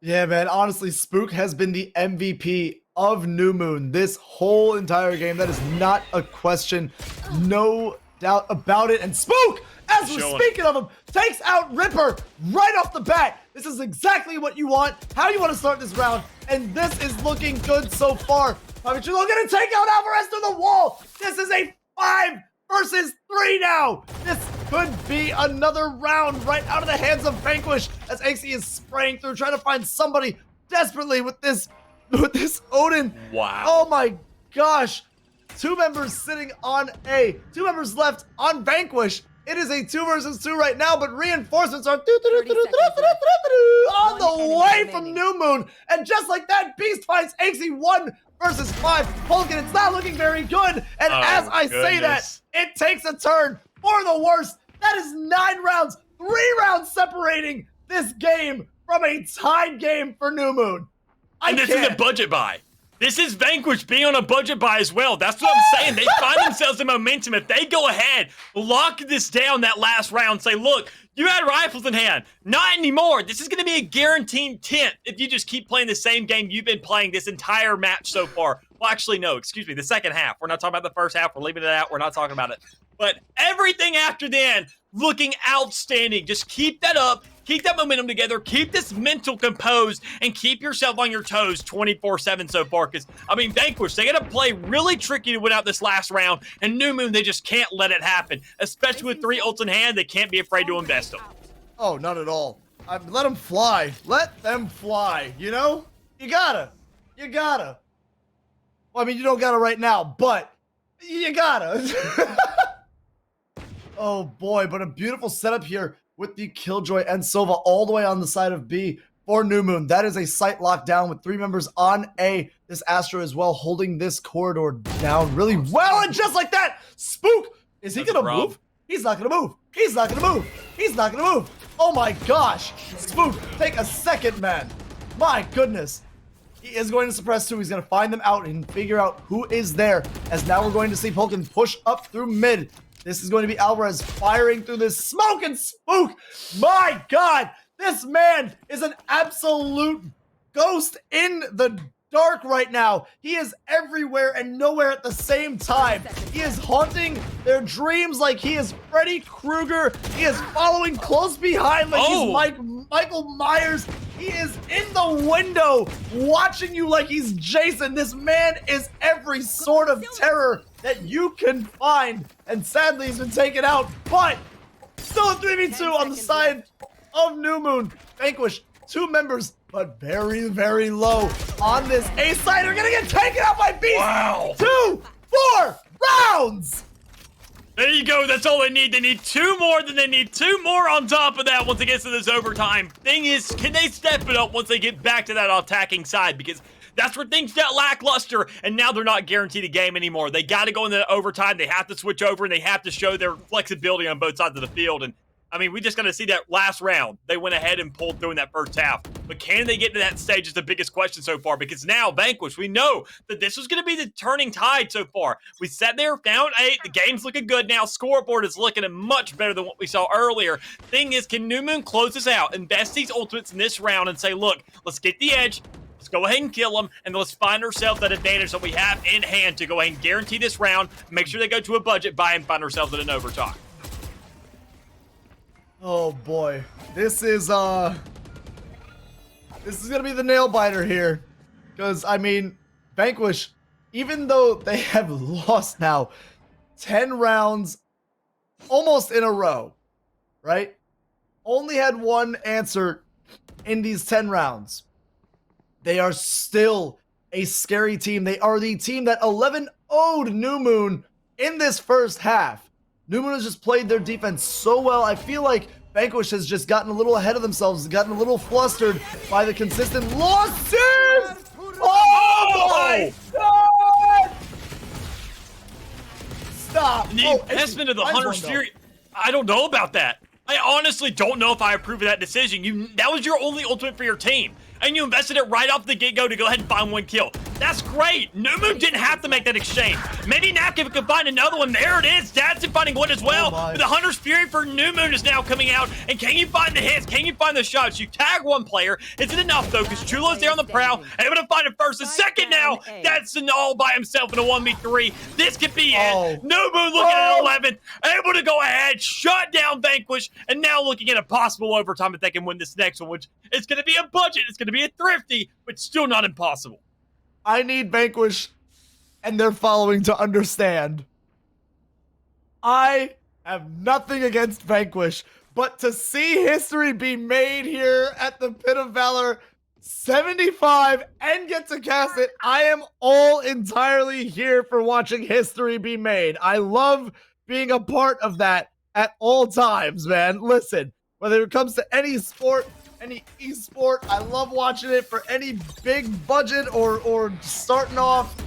Yeah, man. Honestly, Spook has been the MVP of New Moon this whole entire game. That is not a question. No doubt about it. And Spook, as we're speaking of him, takes out Ripper right off the bat. This is exactly what you want, how you want to start this round, and this is looking good so far. But you're looking to take out Alvarez to the wall. This is a 5 versus 3 now. This could be another round right out of the hands of Vanquish as Xe is spraying through, trying to find somebody desperately with this Odin. Wow. Oh my gosh. 2 members sitting on A. 2 members left on Vanquish. It is a 2 versus 2 right now, but reinforcements are on the way from New Moon. And just like that, Beast finds Xe 1 versus 5. Polkin, it's not looking very good. And as I say that, it takes a turn for the worse. That is 9 rounds, 3 rounds separating this game from a tied game for New Moon. And this is a budget buy. This is Vanquish being on a budget buy as well. That's what I'm saying. They find themselves in momentum. If they go ahead, lock this down that last round, say, look, you had rifles in hand. Not anymore. This is going to be a guaranteed 10th if you just keep playing the same game you've been playing this entire match so far. Well, actually, no, excuse me, the second half. We're not talking about the first half. We're leaving it out. We're not talking about it. But everything after then, looking outstanding. Just keep that up. Keep that momentum together. Keep this mental composed and keep yourself on your toes 24/7 so far. Because, Vanquish, they got to play really tricky to win out this last round. And New Moon, they just can't let it happen. Especially with 3 ults in hand, they can't be afraid to invest them. Oh, not at all. Let them fly. Let them fly. You know? You gotta. Well, you don't gotta right now, but you gotta. Oh, boy. But a beautiful setup here with the Killjoy and Sova all the way on the side of B for New Moon. That is a site lockdown with 3 members on A. This Astro as well holding this corridor down really well. And just like that, Spook, is he going to move? He's not going to move. He's not going to move. He's not going to move. Oh my gosh. Spook, take a second, man. My goodness. He is going to suppress 2. He's going to find them out and figure out who is there. As now we're going to see Polkin push up through mid. This is going to be Alvarez firing through this smoke and spook. My God, this man is an absolute ghost in the dark right now. He is everywhere and nowhere at the same time. He is haunting their dreams like he is Freddy Krueger. He is following close behind like he's Michael Myers. He is in the window watching you like he's Jason. This man is every sort of terror that you can find. And sadly, he's been taken out, but still a 3v2 on the side of New Moon. Vanquish, 2 members, but very, very low on this A side. They're gonna get taken out by Beast. Wow. 2, 4 rounds. There you go. That's all they need. They need 2 more, then they need 2 more on top of that once it gets to this overtime. Thing is, can they step it up once they get back to that attacking side? Because that's where things got lackluster, and now they're not guaranteed a game anymore. They got to go into overtime. They have to switch over, and they have to show their flexibility on both sides of the field. And I mean, we just got to see that last round. They went ahead and pulled through in that first half. But can they get to that stage is the biggest question so far, because now, Vanquish, we know that this was going to be the turning tide so far. We sat there, found 8. The game's looking good now. Scoreboard is looking much better than what we saw earlier. Thing is, can New Moon close this out, invest these ultimates in this round, and say, look, let's get the edge. Let's go ahead and kill them, and let's find ourselves that advantage that we have in hand to go ahead and guarantee this round, make sure they go to a budget buy, and find ourselves in an overtime. Oh boy, this is gonna be the nail biter here, because I mean, Vanquish, even though they have lost now 10 rounds almost in a row, right? Only had 1 answer in these 10 rounds. They are still a scary team. They are the team that 11-0'd New Moon in this first half. New Moon has just played their defense so well. I feel like Vanquish has just gotten a little ahead of themselves, gotten a little flustered by the consistent losses. Oh my God! Stop. The investment of the Hunter's Fury, I don't know about that. I honestly don't know if I approve of that decision. That was your only ultimate for your team, and you invested it right off the get-go to go ahead and find 1 kill. That's great. New Moon didn't have to make that exchange. Maybe Napkin could find another one. There it is. Dadson finding 1 as well. But the Hunter's Fury for New Moon is now coming out. And can you find the hits? Can you find the shots? You tag 1 player. Is it enough, though? Because Chulo's there on the prowl. Able to find it first and second now. Dadson all by himself in a 1v3. This could be it. New Moon looking at 11. Able to go ahead, shut down Vanquish. And now looking at a possible overtime if they can win this next one, which is going to be a budget. It's going to be a thrifty, but still not impossible. I need Vanquish and their following to understand. I have nothing against Vanquish, but to see history be made here at the Pit of Valor 75 and get to cast it, I am all entirely here for watching history be made. I love being a part of that at all times, man. Listen, whether it comes to any sport, any esport, I love watching it for any big budget or starting off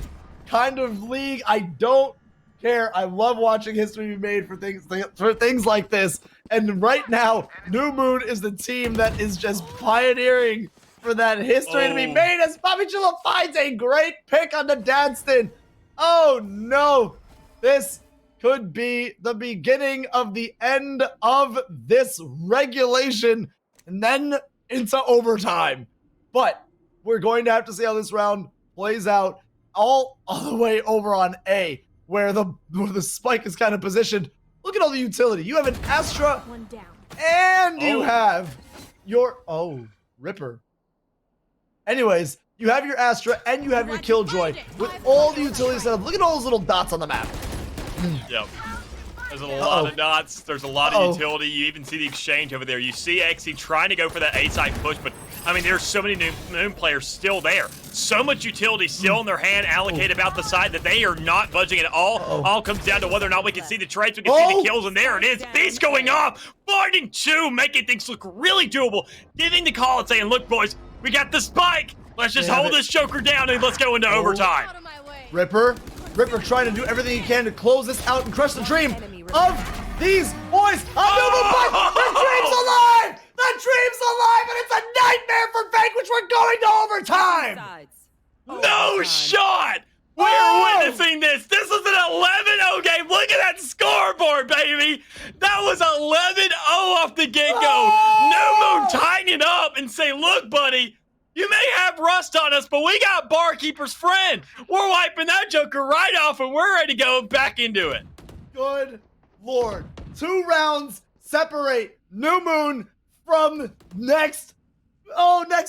kind of league. I don't care. I love watching history be made for things like this. And right now, New Moon is the team that is just pioneering for that history to be made as Bobby Chulo finds a great pick on the Dadston. Oh no, this could be the beginning of the end of this regulation and then into overtime. But we're going to have to see how this round plays out all the way over on A, where the spike is kind of positioned. Look at all the utility. You have an Astra, and you have your Ripper. Anyways, you have your Astra and you have your Killjoy with all the utility set up. Look at all those little dots on the map. Yep. There's a lot of dots. There's a lot of utility. You even see the exchange over there. You see XE trying to go for that A-side push, but I mean, there's so many New Moon players still there. So much utility still in their hand, allocated about the side that they are not budging at all. All comes down to whether or not we can see the trades, we can see the kills, and there it is. Beast going off, finding 2, making things look really doable. Giving the call and saying, look, boys, we got the spike. Let's just hold this Joker down and let's go into overtime. Ripper trying to do everything he can to close this out and crush the dream of these boys. The dream's alive! The dream's alive, and it's a nightmare for Vanquish. We're going to overtime. No shot! We're witnessing this. This is an 11-0 game. Look at that scoreboard, off the get-go. New Moon tightening up and say, look, buddy, you may have rust on us, but we got Barkeeper's friend. We're wiping that joker right off, and we're ready to go back into it. Good Lord. 2 rounds separate New Moon from next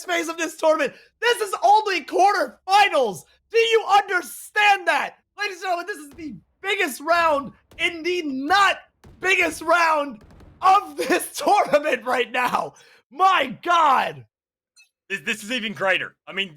phase of this tournament. This is only quarterfinals. Do you understand that? Ladies and gentlemen, this is the biggest round in the not biggest round of this tournament right now. My God. This is even greater. I mean,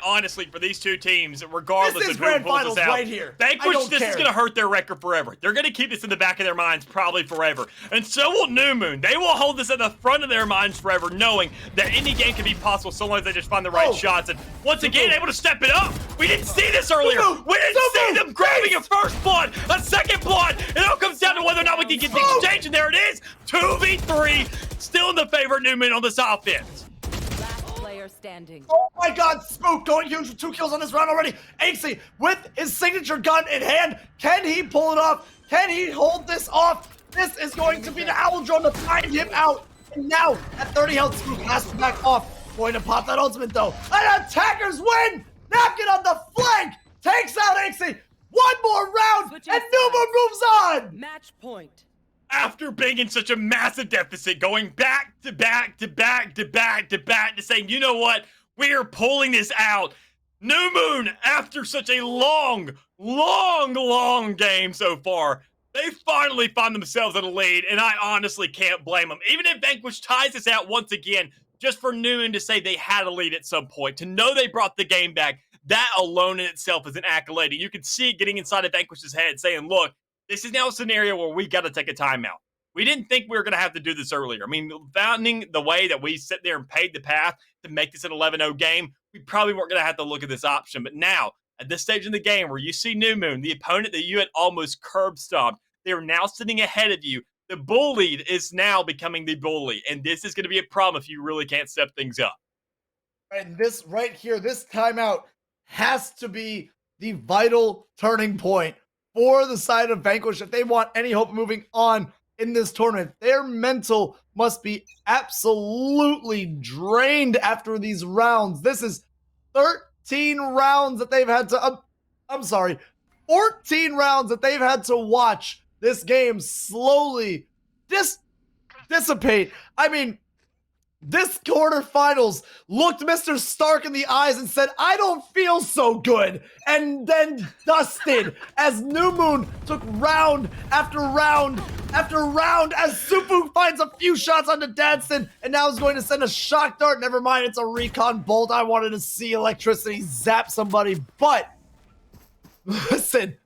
honestly, for these two teams, regardless This is of who grand pulls finals us out, right here. Vanquish, this is going to hurt their record forever. They're going to keep this in the back of their minds probably forever. And so will New Moon. They will hold this at the front of their minds forever, knowing that any game can be possible so long as they just find the right shots. And once again, able to step it up. We didn't see this earlier. We didn't see them grabbing a first blood, a second blood. It all comes down to whether or not we can get the exchange. And there it is. 2v3. Still in the favor of New Moon on this offense. Standing. Oh my God, Spook going huge with 2 kills on this round already. Axie with his signature gun in hand. Can he pull it off? Can he hold this off? This is going to be the Owl Drone to find him out. And now at 30 health, Spook has to back off. Going to pop that ultimate though. And attackers win. Napkin on the flank takes out Axie. 1 more round and New Moon moves on. Match point. After being in such a massive deficit, going back to back to back to back to back to saying, you know what, we are pulling this out. New Moon, after such a long game so far, they finally find themselves in a lead, and I honestly can't blame them. Even if Vanquish ties this out once again, just for New Moon to say they had a lead at some point, to know they brought the game back, that alone in itself is an accolade. And you can see it getting inside of Vanquish's head saying, look, this is now a scenario where we got to take a timeout. We didn't think we were going to have to do this earlier. I mean, founding the way that we sit there and paved the path to make this an 11-0 game, we probably weren't going to have to look at this option. But now, at this stage in the game where you see New Moon, the opponent that you had almost curb stomped, they are now sitting ahead of you. The bullied is now becoming the bully. And this is going to be a problem if you really can't step things up. And this right here, this timeout has to be the vital turning point for the side of Vanquish if they want any hope moving on in this tournament. Their mental must be absolutely drained after these rounds. This is 13 rounds that they've had to 14 rounds that they've had to watch this game slowly dissipate. I mean, this quarterfinals looked Mr. Stark in the eyes and said, I don't feel so good, and then dusted as New Moon took round after round after round as Supu finds a few shots onto Dadson and now is going to send a shock dart. Never mind, it's a recon bolt. I wanted to see electricity zap somebody, but listen,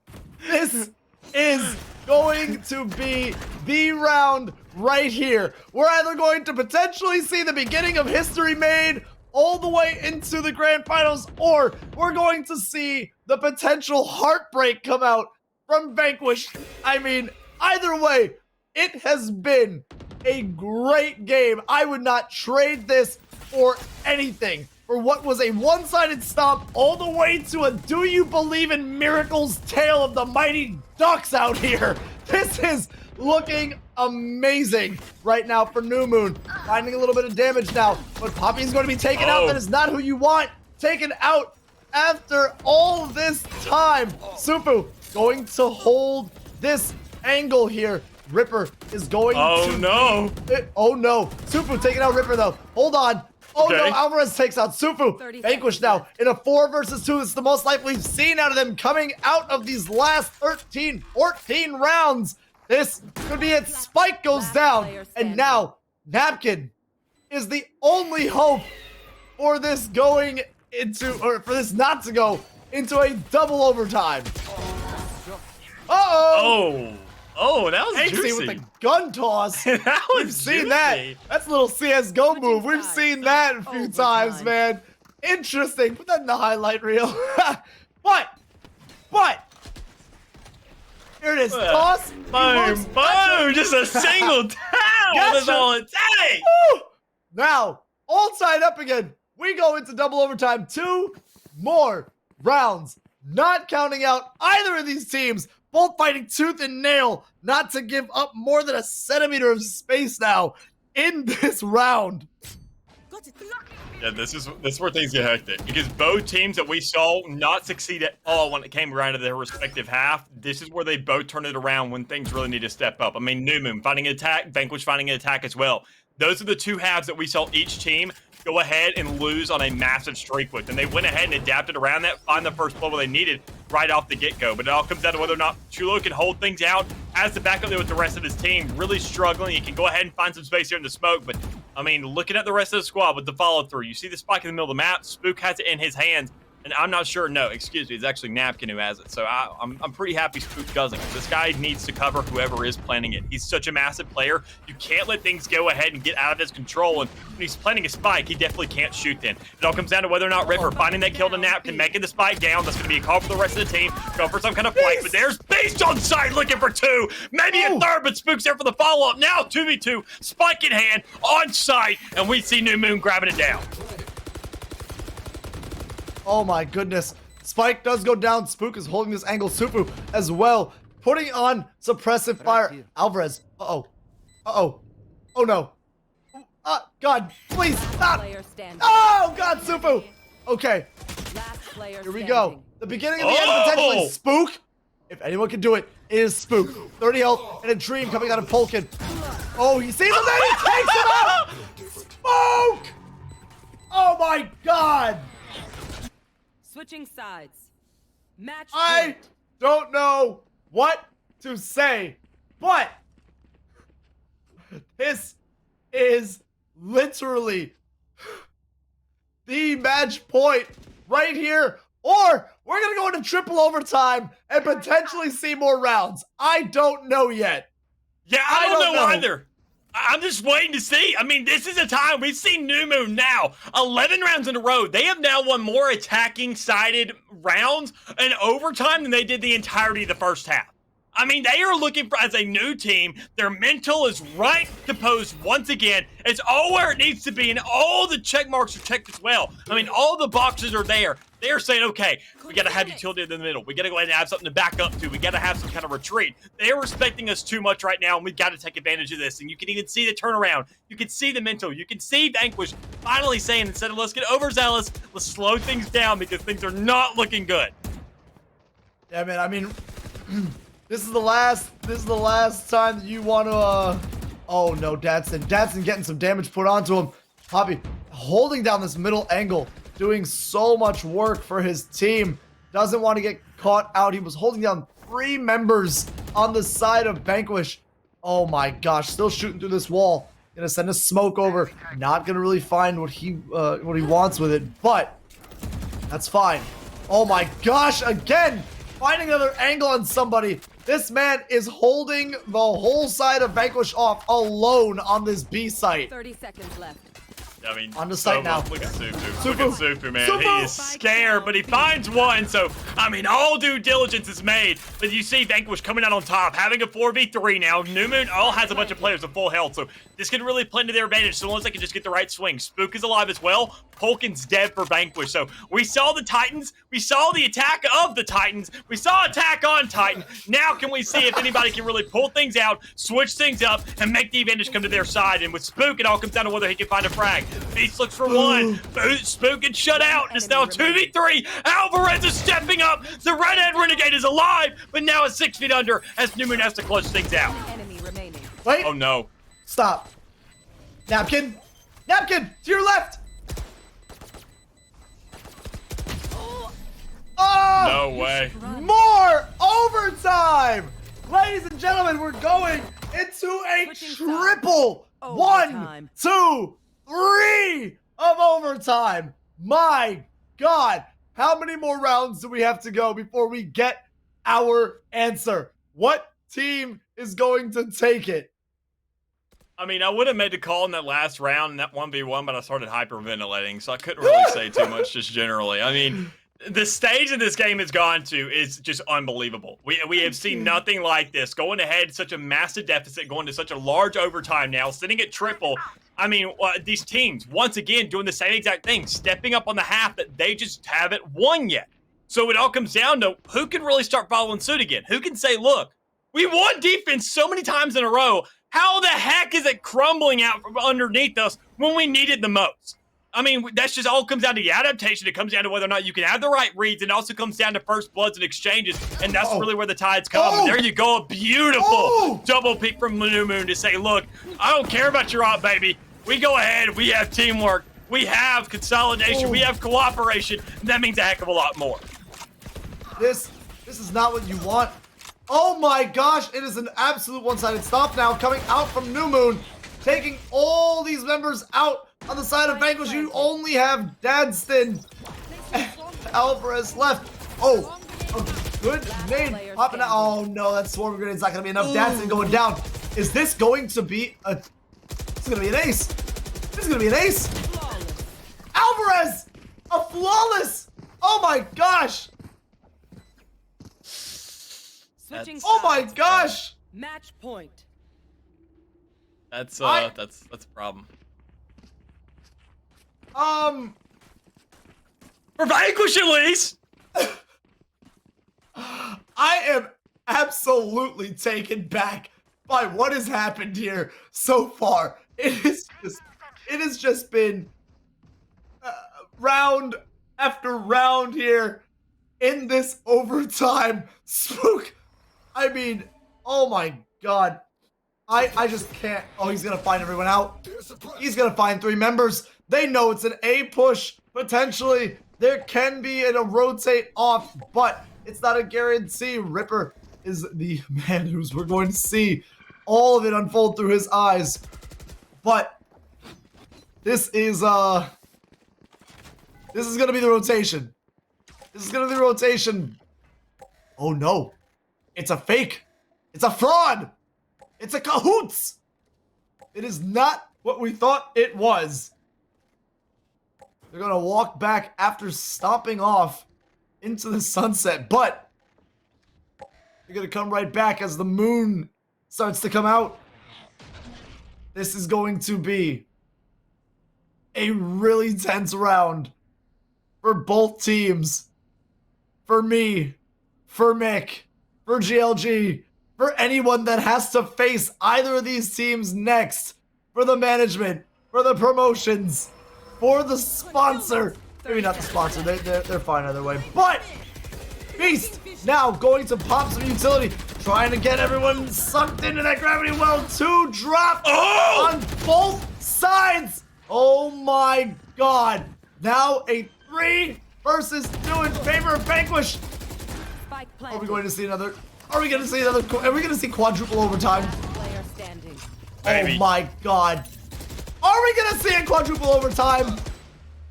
this is going to be the round right here. We're either going to potentially see the beginning of history made all the way into the grand finals, or we're going to see the potential heartbreak come out from Vanquish. I mean, either way, it has been a great game. I would not trade this for anything. For what was a one-sided stomp all the way to a do you believe in miracles tale of the mighty ducks out here. This is looking amazing right now for New Moon. Finding a little bit of damage now, but Poppy's going to be taken out. That is not who you want. Taken out after all this time. Supu going to hold this angle here. Ripper is going to... Oh no. Supu taking out Ripper though. Hold on. Oh no, Alvarez takes out Supu. Vanquish now in a 4 versus 2. This is the most life we've seen out of them coming out of these last 13, 14 rounds. This could be it. Spike goes down. And now Napkin is the only hope for this going into, or for this not to go into a double overtime. Oh, that was Axie juicy. with the gun toss. That was We've seen that. That's a little CSGO move. We've seen that a few times, man. Interesting. Put that in the highlight reel. But, here it is. Toss. Boom, boom. Just a single down. That's all it takes. Woo! Now, all tied up again. We go into double overtime. 2 more rounds. Not counting out either of these teams. both fighting tooth and nail not to give up more than a centimeter of space now in this round. Yeah, this is where things get hectic because both teams that we saw not succeed at all when it came around to their respective half. This is where they both turn it around when things really need to step up. I mean, New Moon finding an attack, Vanquish finding an attack as well. Those are the two halves that we saw each team go ahead and lose on a massive streak with. And they went ahead and adapted around that, find the first blow they needed right off the get-go. But it all comes down to whether or not Chulo can hold things out as the backup there with the rest of his team. Really struggling. He can go ahead and find some space here in the smoke. But, I mean, looking at the rest of the squad with the follow-through, you see the spike in the middle of the map. Spook has it in his hands. And I'm not sure, no, excuse me, it's actually Napkin who has it. So I'm pretty happy Spook doesn't. This guy needs to cover whoever is planning it. He's such a massive player. You can't let things go ahead and get out of his control. And when he's planning a spike, he definitely can't shoot then. It all comes down to whether or not Ripper finding that kill to Napkin, making the spike down. That's going to be a call for the rest of the team. Go for some kind of flank, but there's Beast on site looking for two. Maybe a third, but Spook's there for the follow-up. Now 2v2, spike in hand, on site, and we see New Moon grabbing it down. Oh my goodness. Spike does go down. Spook is holding this angle. Supu as well. Putting on suppressive fire. Alvarez. Uh-oh. Uh-oh. Oh no. God, please stop. Oh God, Supu. Okay. Here we go. The beginning of the end potentially. Spook. If anyone can do it, it is Spook. 30 health and a dream coming out of Polkin. Oh, he sees him there. He takes him out. Spook. Oh my God. Switching sides. Match. I don't know what to say, but this is literally the match point right here, or we're gonna go into triple overtime and potentially see more rounds. I don't know yet. Yeah, I don't know either. I'm just waiting to see. I mean, this is a time we've seen New Moon now 11 rounds in a row. They have now won more attacking sided rounds in overtime than they did the entirety of the first half. I mean, they are looking for, as a new team, their mental is right to post once again. It's all where it needs to be, and all the check marks are checked as well. I mean, all the boxes are there. They're saying, okay, we got to have utility in the middle. We got to go ahead and have something to back up to. We got to have some kind of retreat. They're respecting us too much right now, and we've got to take advantage of this. And you can even see the turnaround. You can see the mental. You can see Vanquish finally saying, instead of let's get overzealous, let's slow things down because things are not looking good. Yeah, man, I mean... This is the last time that you want to, oh no, Dadson getting some damage put onto him. Poppy holding down this middle angle, doing so much work for his team. Doesn't want to get caught out. He was holding down 3 members on the side of Vanquish. Oh my gosh, still shooting through this wall. Gonna send a smoke over. Not gonna really find what he wants with it, but that's fine. Oh my gosh, again, finding another angle on somebody. This man is holding the whole side of Vanquish off alone on this B site. 30 seconds left. I mean, on the site now. Look at Sufu. Look at Sufu, man. He is scared, but he finds one. So, I mean, all due diligence is made. But you see Vanquish coming out on top, having a 4v3 now. New Moon all has a bunch of players with full health. So, this can really play to their advantage so long as they can just get the right swing. Spook is alive as well. Polkin's dead for Vanquish. So, we saw the Titans. We saw the attack of the Titans. We saw attack on Titan. Now, can we see if anybody can really pull things out, switch things up, and make the advantage come to their side? And with Spook, it all comes down to whether he can find a frag. Beast looks for one. Spook gets shut out. It's now 2v3. Alvarez is stepping up. The Redhead Renegade is alive, but now it's 6 feet under as New Moon has to clutch things out. Enemy remaining. Wait. Oh, no. Stop. Napkin. Napkin, to your left. Oh! No way. More overtime. Ladies and gentlemen, we're going into a triple. 1, 2, 3 of overtime. My God. How many more rounds do we have to go before we get our answer? What team is going to take it? I mean, I would have made the call in that last round in that 1v1, but I started hyperventilating, so I couldn't really say too much just generally. I mean, the stage that this game has gone to is just unbelievable. We have seen nothing like this. Going ahead, such a massive deficit, going to such a large overtime now, sitting at triple. I mean, these teams, once again, doing the same exact thing, stepping up on the half that they just haven't won yet. So it all comes down to who can really start following suit again. Who can say, look, we won defense so many times in a row. How the heck is it crumbling out from underneath us when we needed the most? I mean, that's just all comes down to the adaptation. It comes down to whether or not you can have the right reads. And it also comes down to first bloods and exchanges. And that's really where the tides come. And there you go, a beautiful double peek from New Moon to say, look, I don't care about your op, baby. We go ahead. We have teamwork. We have consolidation. We have cooperation. And that means a heck of a lot more. This is not what you want. Oh my gosh, it is an absolute one-sided stop now coming out from New Moon, taking all these members out on the side of Vanquish. You only have Dadston and Alvarez left. Oh, a good nade popping out. Oh no, that swarm grenade's not gonna be enough. Dadston going down. Is this going to be a? This is gonna be an ace. This is gonna be an ace. Alvarez, a flawless. Oh my gosh. Oh my gosh! Match point. That's a problem. For Vanquish at least. I am absolutely taken back by what has happened here so far. It has just been round after round here in this overtime. Spook. I mean, oh my god. I just can't. Oh, he's gonna find everyone out. He's gonna find 3 members. They know it's an A push. Potentially, there can be a rotate off, but it's not a guarantee. Ripper is the man who's we're going to see all of it unfold through his eyes. But this is gonna be the rotation. This is gonna be the rotation. Oh no. It's a fake. It's a fraud. It's a cahoots. It is not what we thought it was. They're going to walk back after stomping off into the sunset, but they're going to come right back as the moon starts to come out. This is going to be a really tense round for both teams. For me, for Mick, for GLG, for anyone that has to face either of these teams next, for the management, for the promotions, for the sponsor. Maybe not the sponsor, they're fine either way. But Beast now going to pop some utility, trying to get everyone sucked into that gravity well. 2 drop on both sides. Oh my god. Now a 3 versus 2 in favor of Vanquish. Are we going to see another? Are we going to see another? Are we going to see quadruple overtime? Oh my god. Are we going to see a quadruple overtime?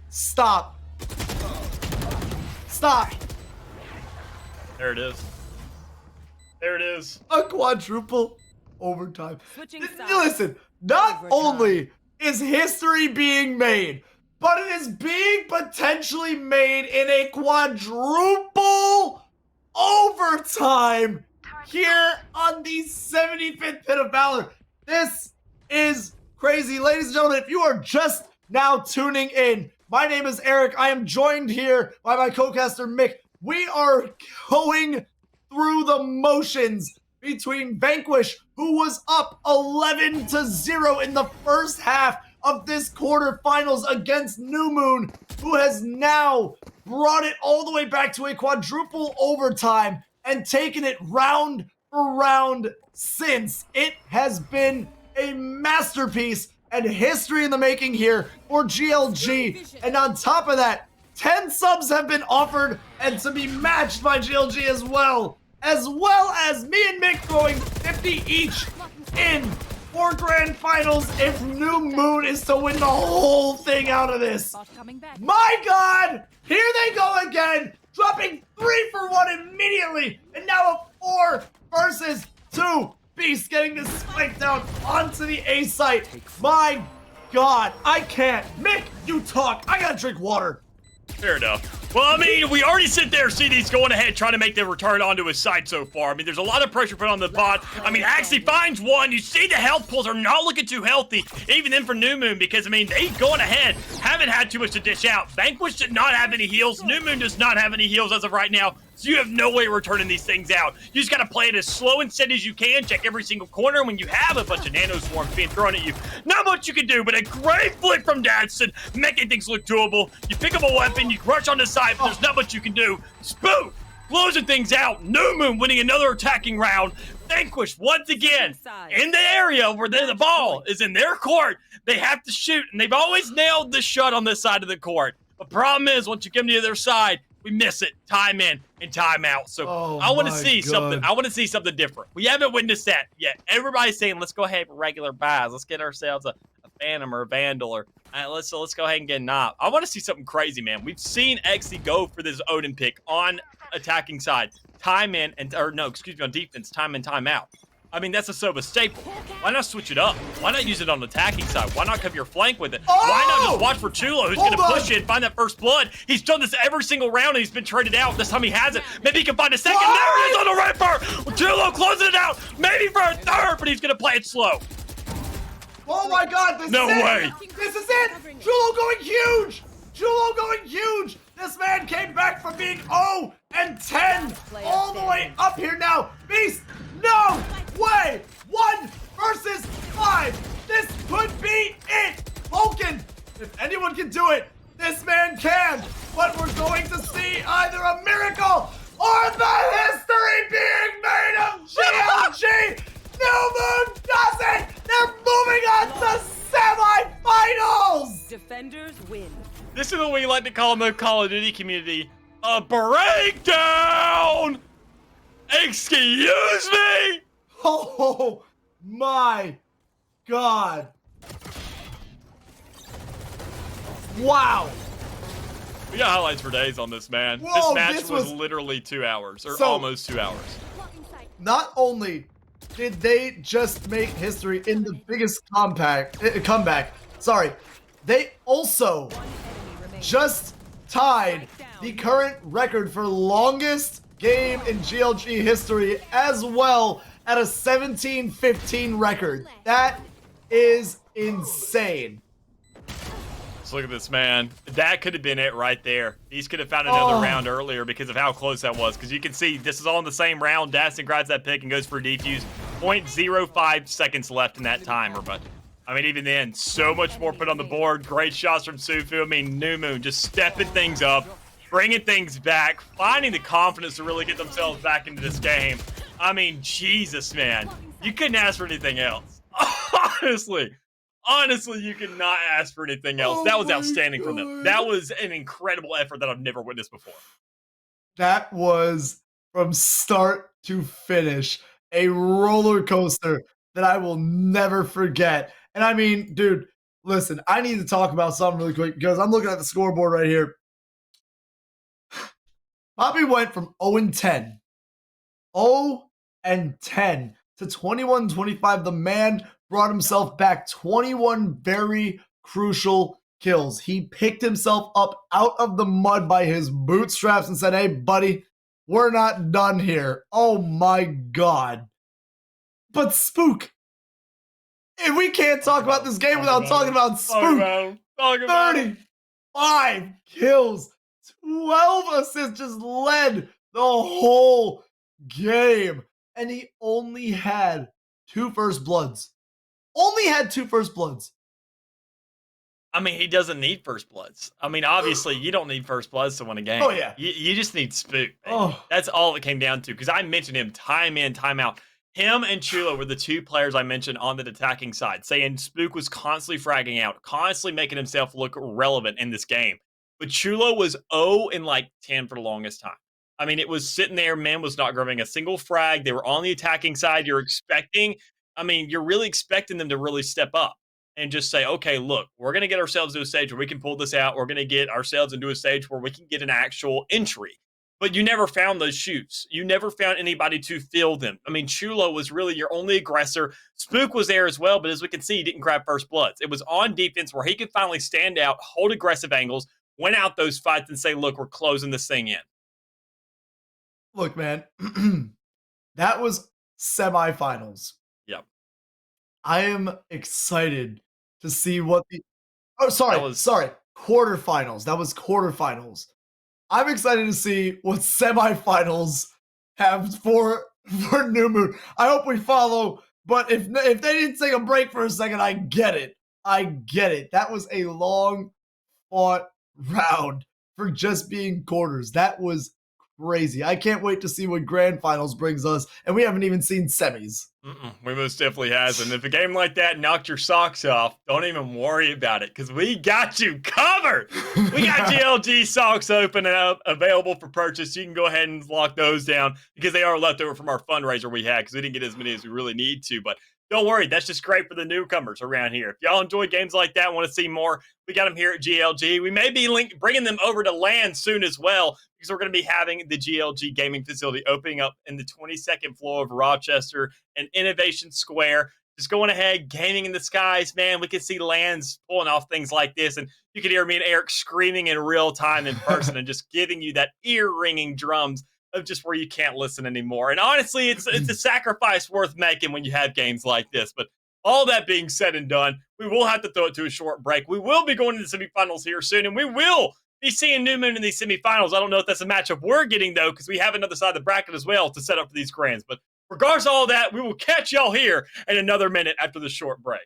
Stop. Stop. There it is. There it is. A quadruple overtime. Listen, not only is history being made, but it is being potentially made in a quadruple overtime here on the 75th Pit of Valor. This is crazy. Ladies and gentlemen, if you are just now tuning in, my name is Eric. I am joined here by my co-caster Mick. We are going through the motions between Vanquish, who was up 11-0 in the first half of this quarterfinals against New Moon, who has now brought it all the way back to a quadruple overtime and taken it round for round since. It has been a masterpiece and history in the making here for GLG. And on top of that, 10 subs have been offered and to be matched by GLG as well as me and Mick throwing 50 each in 4 grand finals if New Moon is to win the whole thing out of this. My god! Here they go again, dropping 3 for 1 immediately, and now a 4 versus 2. Beast getting this spike down onto the A site. My god, I can't. Mick, you talk. I gotta drink water. Fair enough. Well, I mean, we already sit there, see these going ahead, trying to make the return onto his side so far. I mean, there's a lot of pressure put on the bot. I mean, actually finds one. You see the health pulls are not looking too healthy, even then for New Moon, because, I mean, they going ahead, haven't had too much to dish out. Vanquish did not have any heals. New Moon does not have any heals as of right now. So you have no way of returning these things out. You just got to play it as slow and steady as you can. Check every single corner. And when you have a bunch of nano swarms being thrown at you, not much you can do, but a great flick from Dadson, making things look doable. You pick up a weapon, you rush on the side, but there's not much you can do. Spook closing things out. New Moon winning another attacking round. Vanquish once again in the area where the ball is in their court. They have to shoot, and they've always nailed the shot on this side of the court. The problem is, once you come to the other side, we miss it. Time in and time out. So I want to see something. I want to see something different. We haven't witnessed that yet. Everybody's saying, let's go ahead with regular buys. Let's get ourselves a Phantom or a Vandal, or let's go ahead and get a Knob. I want to see something crazy, man. We've seen XC go for this Odin pick on attacking side. Time in and, or no, excuse me, on defense. Time in, time out. I mean, that's a Sova staple. Why not switch it up? Why not use it on the attacking side? Why not cover your flank with it? Why not just watch for Chulo, who's going to push it and find that first blood? He's done this every single round, and he's been traded out. This time he hasn't. Maybe he can find a second. There he is on the Ripper! Chulo closing it out. Maybe for a third, but he's going to play it slow. Oh my God! This No is it. way. This is it! Chulo going huge! Chulo going huge! This man came back from being 0 and 10 all the way up here now. Beast, no way! 1 versus 5. This could be it. Vulcan, if anyone can do it, this man can. But we're going to see either a miracle or the history being made of GLG. New Moon does it. They're moving on to semifinals. Defenders win. This is what we like to call in the Call of Duty community a breakdown. Excuse me. Oh my God. Wow. We got highlights for days on this, man. Whoa, this match this was was literally 2 hours, or So- almost 2 hours. Not only did they just make history in the biggest comeback, sorry, they also just tied the current record for longest game in GLG history as well at a 17-15 record. That is insane. Let's look at this, man. That could have been it right there. These could have found another round earlier because of how close that was. Because you can see this is all in the same round. Daston grabs that pick and goes for a defuse. 0.05 seconds left in that timer. But, I mean, even then, so much more put on the board. Great shots from Sufu. I mean, New Moon just stepping things up, bringing things back, finding the confidence to really get themselves back into this game. I mean, Jesus, man. You couldn't ask for anything else. Honestly, you could not ask for anything else. That was outstanding from them. That was an incredible effort that I've never witnessed before. That was from start to finish a roller coaster that I will never forget. And I mean, dude, listen, I need to talk about something really quick because I'm looking at the scoreboard right here. Bobby went from 0 and 10. 0 and 10 to 21-25. The man brought himself back 21 very crucial kills. He picked himself up out of the mud by his bootstraps and said, hey, buddy, we're not done here. Oh my God. But Spook, and we can't talk about this game without talking about Spook. 35 kills, 12 assists, just led the whole game. And he only had 2 first bloods. Only had 2 first bloods. I mean, he doesn't need first bloods. I mean, obviously, you don't need first bloods to win a game. Oh, yeah. You just need Spook. Baby. Oh. That's all it came down to. Because I mentioned him time in, time out. Him and Chulo were the 2 players I mentioned on the attacking side, saying Spook was constantly fragging out, constantly making himself look relevant in this game. But Chulo was 0 and like 10 for the longest time. I mean, it was sitting there, man was not grabbing a single frag. They were on the attacking side. You're really expecting them to really step up and just say, okay, look, we're going to get ourselves to a stage where we can pull this out. We're going to get ourselves into a stage where we can get an actual entry. But you never found those shoots. You never found anybody to fill them. I mean, Chulo was really your only aggressor. Spook was there as well, but as we can see, he didn't grab first bloods. It was on defense where he could finally stand out, hold aggressive angles, win out those fights and say, look, we're closing this thing in. Look, man, that was semifinals. Yep. I am excited to see what the was- sorry, quarterfinals. That was quarterfinals. I'm excited to see what semifinals have for New Moon. I hope we follow, but if they didn't take a break for a second, I get it. I get it. That was a long fought round for just being quarters. That was crazy. I can't wait to see what grand finals brings us, and we haven't even seen semis. We most definitely has. And if a game like that knocked your socks off, don't even worry about it because we got you covered. We got GLG socks open and up, available for purchase. You can go ahead and lock those down because they are left over from our fundraiser we had because we didn't get as many as we really need to. But don't worry, that's just great for the newcomers around here. If y'all enjoy games like that, want to see more, we got them here at GLG. We may be bringing them over to LAN soon as well because we're going to be having the GLG gaming facility opening up in the 22nd floor of Rochester and Innovation Square. Just going ahead, gaming in the skies, man. We can see LANs pulling off things like this, and you can hear me and Eric screaming in real time in person and just giving you that ear-ringing drums of just where you can't listen anymore. And honestly, it's a sacrifice worth making when you have games like this. But all that being said and done, we will have to throw it to a short break. We will be going to the semifinals here soon, and we will be seeing New Moon in these semifinals. I don't know if that's a matchup we're getting, though, because we have another side of the bracket as well to set up for these grands. But regardless of all that, we will catch y'all here in another minute after the short break.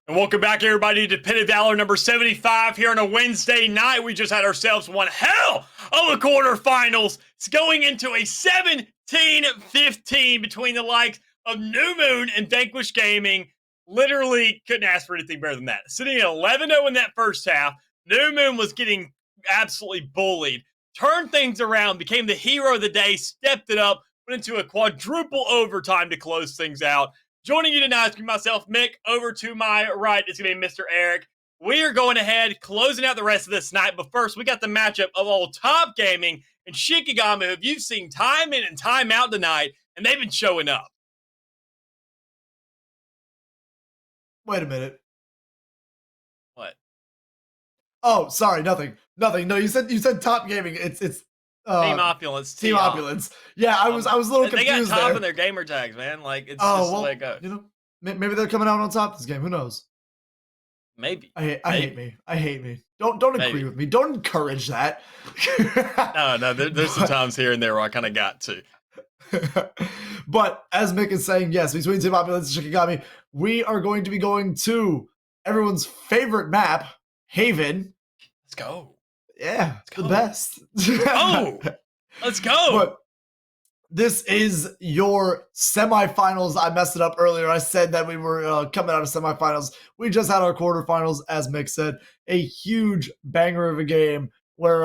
And welcome back, everybody, to Pit of Valor number 75 here on a Wednesday night. We just had ourselves one hell of a quarterfinals. It's going into a 17-15 between the likes of New Moon and Vanquish Gaming. Literally couldn't ask for anything better than that. Sitting at 11-0 in that first half, New Moon was getting absolutely bullied. Turned things around, became the hero of the day, stepped it up, went into a quadruple overtime to close things out. Joining you tonight is myself, Mick. Over to my right is going to be Mr. Eric. We are going ahead, closing out the rest of this night. But first, we got the matchup of old Top Gaming and Shikigami, who you've seen time in and time out tonight, and they've been showing up. Wait a minute. What? Oh, sorry, nothing. No, you said Top Gaming. It's Team Opulence. Team Opulence. Yeah, I was a little confused. They got top there. in their gamer tags, man. Like it's oh, just well, the way it goes. You know, maybe they're coming out on top this game. Who knows? Maybe. I hate me. Don't agree with me. Don't encourage that. no. There's some times here and there where I kind of got to. But as Mick is saying, yes, between Team Opulence and Shikigami, we are going to be going to everyone's favorite map, Haven. Let's go. Yeah, Let's go. the best. Oh, let's go. But this is your semifinals. I messed it up earlier. I said that we were coming out of semifinals. We just had our quarterfinals, as Mick said. A huge banger of a game where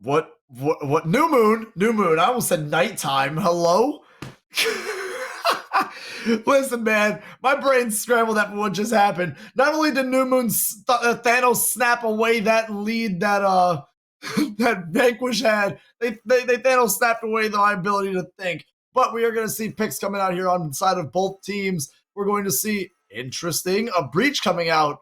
What New Moon? I almost said nighttime. Hello? Listen, man, my brain scrambled after what just happened. Not only did New Moon Thanos snap away that lead that that Vanquish had, they Thanos snapped away my ability to think. But we are going to see picks coming out here on the side of both teams. We're going to see, interesting, a breach coming out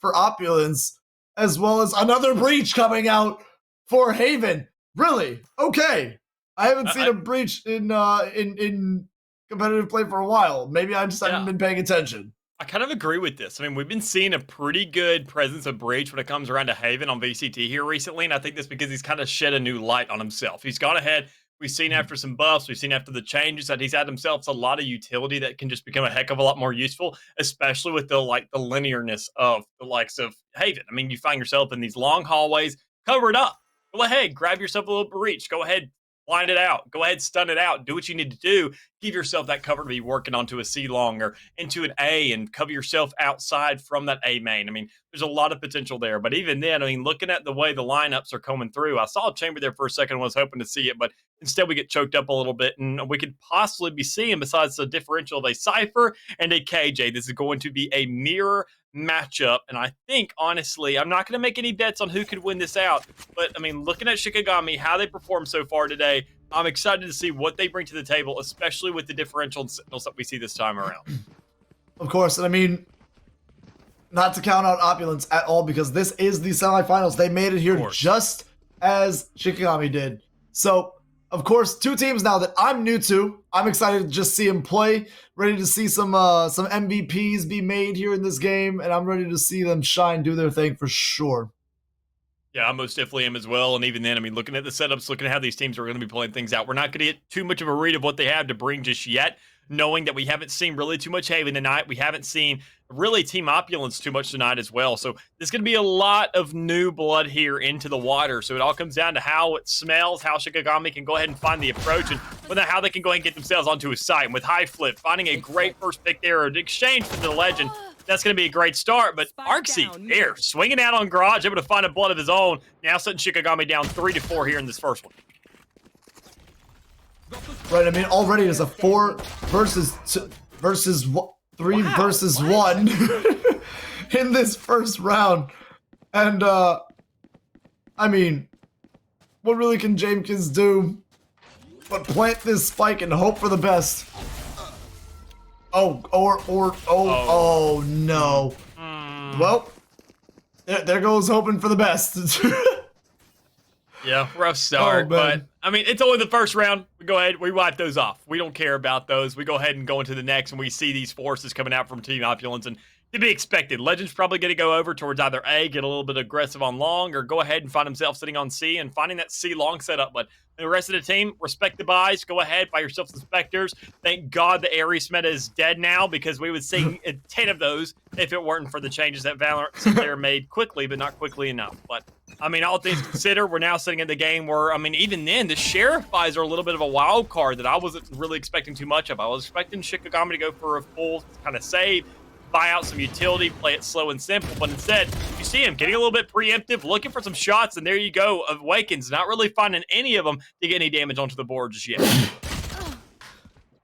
for Opulence, as well as another breach coming out for Haven. Really? Okay. I haven't seen a breach in competitive play for a while. Maybe I just haven't been paying attention. I kind of agree with this. I mean, we've been seeing a pretty good presence of breach when it comes around to Haven on VCT here recently, and I think that's because he's kind of shed a new light on himself. He's gone ahead. We've seen after some buffs, we've seen after the changes that he's had himself a lot of utility that can just become a heck of a lot more useful, especially with the linearness of the likes of Haven. I mean, you find yourself in these long hallways, cover it up. Go ahead, grab yourself a little breach. Go ahead, blind it out. Go ahead, stun it out. Do what you need to do. Give yourself that cover to be working onto a C long or into an A and cover yourself outside from that A main. I mean, there's a lot of potential there. But even then, I mean, looking at the way the lineups are coming through, I saw a chamber there for a second and was hoping to see it, but instead we get choked up a little bit, and we could possibly be seeing, besides the differential of a Cypher and a KJ, this is going to be a mirror matchup. And I think, honestly, I'm not going to make any bets on who could win this out, but I mean, looking at Shikigami, how they performed so far today, I'm excited to see what they bring to the table, especially with the differential and signals that we see this time around. Of course, and I mean, not to count out Opulence at all, because this is the semifinals. They made it here just as Shikigami did. So, of course, two teams now that I'm new to. I'm excited to just see them play. Ready to see some MVPs be made here in this game, and I'm ready to see them shine, do their thing for sure. Yeah, I most definitely am as well. And even then, I mean, looking at the setups, looking at how these teams are going to be playing things out, we're not going to get too much of a read of what they have to bring just yet, knowing that we haven't seen really too much Haven tonight. We haven't seen really Team Opulence too much tonight as well. So there's going to be a lot of new blood here into the water. So it all comes down to how it smells, how Shikigami can go ahead and find the approach, and how they can go ahead and get themselves onto a site. And with High Flip, finding a great first pick there in exchange for the Legend, that's going to be a great start. But Arksy there, swinging out on Garage, able to find a blood of his own. Now setting Shikigami down 3-4 here in this first one. Right, I mean, already there's a 4 versus 3 versus 1 in this first round. And, I mean, what really can Jamekins do but plant this spike and hope for the best? Oh no. Well, there goes hoping for the best. Yeah, rough start, but I mean, it's only the first round. We go ahead, we wipe those off. We don't care about those. We go ahead and go into the next, and we see these forces coming out from Team Opulence, and to be expected. Legend's probably going to go over towards either A, get a little bit aggressive on long, or go ahead and find himself sitting on C and finding that C long setup. But the rest of the team, respect the buys. Go ahead, buy yourself some Spectres. Thank God the Ares meta is dead now, because we would see 10 of those if it weren't for the changes that Valor there made quickly, but not quickly enough. But I mean, all things considered, we're now sitting in the game where, I mean, even then, the Sheriff buys are a little bit of a wild card that I wasn't really expecting too much of. I was expecting Shikigami to go for a full kind of save, buy out some utility, play it slow and simple, but instead, you see him getting a little bit preemptive, looking for some shots, and there you go, Awakens, not really finding any of them to get any damage onto the board just yet.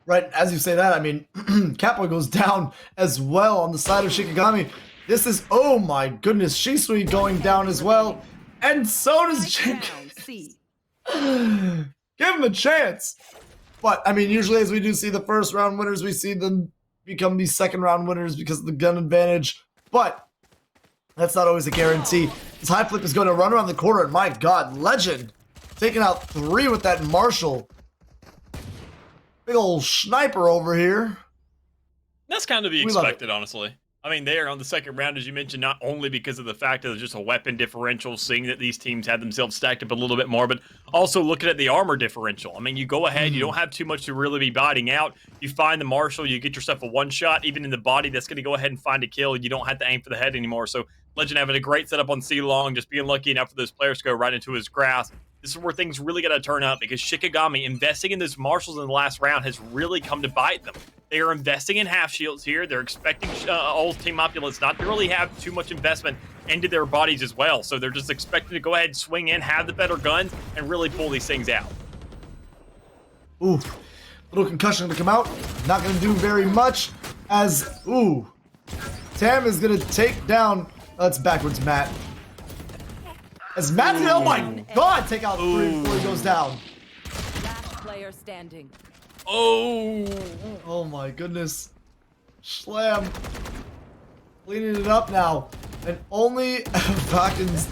Right, as you say that, I mean, Catboy goes down as well on the side of Shikigami. This is, oh my goodness, Shisui going down as well, and so does Strike Jake. down C. Give him a chance. But, I mean, usually as we do see the first round winners, we see them become the second round winners because of the gun advantage. But that's not always a guarantee. This high flip is going to run around the corner, and my God, Legend taking out 3 with that Marshall. Big old sniper over here. That's kind of to be We love expected, honestly. I mean, they are on the second round, as you mentioned, not only because of the fact that there's just a weapon differential, seeing that these teams had themselves stacked up a little bit more, but also looking at the armor differential. I mean, you go ahead, you don't have too much to really be biting out. You find the Marshall, you get yourself a one-shot, even in the body, that's going to go ahead and find a kill. You don't have to aim for the head anymore. So Legend having a great setup on C-Long, just being lucky enough for those players to go right into his grasp. This is where things really got to turn up, because Shikigami investing in those Marshalls in the last round has really come to bite them. They are investing in half shields here. They're expecting all Team Opulence not to really have too much investment into their bodies as well. So they're just expecting to go ahead and swing in, have the better guns, and really pull these things out. Ooh, little concussion to come out. Not going to do very much as, ooh, Tam is going to take down, that's backwards, Matt. As Matt's going to, oh my God, take out 3 before he goes down. Last player standing. Oh my goodness. Schlam. Cleaning it up now. And only Falcons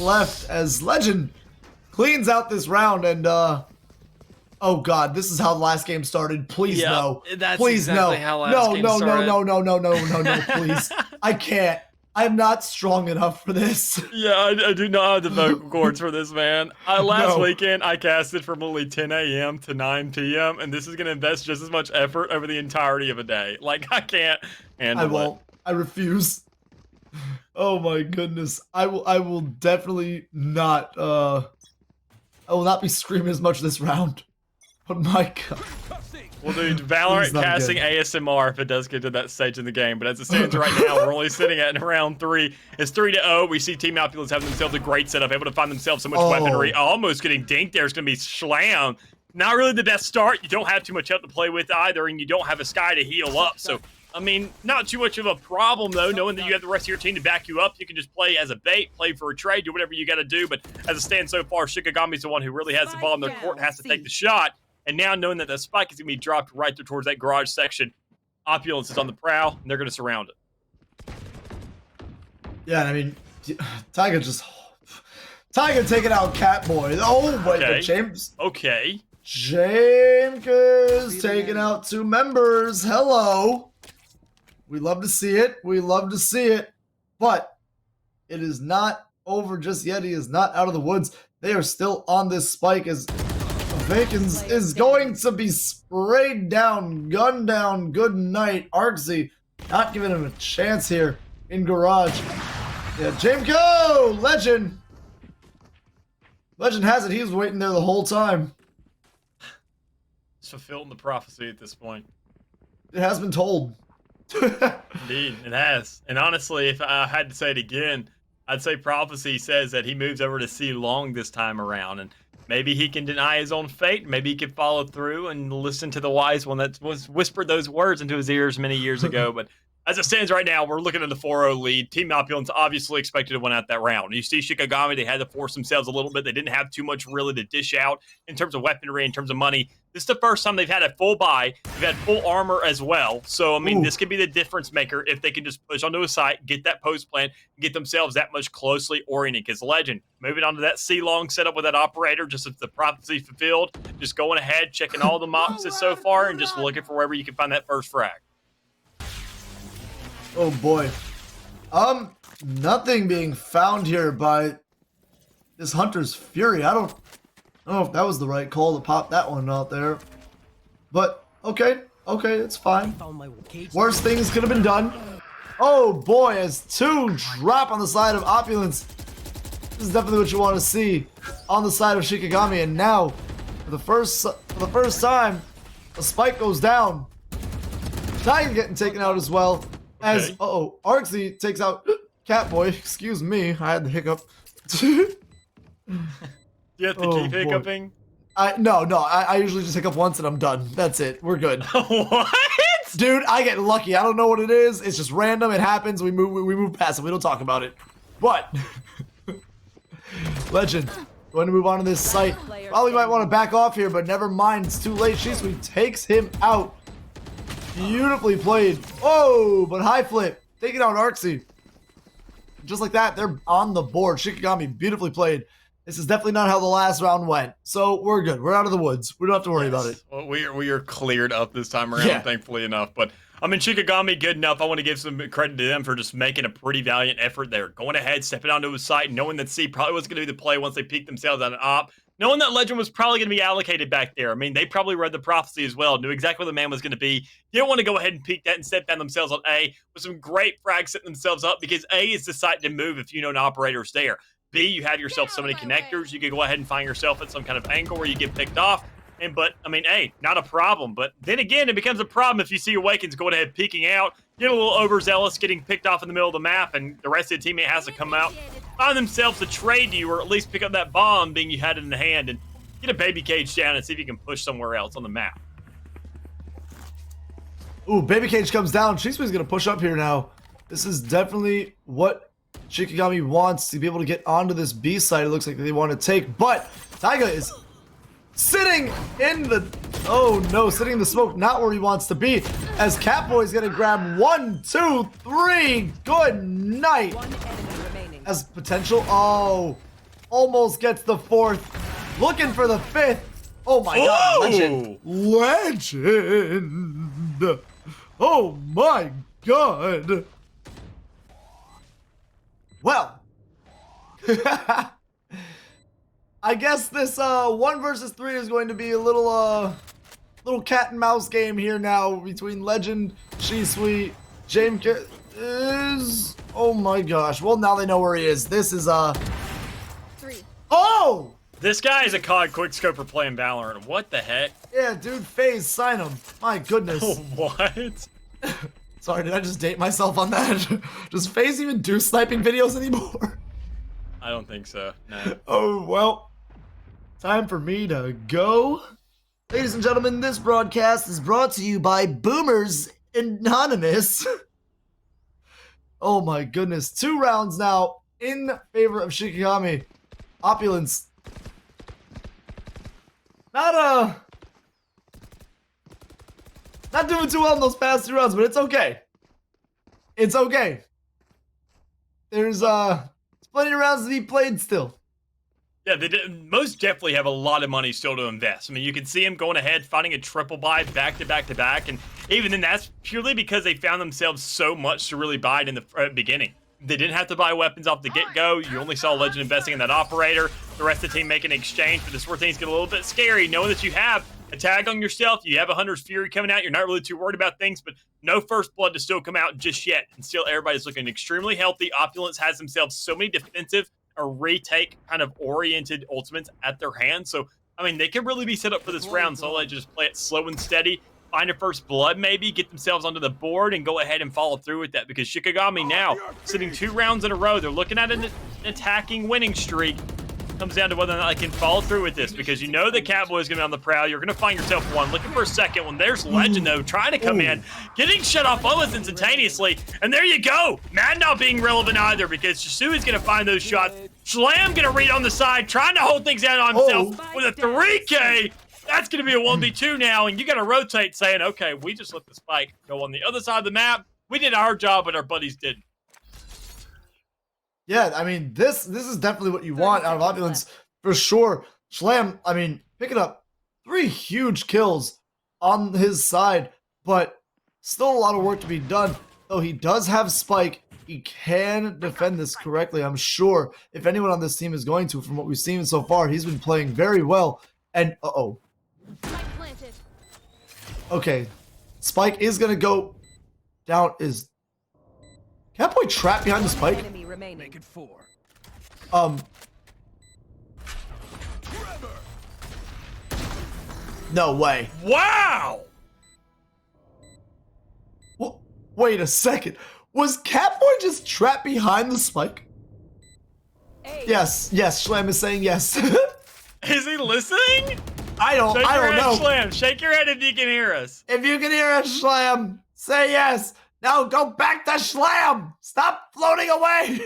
left as Legend cleans out this round. And oh God, this is how the last game started. Please no. That's Please exactly no. how last game started. No, please. I can't. I'm not strong enough for this. Yeah, I do not have the vocal cords for this, man. Last No. weekend, I casted from only 10 a.m. to 9 p.m., and this is going to invest just as much effort over the entirety of a day. Like, I can't handle I won't. I refuse. Oh my goodness. I will definitely not I will not be screaming as much this round. But my God. Well, dude, Valorant It's not casting good. ASMR if it does get to that stage in the game. But as it stands right now, we're only sitting at round 3. It's 3-0. We see Team Opulence having themselves a great setup, able to find themselves so much weaponry. Almost getting dinked there. It's going to be slam. Not really the best start. You don't have too much help to play with either, and you don't have a Sky to heal up. So, I mean, not too much of a problem, though, knowing that you have the rest of your team to back you up. You can just play as a bait, play for a trade, do whatever you got to do. But as it stands so far, Shikigami's the one who really has the ball in their court and has to take the shot. And now knowing that the spike is going to be dropped right there towards that garage section, Opulence is on the prowl, and they're going to surround it. Yeah, I mean, Tiger taking out Catboy. Oh, wait, Okay. but James Okay. is taking out 2 members. Hello. We love to see it. We love to see it. But it is not over just yet. He is not out of the woods. They are still on this spike as Vacans is going to be sprayed down, gunned down. Good night, Arksy. Not giving him a chance here in garage. Yeah, Jamco! Legend! Legend has it, he was waiting there the whole time. It's fulfilling the prophecy at this point. It has been told. Indeed, it has. And honestly, if I had to say it again, I'd say prophecy says that he moves over to C long this time around. And maybe he can deny his own fate. Maybe he can follow through and listen to the wise one that was whispered those words into his ears many years ago. But as it stands right now, we're looking at the 4-0 lead. Team Opulence obviously expected to win out that round. You see Shikigami, they had to force themselves a little bit. They didn't have too much really to dish out in terms of weaponry, in terms of money. This is the first time they've had a full buy. They've had full armor as well. So, I mean, this could be the difference maker if they can just push onto a site, get that post plant, and get themselves that much closely oriented. Because Legend, moving on to that C-long setup with that operator, just if the prophecy fulfilled, just going ahead, checking all the boxes so far, and just looking for wherever you can find that first frag. Oh boy. Nothing being found here by this Hunter's Fury. I don't know if that was the right call to pop that one out there. But okay, it's fine. Worst things could have been done. Oh boy, as 2 drop on the side of Opulence. This is definitely what you want to see on the side of Shikigami. And now, for the first time, a spike goes down. Tiger getting taken out as well. As Arxie takes out Catboy. Excuse me, I had the hiccup. You have to keep hiccuping? No, I usually just hiccup once and I'm done. That's it. We're good. What? Dude, I get lucky. I don't know what it is. It's just random. It happens. We move past it. We don't talk about it. But Legend going to move on to this site. Probably might want to back off here, but never mind. It's too late. Shisui takes him out. Beautifully played. Oh, but high flip. Taking out Arxie. Just like that, they're on the board. Shikigami, beautifully played. This is definitely not how the last round went. So we're good. We're out of the woods. We don't have to worry about it. Well, we are cleared up this time around, thankfully enough. But I mean, Shikigami, good enough. I want to give some credit to them for just making a pretty valiant effort there. Going ahead, stepping onto his site, knowing that C probably was going to be the play once they peaked themselves at an op. Knowing that Legend was probably going to be allocated back there. I mean, they probably read the prophecy as well, knew exactly where the man was going to be. Didn't want to go ahead and peek that and step down themselves on A with some great frags setting themselves up because A is the site to move if you know an operator's there. B, you have yourself so many connectors, you could go ahead and find yourself at some kind of angle where you get picked off. But, I mean, A, not a problem. But then again, it becomes a problem if you see Awakens going ahead peeking out, get a little overzealous, getting picked off in the middle of the map, and the rest of the teammate has to come out, find themselves to trade you, or at least pick up that bomb being you had it in the hand, and get a baby cage down and see if you can push somewhere else on the map. Ooh, baby cage comes down. Shisui's going to push up here now. This is definitely what Shikigami wants to be able to get onto this B side. It looks like they want to take, but Taiga is sitting in the, oh no, sitting in the smoke, not where he wants to be, as Catboy's going to grab 1, 2, 3. Good night. As potential, oh, almost gets the 4th. Looking for the 5th. Oh my god, Legend. Legend. Oh my god. Well, I guess this 1 versus 3 is going to be a little cat and mouse game here now between Legend, Shisui, James is, oh my gosh. Well, now they know where he is. This is 3. Oh! This guy is a COD quickscoper playing Valorant. What the heck? Yeah, dude, FaZe, sign him. My goodness. What? Sorry, did I just date myself on that? Does FaZe even do sniping videos anymore? I don't think so, no. Oh, well. Time for me to go. Ladies and gentlemen, this broadcast is brought to you by Boomers Anonymous. Oh my goodness. 2 rounds now in favor of Shikigami. Opulence. Not doing too well in those past 2 rounds, but it's okay. It's okay. There's plenty of rounds to be played still. Yeah, they most definitely have a lot of money still to invest. I mean, you can see him going ahead, finding a triple buy back to back to back, and even then that's purely because they found themselves so much to really buy it in the beginning. They didn't have to buy weapons off the get-go. You only saw Legend investing in that operator. The rest of the team making an exchange, but this is where things get a little bit scary, knowing that you have a tag on yourself, you have a Hunter's Fury coming out, you're not really too worried about things, but no First Blood to still come out just yet, and still everybody's looking extremely healthy. Opulence has themselves so many defensive or retake kind of oriented ultimates at their hands, so, I mean, they could really be set up for this round, so they just play it slow and steady, find a First Blood maybe, get themselves onto the board, and go ahead and follow through with that, because Shikigami now, sitting 2 rounds in a row, they're looking at an attacking winning streak. Comes down to whether or not I can follow through with this, because you know that Catboy is going to be on the prowl. You're going to find yourself one, looking for a second one. There's Legend, though, trying to come in, getting shut off almost instantaneously, and there you go. Mad not being relevant either, because Shisui's going to find those shots. Slam going to read on the side, trying to hold things down on himself with a 3K. That's going to be a 1v2 now, and you got to rotate, saying, okay, we just let the spike go on the other side of the map. We did our job, but our buddies didn't. Yeah, I mean, this is definitely what you want out of Opulence, for sure. Schlam, I mean, picking up 3 huge kills on his side, but still a lot of work to be done. though he does have Spike, he can defend this correctly. I'm sure if anyone on this team is going to, from what we've seen so far, he's been playing very well. And okay, Spike is gonna go down. Is Catboy trapped behind the Spike? Enemy remaining. Make it 4. No way. Wow! Wait a second. Was Catboy just trapped behind the Spike? A. Yes, Schlam is saying yes. Is he listening? I don't Shake your head, know. Schlam. Shake your head if you can hear us. If you can hear us, Schlam, say yes. Now go back to Schlam. Stop floating away.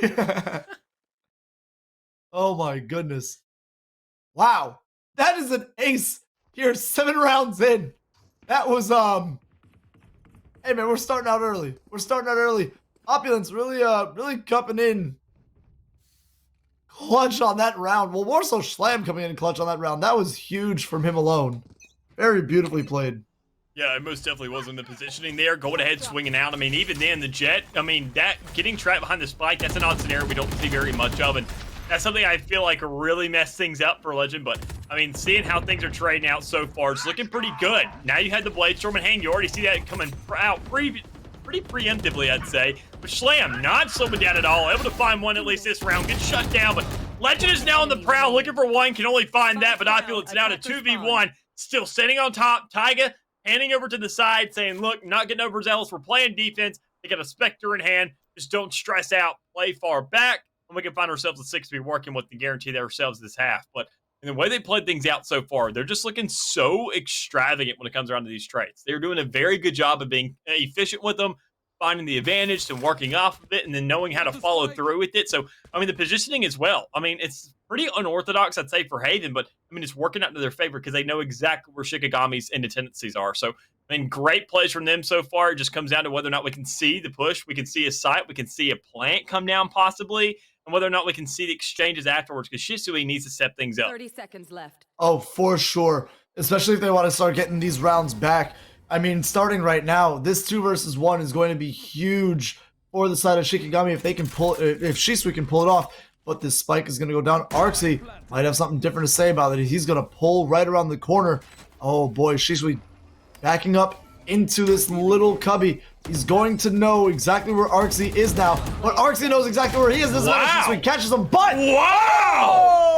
Oh my goodness. Wow. That is an ace here 7 rounds in. That was, hey man, we're starting out early. Opulence really cupping in clutch on that round. Well, more so Schlam coming in clutch on that round. That was huge from him alone. Very beautifully played. Yeah, it most definitely was in the positioning there. Going ahead, swinging out. I mean, even then, the Jet, I mean, that getting trapped behind the Spike, that's an odd scenario we don't see very much of. And that's something I feel like really messed things up for Legend. But, I mean, seeing how things are trading out so far, it's looking pretty good. Now you had the Blade Storm in hand. You already see that coming out pretty preemptively, I'd say. But Schlam, not slowing down at all. Able to find one at least this round. Gets shut down, but Legend is now on the prowl. Looking for one. Can only find that, but I feel it's now to 2v1. Still sitting on top. Taiga handing over to the side, saying, look, not getting overzealous. We're playing defense. They got a Spectre in hand. Just don't stress out. Play far back. And we can find ourselves a 6v working with the guarantee ourselves this half. But in the way they played things out so far, they're just looking so extravagant when it comes around to these trades. They're doing a very good job of being efficient with them, finding the advantage and working off of it, and then knowing how to follow through with it. So, I mean, the positioning as well. I mean, it's pretty unorthodox, I'd say, for Haven, but, I mean, it's working out to their favor because they know exactly where Shikigami's tendencies are. So, I mean, great plays from them so far. It just comes down to whether or not we can see the push, we can see a sight, we can see a plant come down possibly, and whether or not we can see the exchanges afterwards, because Shisui needs to step things up. 30 seconds left. Oh, for sure. Especially if they want to start getting these rounds back. I mean, starting right now, this 2 versus 1 is going to be huge for the side of Shikigami if they can if Shisui can pull it off. But this Spike is going to go down. Arxie might have something different to say about it. He's going to pull right around the corner. Oh boy, Shisui backing up into this little cubby. He's going to know exactly where Arxie is now. But Arxie knows exactly where he is. This is how Shisui catches him. But oh!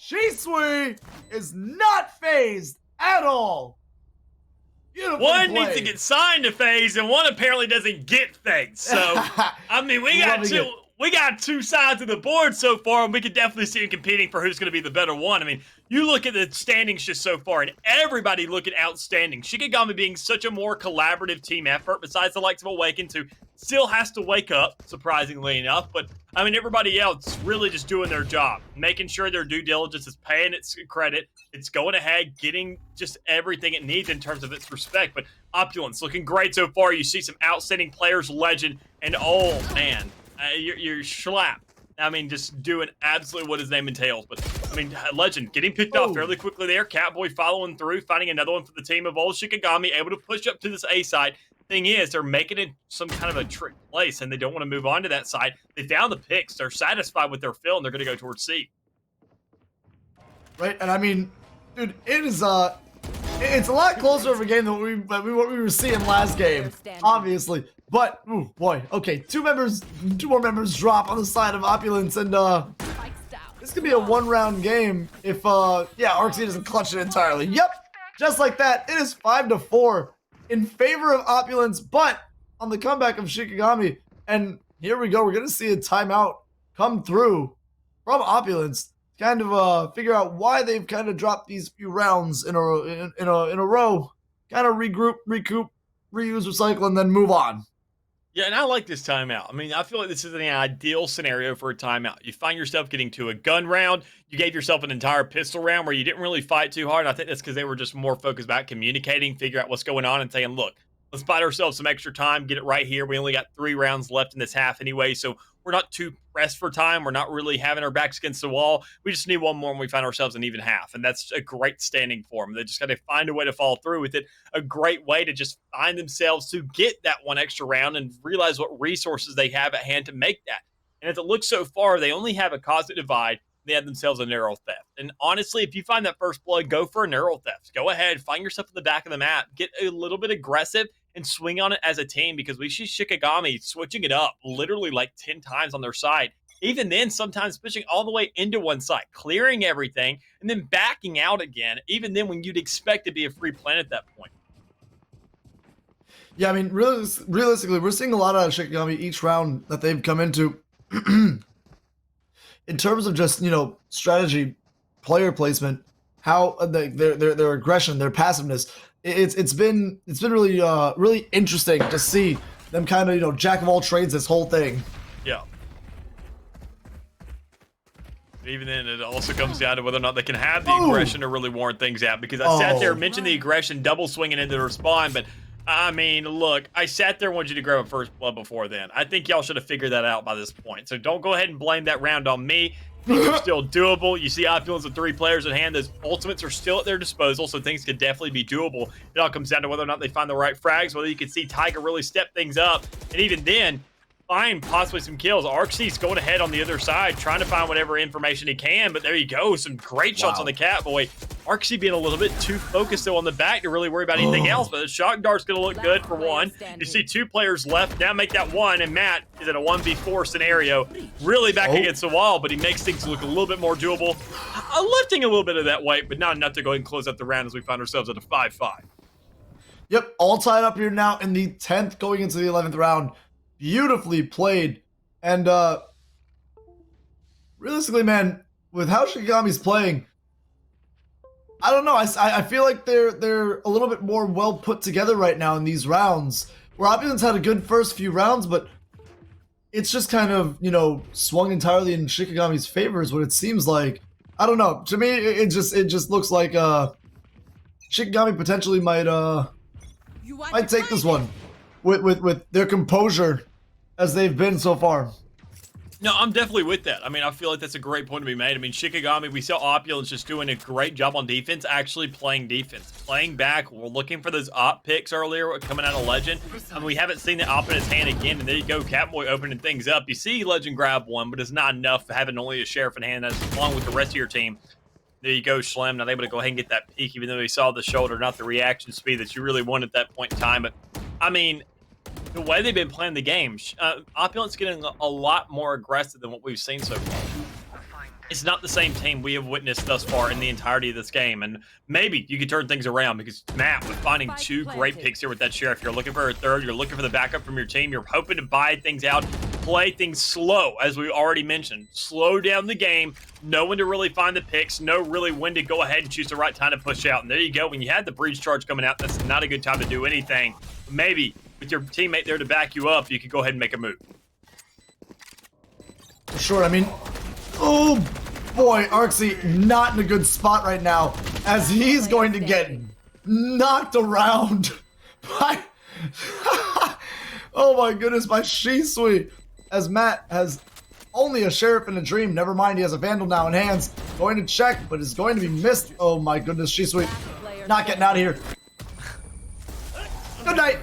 Shisui is not phased at all. Beautifully One played. needs to get signed to phase, and one apparently doesn't get phased. So, I mean, we got two sides of the board so far, and we could definitely see them competing for who's going to be the better one. I mean, you look at the standings just so far, and everybody looking outstanding. Shikigami being such a more collaborative team effort, besides the likes of Awakened, who still has to wake up, surprisingly enough. But, I mean, everybody else really just doing their job, making sure their due diligence is paying its credit. It's going ahead, getting just everything it needs in terms of its respect. But Opulence looking great so far. You see some outstanding players, Legend, and oh, man. You're Schlapp. I mean, just doing absolutely what his name entails. But, I mean, Legend getting picked off fairly quickly there. Catboy following through, finding another one for the team of old Shikigami, able to push up to this A side. Thing is, they're making it some kind of a trick place, and they don't want to move on to that side. They found the picks. They're satisfied with their fill, and they're going to go towards C. Right, and I mean, dude, it's a lot closer of a game than what we were seeing last game, obviously. But, ooh, boy, okay, two more members drop on the side of Opulence, and this could be a one-round game if, yeah, Arxie doesn't clutch it entirely. Yep, just like that, it is 5-4 in favor of Opulence, but on the comeback of Shikigami, and here we go, we're gonna see a timeout come through from Opulence, kind of figure out why they've kind of dropped these few rounds in a row, kind of regroup, recoup, reuse, recycle, and then move on. Yeah, and I like this timeout. I mean, I feel like this is an ideal scenario for a timeout. You find yourself getting to a gun round. You gave yourself an entire pistol round where you didn't really fight too hard. I think that's because they were just more focused about communicating, figure out what's going on, and saying, look, let's buy ourselves some extra time, get it right here. We only got 3 rounds left in this half anyway, so we're not too pressed for time. We're not really having our backs against the wall. We just need one more and we find ourselves an even half, and that's a great standing for them. They just got to find a way to follow through with it, a great way to just find themselves to get that one extra round and realize what resources they have at hand to make that. And as it looks so far, they only have a cosmic divide. They have themselves a narrow theft. And honestly, if you find that first blood, go for a narrow theft. Go ahead, find yourself in the back of the map, get a little bit aggressive and swing on it as a team, because we see Shikigami switching it up literally like 10 times on their side. Even then, sometimes pushing all the way into one side, clearing everything, and then backing out again. Even then, when you'd expect to be a free plan at that point. Yeah, I mean, realistically, we're seeing a lot out of Shikigami each round that they've come into. In terms of just, strategy, player placement, how their aggression, their passiveness, it's been really really interesting to see them kind of jack of all trades this whole thing. Yeah. Even then, it also comes down to whether or not they can have the aggression to really warrant things out. Because I sat there and mentioned the aggression, double swinging into the respawn, but I mean, look, I sat there and wanted you to grab a first blood before then. I think y'all should have figured that out by this point. So don't go ahead and blame that round on me. Things are still doable. You see Opulence with 3 players at hand. Those ultimates are still at their disposal, so things could definitely be doable. It all comes down to whether or not they find the right frags, whether you can see Tiger really step things up. And even then, find possibly some kills. Arxie's going ahead on the other side, trying to find whatever information he can, but there you go. Some great shots on the Catboy. Arxie being a little bit too focused, though, on the back to really worry about anything else, but the Shock Dart's going to look good for one. You see 2 players left. Now make that 1, and Matt is in a 1v4 scenario, really back against the wall, but he makes things look a little bit more doable. Lifting a little bit of that weight, but not enough to go ahead and close out the round as we find ourselves at a 5-5. Yep, all tied up here now in the 10th going into the 11th round. Beautifully played. And realistically, man, with how Shikigami's playing, I don't know. I feel like they're a little bit more well put together right now in these rounds. Where Opulence had a good first few rounds, but it's just kind of, swung entirely in Shikigami's favor is what it seems like. I don't know. To me, it just looks like Shikigami potentially might take this one with their composure as they've been so far. No, I'm definitely with that. I mean, I feel like that's a great point to be made. I mean, Shikigami, we saw Opulence just doing a great job on defense, actually playing defense. Playing back, we're looking for those op picks earlier coming out of Legend. And we haven't seen the op in his hand again, and there you go, Catboy opening things up. You see Legend grab one, but it's not enough having only a Sheriff in hand as along with the rest of your team. There you go, Shlem, not able to go ahead and get that peek, even though he saw the shoulder, not the reaction speed that you really want at that point in time. But, I mean, the way they've been playing the game, Opulence getting a lot more aggressive than what we've seen so far. It's not the same team we have witnessed thus far in the entirety of this game, and maybe you could turn things around because Matt, with finding 2 great picks here with that Sheriff, you're looking for a third, you're looking for the backup from your team, you're hoping to buy things out, play things slow, as we already mentioned. Slow down the game, know when to really find the picks, know really when to go ahead and choose the right time to push out, and there you go. When you had the breach charge coming out, that's not a good time to do anything. Maybe with your teammate there to back you up, you could go ahead and make a move. For sure. I mean, oh boy, Arxie not in a good spot right now, as he's going to get knocked around by oh my goodness, by Shisui, as Matt has only a Sheriff in a dream. Never mind, he has a Vandal now in hands. Going to check, but is going to be missed. Oh my goodness, Shisui not getting out of here. Good night.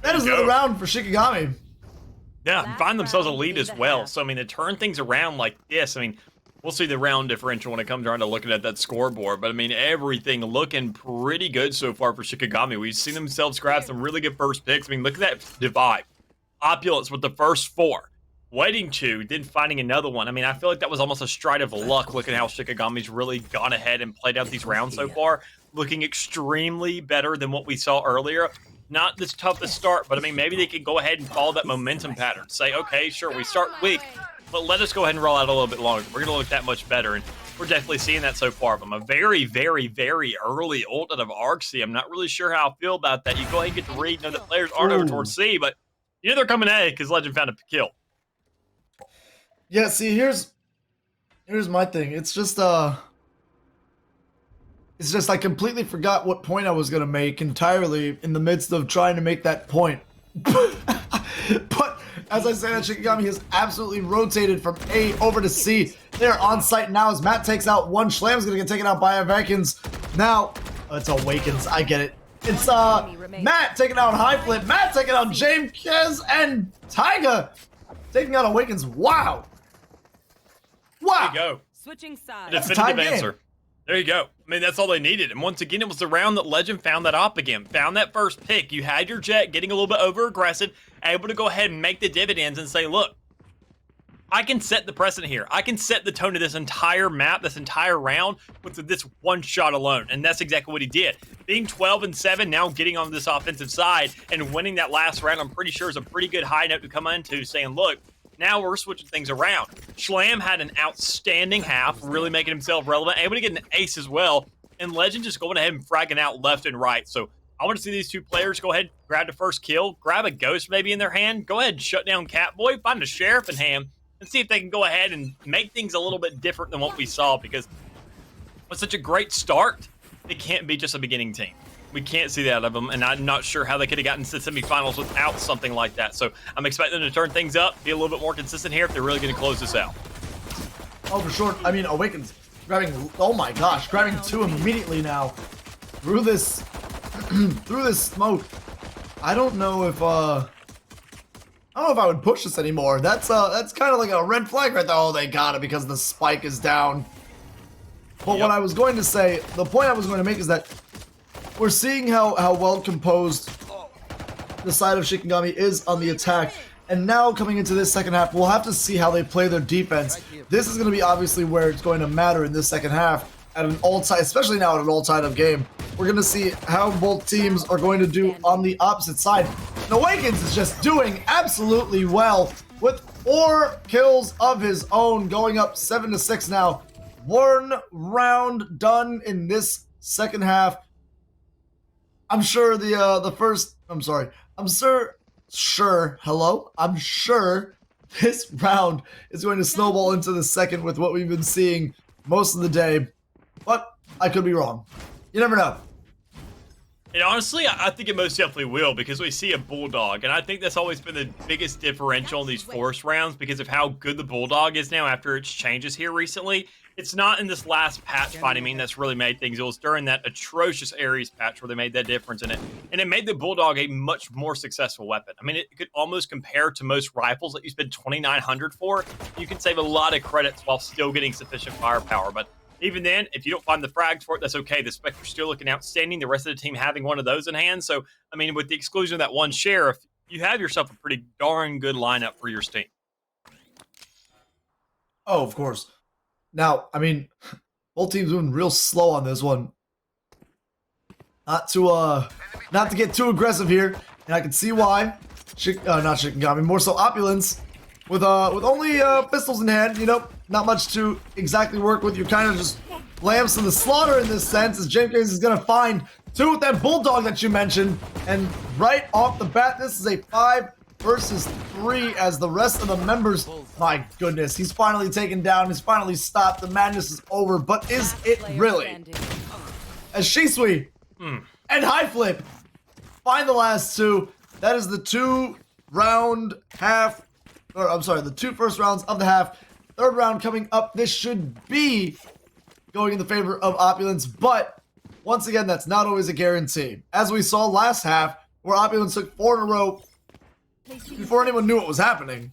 That is another round for Shikigami. Yeah, and find themselves a lead as well. So, I mean, to turn things around like this, I mean, we'll see the round differential when it comes around to looking at that scoreboard. But, I mean, everything looking pretty good so far for Shikigami. We've seen themselves grab some really good first picks. I mean, look at that divide. Opulence with the first 4. Waiting 2, then finding another one. I mean, I feel like that was almost a stride of luck looking at how Shikigami's really gone ahead and played out these rounds so far. Looking extremely better than what we saw earlier. Not this toughest start, but I mean, maybe they could go ahead and follow that momentum pattern. Say, okay, sure, we start weak, but let us go ahead and roll out a little bit longer. We're going to look that much better, and we're definitely seeing that so far. But a very, very, very early ult out of Arxie. I'm not really sure how I feel about that. You go ahead and get the read, know that players aren't over towards C, but you know they're coming A because Legend found a kill. Yeah, see, here's my thing. It's just It's just I completely forgot what point I was going to make entirely in the midst of trying to make that point. But as I say, that Shikigami has absolutely rotated from A over to C. They're on site now as Matt takes out one. Schlam's going to get taken out by Awakens. Now, it's Awakens. I get it. It's Matt taking out High Flip. Matt taking out James Kez and Tyga taking out Awakens. Wow. Wow. There you go. Switching sides. Definitive answer. There you go. I mean, that's all they needed. And once again, it was the round that Legend found that op again. Found that first pick. You had your Jet getting a little bit over-aggressive, able to go ahead and make the dividends and say, look, I can set the precedent here. I can set the tone of this entire map, this entire round, with this one shot alone. And that's exactly what he did. Being 12-7, now getting on this offensive side and winning that last round, I'm pretty sure is a pretty good high note to come into, saying, look, now we're switching things around. Schlam had an outstanding half, really making himself relevant, able to get an ace as well, and Legend just going ahead and fragging out left and right. So I want to see these two players go ahead, grab the first kill, grab a ghost maybe in their hand, go ahead and shut down Catboy, find a sheriff in hand, and see if they can go ahead and make things a little bit different than what we saw, because with such a great start, it can't be just a beginning team. We can't see that out of them, and I'm not sure how they could have gotten to the semifinals without something like that. So I'm expecting them to turn things up, be a little bit more consistent here if they're really going to close this out. Oh, for sure. I mean, Awakens grabbing, oh my gosh, grabbing two immediately now through this, through this smoke. I don't know if I would push this anymore. That's kind of like a red flag right there. Oh, they got it because the spike is down. But what I was going to say, the point I was going to make is that we're seeing how well composed the side of Shikigami is on the attack. And now coming into this second half, we'll have to see how they play their defense. This is going to be obviously where it's going to matter in this second half at an all-time, especially now at an all-time of game. We're going to see how both teams are going to do on the opposite side. And Awakens is just doing absolutely well with 4 kills of his own, going up 7-6 now. 1 round done in this second half. I'm sure I'm sure this round is going to snowball into the second with what we've been seeing most of the day, but I could be wrong. You never know. And honestly, I think it most definitely will, because we see a Bulldog, and I think that's always been the biggest differential in these force rounds because of how good the Bulldog is now after its changes here recently. It's not in this last patch fight, I mean, that's really made things. It was during that atrocious Ares patch where they made that difference in it. And it made the Bulldog a much more successful weapon. I mean, it could almost compare to most rifles that you spend $2,900 for. You can save a lot of credits while still getting sufficient firepower. But even then, if you don't find the frags for it, that's okay. The Spectre's still looking outstanding. The rest of the team having one of those in hand. So, I mean, with the exclusion of that one sheriff, you have yourself a pretty darn good lineup for your team. Oh, of course. Now, I mean, both teams moving real slow on this one. Not to get too aggressive here, and I can see why. Not Shikigami, more so Opulence, with only pistols in hand. You know, not much to exactly work with. You're kind of just lambs to the slaughter in this sense, as James is gonna find 2 with that Bulldog that you mentioned, and right off the bat, this is a 5 versus 3 as the rest of the members, my goodness, he's finally taken down, he's finally stopped, the madness is over, but is it really? As Shisui and High Flip find the last 2, that is the 2 first rounds of the half. 3rd round coming up, this should be going in the favor of Opulence, but once again, that's not always a guarantee. As we saw last half, where Opulence took 4 in a row, before anyone knew what was happening.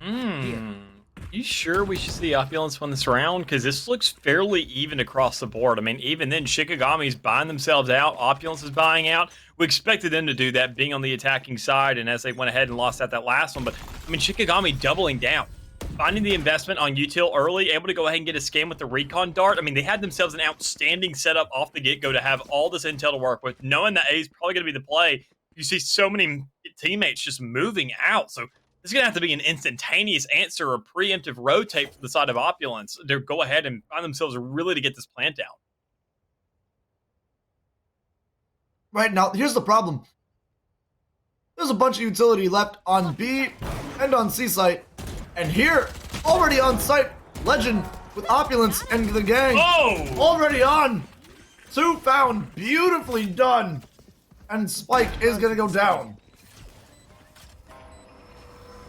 You sure we should see Opulence win this round? Because this looks fairly even across the board. I mean, even then, Shikigami's buying themselves out. Opulence is buying out. We expected them to do that, being on the attacking side, and as they went ahead and lost out that last one. But, I mean, Shikigami doubling down. Finding the investment on util early, able to go ahead and get a scan with the recon dart. I mean, they had themselves an outstanding setup off the get-go to have all this intel to work with, knowing that A is probably going to be the play. You see so many teammates just moving out. So this is going to have to be an instantaneous answer or preemptive rotate from the side of Opulence to go ahead and find themselves really to get this plant out. Right now, here's the problem. There's a bunch of utility left on B and on C site. And here, already on site, Legend with Opulence and the gang already on. 2 found, beautifully done. And Spike is going to go down.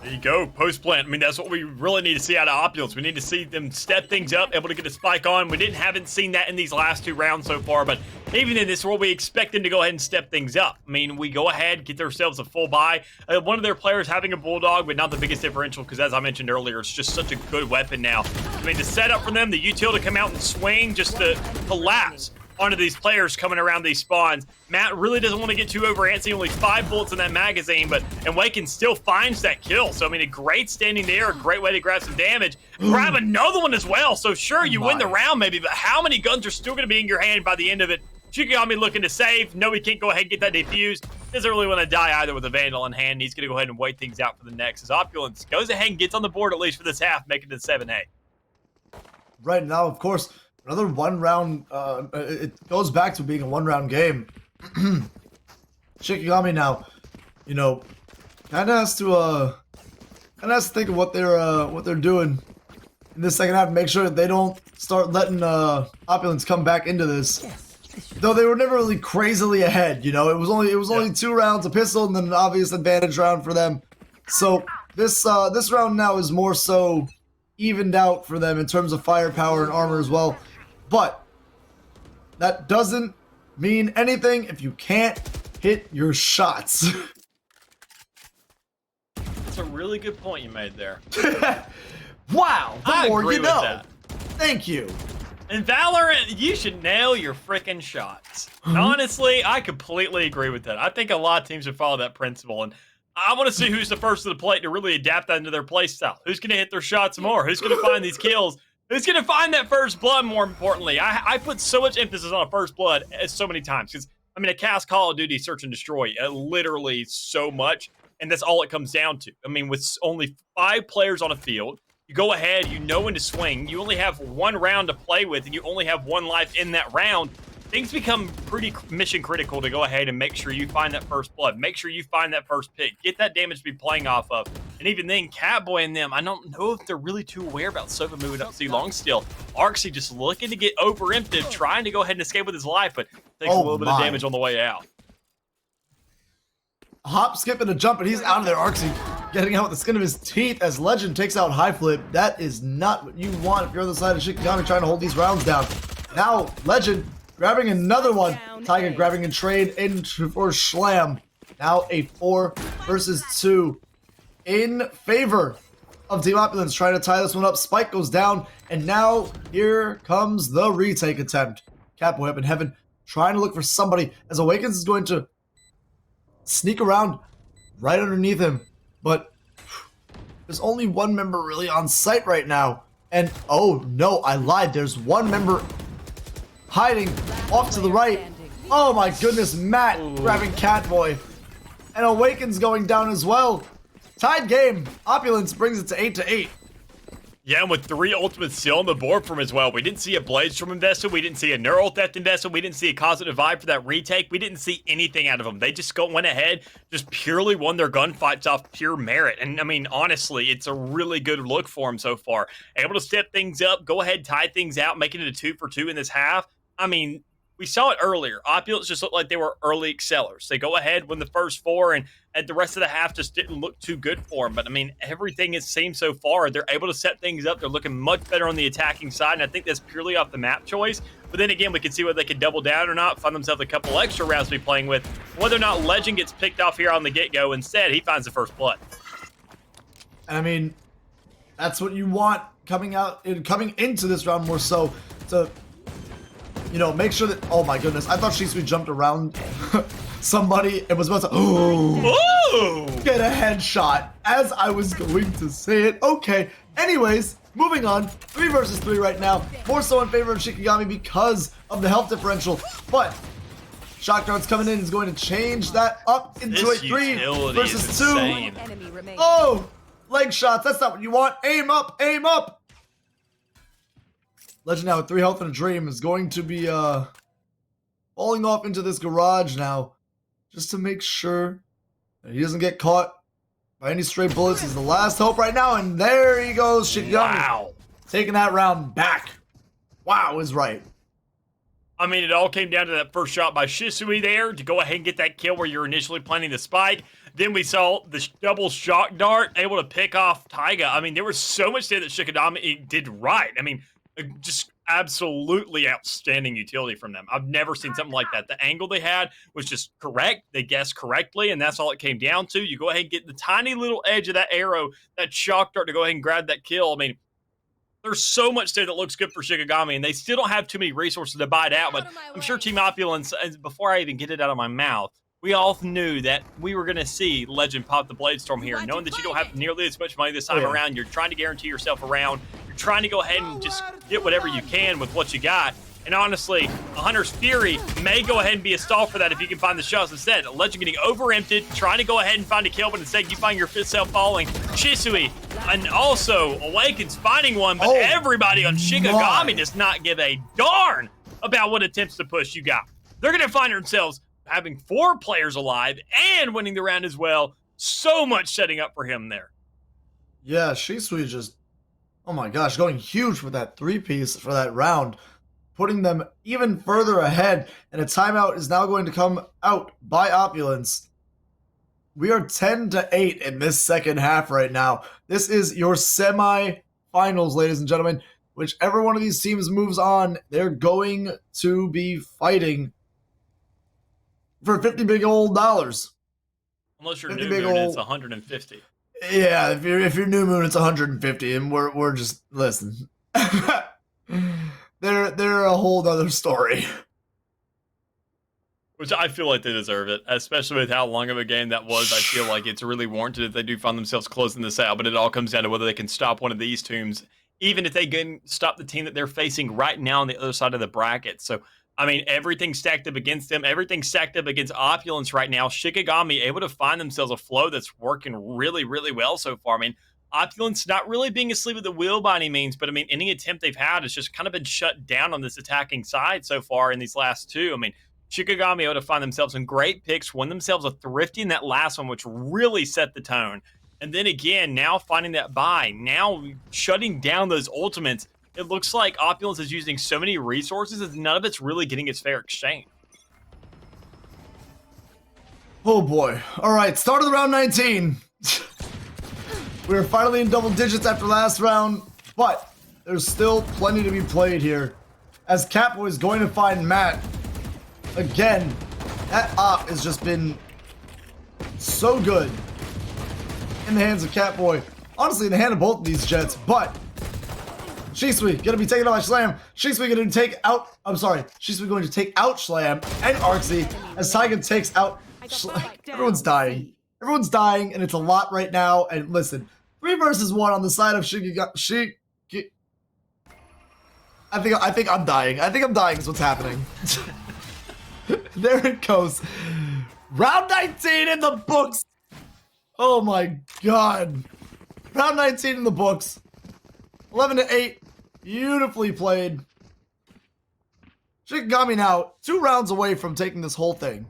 There you go, post plant. I mean, that's what we really need to see out of Opulence. We need to see them step things up, able to get a spike on. We haven't seen that in these last 2 rounds so far, but even in this world, we expect them to go ahead and step things up. I mean, we go ahead, get ourselves a full buy. One of their players having a Bulldog, but not the biggest differential, because as I mentioned earlier, it's just such a good weapon now. I mean, to set up for them, the util to come out and swing, just to collapse onto these players coming around these spawns. Matt really doesn't want to get too over antsy, only 5 bullets in that magazine, and Waken still finds that kill. So, I mean, a great standing there, a great way to grab some damage. Grab another one as well. So, sure, you win the round maybe, but how many guns are still going to be in your hand by the end of it? Shikigami looking to save. No, he can't go ahead and get that defused. Doesn't really want to die either with a Vandal in hand. He's going to go ahead and wait things out for the next. As Opulence goes ahead and gets on the board, at least for this half, making it 7-8. Right now, of course, another 1 round, it goes back to being a 1 round game. Shikigami now, you know, kind of has to think of what they're doing in this second half. Make sure that they don't start letting Opulence come back into this. Though they were never really crazily ahead, you know. It was only 2 rounds, a pistol, and then an obvious advantage round for them. So this round now is more so evened out for them in terms of firepower and armor as well. But that doesn't mean anything if you can't hit your shots. That's a really good point you made there. Wow, the more agree you with know. that. Thank you. In Valorant, you should nail your freaking shots. Honestly, I completely agree with that. I think a lot of teams would follow that principle, and I want to see who's the first to the plate to really adapt that into their play style. Who's going to hit their shots more? Who's going to find these kills? Who's going to find that first blood, more importantly? I put so much emphasis on a first blood so many times because, I mean, a cast Call of Duty Search and Destroy, literally so much, and that's all it comes down to. I mean, with only 5 players on a field, you go ahead, you know when to swing, you only have 1 round to play with, and you only have 1 life in that round. Things become pretty mission critical to go ahead and make sure you find that first blood. Make sure you find that first pick. Get that damage to be playing off of. And even then, Catboy and them, I don't know if they're really too aware about Sova moving up C long still. Arksy just looking to get over-empted, trying to go ahead and escape with his life, but takes a little bit of damage on the way out. Hop, skip, and a jump, and he's out of there. Arksy getting out with the skin of his teeth as Legend takes out High Flip. That is not what you want if you're on the side of Shikigami trying to hold these rounds down. Now, Legend grabbing another one. Tiger grabbing a trade in for Schlam. Now a 4 versus 2 in favor of Team Opulence, trying to tie this one up. Spike goes down, and now here comes the retake attempt. Catboy up in heaven, trying to look for somebody as Awakens is going to sneak around right underneath him. But there's only 1 member really on site right now. And oh no, I lied. There's 1 member hiding off to the right. Oh my goodness, Matt grabbing Catboy. And Awakens going down as well. Tied game. Opulence brings it to 8-8. Yeah, and with 3 ultimates still on the board from as well. We didn't see a Blaze from invested. We didn't see a Neural Theft invested. We didn't see a Cosmic Divide for that retake. We didn't see anything out of them. They just went ahead, just purely won their gunfights off pure merit. And, I mean, honestly, it's a really good look for them so far. Able to step things up, go ahead, tie things out, making it a 2 for 2 in this half. I mean, we saw it earlier. Opulence just looked like they were early excellers. They go ahead, win the first 4, and at the rest of the half just didn't look too good for them. But, I mean, everything it seems so far, they're able to set things up. They're looking much better on the attacking side, and I think that's purely off the map choice. But then again, we can see whether they can double down or not, find themselves a couple extra rounds to be playing with. Whether or not Legend gets picked off here on the get-go. Instead, he finds the first blood. I mean, that's what you want coming into this round more so to, you know, make sure that, oh my goodness, I thought Shisui jumped around somebody and was about to get a headshot as I was going to say it. Okay, anyways, moving on. 3 versus 3 right now. More so in favor of Shikigami because of the health differential. But Shotgun's coming in is going to change that up into a 3 versus 2. Oh, leg shots. That's not what you want. Aim up, aim up. Legend now with 3 health and a dream is going to be falling off into this garage now just to make sure that he doesn't get caught by any stray bullets. He's the last hope right now, and there he goes, Shikigami. Wow. taking that round back. Wow, is right. I mean, it all came down to that first shot by Shisui there to go ahead and get that kill where you're initially planting the spike. Then we saw the double shock dart able to pick off Taiga. I mean, there was so much there that Shikadami did right. I mean, just absolutely outstanding utility from them. I've never seen something like that. The angle they had was just correct. They guessed correctly, and that's all it came down to. You go ahead and get the tiny little edge of that arrow, that shock dart to go ahead and grab that kill. I mean, there's so much there that looks good for Shikigami, and they still don't have too many resources to buy it out, but I'm sure Team Opulence, before I even get it out of my mouth, we all knew that we were going to see Legend pop the Bladestorm here, knowing that you don't have nearly as much money this time around. You're trying to guarantee yourself a round. You're trying to go ahead and just get whatever you can with what you got. And honestly, a Hunter's Fury may go ahead and be a stall for that if you can find the shots instead. Legend getting over-empted, trying to go ahead and find a kill, but instead you find your fifth self falling. Shisui, and also Awakens finding one, but everybody on Shikigami does not give a darn about what attempts to push you got. They're going to find themselves having 4 players alive and winning the round as well. So much setting up for him there. Yeah, Shisui just, oh my gosh, going huge with that 3-piece for that round, putting them even further ahead, and a timeout is now going to come out by Opulence. We are 10-8 in this second half right now. This is your semi-finals, ladies and gentlemen. Whichever one of these teams moves on, they're going to be fighting for 50 big old dollars. Unless you're New Moon, it's 150. Yeah, if you're New Moon, it's 150, and we're just, listen. They're a whole other story. Which I feel like they deserve it, especially with how long of a game that was. I feel like it's really warranted if they do find themselves closing this out, but it all comes down to whether they can stop one of these teams, even if they can stop the team that they're facing right now on the other side of the bracket. So, I mean, everything stacked up against them, everything stacked up against Opulence right now. Shikigami able to find themselves a flow that's working really, really well so far. I mean, Opulence not really being asleep at the wheel by any means, but I mean, any attempt they've had has just kind of been shut down on this attacking side so far in these last 2. I mean, Shikigami able to find themselves some great picks, win themselves a thrifty in that last one, which really set the tone. And then again, now finding that buy, now shutting down those ultimates. It looks like Opulence is using so many resources that none of it's really getting its fair exchange. Oh boy. All right, start of the round 19. We're finally in double digits after last round, but there's still plenty to be played here. As Catboy is going to find Matt. Again, that op has just been so good in the hands of Catboy. Honestly, in the hand of both of these Jets, but Shisui gonna be taken out by Slam. Shisui gonna take out, Shisui going to take out Slam and Arxie as Taiga takes out Everyone's dying. Everyone's dying, and it's a lot right now. And listen, 3 versus 1 on the side of I think I'm dying. I think I'm dying is what's happening. There it goes. Round 19 in the books. Oh my god. Round 19 in the books. 11-8. Beautifully played. Shikigami now 2 rounds away from taking this whole thing.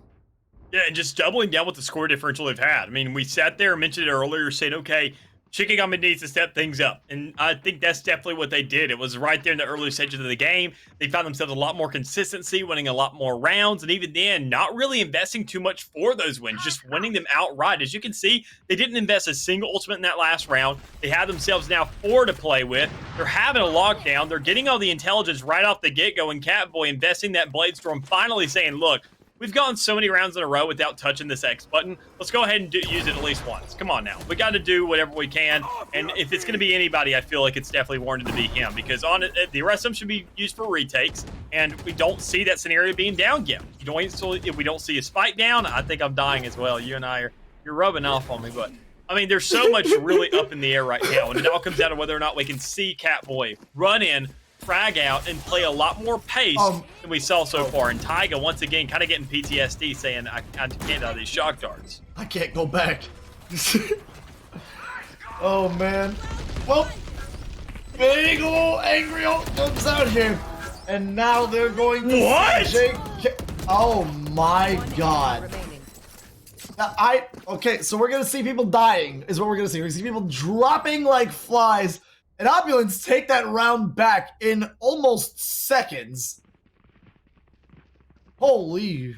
Yeah, and just doubling down with the score differential they've had. I mean, we sat there and mentioned it earlier, saying, okay, Shikigami needs to step things up. And I think that's definitely what they did. It was right there in the early stages of the game. They found themselves a lot more consistency, winning a lot more rounds. And even then, not really investing too much for those wins, just winning them outright. As you can see, they didn't invest a single ultimate in that last round. They have themselves now 4 to play with. They're having a lockdown. They're getting all the intelligence right off the get-go. And Catboy investing that Bladestorm, finally saying, look, we've gone so many rounds in a row without touching this X button. Let's go ahead and use it at least once. Come on now. We got to do whatever we can. And if it's going to be anybody, I feel like it's definitely warranted to be him. Because on it, the rest of them should be used for retakes. And we don't see that scenario being down yet. You don't, so if we don't see his fight down, I think I'm dying as well. You and I you're rubbing off on me. But, I mean, there's so much really up in the air right now. And it all comes down to whether or not we can see Catboy run in, frag out, and play a lot more pace than we saw so far. And Taiga, once again, kind of getting PTSD, saying, I can't out of these shock darts. I can't go back. Oh, man. Well, big ol' angry ult comes out here. And now they're going to What? Oh, my God. Okay, so we're going to see people dying, is what we're going to see. We're going to see people dropping like flies. And Opulence take that round back in almost seconds. Holy.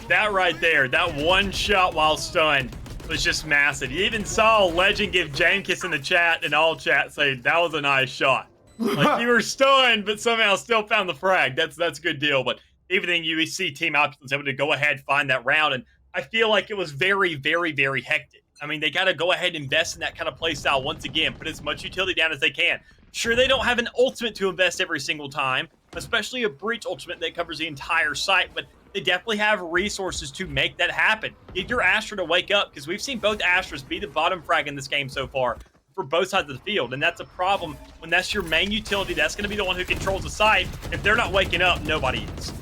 That right there, that one shot while stunned was just massive. You even saw Legend give Jamekiss in the chat and all chat say that was a nice shot. Like you were stunned, but somehow still found the frag. That's a good deal. But even then, you see Team Opulence able to go ahead find that round, and I feel like it was very, very, very hectic. I mean, they got to go ahead and invest in that kind of play style once again. Put as much utility down as they can. Sure, they don't have an ultimate to invest every single time, especially a breach ultimate that covers the entire site, but they definitely have resources to make that happen. Get your Astra to wake up, because we've seen both Astras be the bottom frag in this game so far for both sides of the field, and that's a problem when that's your main utility. That's going to be the one who controls the site. If they're not waking up, nobody is.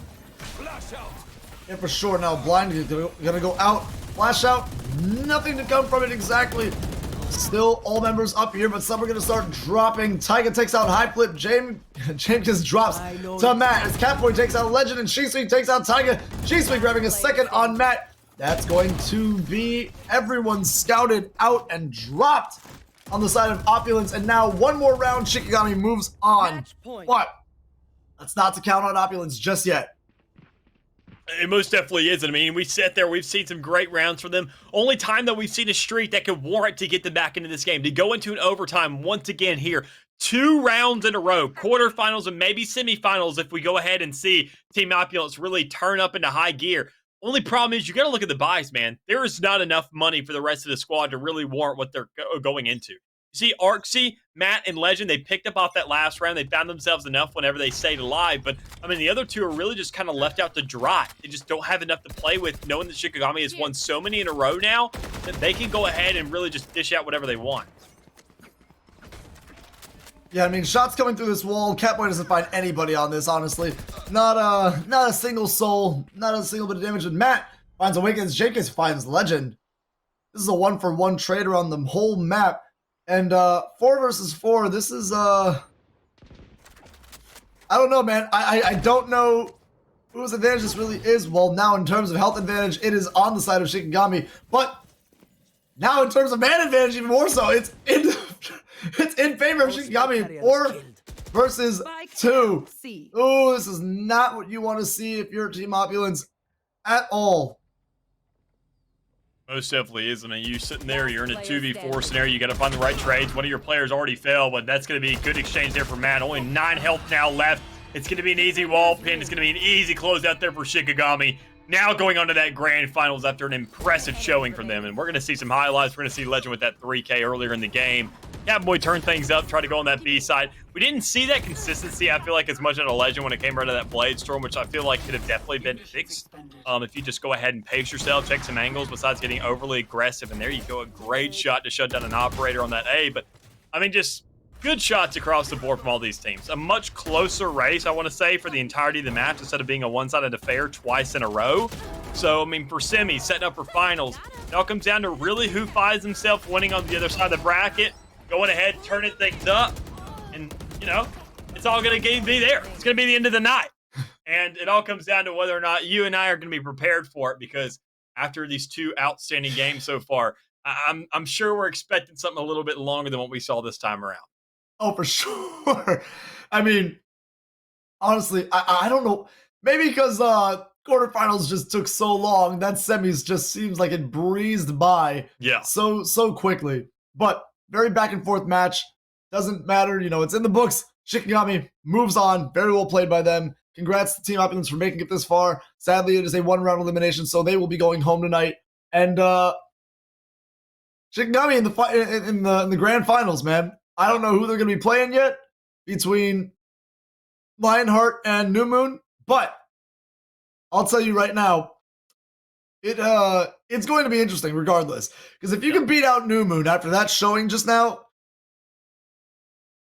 Yeah, for sure. Now Blind is gonna go out. Flash out. Nothing to come from it exactly. Still all members up here, but some are gonna start dropping. Taiga takes out High Flip. James just drops to Matt as Catboy takes out Legend, and Shisui takes out Taiga. Shisui grabbing a second on Matt. That's going to be everyone scouted out and dropped on the side of Opulence. And now one more round, Shikigami moves on. But that's not to count on Opulence just yet. It most definitely is. I mean, we sat there, we've seen some great rounds from them. Only time that we've seen a streak that could warrant to get them back into this game, to go into an overtime once again here. 2 rounds in a row, quarterfinals and maybe semifinals if we go ahead and see Team Opulence really turn up into high gear. Only problem is you got to look at the buys, man. There is not enough money for the rest of the squad to really warrant what they're going into. You see, Arksy, Matt, and Legend, they picked up off that last round. They found themselves enough whenever they stayed alive. But, I mean, the other two are really just kind of left out to dry. They just don't have enough to play with, knowing that Shikigami has won so many in a row now that they can go ahead and really just dish out whatever they want. Yeah, I mean, shots coming through this wall. Catboy doesn't find anybody on this, honestly. Not a single soul, not a single bit of damage. And Matt finds Awakens. Jakeis finds Legend. This is a 1-for-1 trader on the whole map. And 4 versus 4, this is, I don't know, man. I don't know whose advantage this really is. Well, now in terms of health advantage, it is on the side of Shikigami. But now in terms of man advantage, even more so, it's in favor of Shikigami. 4 versus 2. Oh, this is not what you want to see if you're Team Opulence at all. Most definitely is. I mean, you sitting there, you're in a 2v4 scenario, you got to find the right trades. One of your players already fell, but that's going to be a good exchange there for Matt. Only 9 health now left. It's going to be an easy wall pin. It's going to be an easy close out there for Shikigami. Now going on to that grand finals after an impressive showing from them. And we're going to see some highlights. We're going to see Legend with that 3K earlier in the game. Catboy turned things up, tried to go on that B side. We didn't see that consistency, I feel like, as much out of Legend when it came right out of that Blade Storm, which I feel like could have definitely been fixed. If you just go ahead and pace yourself, check some angles besides getting overly aggressive. And there you go, a great shot to shut down an operator on that A. But, I mean, just good shots across the board from all these teams. A much closer race, I want to say, for the entirety of the match instead of being a one-sided affair twice in a row. So, I mean, for semis, setting up for finals, it all comes down to really who finds himself winning on the other side of the bracket, going ahead, turning things up, and, you know, it's all going to be there. It's going to be the end of the night. And it all comes down to whether or not you and I are going to be prepared for it, because after these 2 outstanding games so far, I'm sure we're expecting something a little bit longer than what we saw this time around. Oh, for sure. I mean, honestly, I don't know. Maybe because quarterfinals just took so long, that semis just seems like it breezed by so quickly. But very back and forth match. Doesn't matter, you know, it's in the books. Shikigami moves on. Very well played by them. Congrats to Team Opulence for making it this far. Sadly, it is a 1-round elimination, so they will be going home tonight. And Shikigami in the grand finals, man. I don't know who they're going to be playing yet between Lionheart and New Moon, but I'll tell you right now, it's going to be interesting regardless. Because if you can beat out New Moon after that showing just now,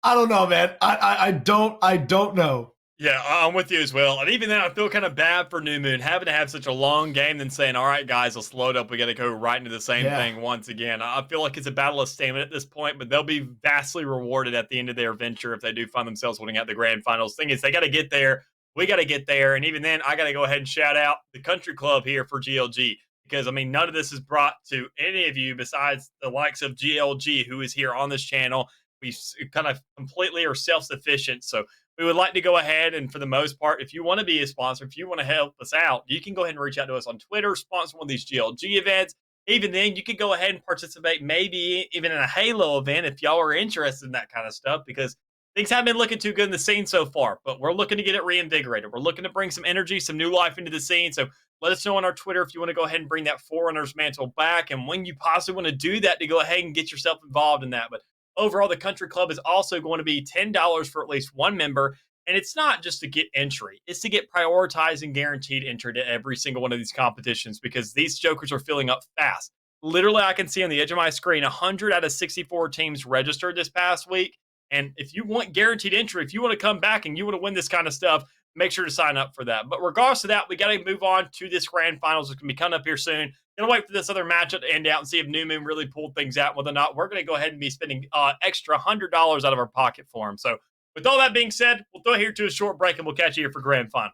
I don't know, man. I don't know. Yeah, I'm with you as well. And even then, I feel kind of bad for New Moon having to have such a long game than saying, all right, guys, let's load up. We got to go right into the same thing once again. I feel like it's a battle of stamina at this point, but they'll be vastly rewarded at the end of their venture if they do find themselves winning out the grand finals. Thing is, they got to get there. We got to get there. And even then, I got to go ahead and shout out the country club here for GLG. because I mean, none of this is brought to any of you besides the likes of GLG, who is here on this channel. We kind of completely are self-sufficient. So we would like to go ahead and, for the most part, if you want to be a sponsor, if you want to help us out, you can go ahead and reach out to us on Twitter, sponsor one of these GLG events. Even then, you could go ahead and participate, maybe even in a Halo event if y'all are interested in that kind of stuff, because things haven't been looking too good in the scene so far, but we're looking to get it reinvigorated. We're looking to bring some energy, some new life into the scene. So let us know on our Twitter if you want to go ahead and bring that Forerunner's mantle back, and when you possibly want to do that, to go ahead and get yourself involved in that. But overall, the Country Club is also going to be $10 for at least one member. And it's not just to get entry, it's to get prioritized and guaranteed entry to every single one of these competitions, because these jokers are filling up fast. Literally, I can see on the edge of my screen 100 out of 64 teams registered this past week. And if you want guaranteed entry, if you want to come back and you want to win this kind of stuff, make sure to sign up for that. But regardless of that, we got to move on to this grand finals, which can be coming up here soon. Gonna wait for this other matchup to end out and see if New Moon really pulled things out. Whether or not we're going to go ahead and be spending extra $100 out of our pocket for them. So with all that being said, we'll throw here to a short break and we'll catch you here for grand finals.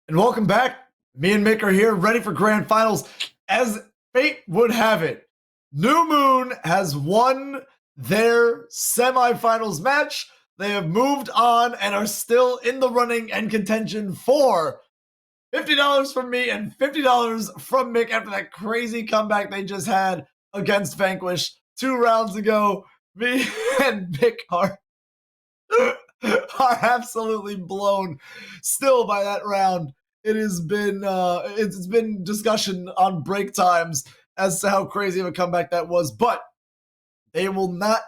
And welcome back. Me and Mick are here, ready for grand finals. As fate would have it, New Moon has won their semifinals match. They have moved on and are still in the running and contention for $50 from me and $50 from Mick after that crazy comeback they just had against Vanquish 2 rounds ago. Me and Mick are absolutely blown still by that round. It has been it's been discussion on break times as to how crazy of a comeback that was, but they will not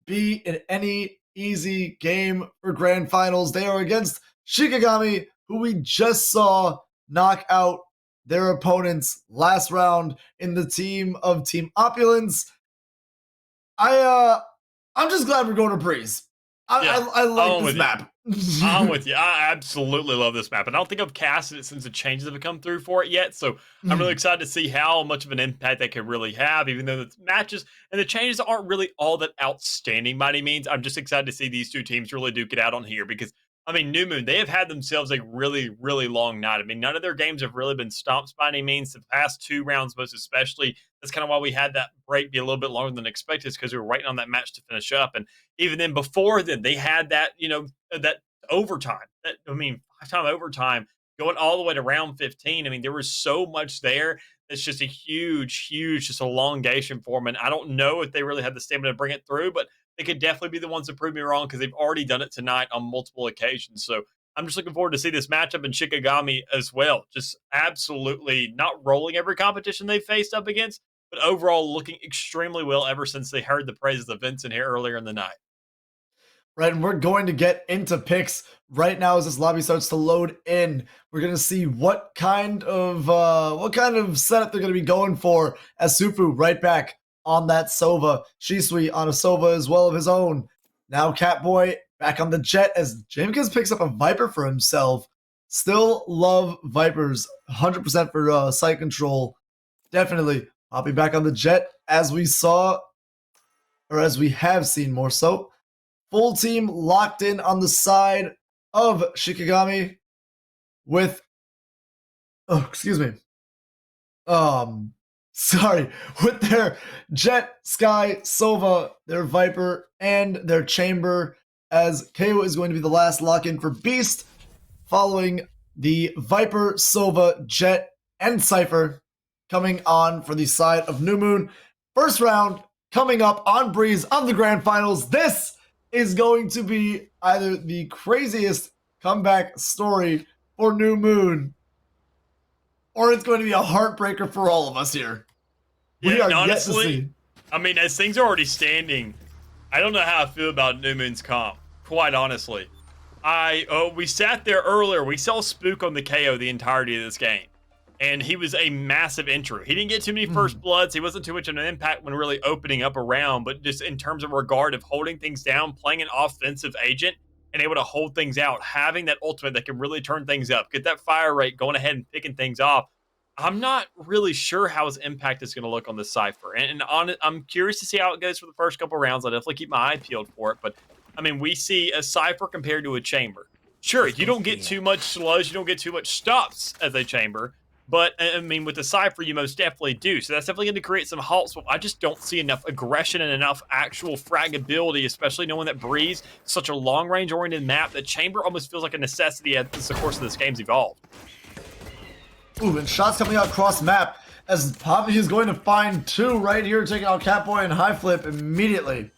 be in any easy game for grand finals. They are against Shikigami, who we just saw knock out their opponents last round in the team of Team Opulence. I'm just glad we're going to Breeze. I like this map. I'm with you. I absolutely love this map. And I don't think I've casted it since the changes have come through for it yet. So I'm really excited to see how much of an impact that could really have, even though the matches and the changes aren't really all that outstanding by any means. I'm just excited to see these two teams really duke it out on here because, I mean, New Moon, they have had themselves a really, really long night. I mean, none of their games have really been stomps by any means. The past 2 rounds, most especially, that's kind of why we had that break be a little bit longer than expected, because we were waiting on that match to finish up. And even then, before then, they had that, that overtime. I mean, 5-time overtime going all the way to round 15. I mean, there was so much there. It's just a huge, just elongation for them. And I don't know if they really had the stamina to bring it through, but they could definitely be the ones to prove me wrong because they've already done it tonight on multiple occasions. So I'm just looking forward to see this matchup in Shikigami as well. Just absolutely not rolling every competition they've faced up against, but overall looking extremely well ever since they heard the praises of Vincent here earlier in the night. Right, and we're going to get into picks right now as this lobby starts to load in. We're going to see what kind of setup they're going to be going for as Sufu right back on that Sova. Shisui on a Sova as well of his own. Now Catboy back on the Jet as Jamekins picks up a Viper for himself. Still love Vipers, 100% for sight control. Definitely. I'll be back on the Jet as we saw, or as we have seen more so. Full team locked in on the side of Shikigami with, with their Jet, Sky, Sova, their Viper, and their Chamber, as KO is going to be the last lock-in for Beast, following the Viper, Sova, Jet, and Cypher coming on for the side of New Moon. First round coming up on Breeze of the Grand Finals. This is going to be either the craziest comeback story for New Moon, or it's going to be a heartbreaker for all of us here. We are honestly, yet to see. I mean, as things are already standing, I don't know how I feel about New Moon's comp, quite honestly. We sat there earlier. We saw Spook on the KO the entirety of this game, and he was a massive intro. He didn't get too many first bloods. He wasn't too much of an impact when really opening up a round, but just in terms of regard of holding things down, playing an offensive agent, and able to hold things out, having that ultimate that can really turn things up, get that fire rate, going ahead and picking things off. I'm not really sure how his impact is going to look on the Cypher. And I'm curious to see how it goes for the first couple rounds. I'll definitely keep my eye peeled for it. But, I mean, we see a Cypher compared to a Chamber. Sure, you don't get too much slows, you don't get too much stops as a Chamber. But, I mean, with the Cypher, you most definitely do. So that's definitely going to create some halts. But I just don't see enough aggression and enough actual fragability, especially knowing that Breeze is such a long-range oriented map that Chamber almost feels like a necessity as the course of this game's evolved. Ooh, and shots coming out cross map as Poppy is going to find 2 right here, taking out Catboy and High Flip immediately.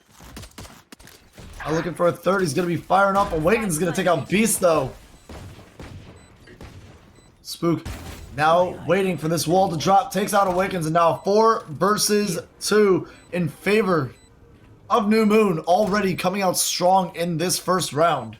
Now looking for a third. He's going to be firing off. Awakens is going to take out Beast, though. Spook now waiting for this wall to drop. Takes out Awakens, and now 4 versus 2 in favor of New Moon. Already coming out strong in this first round.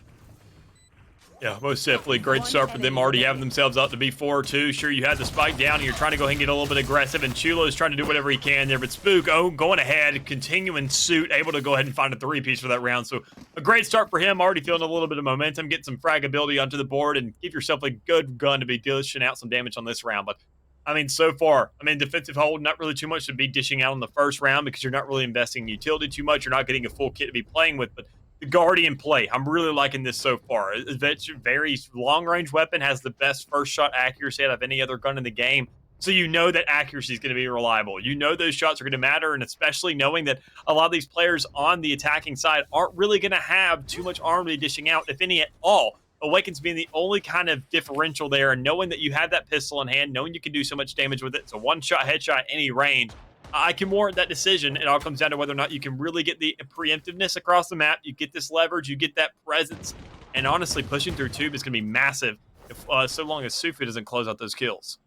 Yeah, most definitely. Great start for them, already having themselves up to be 4-2. Sure, you had the spike down, and you're trying to go ahead and get a little bit aggressive, and Chulo's trying to do whatever he can there, but Spook, going ahead, continuing suit, able to go ahead and find a 3-piece for that round. So a great start for him, already feeling a little bit of momentum, getting some fragability onto the board, and give yourself a good gun to be dishing out some damage on this round. But, I mean, so far, defensive hold, not really too much to be dishing out on the first round because you're not really investing in utility too much. You're not getting a full kit to be playing with, but the Guardian play. I'm really liking this so far. It's a very long-range weapon, has the best first shot accuracy out of any other gun in the game. So you know that accuracy is going to be reliable. You know those shots are going to matter, and especially knowing that a lot of these players on the attacking side aren't really going to have too much armor to be dishing out, if any at all. Awakens being the only kind of differential there, and knowing that you have that pistol in hand, knowing you can do so much damage with it. It's a one-shot headshot any range. I can warrant that decision. It all comes down to whether or not you can really get the preemptiveness across the map. You get this leverage, you get that presence, and honestly, pushing through tube is going to be massive if so long as Sufu doesn't close out those kills.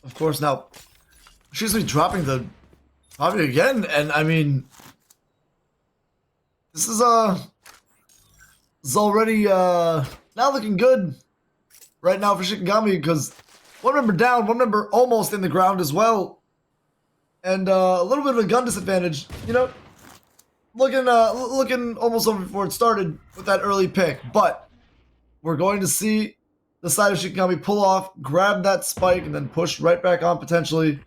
Of course, now she's been dropping the Bobby again, and I mean, this is already not looking good right now for Shikigami, because one member down, one member almost in the ground as well. And a little bit of a gun disadvantage, you know, looking almost over before it started with that early pick. But we're going to see the side of Shikigami pull off, grab that spike, and then push right back on potentially.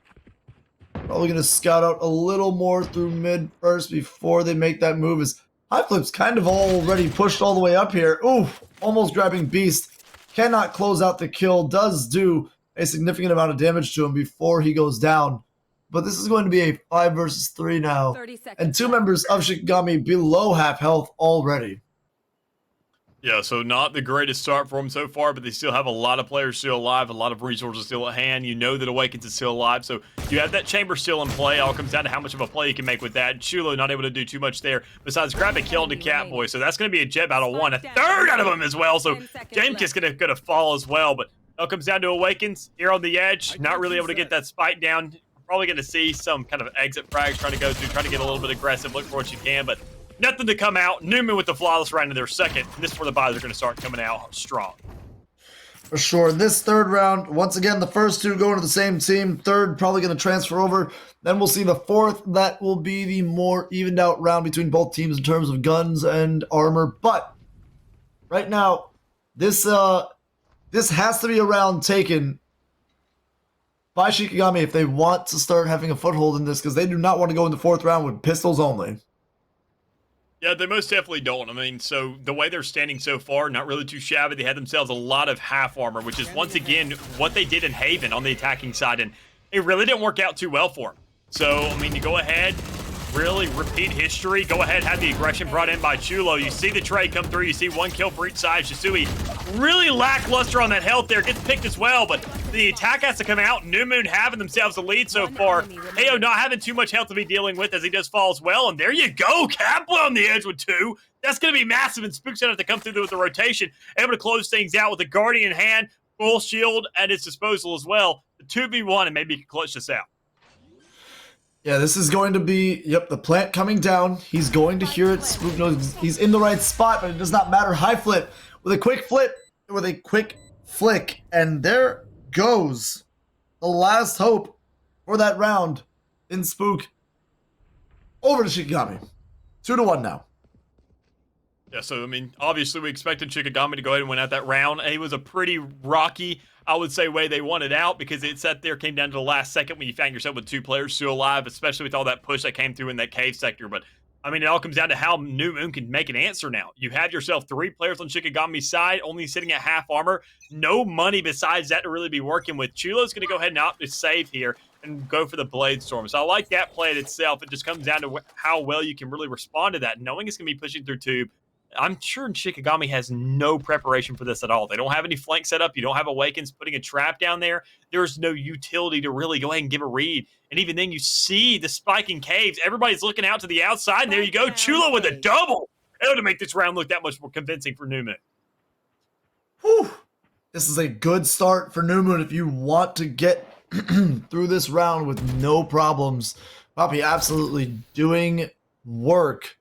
Probably going to scout out a little more through mid first before they make that move. As High Flip's kind of already pushed all the way up here. Ooh, almost grabbing Beast. Cannot close out the kill. Does do a significant amount of damage to him before he goes down. But this is going to be a 5 versus 3 now. And 2 members of Shikigami below half health already. Yeah, so not the greatest start for them so far, but they still have a lot of players still alive, a lot of resources still at hand. You know that Awakens is still alive, so you have that chamber still in play. It all comes down to how much of a play you can make with that. Chulo not able to do too much there, besides grab a kill to Catboy. So that's going to be a jet battle one, a third out of them as well. So James is going to fall as well, but it all comes down to Awakens here on the edge, not really able to get that spike down. Probably going to see some kind of exit frags trying to go through, trying to get a little bit aggressive, look for what you can, but nothing to come out. Newman with the flawless round in their second. This is where the buys are going to start coming out strong. For sure. This third round, once again, the first 2 going to the same team. Third probably going to transfer over. Then we'll see the fourth. That will be the more evened out round between both teams in terms of guns and armor. But right now, this has to be a round taken by Shikigami if they want to start having a foothold in this, because they do not want to go in the 4th round with pistols only. Yeah, they most definitely don't. I mean, so the way they're standing so far, not really too shabby. They had themselves a lot of half armor, which is once again what they did in Haven on the attacking side, and it really didn't work out too well for them. So, I mean, you go ahead, really repeat history. Go ahead, have the aggression brought in by Chulo. You see the trade come through. You see 1 kill for each side. Shisui really lackluster on that health there. Gets picked as well, but the attack has to come out. New Moon having themselves a lead so far. Heyo not having too much health to be dealing with as he does fall as well. And there you go. Kaplan on the edge with 2. That's going to be massive, and Spook's going to have to come through with the rotation. Able to close things out with the Guardian hand, full shield at his disposal as well. The 2v1, and maybe he can clutch this out. Yeah, this is going to be, yep, the plant coming down. He's going to hear it. Spook knows he's in the right spot, but it does not matter. High Flip with a quick flick, and there goes the last hope for that round in Spook. Over to Shikigami. 2-1 now. Yeah, so, I mean, obviously we expected Shikigami to go ahead and win out that round. It was a pretty rocky, I would say, way they won it out, because it sat there, came down to the last second when you found yourself with 2 players still alive, especially with all that push that came through in that cave sector. But, I mean, it all comes down to how New Moon can make an answer now. You have yourself 3 players on Shikigami's side, only sitting at half armor. No money besides that to really be working with. Chulo's going to go ahead and opt to save here and go for the Blade Storm. So I like that play in itself. It just comes down to how well you can really respond to that, knowing it's going to be pushing through tube. I'm sure Shikigami has no preparation for this at all. They don't have any flank set up. You don't have Awakens putting a trap down there. There's no utility to really go ahead and give a read. And even then, you see the spiking caves. Everybody's looking out to the outside, and there you go. Chulo with a double. Able to make this round look that much more convincing for New Moon. Whew. This is a good start for New Moon if you want to get through this round with no problems. Poppy absolutely doing work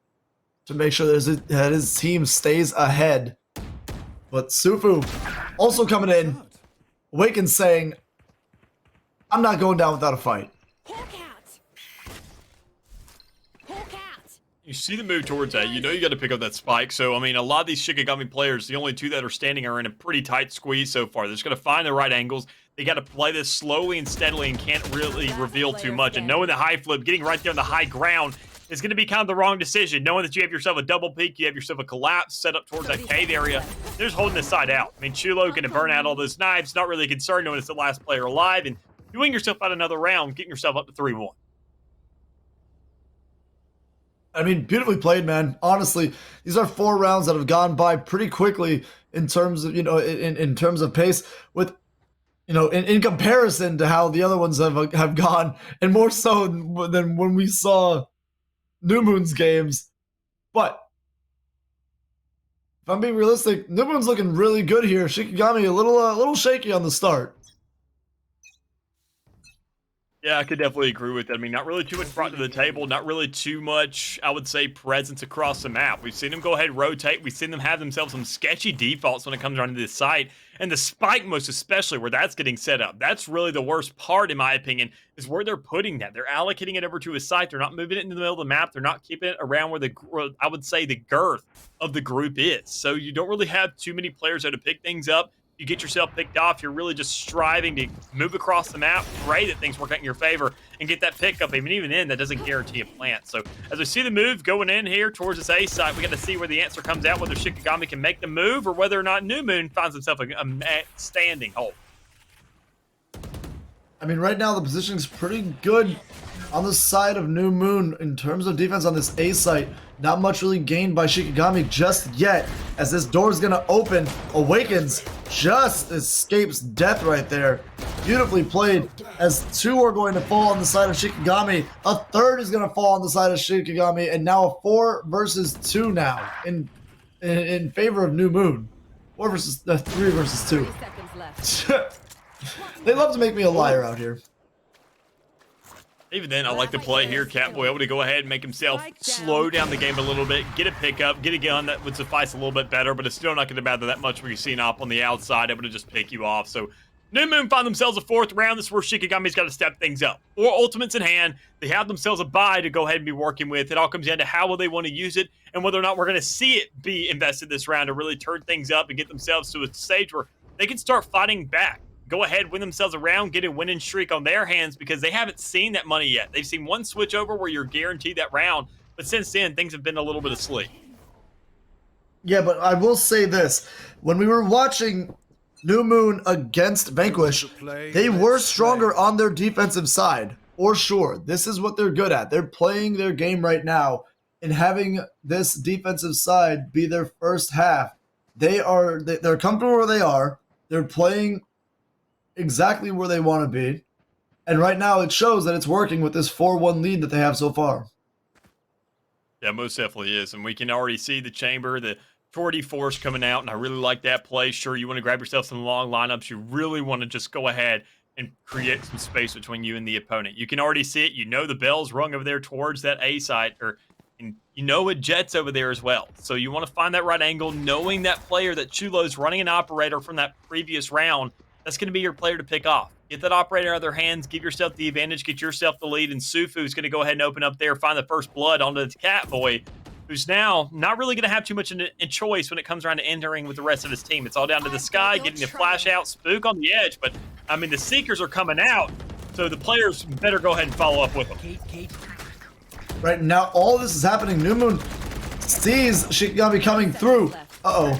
to make sure that his team stays ahead. But Sufu also coming in. Awaken saying, I'm not going down without a fight. You see the move towards that. You know you got to pick up that spike. So, I mean, a lot of these Shikigami players, the only 2 that are standing are in a pretty tight squeeze so far. They're just going to find the right angles. They got to play this slowly and steadily and can't really reveal too much. And knowing the High Flip, getting right there on the high ground, is going to be kind of the wrong decision, knowing that you have yourself a double peak, you have yourself a collapse set up towards that cave area. They're just holding this side out. I mean, Chulo going to burn out all those knives, not really concerned knowing it's the last player alive, and you win yourself out another round, getting yourself up to 3-1. I mean, beautifully played, man. Honestly, these are 4 rounds that have gone by pretty quickly in terms of, in terms of pace, with, in comparison to how the other ones have gone, and more so than when we saw New Moon's games. But if I'm being realistic, New Moon's looking really good here. Shikigami a little shaky on the start. Yeah, I could definitely agree with that. I mean, not really too much brought to the table, not really too much, I would say, presence across the map. We've seen them go ahead and rotate. We've seen them have themselves some sketchy defaults when it comes around to this site. And the spike, most especially, where that's getting set up. That's really the worst part, in my opinion, is where they're putting that. They're allocating it over to a site. They're not moving it into the middle of the map. They're not keeping it around where I would say, the girth of the group is. So you don't really have too many players there to pick things up. You get yourself picked off, you're really just striving to move across the map, pray that things work out in your favor, and get that pickup. Even then, that doesn't guarantee a plant. So as we see the move going in here towards this A site, we got to see where the answer comes out, whether Shikigami can make the move or whether or not New Moon finds himself a standing hold. I mean, right now the positioning's pretty good on the side of New Moon in terms of defense on this A site. Not much really gained by Shikigami just yet, as this door is going to open. Awakens just escapes death right there. Beautifully played, as 2 are going to fall on the side of Shikigami. A 3rd is going to fall on the side of Shikigami, and now a 4 versus 2 now in favor of New Moon. 3 versus 2. 30 seconds left. They love to make me a liar out here. Even then, I like the play here. Catboy able to go ahead and make himself slow down the game a little bit, get a pickup, get a gun that would suffice a little bit better, but it's still not going to matter that much when you see an op on the outside able to just pick you off. So New Moon find themselves a 4th round. This is where Shikigami's got to step things up. Or ultimates in hand. They have themselves a buy to go ahead and be working with. It all comes down to how will they want to use it and whether or not we're going to see it be invested this round to really turn things up and get themselves to a stage where they can start fighting back. Go ahead, win themselves a round, get a winning streak on their hands because they haven't seen that money yet. They've seen one switch over where you're guaranteed that round, but since then, things have been a little bit asleep. Yeah, but I will say this. When we were watching New Moon against Vanquish, they were stronger on their defensive side, for sure. This is what they're good at. They're playing their game right now, and having this defensive side be their first half, they're comfortable where they are. They're playing exactly where they want to be. And right now it shows that it's working with this 4-1 lead that they have so far. Yeah, most definitely is. And we can already see the chamber, the 40 force coming out, and I really like that play. Sure, you want to grab yourself some long lineups. You really want to just go ahead and create some space between you and the opponent. You can already see it. You know the bell's rung over there towards that A site, and you know it Jet's over there as well. So you want to find that right angle, knowing that player, that Chulo's running an operator from that previous round. That's going to be your player to pick off. Get that operator out of their hands, give yourself the advantage, get yourself the lead, and Sufu's going to go ahead and open up there, find the first blood onto the Catboy, who's now not really going to have too much in choice when it comes around to entering with the rest of his team. It's all down to the sky, getting the flash out, Spook on the edge, but, I mean, the Seekers are coming out, so the players better go ahead and follow up with them. Right now, all this is happening. New Moon sees Shikigami coming through. Uh-oh.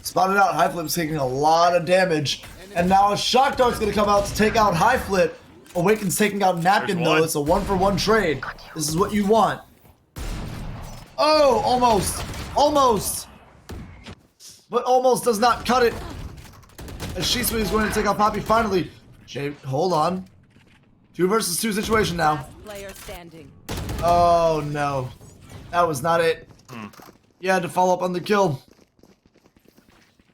Spotted out. High Flip's taking a lot of damage. And now a Shock Dart's going to come out to take out High Flip. Awaken's taking out Napkin, though. It's a 1-for-1 trade. This is what you want. Oh, almost. Almost. But almost does not cut it. As Shisui is going to take out Poppy finally. Hold on. 2 versus 2 situation now. Last player standing. Oh, no. That was not it. You had to follow up on the kill.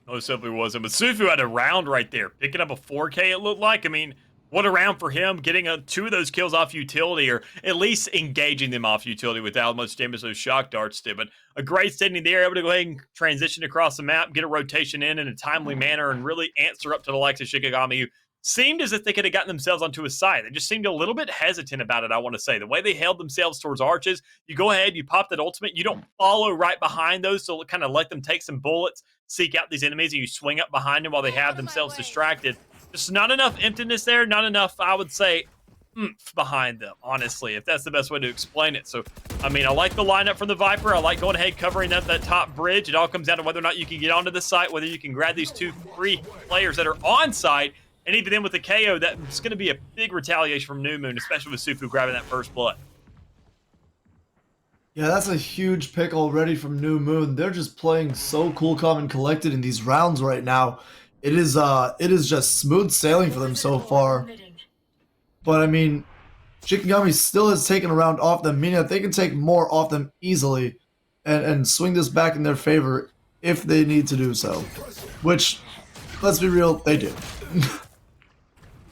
No, it simply wasn't. But Sufu had a round right there, picking up a 4K, it looked like. I mean, what a round for him, getting 2 of those kills off utility, or at least engaging them off utility without much damage those shock darts did. But a great standing there, able to go ahead and transition across the map, get a rotation in a timely manner, and really answer up to the likes of Shikigami, who seemed as if they could have gotten themselves onto his side. They just seemed a little bit hesitant about it, I want to say. The way they held themselves towards arches, you go ahead, you pop that ultimate, you don't follow right behind those, so kind of let them take some bullets, seek out these enemies, and you swing up behind them while they have themselves distracted. Just not enough emptiness there, not enough, I would say, oomph behind them, honestly, if that's the best way to explain it. So, I mean, I like the lineup from the Viper. I like going ahead covering up that top bridge. It all comes down to whether or not you can get onto the site, whether you can grab these 2-3 players that are on site, and even then with the KO, that's going to be a big retaliation from New Moon, especially with Sufu grabbing that first blood. Yeah, that's a huge pick already from New Moon. They're just playing so cool, calm, and collected in these rounds right now. It is just smooth sailing for them so far. But I mean, Shikigami still has taken a round off them, meaning that they can take more off them easily and swing this back in their favor if they need to do so. Which, let's be real, they do.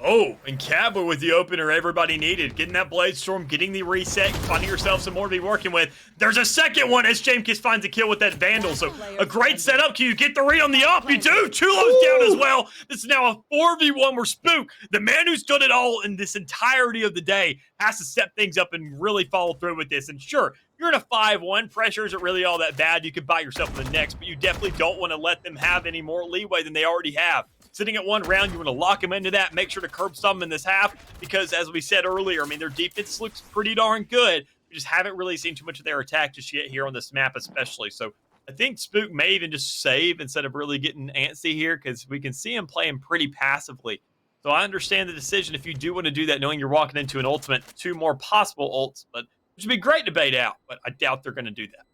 Oh, and Cowboy with the opener everybody needed. Getting that Blade Storm, getting the reset, finding yourself some more to be working with. There's a second one as Jamekis finds a kill with that Vandal. So a great setup. Can you get the read on the op? You do. Chulo's down as well. This is now a 4v1 where Spook, the man who's done it all in this entirety of the day, has to step things up and really follow through with this. And sure, you're in a 5-1. Pressure isn't really all that bad. You could bite yourself in the next, but you definitely don't want to let them have any more leeway than they already have. Sitting at one round, you want to lock them into that. Make sure to curb some in this half because, as we said earlier, I mean, their defense looks pretty darn good. We just haven't really seen too much of their attack just yet here on this map especially. So I think Spook may even just save instead of really getting antsy here because we can see him playing pretty passively. So I understand the decision if you do want to do that, knowing you're walking into an ultimate, 2 more possible ults, but which would be great to bait out, but I doubt they're going to do that.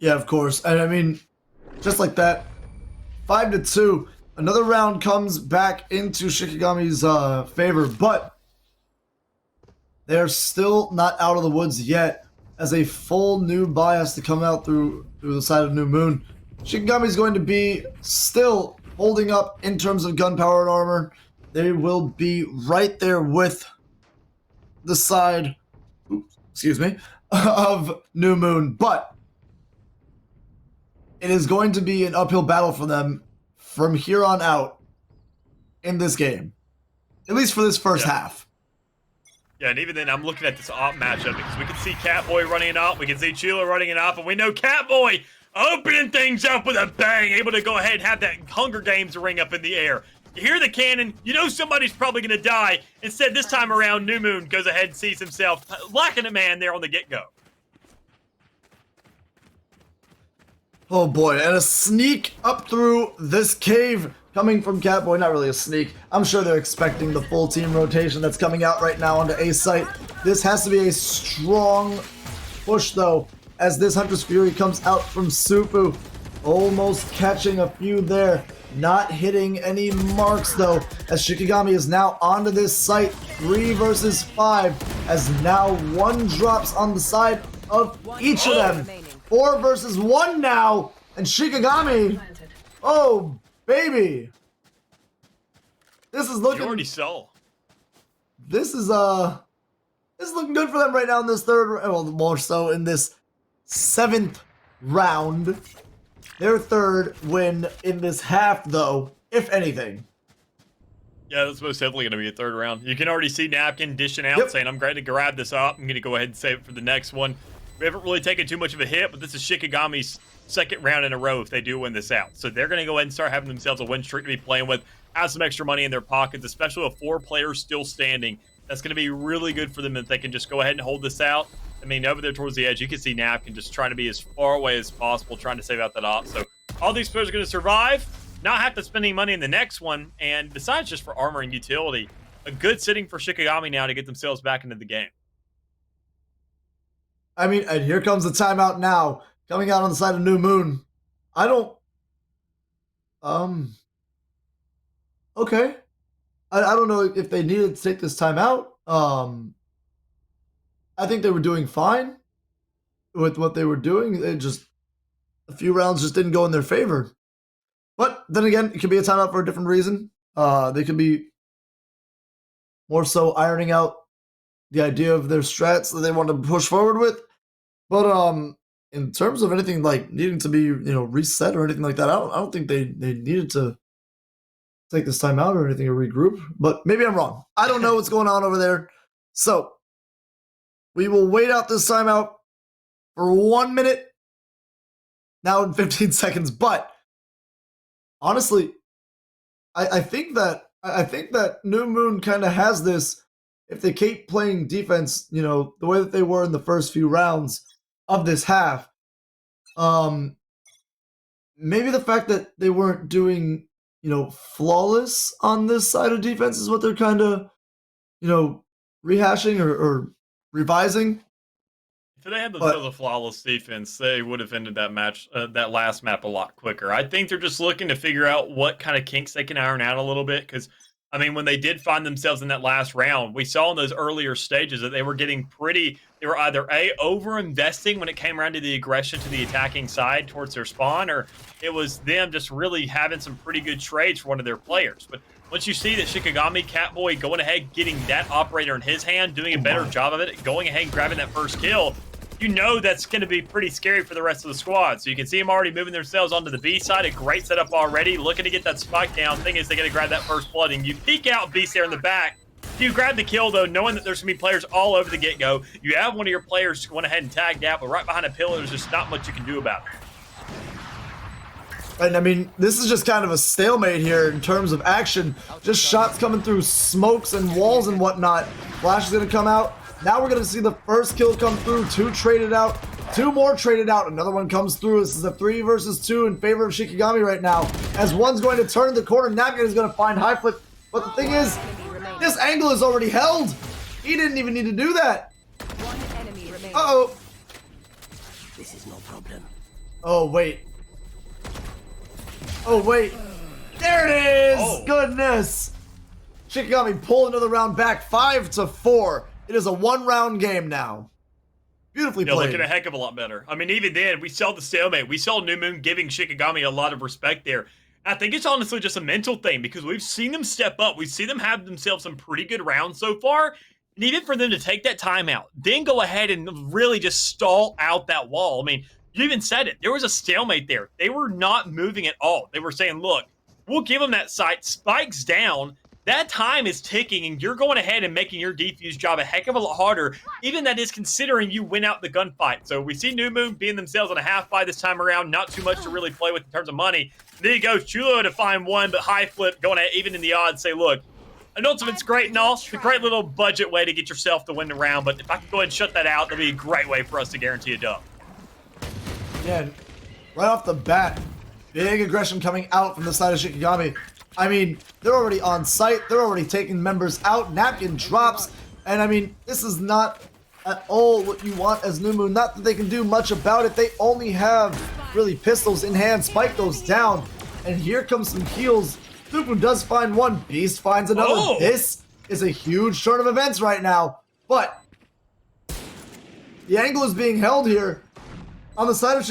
Yeah, of course. And I mean, just like that, 5-2. Another round comes back into Shikigami's favor, but they're still not out of the woods yet as a full new buy has to come out through the side of New Moon. Shikigami's going to be still holding up in terms of gunpowder and armor. They will be right there with the side, of New Moon, but it is going to be an uphill battle for them from here on out in this game, at least for this first half. Yeah, and even then, I'm looking at this op matchup because we can see Catboy running it up, we can see Chulo running it up, and we know Catboy opening things up with a bang, able to go ahead and have that Hunger Games ring up in the air. You hear the cannon, you know somebody's probably going to die. Instead, this time around, New Moon goes ahead and sees himself lacking a man there on the get-go. Oh boy, and a sneak up through this cave coming from Catboy. Not really a sneak. I'm sure they're expecting the full team rotation that's coming out right now onto A site. This has to be a strong push though, as this Hunter's Fury comes out from Supu. Almost catching a few there. Not hitting any marks though, as Shikigami is now onto this site. 3 versus 5, as now 1 drops on the side of each of them. 4 versus 1 now, and Shikigami, oh baby, this is looking. You already saw. This is looking good for them right now in this third, well, more so in this 7th round. Their 3rd win in this half, though, if anything. Yeah, that's most definitely going to be a 3rd round. You can already see Napkin dishing out, saying, I'm going to grab this up. I'm going to go ahead and save it for the next one. We haven't really taken too much of a hit, but this is Shikigami's 2nd round in a row if they do win this out. So they're going to go ahead and start having themselves a win streak to be playing with, have some extra money in their pockets, especially with 4 players still standing. That's going to be really good for them if they can just go ahead and hold this out. I mean, over there towards the edge, you can see Napkin just trying to be as far away as possible, trying to save out that op. So all these players are going to survive, not have to spend any money in the next one, and besides just for armor and utility, a good sitting for Shikigami now to get themselves back into the game. I mean, and here comes the timeout now, coming out on the side of New Moon. Okay. I don't know if they needed to take this timeout. I think they were doing fine with what they were doing. They just, a few rounds just didn't go in their favor. But then again, it could be a timeout for a different reason. They could be more so ironing out the idea of their strats that they want to push forward with. But in terms of anything like needing to be, reset or anything like that, I don't think they needed to take this time out or anything or regroup. But maybe I'm wrong. I don't know what's going on over there. So we will wait out this timeout for 1 minute. Now in 15 seconds. But honestly, I think that New Moon kind of has this if they keep playing defense, you know, the way that they were in the first few rounds of this half, maybe the fact that they weren't doing, you know, flawless on this side of defense is what they're kind of, you know, rehashing or revising. If they had the flawless defense, they would have ended that match, that last map, a lot quicker. I think they're just looking to figure out what kind of kinks they can iron out a little bit. Because, I mean, when they did find themselves in that last round, we saw in those earlier stages that they were getting pretty. They were either over investing when it came around to the aggression to the attacking side towards their spawn, or it was them just really having some pretty good trades for one of their players. But once you see that Shikigami, Catboy going ahead, getting that operator in his hand, doing a better job of it, going ahead and grabbing that first kill, you know that's going to be pretty scary for the rest of the squad. So you can see them already moving themselves onto the B side. A great setup already, looking to get that spike down. Thing is, they got to grab that first blood, and you peek out Beast there in the back. You grab the kill, though, knowing that there's going to be players all over the get-go. You have one of your players going ahead and tagged out, but right behind a pillar, there's just not much you can do about it. And I mean, this is just kind of a stalemate here in terms of action. Just shots coming through smokes and walls and whatnot. Flash is going to come out. Now we're going to see the first kill come through. 2 traded out. 2 more traded out. Another one comes through. This is a 3 versus 2 in favor of Shikigami right now. As one's going to turn the corner, Napkin is going to find high flip. But the thing is, this angle is already held. He didn't even need to do that. Uh-oh. This is no problem. Oh, wait. Oh, wait. There it is! Oh. Goodness! Shikigami pulled another round back, 5-4. It is a 1-round game now. Beautifully played. Looking a heck of a lot better. I mean, even then, we saw the stalemate. We saw New Moon giving Shikigami a lot of respect there. I think it's honestly just a mental thing because we've seen them step up. We've seen them have themselves some pretty good rounds so far. And even for them to take that time out, then go ahead and really just stall out that wall. I mean, you even said it. There was a stalemate there. They were not moving at all. They were saying, look, we'll give them that sight. Spikes down. That time is ticking, and you're going ahead and making your defuse job a heck of a lot harder. Even that is considering you win out the gunfight. So we see New Moon being themselves on a half buy this time around. Not too much to really play with in terms of money. There you go. Chulo to find one, but high flip going at even in the odds. Say, look, an ultimate's great and all. It's a great little budget way to get yourself to win the round. But if I can go ahead and shut that out, that'll be a great way for us to guarantee a dub. Yeah, right off the bat, big aggression coming out from the side of Shikigami. I mean, they're already on site. They're already taking members out. Napkin drops. And I mean, this is not at all what you want as New Moon. Not that they can do much about it. They only have really pistols in hand. Spike goes down. And here comes some heals. Supu does find one. Beast finds another. Oh. This is a huge turn of events right now. But the angle is being held here on the side of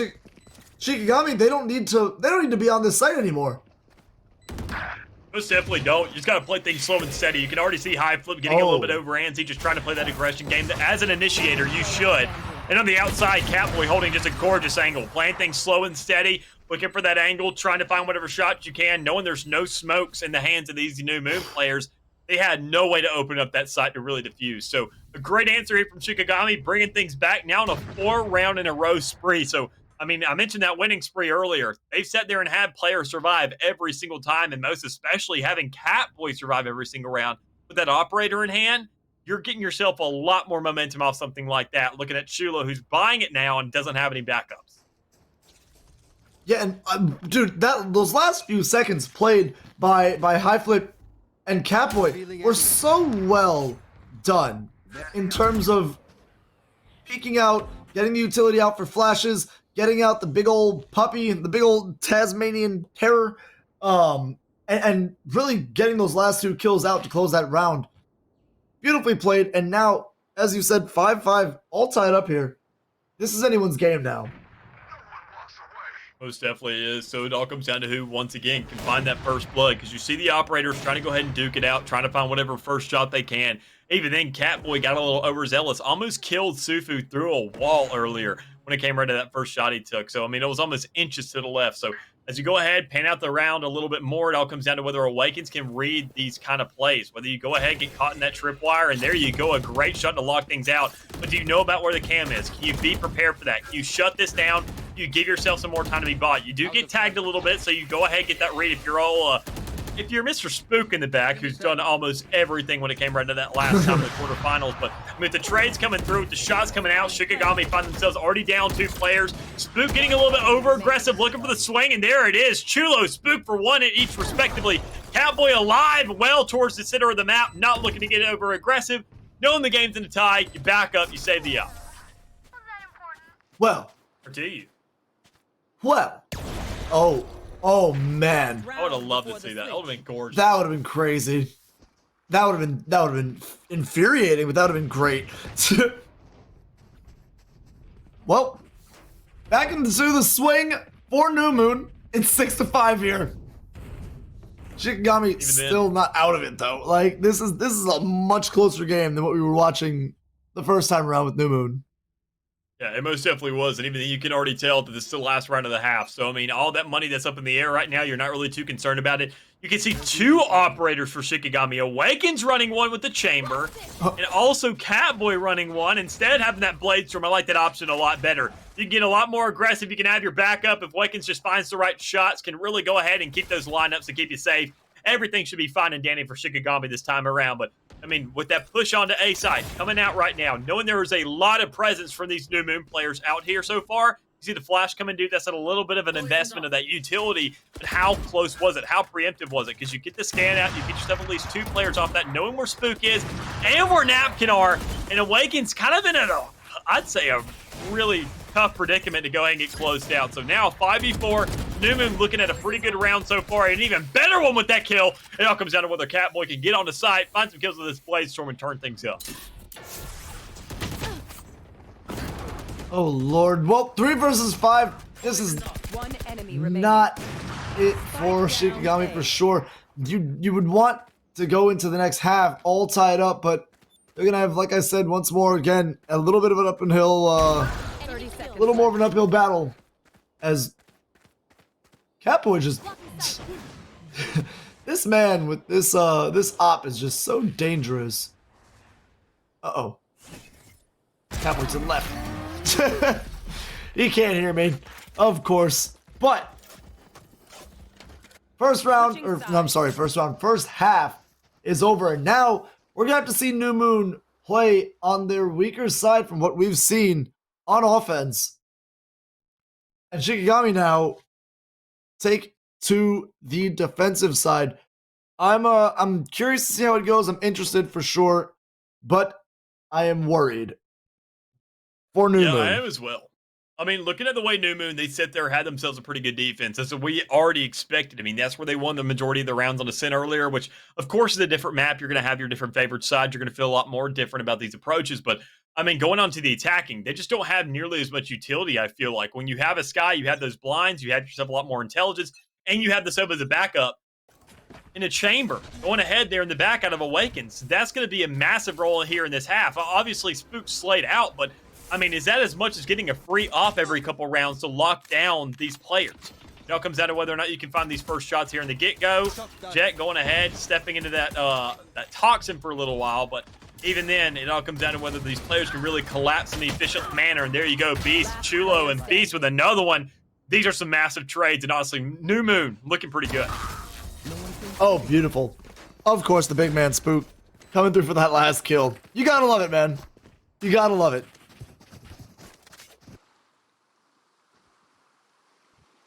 Shikigami. They don't need to be on this site anymore. Most definitely don't. You just got to play things slow and steady. You can already see high flip getting a little bit over antsy, just trying to play that aggression game. As an initiator, you should. And on the outside, Catboy holding just a gorgeous angle, playing things slow and steady, looking for that angle, trying to find whatever shot you can, knowing there's no smokes in the hands of these New Moon players. They had no way to open up that site to really defuse. So a great answer here from Shikigami, bringing things back now on a 4-round-in-a-row spree. So I mean, I mentioned that winning spree earlier. They've sat there and had players survive every single time, and most especially having Catboy survive every single round. With that operator in hand, you're getting yourself a lot more momentum off something like that, looking at Shula, who's buying it now and doesn't have any backups. Yeah, and dude, those last few seconds played by High Flip and Catboy were so well done in terms of peeking out, getting the utility out for flashes, getting out the big old puppy, the big old Tasmanian terror, and really getting those last 2 kills out to close that round. Beautifully played, and now, as you said, 5-5, all tied up here. This is anyone's game now. Most definitely is. So it all comes down to who, once again, can find that first blood. Because you see the operators trying to go ahead and duke it out, trying to find whatever first shot they can. Even then, Catboy got a little overzealous, almost killed Sufu through a wall earlier when it came right to that first shot he took. So, I mean, it was almost inches to the left. So, as you go ahead, pan out the round a little bit more, it all comes down to whether Awakens can read these kind of plays. Whether you go ahead and get caught in that tripwire, and there you go, a great shot to lock things out. But do you know about where the cam is? Can you be prepared for that? Can you shut this down? You give yourself some more time to be bought. You do get tagged a little bit, so you go ahead and get that read if you're all if you're Mr. Spook in the back, who's done almost everything when it came right to that last time in the quarterfinals, but I mean, with the trades coming through, with the shots coming out, Shikigami find themselves already down 2 players. Spook getting a little bit over-aggressive, looking for the swing, and there it is. Chulo, Spook for 1 at each respectively. Catboy alive, well towards the center of the map, not looking to get over-aggressive. Knowing the game's in a tie, you back up, you save the up. Well. Or do you? Well. Oh man. I would have loved to see that. That would have been gorgeous. That would have been crazy. That would have been infuriating, but that would have been great. Well, back into the swing for New Moon. It's 6-5 here. Shikigami still not out of it though. Like this is a much closer game than what we were watching the first time around with New Moon. Yeah, it most definitely was, and even you can already tell that this is the last round of the half. So, I mean, all that money that's up in the air right now, you're not really too concerned about it. You can see 2 operators for Shikigami. Awakens running 1 with the chamber, and also Catboy running 1. Instead, having that Blade Storm, I like that option a lot better. You can get a lot more aggressive. You can have your backup. If Awakens just finds the right shots, can really go ahead and keep those lineups to keep you safe. Everything should be fine and dandy for Shikigami this time around, but I mean, with that push onto A side coming out right now, knowing there is a lot of presence from these New Moon players out here so far, you see the flash coming, dude, that's a little bit of an investment of that utility, but how close was it? How preemptive was it? Because you get the scan out, you get yourself at least 2 players off that, knowing where Spook is and where Napkin are, and Awaken's kind of in I'd say a really tough predicament to go ahead and get closed out. So now 5v4, New Moon looking at a pretty good round so far, an even better one with that kill. It all comes down to whether Catboy can get on the site, find some kills with this Blade Storm, and turn things up. Oh Lord. Well, 3 versus 5. This is not it for Shikigami for sure. You would want to go into the next half all tied up, but they're gonna have, like I said, once more again, a little bit of an uphill, a little more of an uphill battle, as Catboy just this man with this op is just so dangerous. Uh-oh. Catboy to the left. He can't hear me, of course. But first half is over, and now we're gonna have to see New Moon play on their weaker side from what we've seen on offense. And Shikigami now take to the defensive side. I'm curious to see how it goes. I'm interested for sure, but I am worried for New Moon. Yeah, I am as well. I mean, looking at the way New Moon, they sit there, had themselves a pretty good defense. That's what we already expected. I mean, that's where they won the majority of the rounds on Ascent earlier, which, of course, is a different map. You're going to have your different favorite sides. You're going to feel a lot more different about these approaches. But, I mean, going on to the attacking, they just don't have nearly as much utility, I feel like. When you have a Sky, you have those blinds, you have yourself a lot more intelligence, and you have the Sova as a backup in a chamber. Going ahead there in the back out of Awakens. That's going to be a massive role here in this half. Obviously, Spook's slayed out, but I mean, is that as much as getting a free off every couple rounds to lock down these players? It all comes down to whether or not you can find these first shots here in the get-go. Jet going ahead, stepping into that toxin for a little while, but even then, it all comes down to whether these players can really collapse in an efficient manner. And there you go, Beast, Chulo, and Beast with another one. These are some massive trades, and honestly, New Moon looking pretty good. Oh, beautiful. Of course, the big man Spook coming through for that last kill. You gotta love it, man. You gotta love it.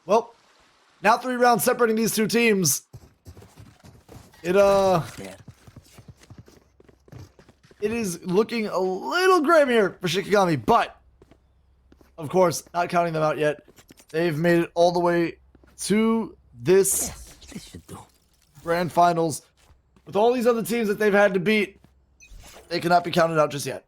Well, now 3 rounds separating these 2 teams. It is looking a little grim here for Shikigami, but of course, not counting them out yet. They've made it all the way to this grand finals. With all these other teams that they've had to beat, they cannot be counted out just yet.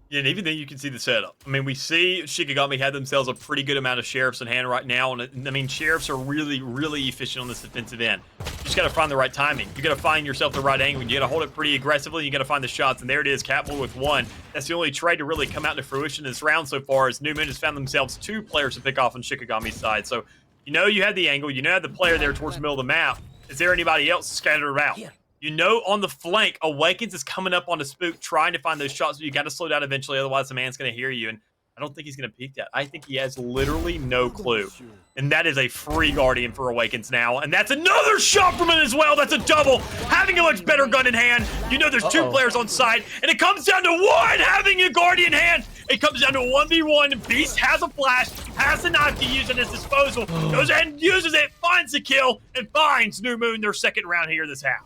Yeah, and even then you can see the setup. I mean, we see Shikigami had themselves a pretty good amount of Sheriffs in hand right now. And I mean, Sheriffs are really, really efficient on this defensive end. You just got to find the right timing. You got to find yourself the right angle. You got to hold it pretty aggressively. You got to find the shots. And there it is, Catboy with 1. That's the only trade to really come out to fruition in this round so far, as New Moon has found themselves 2 players to pick off on Shikigami's side. So, you know you had the angle. You know you had the player there towards the middle of the map. Is there anybody else scattered around? You know on the flank, Awakens is coming up on the Spook, trying to find those shots, but you got to slow down eventually, otherwise the man's going to hear you. And I don't think he's going to peek that. I think he has literally no clue. And that is a free Guardian for Awakens now. And that's another shot from him as well. That's a double. Having a much better gun in hand. You know there's two players on site. And it comes down to one having a Guardian hand. It comes down to a 1v1. Beast has a flash, has a knife to use at his disposal. Goes ahead and uses it, finds the kill, and finds New Moon their second round here this half.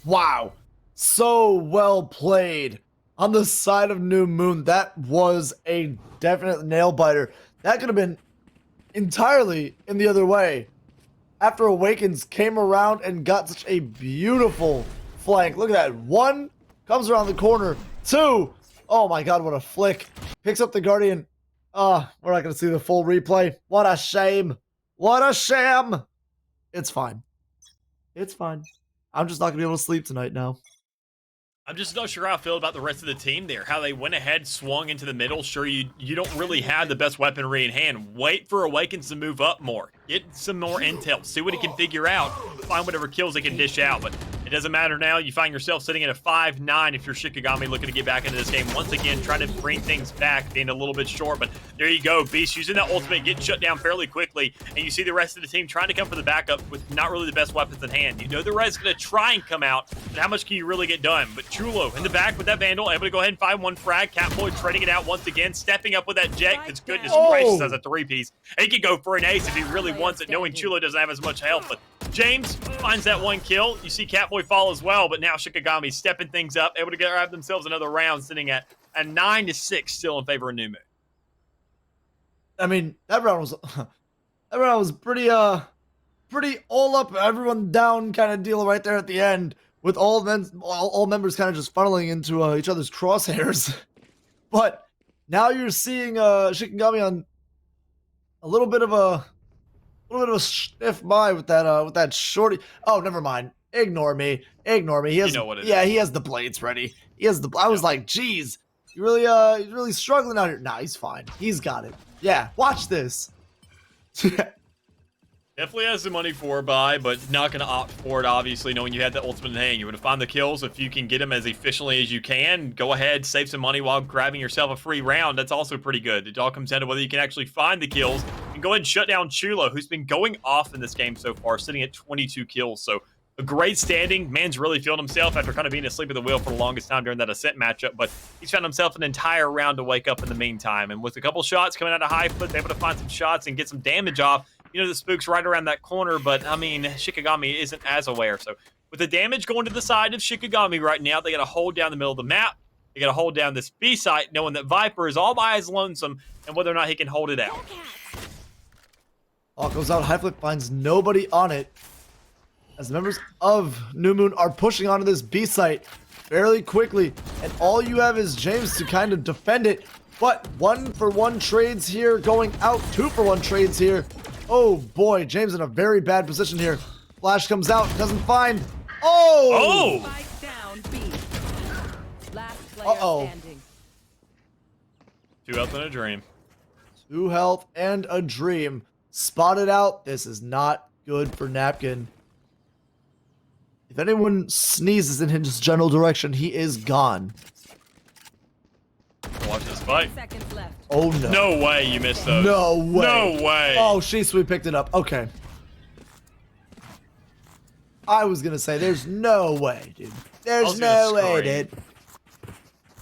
Wow. So well played on the side of New Moon. That was a definite nail biter. That could have been entirely in the other way. After Awakens came around and got such a beautiful flank. Look at that. One comes around the corner. Two. Oh my god, what a flick. Picks up the Guardian. We're not going to see the full replay. What a shame. What a shame. It's fine. It's fine. I'm just not going to be able to sleep tonight now. I'm just not sure how I feel about the rest of the team there. How they went ahead, swung into the middle. Sure, you don't really have the best weaponry in hand. Wait for Awakens to move up more. Get some more intel. See what he can figure out. Find whatever kills he can dish out. But it doesn't matter now. You find yourself sitting at a 5-9 if you're Shikigami looking to get back into this game. Once again, trying to bring things back, being a little bit short. But there you go. Beast using that ultimate, getting shut down fairly quickly. And you see the rest of the team trying to come for the backup with not really the best weapons in hand. You know the Red's going to try and come out. But how much can you really get done? But Chulo in the back with that Vandal, able to go ahead and find one frag. Catboy trading it out once again, stepping up with that jet, because goodness gracious, as a three-piece. He could go for an ace if he really wants it, knowing Chulo doesn't have as much health. But James finds that one kill. You see Catboy fall as well, but now Shikigami stepping things up, able to grab themselves another round, sitting at a 9-6 still in favor of New Moon. I mean, that round was pretty all up, everyone down kind of deal right there at the end, with all members kind of just funneling into each other's crosshairs. But now you're seeing Shikigami on a little bit of a stiff buy with that shorty. Oh, never mind. Ignore me. He has, you know what it yeah, is. he has the blades ready. He has the. I was like, geez, he's really struggling out here. Nah, he's fine. He's got it. Yeah, watch this. Definitely has the money for a buy, but not going to opt for it, obviously, knowing you had the ultimate in hand. You want to find the kills. If you can get them as efficiently as you can, go ahead, save some money while grabbing yourself a free round. That's also pretty good. It all comes down to whether you can actually find the kills and go ahead and shut down Chulo, who's been going off in this game so far, sitting at 22 kills. So a great standing. Man's really feeling himself after kind of being asleep at the wheel for the longest time during that Ascent matchup, but he's found himself an entire round to wake up in the meantime. And with a couple shots coming out of high foot, able to find some shots and get some damage off. You know, the spook's right around that corner, but, I mean, Shikigami isn't as aware. So, with the damage going to the side of Shikigami right now, they got to hold down the middle of the map. They got to hold down this B site, knowing that Viper is all by his lonesome, and whether or not he can hold it out. All goes out. High flip finds nobody on it, as the members of New Moon are pushing onto this B site fairly quickly, and all you have is James to kind of defend it. But 1-for-1 trades here going out, 2-for-1 trades here. Oh boy, James in a very bad position here. Flash comes out, doesn't find. Oh! Spike down B. Last player standing. 2 health and a dream. 2 health and a dream. Spotted out. This is not good for Napkin. If anyone sneezes in his general direction, he is gone. Watch this fight. Seconds left. Oh no. No way you missed those. No way. No way. Oh, Shisui picked it up. Okay. I was gonna say, there's no way, dude. There's no way, dude.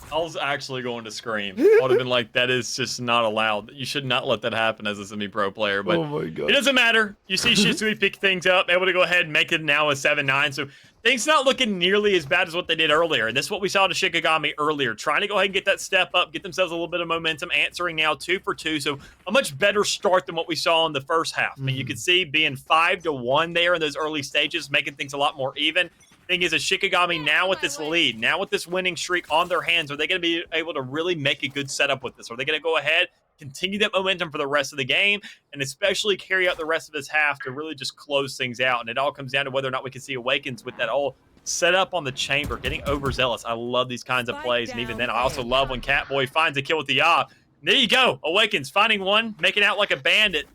I was actually going to scream. I would have been like, that is just not allowed. You should not let that happen as a semi-pro player. But Oh my God. it doesn't matter. You see Shisui pick things up, able to go ahead and make it now a 7-9. So things not looking nearly as bad as what they did earlier. And this is what we saw to Shikigami earlier. Trying to go ahead and get that step up, get themselves a little bit of momentum, answering now 2 for 2. So a much better start than what we saw in the first half. I mean, you could see being 5-1 there in those early stages, making things a lot more even. Thing is, Shikigami now with this lead, now with this winning streak on their hands, are they going to be able to really make a good setup with this? Are they going to go ahead, continue that momentum for the rest of the game, and especially carry out the rest of this half to really just close things out? And it all comes down to whether or not we can see Awakens with that whole setup on the chamber, getting overzealous. I love these kinds of plays, and even then, I also love when Catboy finds a kill with the Yob. There you go, Awakens finding one, making out like a bandit,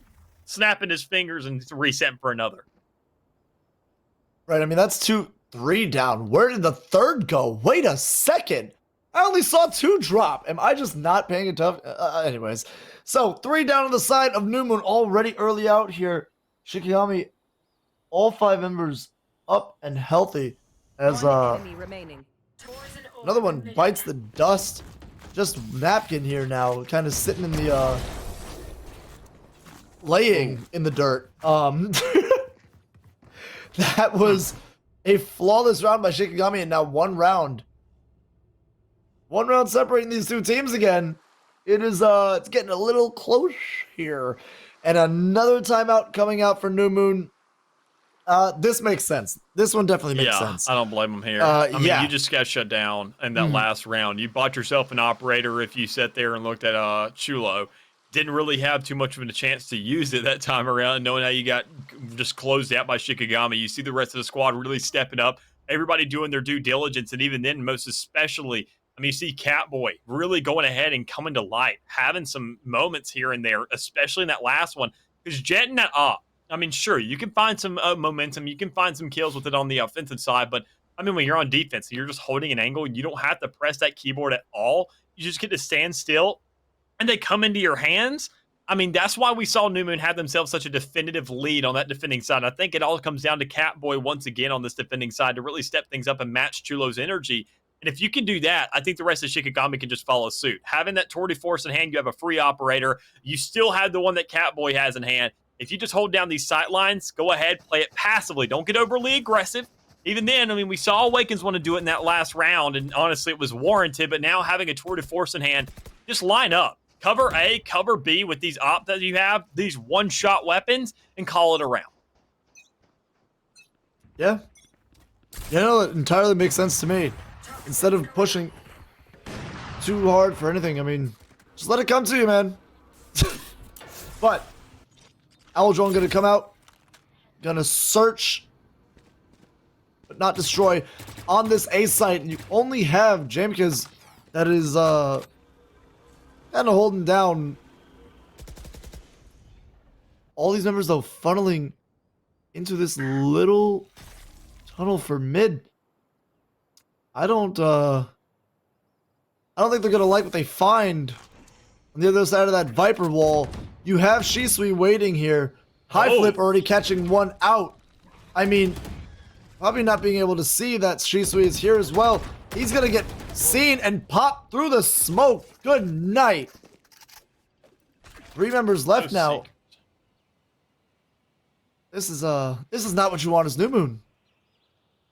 snapping his fingers and resetting for another. Right, I mean, that's 2-3 down. Where did the third go? Wait a second. I only saw 2 drop. Am I just not paying attention? Anyways, so 3 down on the side of New Moon already early out here. Shikigami, all 5 members up and healthy as One enemy remaining. another one bites the dust. Just Napkin here now, kind of sitting in the laying in the dirt. That was a flawless round by Shikigami, and now 1 round. 1 round separating these 2 teams again. It is it's getting a little close here. And another timeout coming out for New Moon. This makes sense. This one definitely makes sense. I don't blame them here. I mean, yeah. you just got shut down in that last round. You bought yourself an operator if you sat there and looked at Chulo. Didn't really have too much of a chance to use it that time around, knowing how you got just closed out by Shikigami. You see the rest of the squad really stepping up, everybody doing their due diligence, and even then, most especially, I mean, you see Catboy really going ahead and coming to light, having some moments here and there, especially in that last one, because jetting that up, I mean, sure, you can find some momentum, you can find some kills with it on the offensive side, but I mean, when you're on defense, you're just holding an angle, you don't have to press that keyboard at all. You just get to stand still, and they come into your hands. I mean, that's why we saw New Moon have themselves such a definitive lead on that defending side. I think it all comes down to Catboy once again on this defending side to really step things up and match Chulo's energy. And if you can do that, I think the rest of Shikigami can just follow suit. Having that Tour de Force in hand, you have a free operator. You still have the one that Catboy has in hand. If you just hold down these sight lines, go ahead, play it passively. Don't get overly aggressive. Even then, I mean, we saw Awakens want to do it in that last round, and honestly, it was warranted. But now having a Tour de Force in hand, just line up. Cover A, cover B with these op that you have, these one-shot weapons, and call it around. Yeah. You know, it entirely makes sense to me. Instead of pushing too hard for anything, I mean, just let it come to you, man. But Owldrone gonna come out, gonna search, but not destroy on this A site. And you only have Jamaica's that is kind of holding down all these members, though, funneling into this little tunnel for mid. I don't think they're gonna like what they find on the other side of that Viper wall. You have Shisui waiting here. High Flip already catching 1 out. I mean, probably not being able to see that Shisui is here as well. He's gonna get seen and pop through the smoke. Good night. 3 members left now. This is not what you want as New Moon.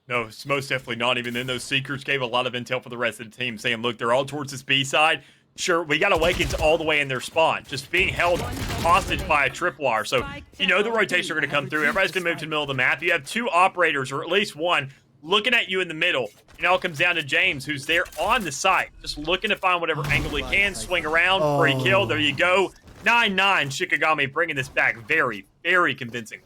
No, it's most definitely not. Even then, those Seekers gave a lot of intel for the rest of the team, saying, look, they're all towards this B side. Sure, we got Awakens all the way in their spawn, just being held hostage by a tripwire. So, you know the rotation are going to come through. Everybody's going to move to the middle of the map. You have 2 operators, or at least 1, looking at you in the middle. It all comes down to James, who's there on the site, just looking to find whatever angle he can, swing around, free kill. There you go. 9-9, Shikigami bringing this back very, very convincing.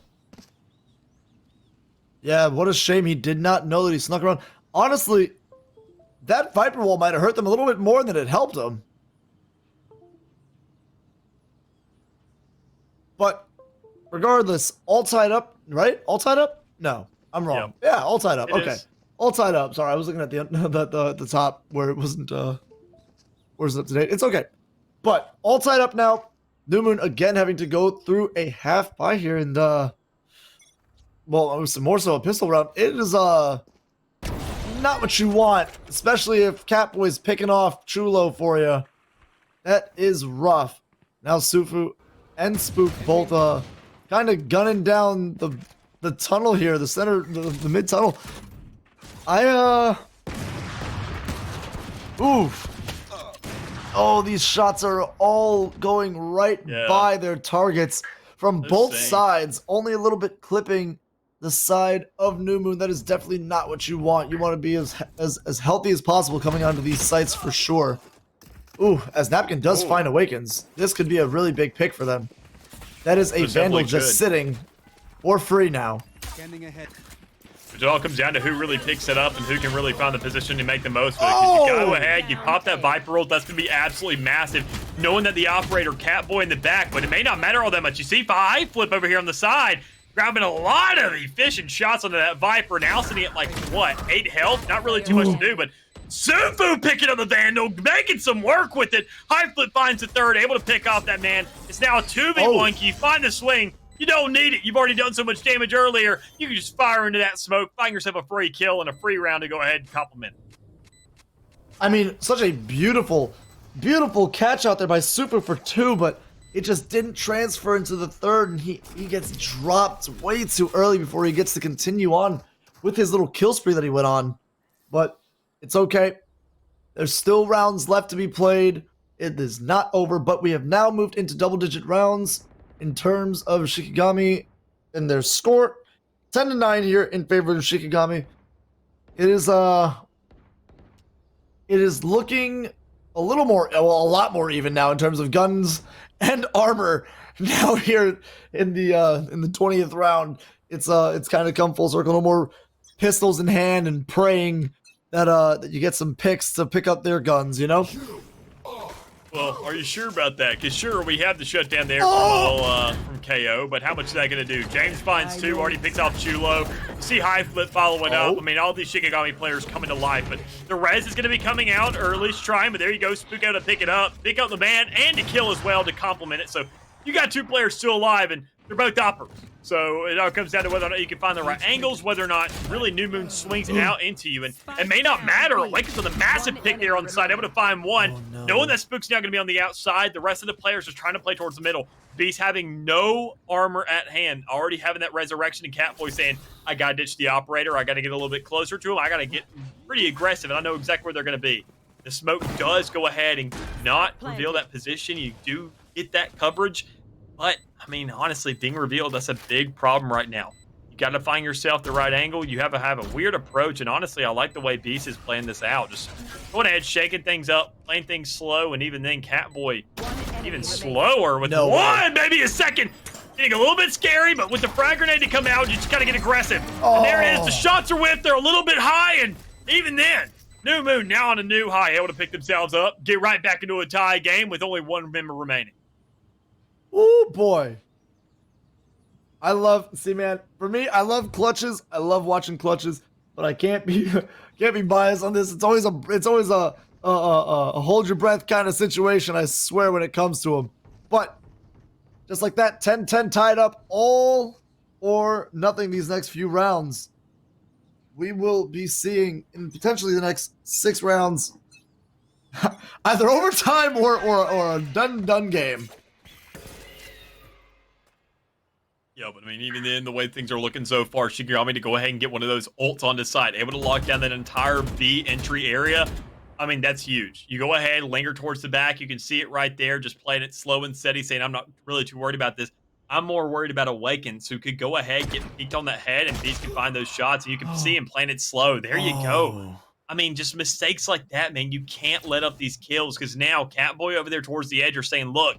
Yeah, what a shame he did not know that he snuck around. Honestly, that Viper wall might have hurt them a little bit more than it helped them. But regardless, all tied up, right? All tied up? No, I'm wrong. Yep. Yeah, all tied up. It Okay. is. All tied up. Sorry, I was looking at the top where it wasn't up to date. It's okay. But all tied up now. New Moon again having to go through a half buy here, and well, it was more so a pistol round. It is not what you want, especially if Catboy's picking off Chulo for you. That is rough. Now Sufu and Spook both kind of gunning down the tunnel here, the center, the mid tunnel. Oof. Oh, these shots are all going right by their targets from both sides. Only a little bit clipping the side of New Moon. That is definitely not what you want. You want to be as healthy as possible coming onto these sites for sure. Ooh, as Napkin does find Awakens, this could be a really big pick for them. That is a Vandal just sitting for free now. Standing ahead. It all comes down to who really picks it up and who can really find the position to make the most of it. Because you go ahead, you pop that Viper roll, that's going to be absolutely massive. Knowing that the operator, Catboy in the back, but it may not matter all that much. You see High Flip over here on the side, grabbing a lot of efficient shots onto that Viper. Now sitting at like, what, 8 health? Not really too much to do, but Sufu picking up the Vandal, making some work with it. High Flip finds the third, able to pick off that man. It's now a 2v1. Can you find the swing? You don't need it. You've already done so much damage earlier. You can just fire into that smoke, find yourself a free kill and a free round to go ahead and compliment. I mean, such a beautiful, beautiful catch out there by Super for 2, but it just didn't transfer into the third, and he gets dropped way too early before he gets to continue on with his little kill spree that he went on. But it's okay. There's still rounds left to be played. It is not over, but we have now moved into double-digit rounds in terms of Shikigami and their score. 10-9 here in favor of Shikigami. It is looking a little more, well, a lot more even now in terms of guns and armor. Now here in the 20th round, it's kind of come full circle. No more pistols in hand and praying that you get some picks to pick up their guns, you know? Well, are you sure about that? Because sure, we have the shutdown there from KO, but how much is that going to do? James finds 2, already picks off Chulo. You see High Flip following up. I mean, all these Shikigami players coming to life, but the res is going to be coming out, or at least trying, but there you go. Spook out to pick it up, pick up the man, and to kill as well to complement it. So you got 2 players still alive, and they're both oppers. So it all comes down to whether or not you can find the right angles, whether or not really New Moon swings out into you. And it may not matter. Awakens with a massive pick there on the side, able to find one. Knowing that Spook's now going to be on the outside, the rest of the players just trying to play towards the middle. Beast having no armor at hand, already having that resurrection, and Catboy saying, I got to ditch the operator. I got to get a little bit closer to him. I got to get pretty aggressive, and I know exactly where they're going to be. The smoke does go ahead and not reveal that position. You do get that coverage. But, I mean, honestly, being revealed, that's a big problem right now. You got to find yourself the right angle. You have to have a weird approach. And honestly, I like the way Beast is playing this out. Just going ahead, shaking things up, playing things slow. And even then, Catboy even slower with maybe a second. Getting a little bit scary, but with the frag grenade to come out, you just got to get aggressive. And there it is. The shots are whipped. They're a little bit high. And even then, New Moon now on a new high, able to pick themselves up, get right back into a tie game with only 1 member remaining. Oh boy. See, man, for me, I love clutches. I love watching clutches, but I can't be biased on this. It's always a hold your breath kind of situation, I swear, when it comes to them. But just like that, 10-10 tied up, all or nothing these next few rounds. We will be seeing in potentially the next 6 rounds either overtime or a done game. Yeah, but I mean, even then, the way things are looking so far, Shikigami to go ahead and get one of those ults on the side, able to lock down that entire B entry area. I mean, that's huge. You go ahead, linger towards the back. You can see it right there, just playing it slow and steady, saying, I'm not really too worried about this. I'm more worried about Awakens, who could go ahead, get peeked on that head, and Beast can find those shots, and you can see him playing it slow. There you go. I mean, just mistakes like that, man. You can't let up these kills, because now Catboy over there towards the edge are saying, look,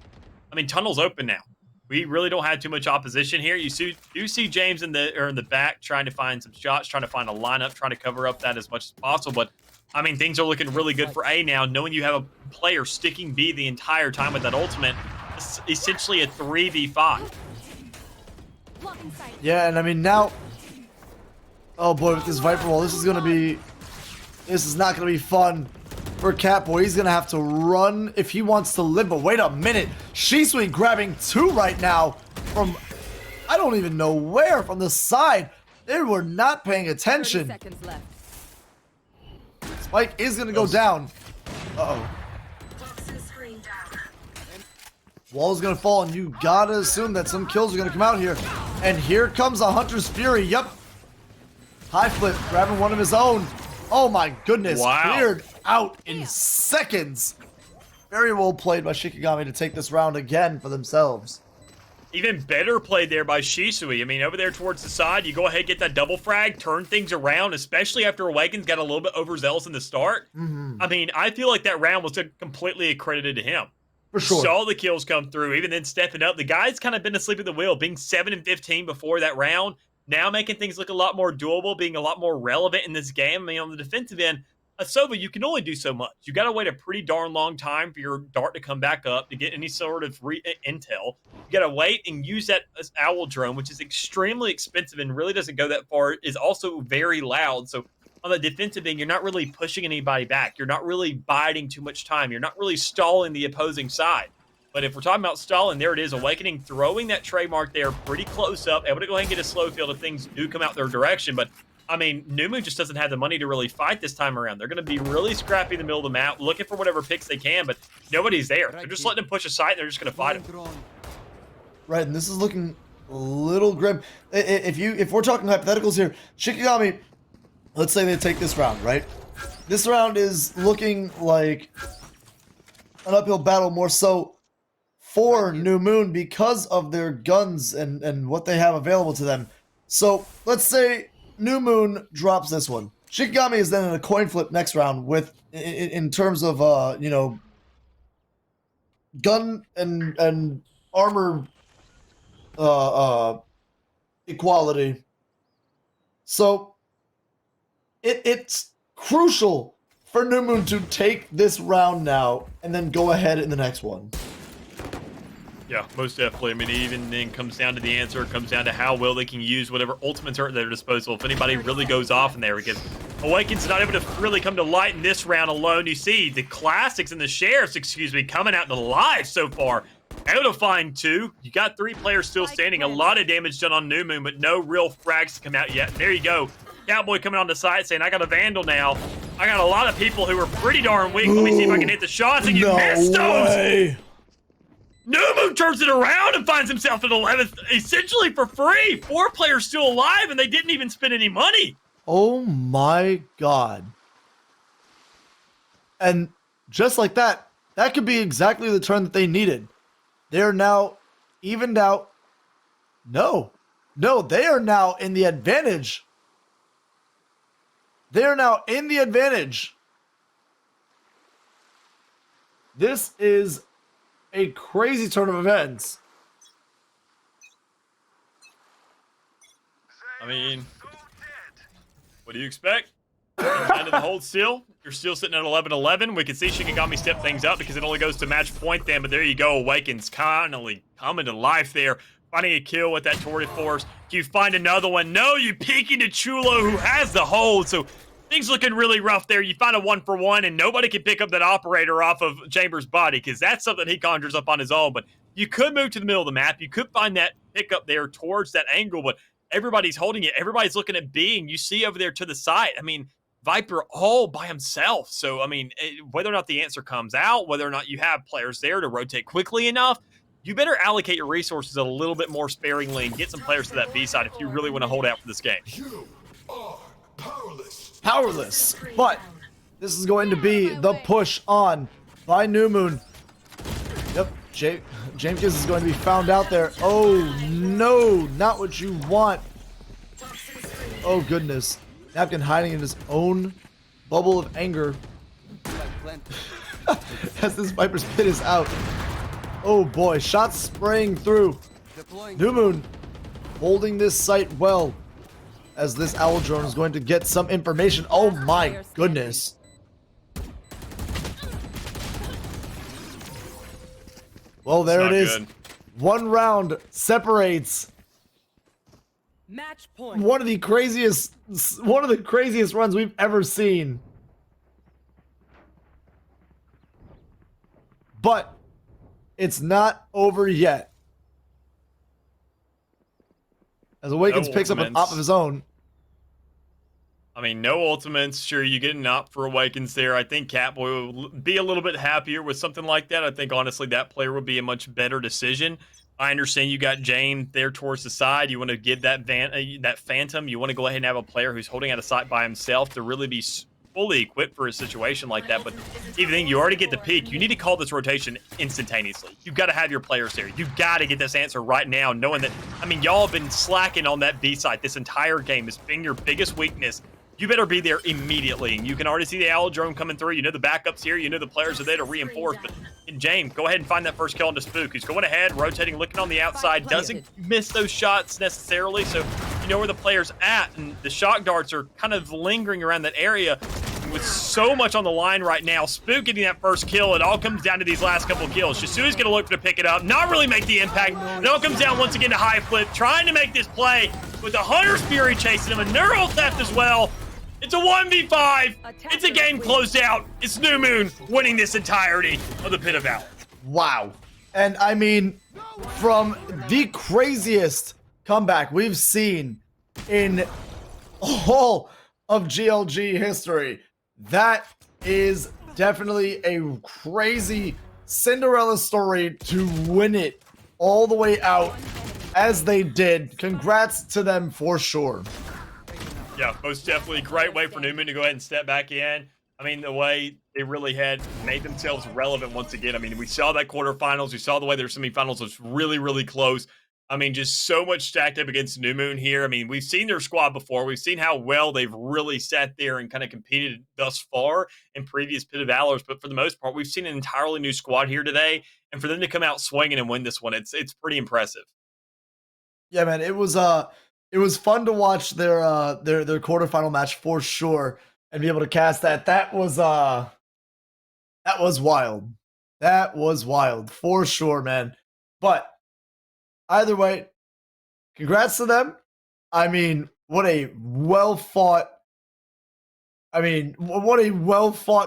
I mean, tunnel's open now. We really don't have too much opposition here. You do see James in the back trying to find some shots, trying to find a lineup, trying to cover up that as much as possible. But, I mean, things are looking really good for A now, knowing you have a player sticking B the entire time with that ultimate. It's essentially a 3v5. Yeah, and I mean, now... Oh, boy, with this Viper Wall, this is not going to be fun for Catboy. He's going to have to run if he wants to live. But wait a minute. Shisui grabbing 2 right now from, I don't even know where, from the side. They were not paying attention. 30 seconds left. Spike is going to go down. Uh-oh. Wall's going to fall, and you got to assume that some kills are going to come out here. And here comes a Hunter's Fury. Yep. High Flip grabbing one of his own. Oh my goodness. Wow. Cleared out in seconds. Very well played by Shikigami to take this round again for themselves. Even better played there by Shisui. I mean, over there towards the side, you go ahead, get that double frag, turn things around, especially after Awakens got a little bit overzealous in the start. I mean, I feel like that round was completely accredited to him. For sure. Saw the kills come through, even then stepping up. The guy's kind of been asleep at the wheel, being 7-15 before that round. Now making things look a lot more doable, being a lot more relevant in this game. I mean, on the defensive end, Sova, you can only do so much. You got to wait a pretty darn long time for your dart to come back up to get any sort of intel. You got to wait and use that owl drone, which is extremely expensive and really doesn't go that far. Is also very loud. So on the defensive end, you're not really pushing anybody back. You're not really biding too much time. You're not really stalling the opposing side. But if we're talking about stalling, there it is. Awakening throwing that trademark there pretty close up, able to go ahead and get a slow field if things do come out their direction. But I mean, New Moon just doesn't have the money to really fight this time around. They're going to be really scrappy in the middle of the map, looking for whatever picks they can, but nobody's there. They're just letting them push aside, and they're just going to fight them. Right, and this is looking a little grim. If we're talking hypotheticals here, Shikigami, let's say they take this round, right? This round is looking like an uphill battle more so for New Moon because of their guns and what they have available to them. So let's say New Moon drops this one. Shikigami is then in a coin flip next round with, in terms of, you know, gun and armor equality. So it's crucial for New Moon to take this round now and then go ahead in the next one. Yeah, most definitely. I mean, even then comes down to the answer. It comes down to how well they can use whatever ultimates are at their disposal. If anybody really goes off in there, because Awaken's not able to really come to light in this round alone. You see the Classics and the Sheriffs, coming out in the live so far. Able to find 2. You got 3 players still standing. A lot of damage done on New Moon, but no real frags to come out yet. And there you go. Cowboy coming on the side saying, I got a Vandal now. I got a lot of people who are pretty darn weak. Let me see if I can hit the shots. And you missed those! New Moon turns it around and finds himself at 11th, essentially for free. 4 players still alive, and they didn't even spend any money. Oh my god. And just like that, that could be exactly the turn that they needed. They're now evened out. No, they are now in the advantage. They are now in the advantage. This is a crazy turn of events. I mean, what do you expect? Into the hold still. You're still sitting at 11-11. We can see Shikigami step things up because it only goes to match point then, but there you go. Awakens finally coming to life there. Finding a kill with that Torrid Force. You find another one. No, you peek into Chulo who has the hold. So things looking really rough there. You find a 1-for-1 and nobody can pick up that operator off of Chambers' body because that's something he conjures up on his own. But you could move to the middle of the map. You could find that pickup there towards that angle, but everybody's holding it. Everybody's looking at B, and you see over there to the side. I mean, Viper all by himself. So, I mean, whether or not the answer comes out, whether or not you have players there to rotate quickly enough, you better allocate your resources a little bit more sparingly and get some players to that B side if you really want to hold out for this game. You are powerless. Powerless, but this is going to be the push on by New Moon. Yep, James is going to be found out there. Oh no, not what you want. Oh goodness. Napkin hiding in his own bubble of anger as this Viper's pit is out. Oh boy, shots spraying through. New Moon holding this site well as this Owl Drone is going to get some information. Oh my goodness. Well, there it is. Good. 1 round separates Match point. one of the craziest runs we've ever seen. But it's not over yet. As Awakens picks up an op of his own. I mean, no ultimates. Sure, you get an op for Awakens there. I think Catboy will be a little bit happier with something like that. I think, honestly, that player would be a much better decision. I understand you got James there towards the side. You want to get that Phantom. You want to go ahead and have a player who's holding out a sight by himself to really be fully equipped for a situation like that. But even then, you already get the peak. You need to call this rotation instantaneously. You've got to have your players there. You've got to get this answer right now, knowing that, I mean, y'all have been slacking on that B side this entire game. It's been your biggest weakness. You better be there immediately. And you can already see the Owl Drone coming through. You know the backups here. You know the players are there to reinforce. But James, go ahead and find that first kill on the Spook. He's going ahead, rotating, looking on the outside. Doesn't miss those shots necessarily. So you know where the player's at. And the shock darts are kind of lingering around that area. With so much on the line right now, Spook getting that first kill, it all comes down to these last couple kills. Shisui's going to look to pick it up, not really make the impact. It all comes down once again to High Flip, trying to make this play with the Hunter's Fury chasing him, a Neural Theft as well. It's a 1v5. It's a Attackers game win. closed out. It's New Moon winning this entirety of the Pit of Valor. Wow. And I mean, from the craziest comeback we've seen in all of GLG history, that is definitely a crazy Cinderella story to win it all the way out as they did. Congrats to them for sure. Yeah, most definitely. Great way for Newman to go ahead and step back in. I mean, the way they really had made themselves relevant once again. I mean, we saw that quarterfinals. We saw the way their semifinals was really, really close. I mean, just so much stacked up against New Moon here. I mean, we've seen their squad before. We've seen how well they've really sat there and kind of competed thus far in previous Pit of Valors. But for the most part, we've seen an entirely new squad here today. And for them to come out swinging and win this one, it's pretty impressive. Yeah, man, it was fun to watch their quarterfinal match for sure and be able to cast that. That was wild. That was wild for sure, man. But either way, congrats to them. I mean, what a well fought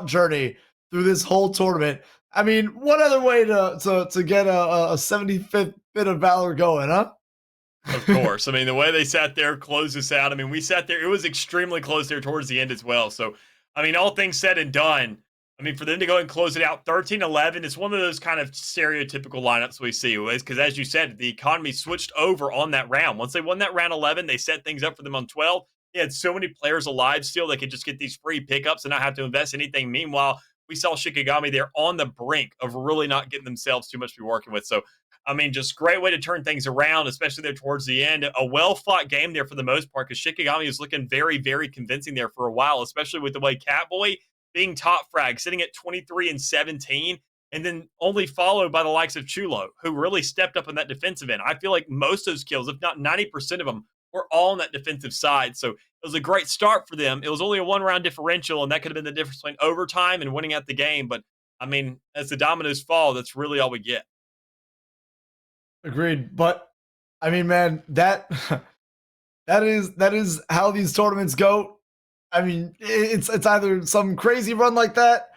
journey through this whole tournament. I mean, what other way to get a 75th Bit of Valor going, huh? Of course. I mean, the way they sat there, closed us out. I mean, we sat there. It was extremely close there towards the end as well. So, I mean, all things said and done, I mean, for them to go and close it out 13-11, it's one of those kind of stereotypical lineups we see. Because, as you said, the economy switched over on that round. Once they won that round 11, they set things up for them on 12. They had so many players alive still, they could just get these free pickups and not have to invest anything. Meanwhile, we saw Shikigami there on the brink of really not getting themselves too much to be working with. So, I mean, just great way to turn things around, especially there towards the end. A well-fought game there for the most part because Shikigami was looking very, very convincing there for a while, especially with the way Catboy being top frag, sitting at 23-17, and then only followed by the likes of Chulo, who really stepped up in that defensive end. I feel like most of those kills, if not 90% of them, were all on that defensive side. So it was a great start for them. It was only a one-round differential, and that could have been the difference between overtime and winning out the game. But, I mean, as the dominoes fall, that's really all we get. Agreed. But I mean, man, that is how these tournaments go. I mean, it's either some crazy run like that,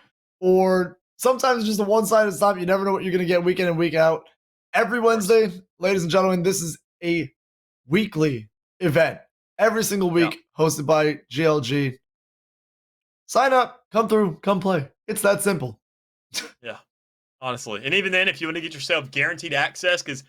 or sometimes it's just a one-sided stop. You never know what you're gonna get week in and week out. Every Wednesday, ladies and gentlemen, this is a weekly event. Every single week, hosted by GLG. Sign up, come through, come play. It's that simple. Yeah, honestly. And even then, if you want to get yourself guaranteed access, because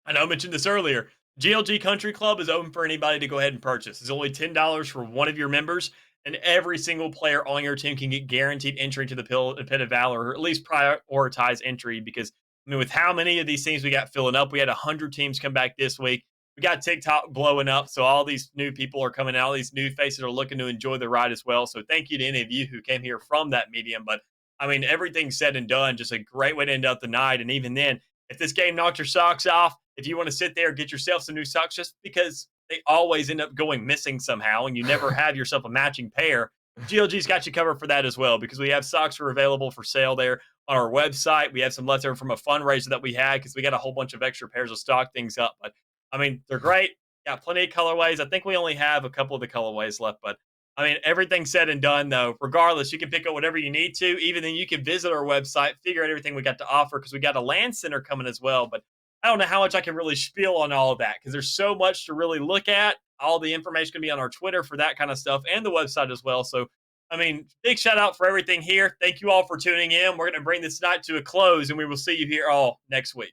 I know I mentioned this earlier, GLG Country Club is open for anybody to go ahead and purchase. It's only $10 for one of your members, and every single player on your team can get guaranteed entry to the Pit of Valor, or at least prioritize entry, because, I mean, with how many of these teams we got filling up, we had 100 teams come back this week. We got TikTok blowing up, so all these new people are coming out. All these new faces are looking to enjoy the ride as well. So thank you to any of you who came here from that medium. But, I mean, everything said and done, just a great way to end out the night. And even then, if this game knocked your socks off, if you want to sit there and get yourself some new socks, just because they always end up going missing somehow and you never have yourself a matching pair, GLG's got you covered for that as well, because we have socks are available for sale there on our website. We have some left over from a fundraiser that we had because we got a whole bunch of extra pairs of stock things up. But, I mean, they're great. Got plenty of colorways. I think we only have a couple of the colorways left, but I mean, everything said and done, though, regardless, you can pick up whatever you need to. Even then, you can visit our website, figure out everything we got to offer, because we got a LAN center coming as well. But I don't know how much I can really spiel on all of that, because there's so much to really look at. All the information can be on our Twitter for that kind of stuff, and the website as well. So, I mean, big shout out for everything here. Thank you all for tuning in. We're going to bring this night to a close, and we will see you here all next week.